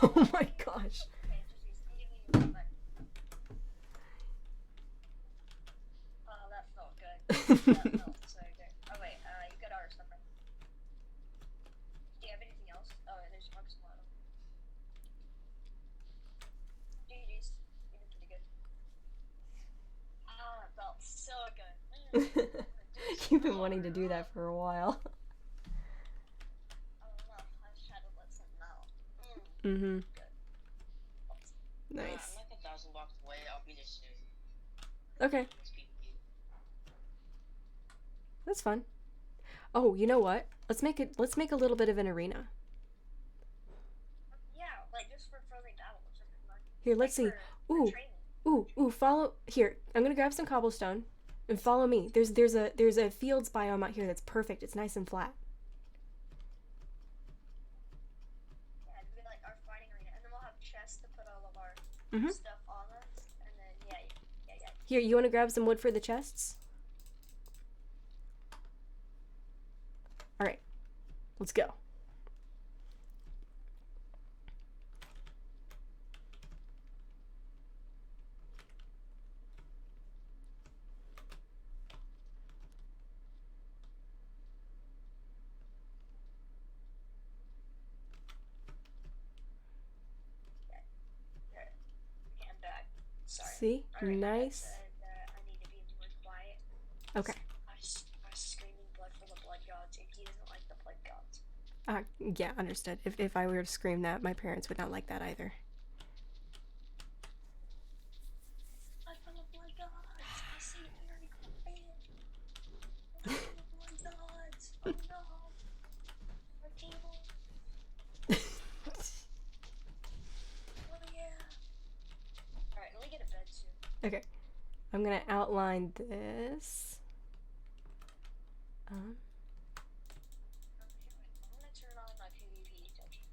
Oh my gosh. Okay, just use give me your back. Oh, that felt good. That felt so good. Oh wait, you got our stuff right. Do you have anything else? Oh, there's Mark's model. GG's. You did pretty good. Ah, that felt so good. You've been wanting to do that for a while. I don't know. I just had to let something out. Mm-hmm. Good. Nice. I'm like 1,000 blocks away. I'll be there soon. Okay. Let's be cute. That's fun. Oh, you know what? Let's make a little bit of an arena. Yeah, like just for friendly battles. Here, let's see. Ooh. Ooh, follow here. I'm gonna grab some cobblestone and follow me. There's a fields biome out here that's perfect. It's nice and flat. Yeah, it'd be like our fighting arena, and then we'll have chests to put all of our stuff on us, and then yeah. Here, you wanna grab some wood for the chests? Alright. Let's go. I'm back. Sorry. See? Alright, Nice. I need to be more quiet. Okay. I was screaming blood for the blood gods, and he doesn't like the blood gods. Yeah, understood. If I were to scream that, my parents would not like that either. Blood for the blood gods! I see it very quiet. Blood for the blood gods! Oh no! Our table. I'm gonna outline this. I'm gonna turn on my PvP detection.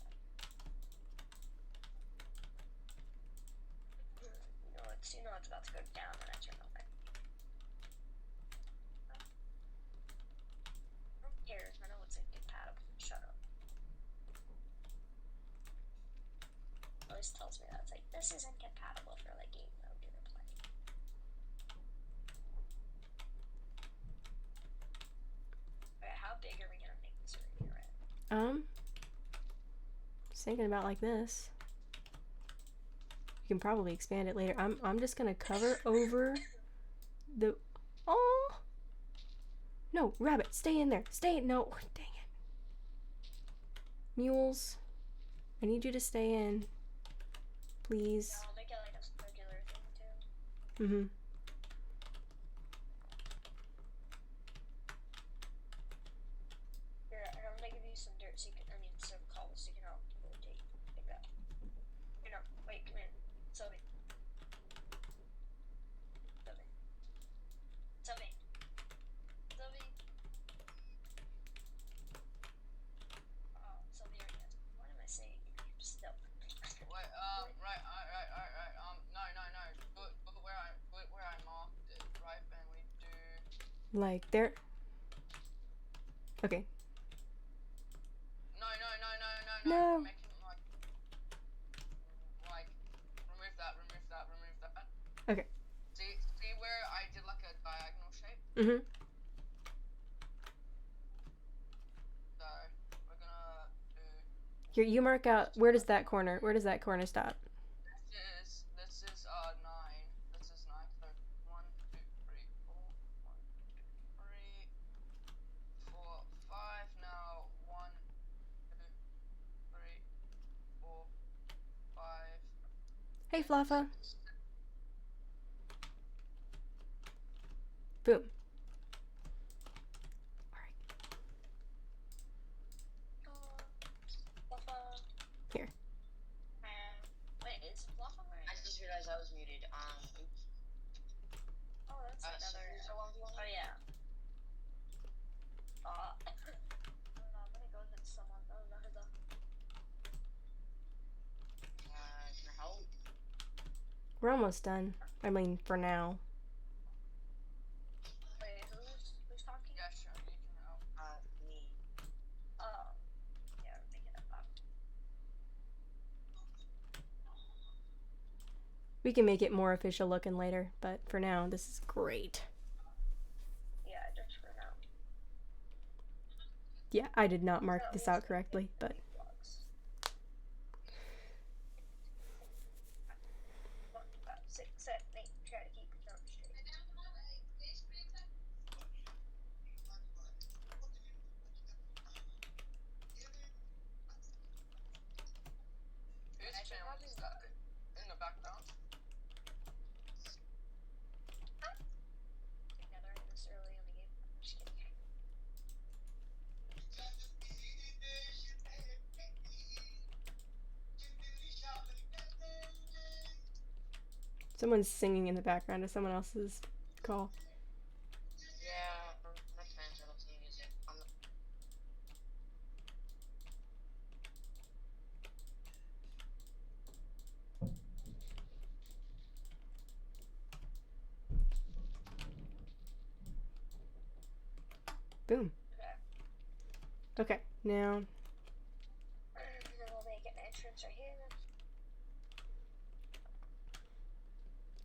You know it's about to go down when I turn on my. Who cares? I know it's incompatible. Shut up. Always tells me that it's like this is incompatible for like game mode you're playing. Okay, how big are we gonna make this arena at? Just thinking about like this. You can probably expand it later. I'm just gonna cover over the. Oh no, rabbit, stay in there. Stay. No, dang it. Mules, I need you to stay in, please. I'll make it like a regular thing too. Mm-hmm. Here, I'm gonna give you some dirt so you can, some cobble so you can help rotate like that. You know, wait, come here. Sophie. Sophie. Sophie. Sophie. Oh, Sophie already has. What am I saying? Still. Wait, right, no. Put where I marked it, right? And we do. Like there. Okay. No. No. Make it like remove that. Okay. See where I did like a diagonal shape? Mm-hmm. So we're gonna do. Here, you mark out. Where does that corner stop? This is 9. This is 9. So 1, 2, 3, 4. 1, 2, 3, 4, 5. Now 1, 2, 3, 4, 5. Hey, Fluffa. Boom. Fluffa. Here. Wait, is Fluffa where? I just realized I was muted. Oops. Oh, that's another. Oh yeah. I don't know. I'm gonna go against someone. I don't know who the. Can I help? We're almost done. I mean, for now. Wait, who's talking? Yeah, sure, you can help. Me. Oh, yeah, I'm thinking about. We can make it more official looking later, but for now, this is great. Yeah, just for now. Yeah, I did not mark this out correctly, but 1, 5, 6, 7, 8. Try to keep it straight. Whose channel is that in the background? Together this early in the game. I'm just kidding. someone's singing in the background of someone else's call. Yeah, my friends are listening to music. Boom. Okay, now. And then we'll make an entrance right here.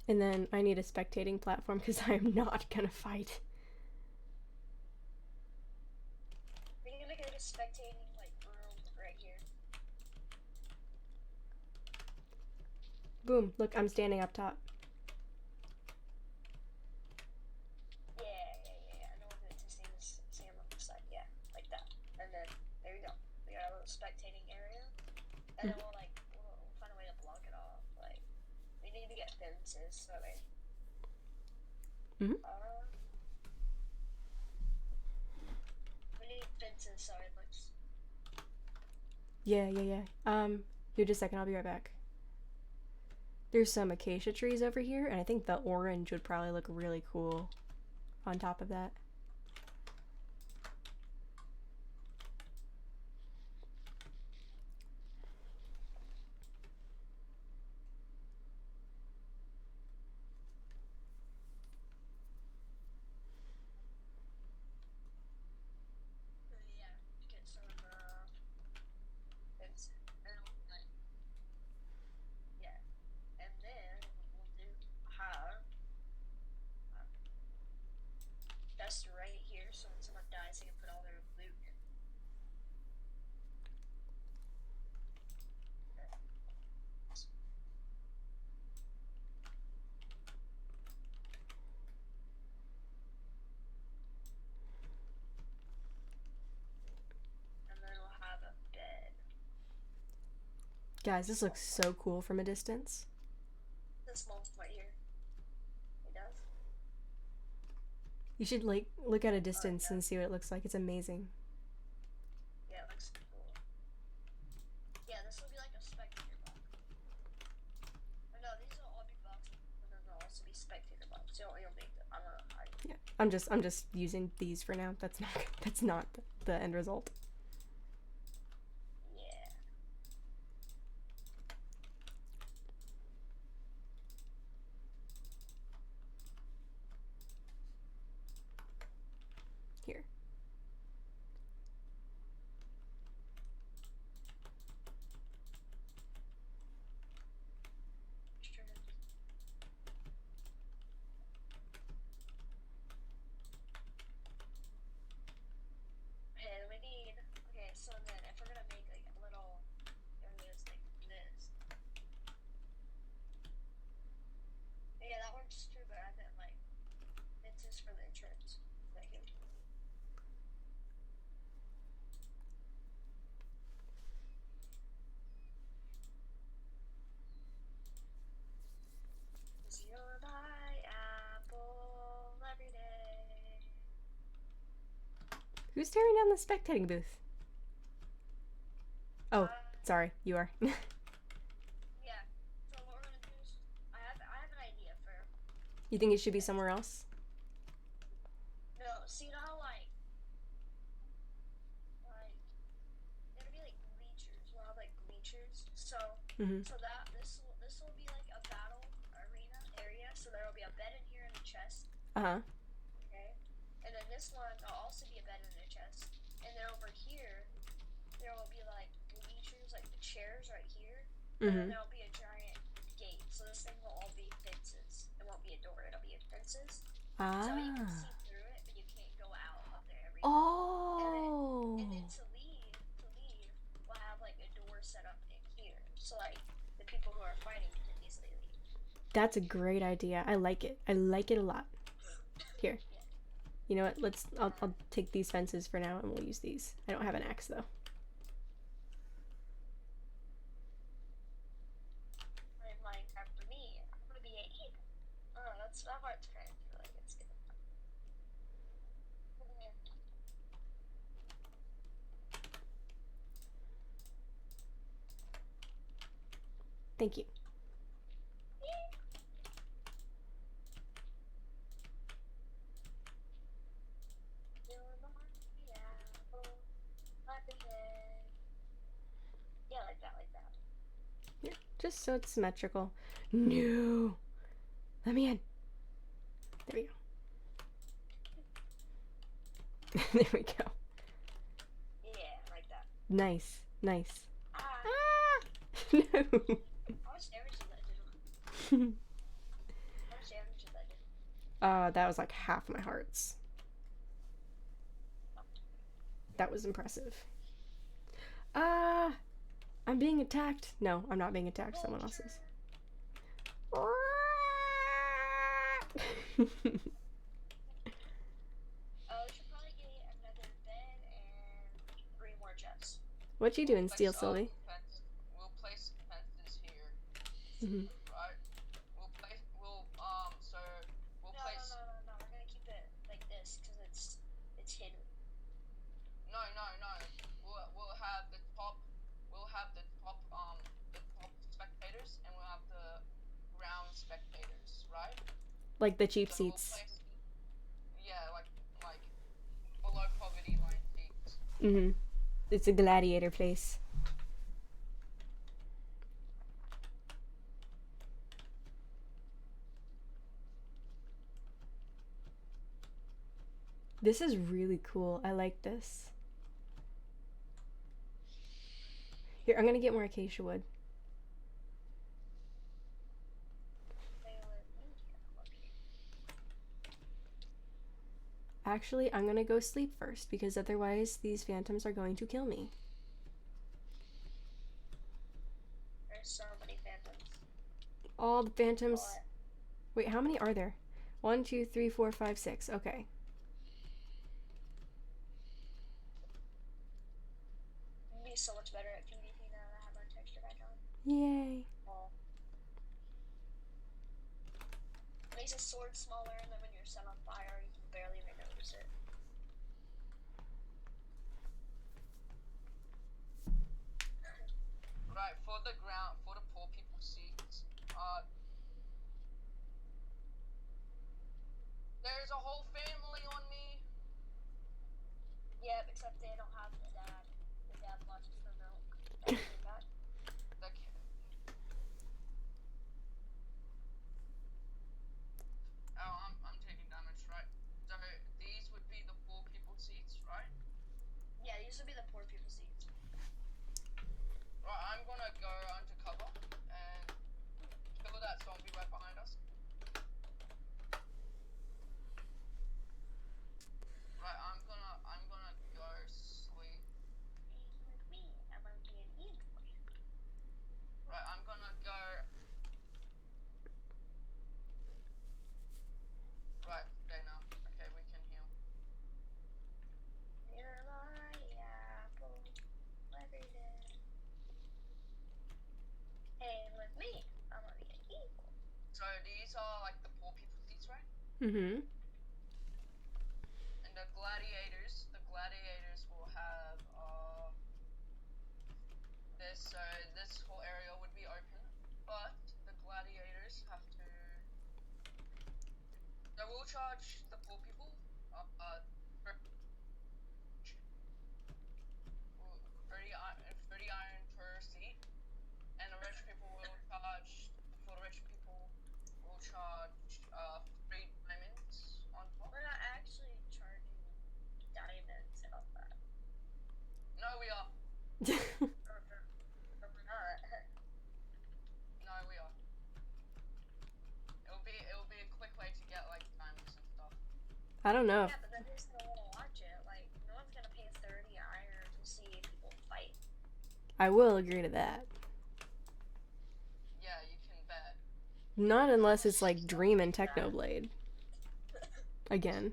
And then I need a spectating platform because I am not gonna fight. We can make a spectating like room right here. Boom. Look, I'm standing up top. Yeah. I know what to see on the side. Yeah, like that. And then there we go. We got a little spectating area. And then we'll find a way to block it off. Like we need to get fences so that. Mhm. We need fences so it looks. Yeah. Dude, just a second. I'll be right back. There's some acacia trees over here, and I think the orange would probably look really cool on top of that. Yeah, get some things. Yeah, and then what we'll do have just right here, so when someone dies, they can put all their loot in. And then we'll have a bed. Guys, this looks so cool from a distance. This one right here. It does. You should like look at a distance and see what it looks like. It's amazing. Yeah, it looks cool. Yeah, this will be like a spectator box. Or no, these will all be boxes, and then they'll also be spectator box. You'll make them. I don't know how you. Yeah, I'm just using these for now. That's not the end result. Yeah. Here. Sure. Okay, we need. Okay, so then if we're gonna make like a little areas like this. Yeah, that works too, but I meant like this is for the entrance. Like it. Cause you're my apple every day. Who's tearing down the spectating booth? Oh, sorry, you are. Yeah. So what we're gonna do is I have an idea for. You think it should be somewhere else? No, see now like it'll be like bleachers. We'll have like bleachers. So Mm-hmm. so that this will be like a battle arena area. So there will be a bed in here and a chest. Uh-huh. Okay. And then this one will also be a bed and a chest. And then over here there will be like bleachers, like the chairs right here. And then Mm-hmm. there'll be a giant gate. So this thing will all be fences. It won't be a door, it'll be fences. So you can Ah. see through it, but you can't go out of there every Oh. And then to leave, we'll have like a door set up in here. So like the people who are fighting can easily leave. That's a great idea. I like it. I like it a lot. Here. You know what? I'll take these fences for now and we'll use these. I don't have an axe though. Minecraft for me, I'm gonna be a heap. Oh, that's not hard to find. Like it's good. Thank you. Yeah, like that, like that. Here. Just so it's symmetrical. No. Let me in. There we go. There we go. Yeah, like that. Nice. Nice. Ah, Ah! No. how much damage did that do? How much damage did that do? That was like half my hearts. That was impressive. I'm being attacked. No, I'm not being attacked. Someone else is. We should probably get another bed and 3 more chests. What you doing, Steel Sylvie? We'll place fences here. Mm-hmm. Right? We'll place. We'll No, place. no. We're gonna keep it like this because it's hidden. No. We'll have the top. We'll have the top spectators, and we'll have the Like the cheap So we'll seats. place, yeah, like below poverty line seats. Mm-hmm. It's a gladiator place. This is really cool. I like this. Here, I'm gonna get more acacia wood. Actually, I'm gonna go sleep first because otherwise these phantoms are going to kill me. There's so many phantoms. All the phantoms. What? Wait, how many are there? 1, 2, 3, 4, 5, 6. Okay. It'd be so much better at PvP now that I have my texture back on. Yay. It makes a sword smaller, and then when you're set on fire, you can barely even notice it. Right, for the poor people seats, there's a whole family on me. Yep, except they don't have the dad. The dad watches for milk. That came back. The I'm taking damage, right? So these would be the poor people seats, right? Yeah, these would be the poor people seats. Right, I'm gonna go under cover and kill that zombie right behind us. Right, I'm gonna go sleep. With me, I'm gonna be an evil. Right, I'm gonna go. Right, okay now. Okay, we can heal. You're my apple every day. Hey, with me, I'm gonna be an evil. So these are like the poor people seats, right? Mm-hmm. And the gladiators will have this whole area would be open, but the gladiators have to. They will charge the poor people 30 iron per seat, and the rich people will charge. For the rich people, will charge 3 diamonds on top. We're not actually charging diamonds and all that. No, we are. Or we're not. No, we are. It'll be a quick way to get like diamonds and stuff. I don't know. Yeah, but then who's gonna wanna watch it? Like, no one's gonna pay 30 iron to see people fight. I will agree to that. Yeah, you can bet. Not unless it's like Dream and Technoblade. Again.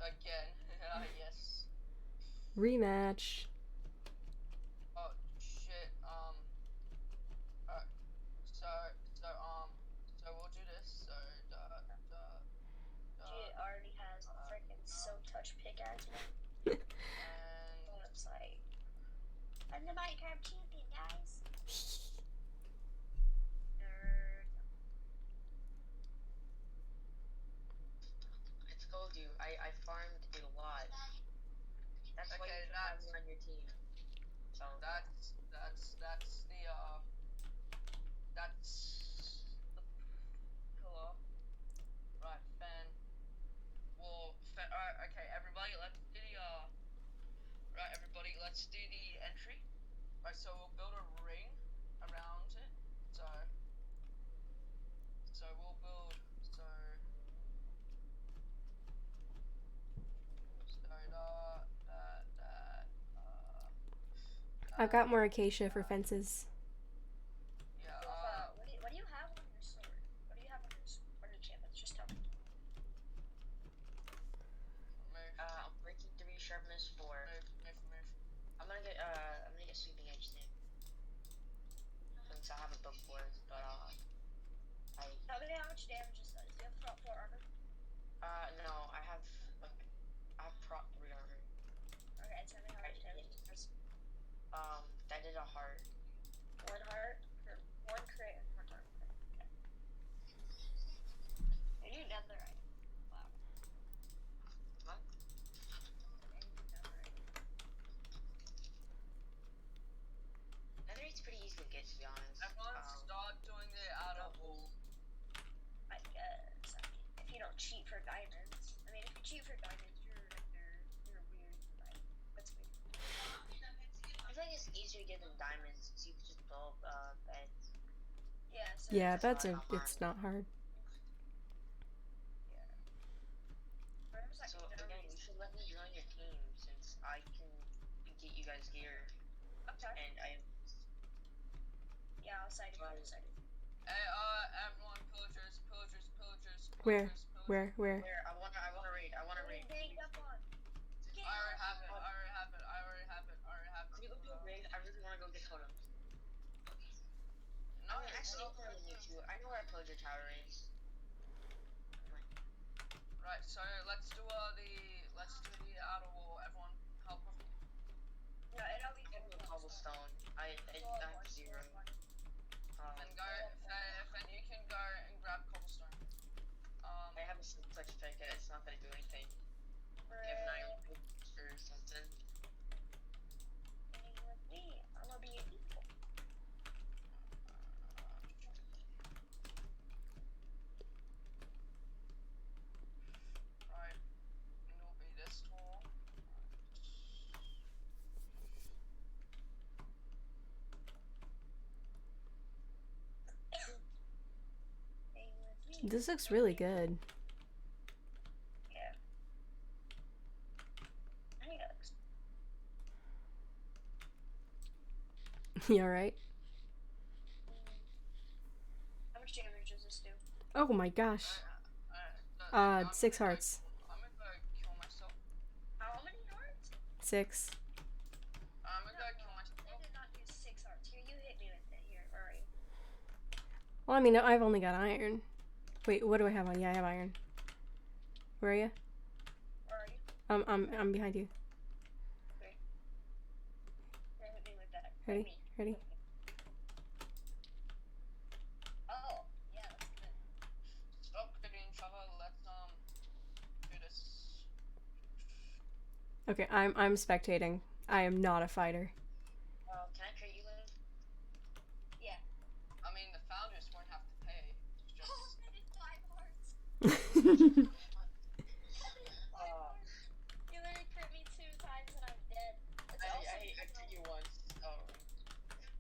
Again, yes. Rematch. Oh shit. So we'll do this. So She already has a freaking silk touch pickaxe now. and So it's like, I'm the Minecraft champion, guys. Nerd. I told you, I farmed a lot. That's why Okay, you should have me on your team. So that's the pillar. Right, fan. Alright, okay, everybody, let's do the entry. Right, so we'll build a ring around it. So we'll build I've got more acacia for fences. yeah, What do you have on your sword? What do you have on your enchantments? Just tell me. I'm breaking 3, sharpness 4. move. I'm gonna get sweeping edge soon. Since I haven't built 4, but Tell me how much damage this does. Do you have prop 4 armor? no, I have prop 3 armor. Okay, tell me how much damage this does. That did a heart. 1 heart, or 1 crit, and 1 heart. Okay. cheat for diamonds. You're weird, right? That's weird. I feel like it's easier to get them diamonds since you can just blow up beds. Yeah. So Yeah, That's that's not it's not hard. So again, you should let me join your team since I can get you guys gear. Okay. And Yeah, I'll side it. Hey, everyone, pillagers. Where? Where? I wanna raid. Ganged up on. I already have it. Can we go do a raid? I really wanna go get totems. No, Actually, I wanna meet you. I know where a pillager tower is. Right, so let's do the outer wall. Everyone, help with me. No, it'll be I have no cobblestone. I have 0. And go, Fen, you can go and grab cobblestone. I have a touch ticket. It's not gonna do anything. You have an iron pick or something. with me. I'm gonna be equal. Right, and it'll be this tall. This looks really good. Yeah. I need to. You alright? How much damage does this do? Oh my gosh. 6 hearts. I'm gonna go kill myself. How many hearts? 6. I'm gonna go kill I myself. did not do 6 hearts. Here, you hit me with it. Here, where are you? Well, I mean, I've only got iron. Wait, what do I have on? Yeah, I have iron. Where are you? Where are you? I'm behind you. Here, hit me with that. Hit Ready? me. Ready? Oh, yeah, that's good. Stop hitting each other. Let's do this. Okay, I'm spectating. I am not a fighter. Can I trade you, Liv? Yeah. I mean, the founders won't have to pay. It's just I did 5 hearts. You literally crit me 2 times and I'm dead. It's also I took you once. Oh.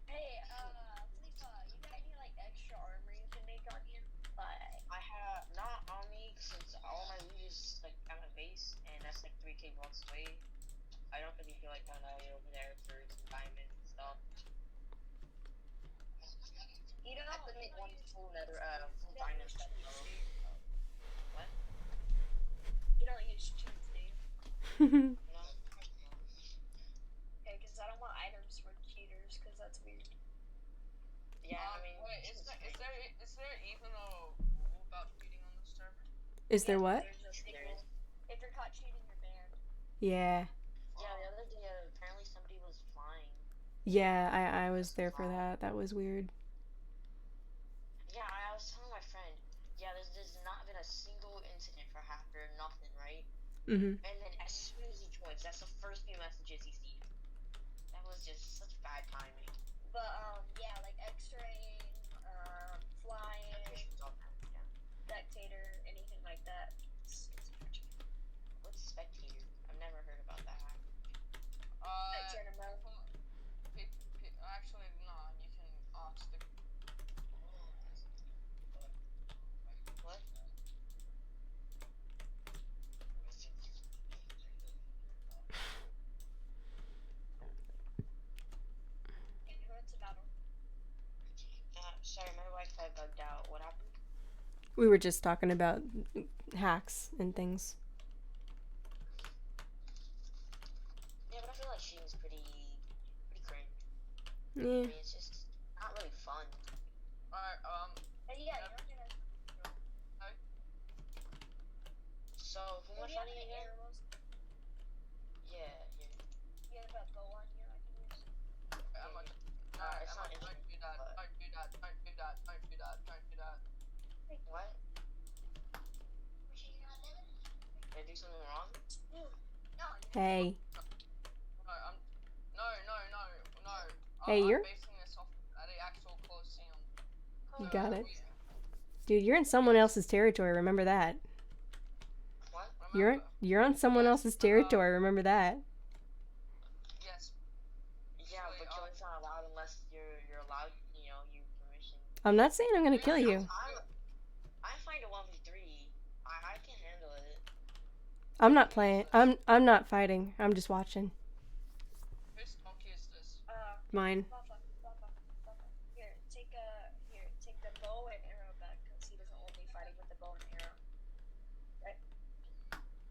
Hey, Felipa, you got any like extra armor you can make on you? Like, I have not on me since all my loot is like at my base, and that's like 3k blocks away. I don't really feel like going all the way over there for some diamonds and stuff. you don't I have to make you one don't full use- nether, full you don't diamond use set. cheats, do you? What? You don't use cheats, do you? No. Okay, because I don't want items for cheaters, because that's weird. Yeah, I mean. wait, is there even a rule about cheating on the server? Is there Yeah, what? there's a big There rule. is. If you're caught cheating, you're banned. Yeah. Yeah, the other day apparently somebody was flying. Yeah, I was there for that. That was weird. Yeah, I was telling my friend. Yeah, there's not been a single incident for Hacker, nothing, right? Mhm. And then as soon as he joins, that's the first few messages he sees. That was just such bad timing. But, yeah, like X-raying, flying, spectator, anything like that. It's What's spectator? I've never heard about that. Spectator mode. Actually, no. You can ask the. What? And who it's a battle. Sorry, my Wi-Fi bugged out. What happened? We were just talking about hacks and things. Yeah, but I feel like cheating's pretty cringe. I Yeah. mean, it's just not really fun. Alright, Hey, yeah, you're gonna. So, who am I Do you have fighting any again? arrows? Yeah. You have a bow on you I can use? It's not don't do that. but- Don't do that. Don't do that. Don't do that. Don't do that. What? Did I do something wrong? No, Hey. No, no. Hey, I'm you're- basing this off at the actual Colosseum. You got it. Dude, you're in someone else's territory. Remember that. What? You're on someone else's territory. Remember that. Yes. Yeah, but killing's not allowed unless you're allowed, you permission. I'm not saying I'm gonna kill you. I'm fine to 1v3. I can handle it. I'm not playing. I'm not fighting. I'm just watching. Whose donkey is this? Mine. Papa. Here, take the bow and arrow back, because he doesn't want me fighting with the bow and arrow. Right?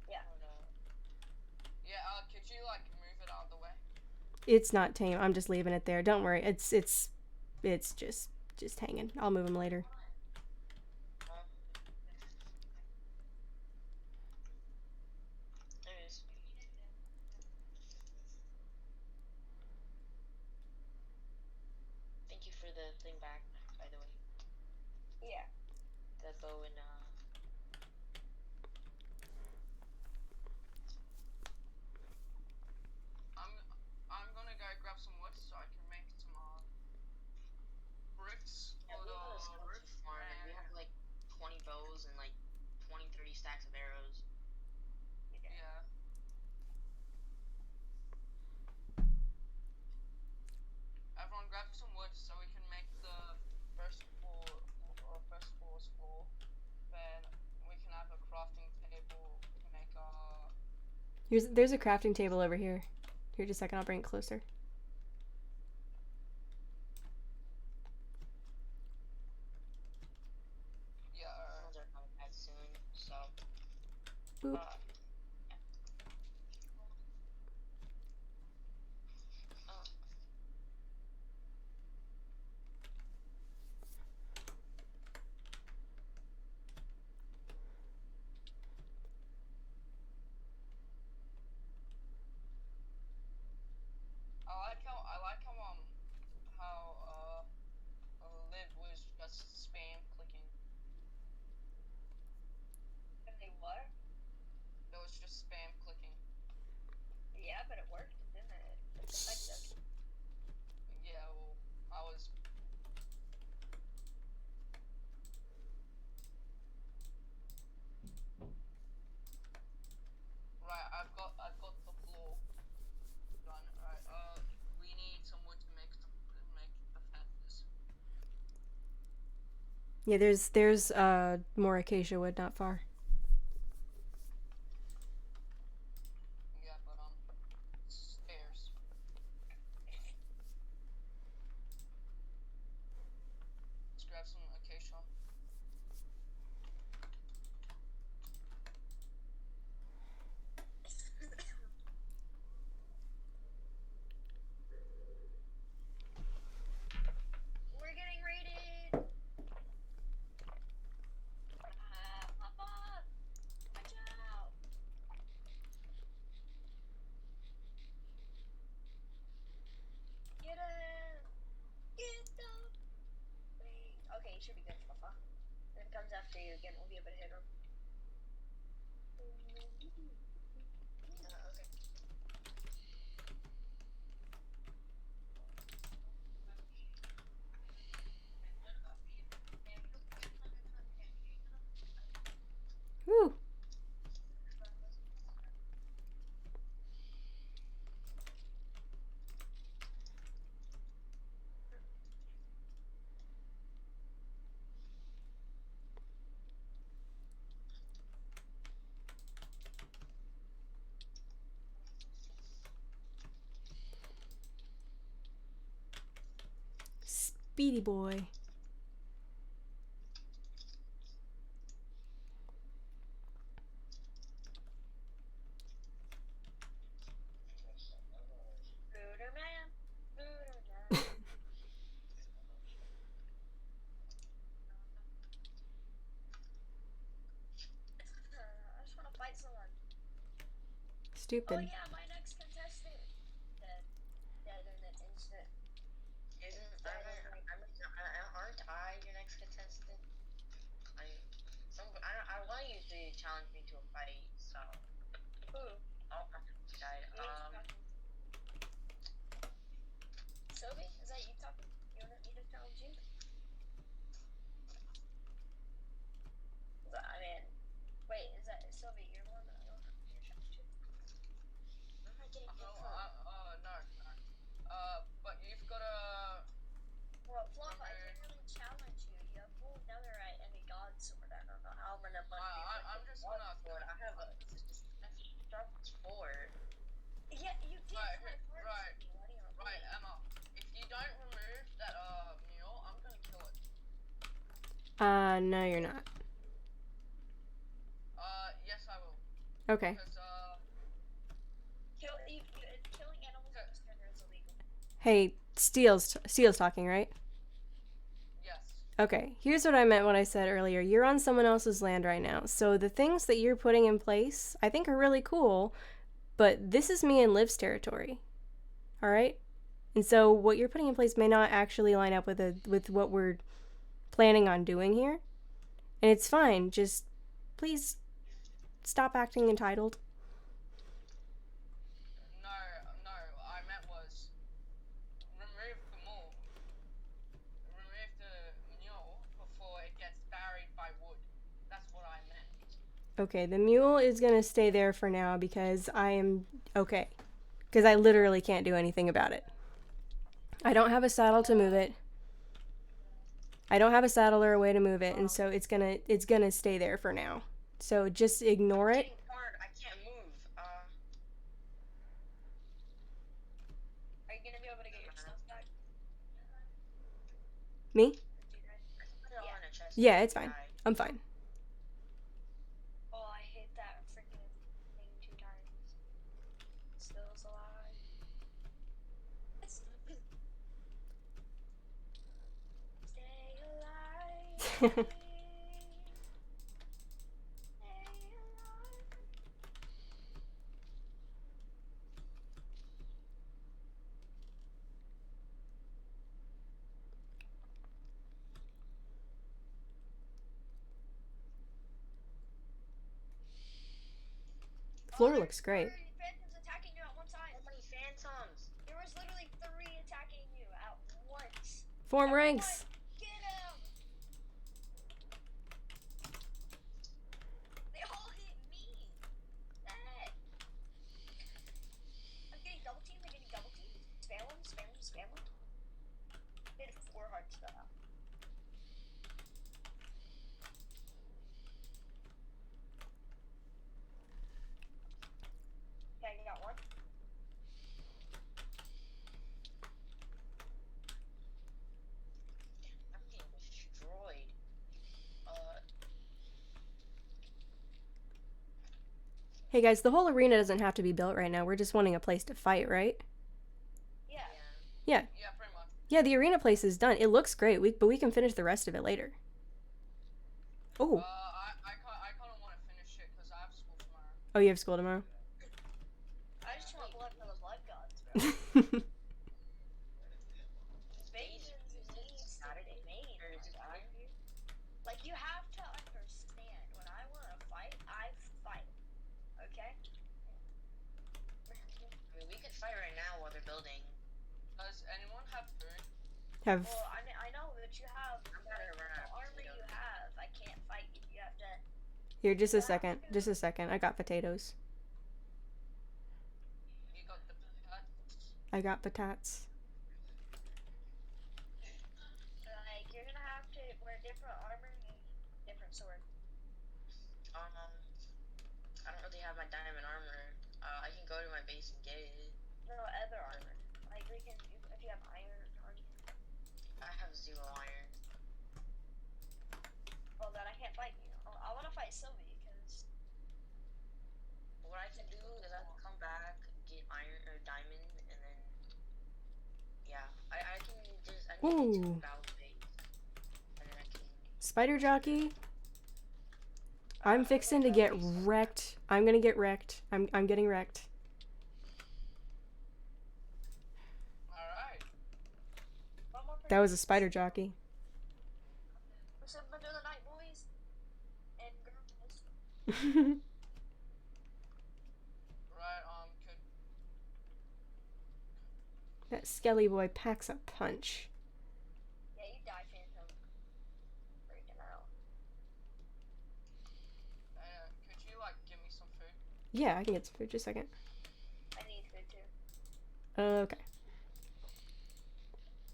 Yeah. Yeah, could you, like, move it out of the way? It's not tame. I'm just leaving it there. Don't worry. It's just hanging. I'll move him later. There it is. Thank you for the thing back, by the way. Yeah. The bow and I'm gonna go grab some wood so I can make some bricks yeah, for we the have a skeleton roof. farm, and we have like 20 bows and like 20-30 stacks of arrows. Yeah. Everyone grab some wood so we can make the first floor's floor. Then we can have a crafting table to make There's a crafting table over here. Here, just a second. I'll bring it closer. yeah. Ones are coming back soon, so. Boop. I like how Liv was just spam clicking. And they what? It was just spam clicking. Yeah, but it worked, didn't it? It's effective. Yeah, well, I was. Right, I've got the floor done. Right, we need some wood to make the fences. Yeah, there's more acacia wood not far. Yeah, but stairs. Let's grab some acacia. We're getting raided! Papa! Watch out! Get him! Get the thing! Okay, you should be good, Papa. If it comes after you again, we'll be able to hit him. Okay. Woo! Speedy boy. Booter man! Booter man! I just want to fight someone. Stupid. Oh yeah, my next contestant. Dead in an instant. Aren't I your next contestant? I want you to challenge me to a fight, so. Who? I'll died. Sylvie? Is that you talking? You want me to challenge you? I mean, wait, is that Sylvie? You're the one that I don't Yeah, you did. Right, my parts. right, What do you want? right, Emma. If you don't remove that mule, I'm gonna kill it. No, you're not. Yes, I will. Okay. Because Killing animals in this manner is illegal. Hey, Steele's talking, right? yes. Okay, here's what I meant when I said earlier. You're on someone else's land right now. So the things that you're putting in place, I think are really cool, but this is me and Liv's territory. All right? And so what you're putting in place may not actually line up with what we're planning on doing here. And it's fine. Just please stop acting entitled. No, I meant was remove the mule. Remove the mule before it gets buried by wood. That's what I meant. Okay, the mule is going to stay there for now because I am okay. Because I literally can't do anything about it. I don't have a saddle to move it. I don't have a saddle or a way to move it, and so it's gonna stay there for now. So just ignore it. Getting hard. I can't move. Are you gonna be able to get your stuff back? Me? Put it all in a chest. Yeah, it's fine. Die. I'm fine. Oh, I hit that freaking thing 2 times. Still's alive. Stay alive. Stay alive. Floor looks great. There were phantoms attacking you at one time. So many phantoms. There was literally 3 attacking you at once. Form Everyone, ranks. get him! They all hit me. That. I'm getting double teamed. Spam them. Hit 4 hearts though. Okay, you got 1. I'm getting destroyed. Hey guys, the whole arena doesn't have to be built right now. We're just wanting a place to fight, right? Yeah. Yeah. Yeah, pretty much. Yeah, the arena place is done. It looks great. But we can finish the rest of it later. Oh. I kind of want to finish it because I have school tomorrow. Oh, you have school tomorrow? I just want blood for the blood gods, bro. Vengeance needs Saturday main. Like, you have to understand, when I want to fight, I fight. Okay? I mean, we could fight right now while they're building. Does anyone have food? Have Well, I mean, I know that you have I'm gonna run the out of armor you potatoes. have. I can't fight you. You have to. here just a second. Just a second. I got potatoes. You got the I got potats. Like, you're gonna have to wear different armor and different sword. I don't really have my diamond armor. I can go to my base and get it. No, other armor. Like, we can, if you have iron on you. I have 0 iron. Well, then I can't fight you. I want to fight Sylvie, because. What I can do is I can come back, get iron or diamond, and then yeah, I can just I need to get Ooh. to Val's base, and then I can. Spider jockey. I'm fixing to get wrecked. I'm gonna get wrecked. I'm getting wrecked. Alright. That was a spider jockey. We're sitting under the night, boys and girls. Right, could That skelly boy packs a punch. Yeah, you die, Phantom. Freaking out. could you like give me some food? Yeah, I can get some food. Just a second. I need food too. Okay.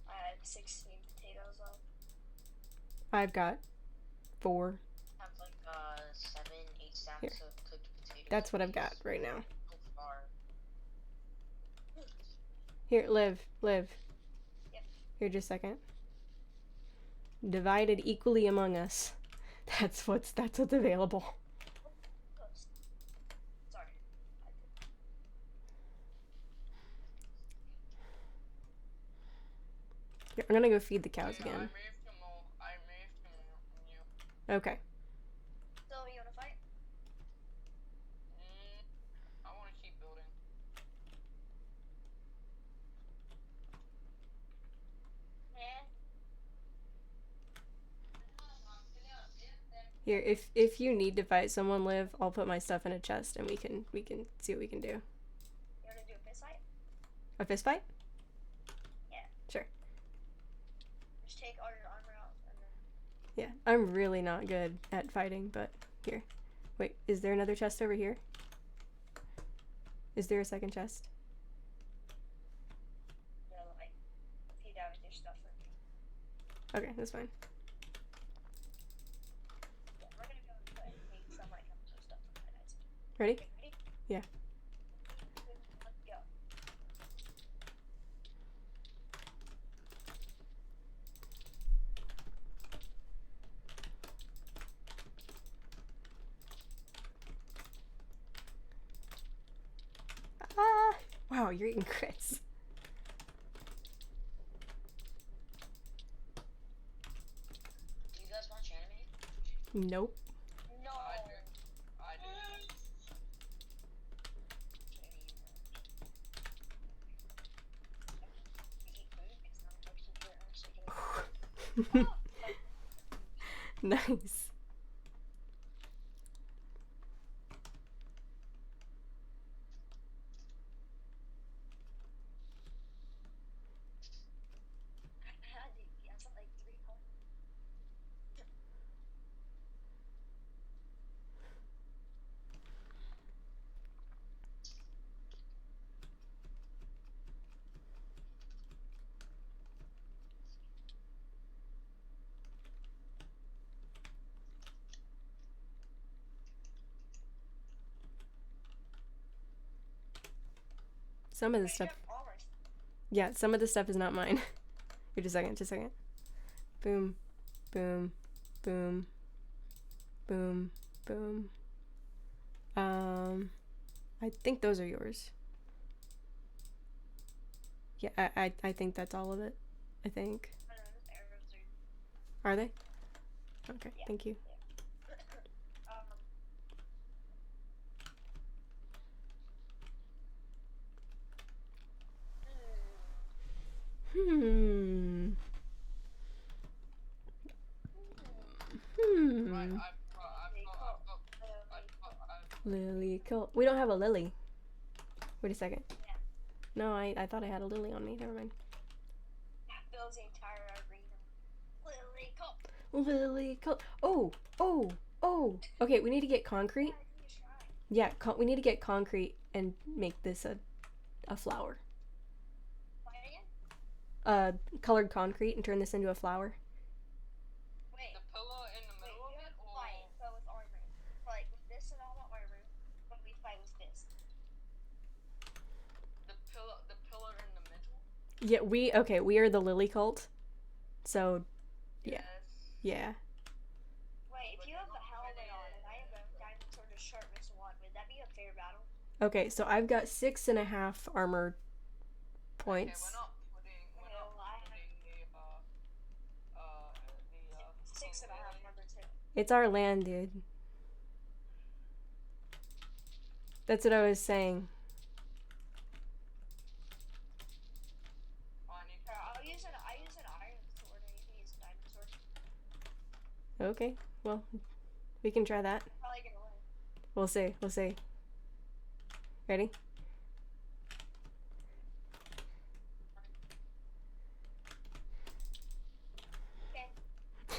I have 16 potatoes left. I've got 4. I have like 7, 8 stacks Here. of cooked potatoes. That's what I've got right now. So far. Here, live. Yep. Here, just a second. Divided equally among us. That's what's available. Close. Sorry. Here, I'm gonna go feed the cows Yeah, I again. moved to you. Okay. So you wanna fight? I want to keep building. Yeah. Here, if you need to fight someone, live, I'll put my stuff in a chest and we can see what we can do. You wanna do a fist fight? A fist fight? Yeah. Sure. Just take all your armor out and then. Yeah, I'm really not good at fighting, but here. Wait, is there another chest over here? Is there a second chest? You know, like, feed out with your stuff for me. Okay, that's fine. Yeah, we're gonna go and put make some like some stuff on my nice. Ready? Okay, ready? Yeah. Let's go. Ah! Wow, you're eating crits. Do you guys watch anime? Nope. No. I do. Eat food because I'm actually here, so Nice. yeah, it's like 3 hours. Some of the stuff. Yeah, some of the stuff is not mine. Here, just a second. Boom, boom, boom, boom, boom. I think those are yours. Yeah, I think that's all of it. I think. Are they? Okay, Yeah. thank you. Hmm. Right, Hmm. I've Lily cool. We don't have a lily. Wait a second. Yeah. No, I thought I had a lily on me. Never mind. Fills the entire arena. Lily cup. Lily cool. Oh. Okay, we need to get concrete. Yeah, we need to get concrete and make this a flower. Colored concrete and turn this into a flower. Wait. the pillow in the middle of it, or Fight, but with armor. Like with this and all armor, but we fight with this. the pillar in the middle? Yeah, we are the lily cult. So, yeah. Yes. Yeah. Wait, if you have the helmet on and I have a diamond sword of sharpness 1, would that be a fair battle? Okay, so I've got 6.5 armor points. Okay, we're not putting the 6.5 armor too. It's our land, dude. That's what I was saying. I use an iron sword and you can use a diamond sword. Okay, well, we can try that. Probably gonna win. We'll see. Ready? Okay.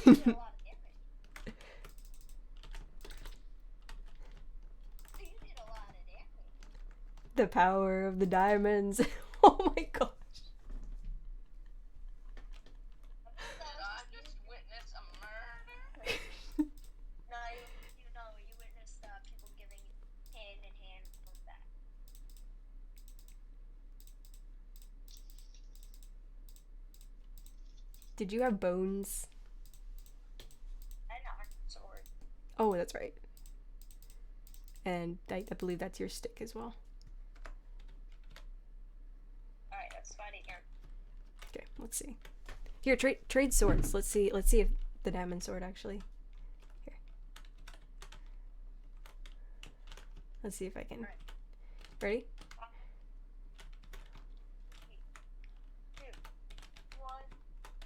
You did a lot of damage. You did a lot of damage. The power of the diamonds. Oh my gosh. Did I just witness a murder? No, you witnessed people giving hand in hand combat. Did you have bones? I know, sword. Oh, that's right. And I believe that's your stick as well. Alright, that's fine again. Okay, let's see. Here, trade swords. Let's see if the diamond sword actually. Here. Let's see if I can. Alright. Ready? 3, 2, 1,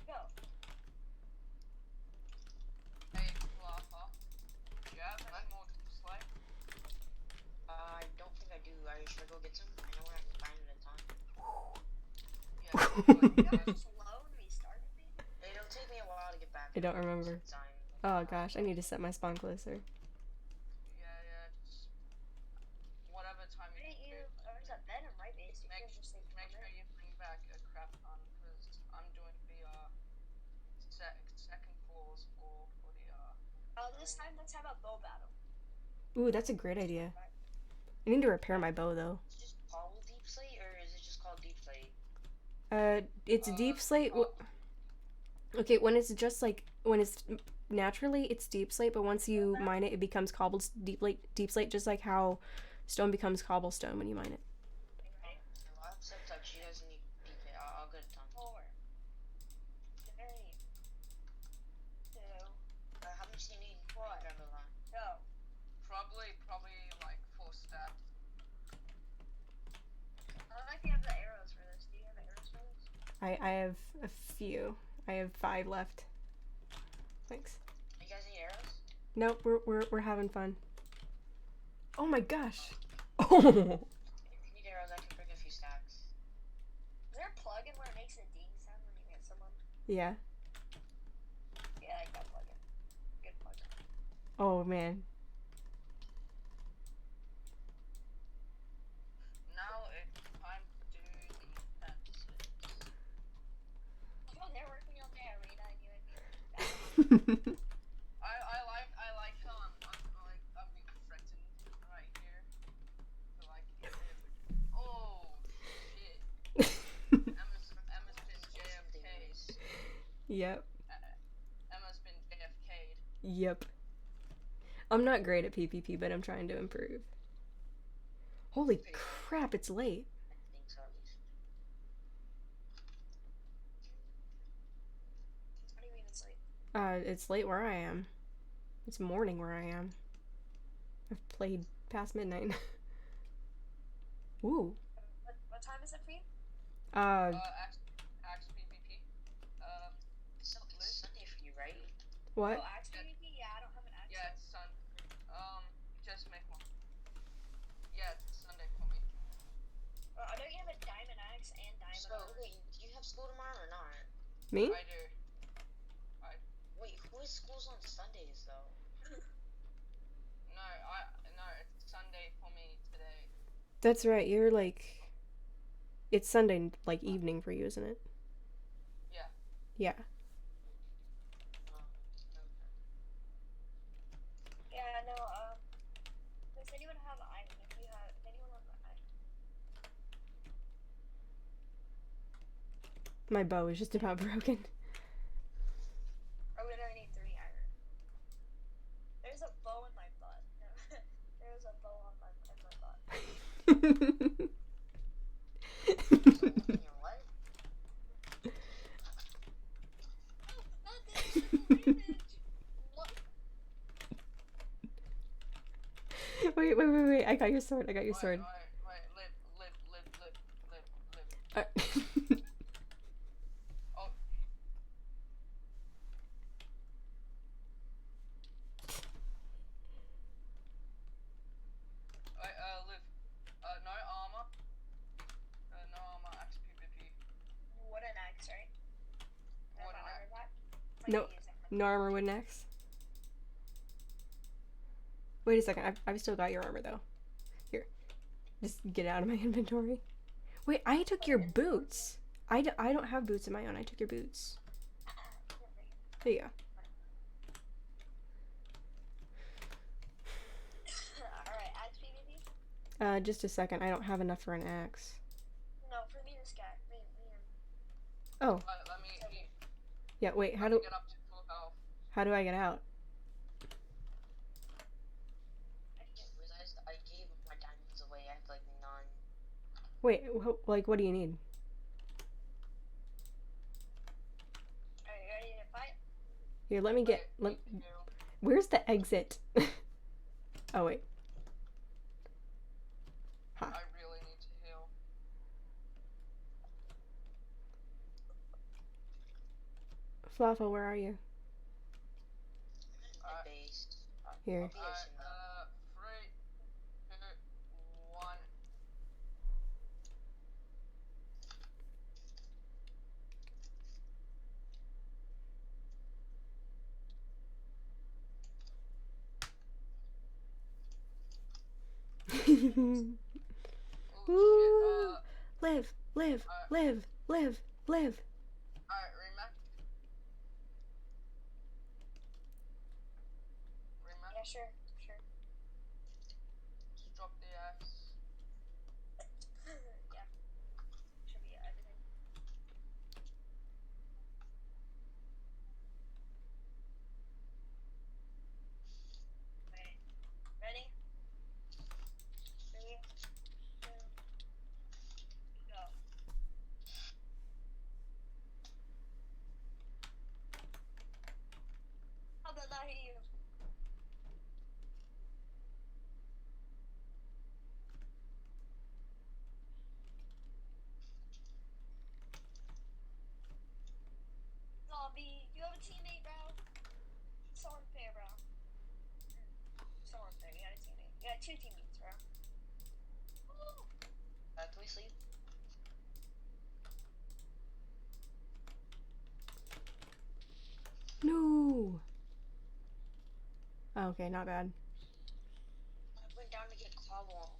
go. Hey, Lava. Do you have any more slay? I don't think I do. Should I go get some? I know where I can find it a ton. Yeah. Just low and restart it, maybe? It'll take me a while to get back. I don't remember. Since I'm, Oh gosh, I need to set my spawn closer. Yeah, just whatever time you Didn't you? do. There's a bed in my base. You Make can just sure you bring back a crap ton, because I'm doing the second floors for the Oh, this time let's have a bow battle. Ooh, that's a great idea. I need to repair my bow though. Is it just called deep slate, or is it just called deep slate? It's deep slate. Okay, when it's just like when it's naturally it's deep slate, but once you mine it, it becomes deep slate, just like how stone becomes cobblestone when you mine it. Ready? I'll have some touch. She doesn't need deep slate. I'll get a ton. 4, 3, 2, How much do you need? What? Grab the line. go. probably like 4 stacks. I don't know if you have the arrows for this. Do you have arrows for this? I have a few. I have 5 left. Thanks. You guys need arrows? Nope, we're having fun. Oh my gosh. Oh. If you need arrows, I can bring a few stacks. Is there a plug-in where it makes a ding sound when you hit someone? Yeah. Yeah, I got plug-in. Good plug-in. Oh man. Now it's time to do the fences. Oh, they're working on the arena and you and me. I like how I'm being threatened right here. So like, oh shit. Emma's been JFK'd. Yep. Emma's been JFK'd. Yep. I'm not great at PvP, but I'm trying to improve. Holy crap, it's late. I think so, at least. What do you mean it's late? It's late where I am. It's morning where I am. I've played past midnight. Ooh. What time is it for you? Axe PvP. So it's Sunday for you, right? What? Oh, axe PvP? Yeah, I don't have an axe. Yeah, it's just make one. Yeah, it's Sunday for me. I know you have a diamond axe and diamond So, armor. wait, do you have school tomorrow or not? Me? I do. Wait, who is schools on Sundays, though? No, it's Sunday for me today. That's right. You're like, it's Sunday like evening for you, isn't it? Yeah. Yeah. Oh, okay. Yeah, no, does anyone have iron? If anyone has iron? My bow is just about broken. Or we only need 3 iron. There's a bow in my butt. There's a bow in my butt. So, in your what? Oh, not this damage! What? Wait. I got your sword. Wait, live. Oh. Live. No armor. No armor, axe PvP. Wooden axe, right? Wooden Have I axe. armored that? No. No armor with next. Wait a second. I've still got your armor though. Here. Just get it out of my inventory. Wait, I took your boots. I don't have boots of my own. I took your boots. There you go. Alright, axe PvP? Just a second. I don't have enough for an axe. No, for me this guy. Me and... Oh. Let me. Yeah, wait, How do you get up to full health? how do I get out? I just realized I gave my diamonds away. I have like none. Wait, like what do you need? Are you ready to fight? Here, let me get. Wait, need to heal. Where's the exit? Oh wait. Ha. I really need to heal. Fluffo, where are you? I'm at the base. Here. I'll be there soon though. 3, 2, 1. Oh Woo! shit. Live, live, live, live, live. Alright, rematch. Rematch. Yeah, sure. Just drop the axe. Yeah. Should be everything. Wait. Ready? 3, 2, go. How did I hear you? Zombie, you have a teammate, bro. So unfair, bro. So unfair. You got a teammate. You got 2 teammates, bro. Can we sleep? No. Oh, okay, not bad. I went down to get cobble.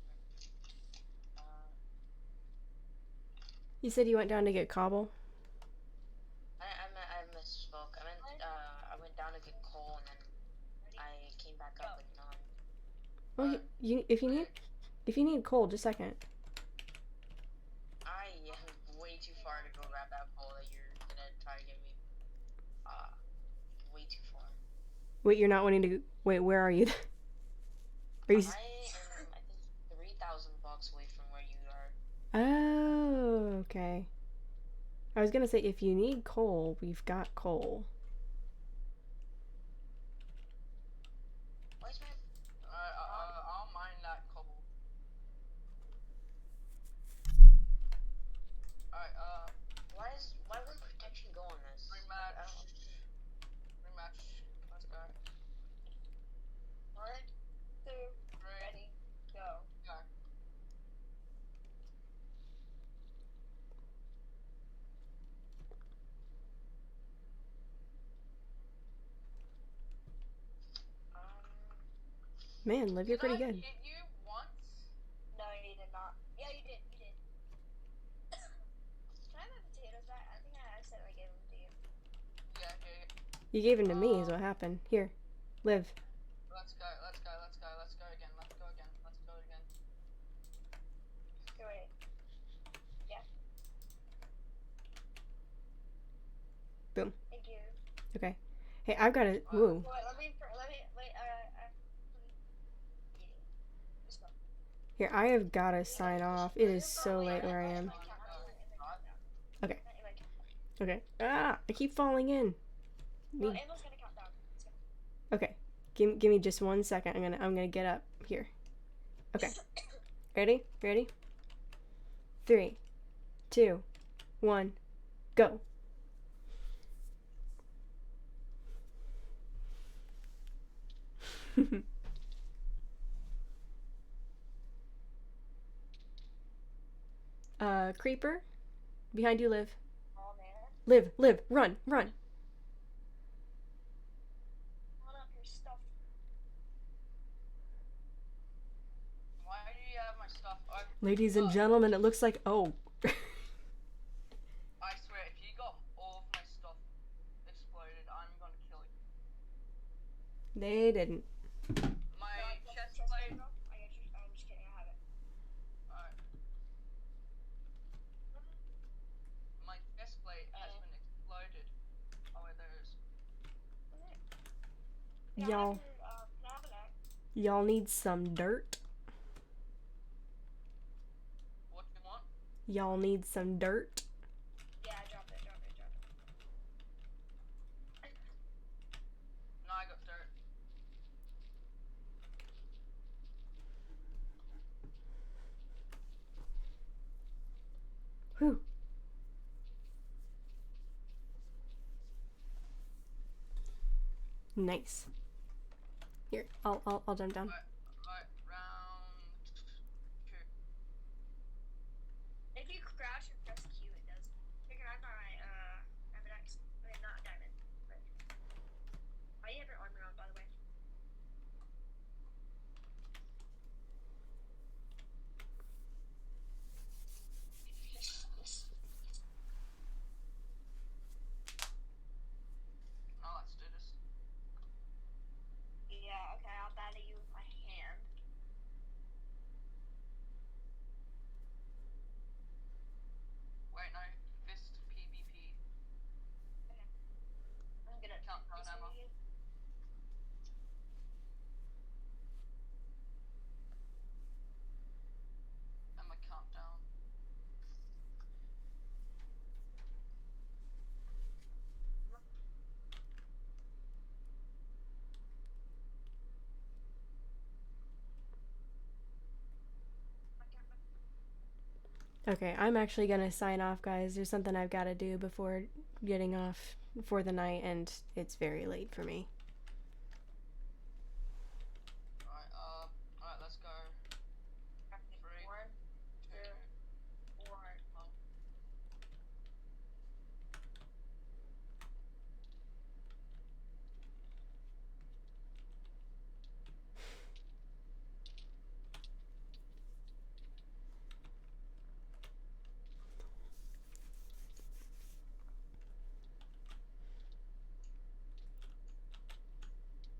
You said you went down to get cobble. I misspoke. I went down to get coal and then I came back up with none. Well, if you need coal, just a second. I am way too far to go grab that coal that you're gonna try to get me. Way too far. Wait, you're not wanting to. Wait, where are you? Are you? I think 3,000 blocks away from where you are. Oh, okay. I was gonna say if you need coal, we've got coal. Why is my I'll mine that cobble. Alright, why won't protection go on this? rematch. I don't understand. Rematch. Let's go. 1, 2, 3, ready, go. go. Man, Liv, you're pretty Did I good. hit you once? No, you did not. Yeah, you did. Can I have my potatoes back? I think I accidentally gave them to you. Yeah, here. You gave him to me, is what happened. Here, Liv. Let's go again. You're ready. Yeah. Boom. Thank you. Okay. Hey, I've got a. Woo. Wait, let me, wait, let's go. Here, I have got to sign off. It is so late where I am. Okay. Okay. Ah, I keep falling in. No, Emma's gonna count down. Let's go. Okay. Give me just 1 second. I'm gonna get up here. Okay. Ready? 3, 2, 1, go. Creeper. Behind you, Liv. Oh man. Liv, run. Hold up your stuff. Why do you have my stuff? Ladies and gentlemen, it looks like. Oh. I swear, if you got all of my stuff exploded, I'm gonna kill you. They didn't. My No, chest bro. plate. I got you. I'm just kidding. I have it. Alright. My chest plate has been exploded. Oh, Y'all, Can I have an axe? y'all need some dirt. What do you want? Y'all need some dirt. Yeah, drop it. No, I got dirt. Whew. Nice. Here, I'll jump down. Alright, round 2. If you crouch and press Q, it does. Here, can I buy diamond axe? I mean, not diamond, but. Why do you have your armor on, by the way? Now let's do this. Yeah, okay, I'll batter you with my hand. Wait, no. Fist PvP. I'm gonna Count down this ammo. one again. Emma countdown. Okay, I'm actually gonna sign off, guys. There's something I've got to do before getting off for the night, and it's very late for me. Alright, let's go. 3, 1, 2, 2, 1.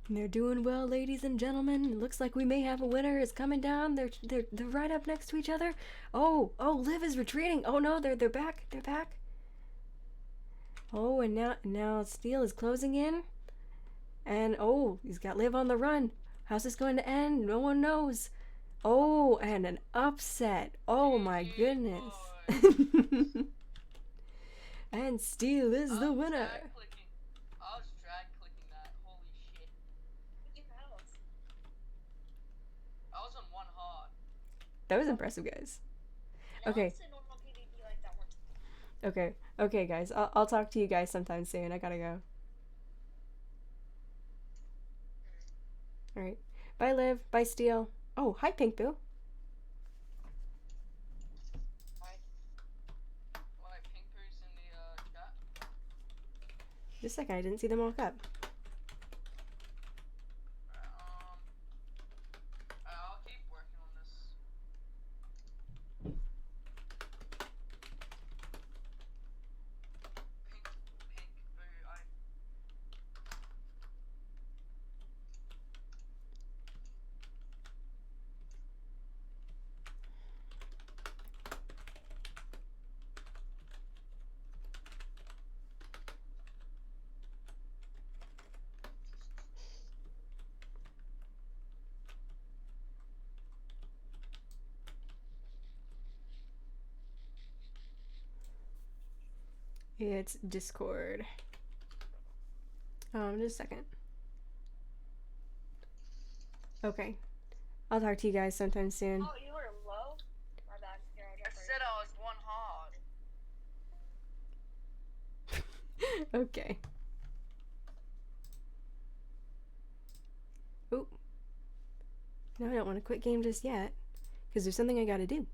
They're doing well, ladies and gentlemen. It looks like we may have a winner. It's coming down. They're right up next to each other. Oh, Liv is retreating. Oh no, they're back. They're back. Oh, and now Steel is closing in. And oh, he's got Liv on the run. How's this going to end? No one knows. Oh, and an upset. Oh my goodness. And Steel is the winner. I was drag clicking that. Holy shit. What'd you have? I was on 1 heart. That was impressive, guys. Now Okay. it's a normal PvP like that one. Okay, guys. I'll talk to you guys sometime soon. I gotta go. All right. Bye, Liv. Bye, Steel. Oh, hi, Pink Boo. Wait, Pink Poo's in the chat. Just a second. I didn't see them walk up. I'll keep working on this. Pink Boo, It's Discord. Just a second. Okay. I'll talk to you guys sometime soon. Oh, you were low? My bad. Here, I'll I drop said I was 1 hard. Okay. Oop. No, I don't want to quit game just yet, because there's something I gotta do.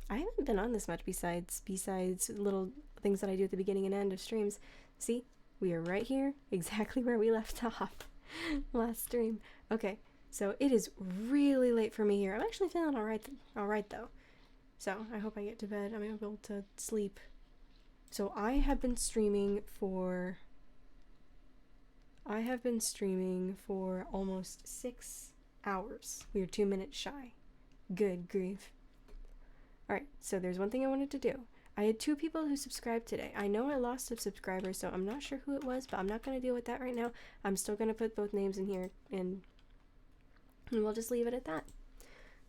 I haven't been on this much besides little things that I do at the beginning and end of streams. See? We are right here, exactly where we left off last stream. Okay, so it is really late for me here. I'm actually feeling alright though. So I hope I get to bed. I'm able to sleep. So I have been streaming for almost 6 hours. We are 2 minutes shy. Good grief. Alright, so there's one thing I wanted to do. I had 2 people who subscribed today. I know I lost a subscriber, so I'm not sure who it was, but I'm not going to deal with that right now. I'm still going to put both names in here, and we'll just leave it at that.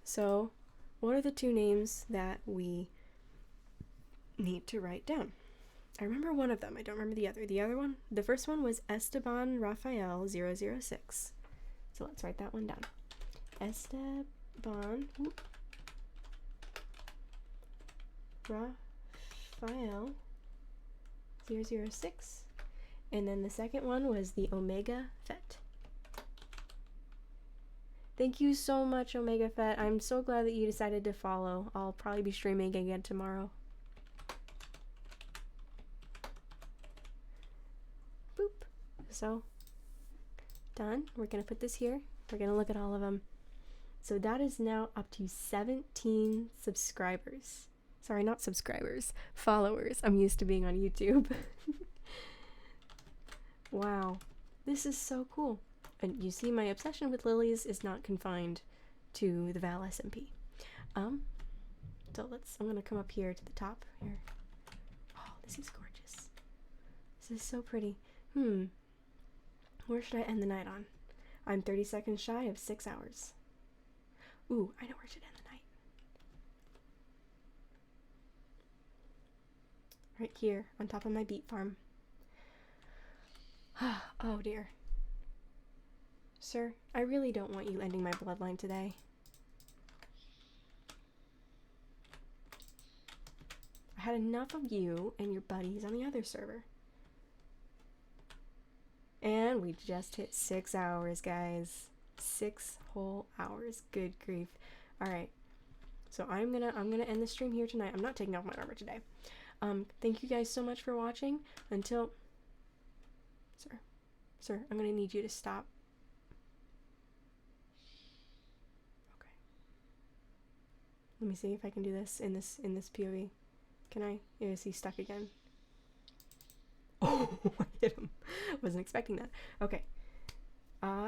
So, what are the 2 names that we need to write down? I remember one of them. I don't remember the other. The first one was Esteban Rafael 006. So let's write that one down. Esteban Rafael 006. And then the second one was the Omega Fett. Thank you so much, Omega Fett. I'm so glad that you decided to follow. I'll probably be streaming again tomorrow. Boop. So, done. We're going to put this here. We're going to look at all of them. So that is now up to 17 subscribers. Sorry, not subscribers. Followers. I'm used to being on YouTube. Wow. This is so cool. And you see, my obsession with lilies is not confined to the ValSMP. So I'm going to come up here to the top here. Oh, this is gorgeous. This is so pretty. Where should I end the night on? I'm 30 seconds shy of 6 hours. Ooh, I know where I should end the night. Right here, on top of my beet farm. Oh dear. Sir, I really don't want you ending my bloodline today. I had enough of you and your buddies on the other server. And we just hit 6 hours, guys. 6 whole hours. Good grief. Alright. So I'm gonna end the stream here tonight. I'm not taking off my armor today. Thank you guys so much for watching. Until Sir, I'm gonna need you to stop. Okay. Let me see if I can do this in this POV. Can I? Is he stuck again? Oh, I hit him. Wasn't expecting that. Okay.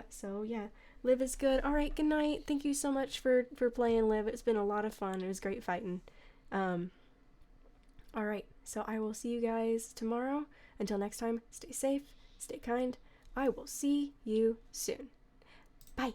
So yeah, Liv is good. All right, good night. Thank you so much for playing, Liv. It's been a lot of fun. It was great fighting. All right, so I will see you guys tomorrow. Until next time, stay safe, stay kind. I will see you soon. Bye.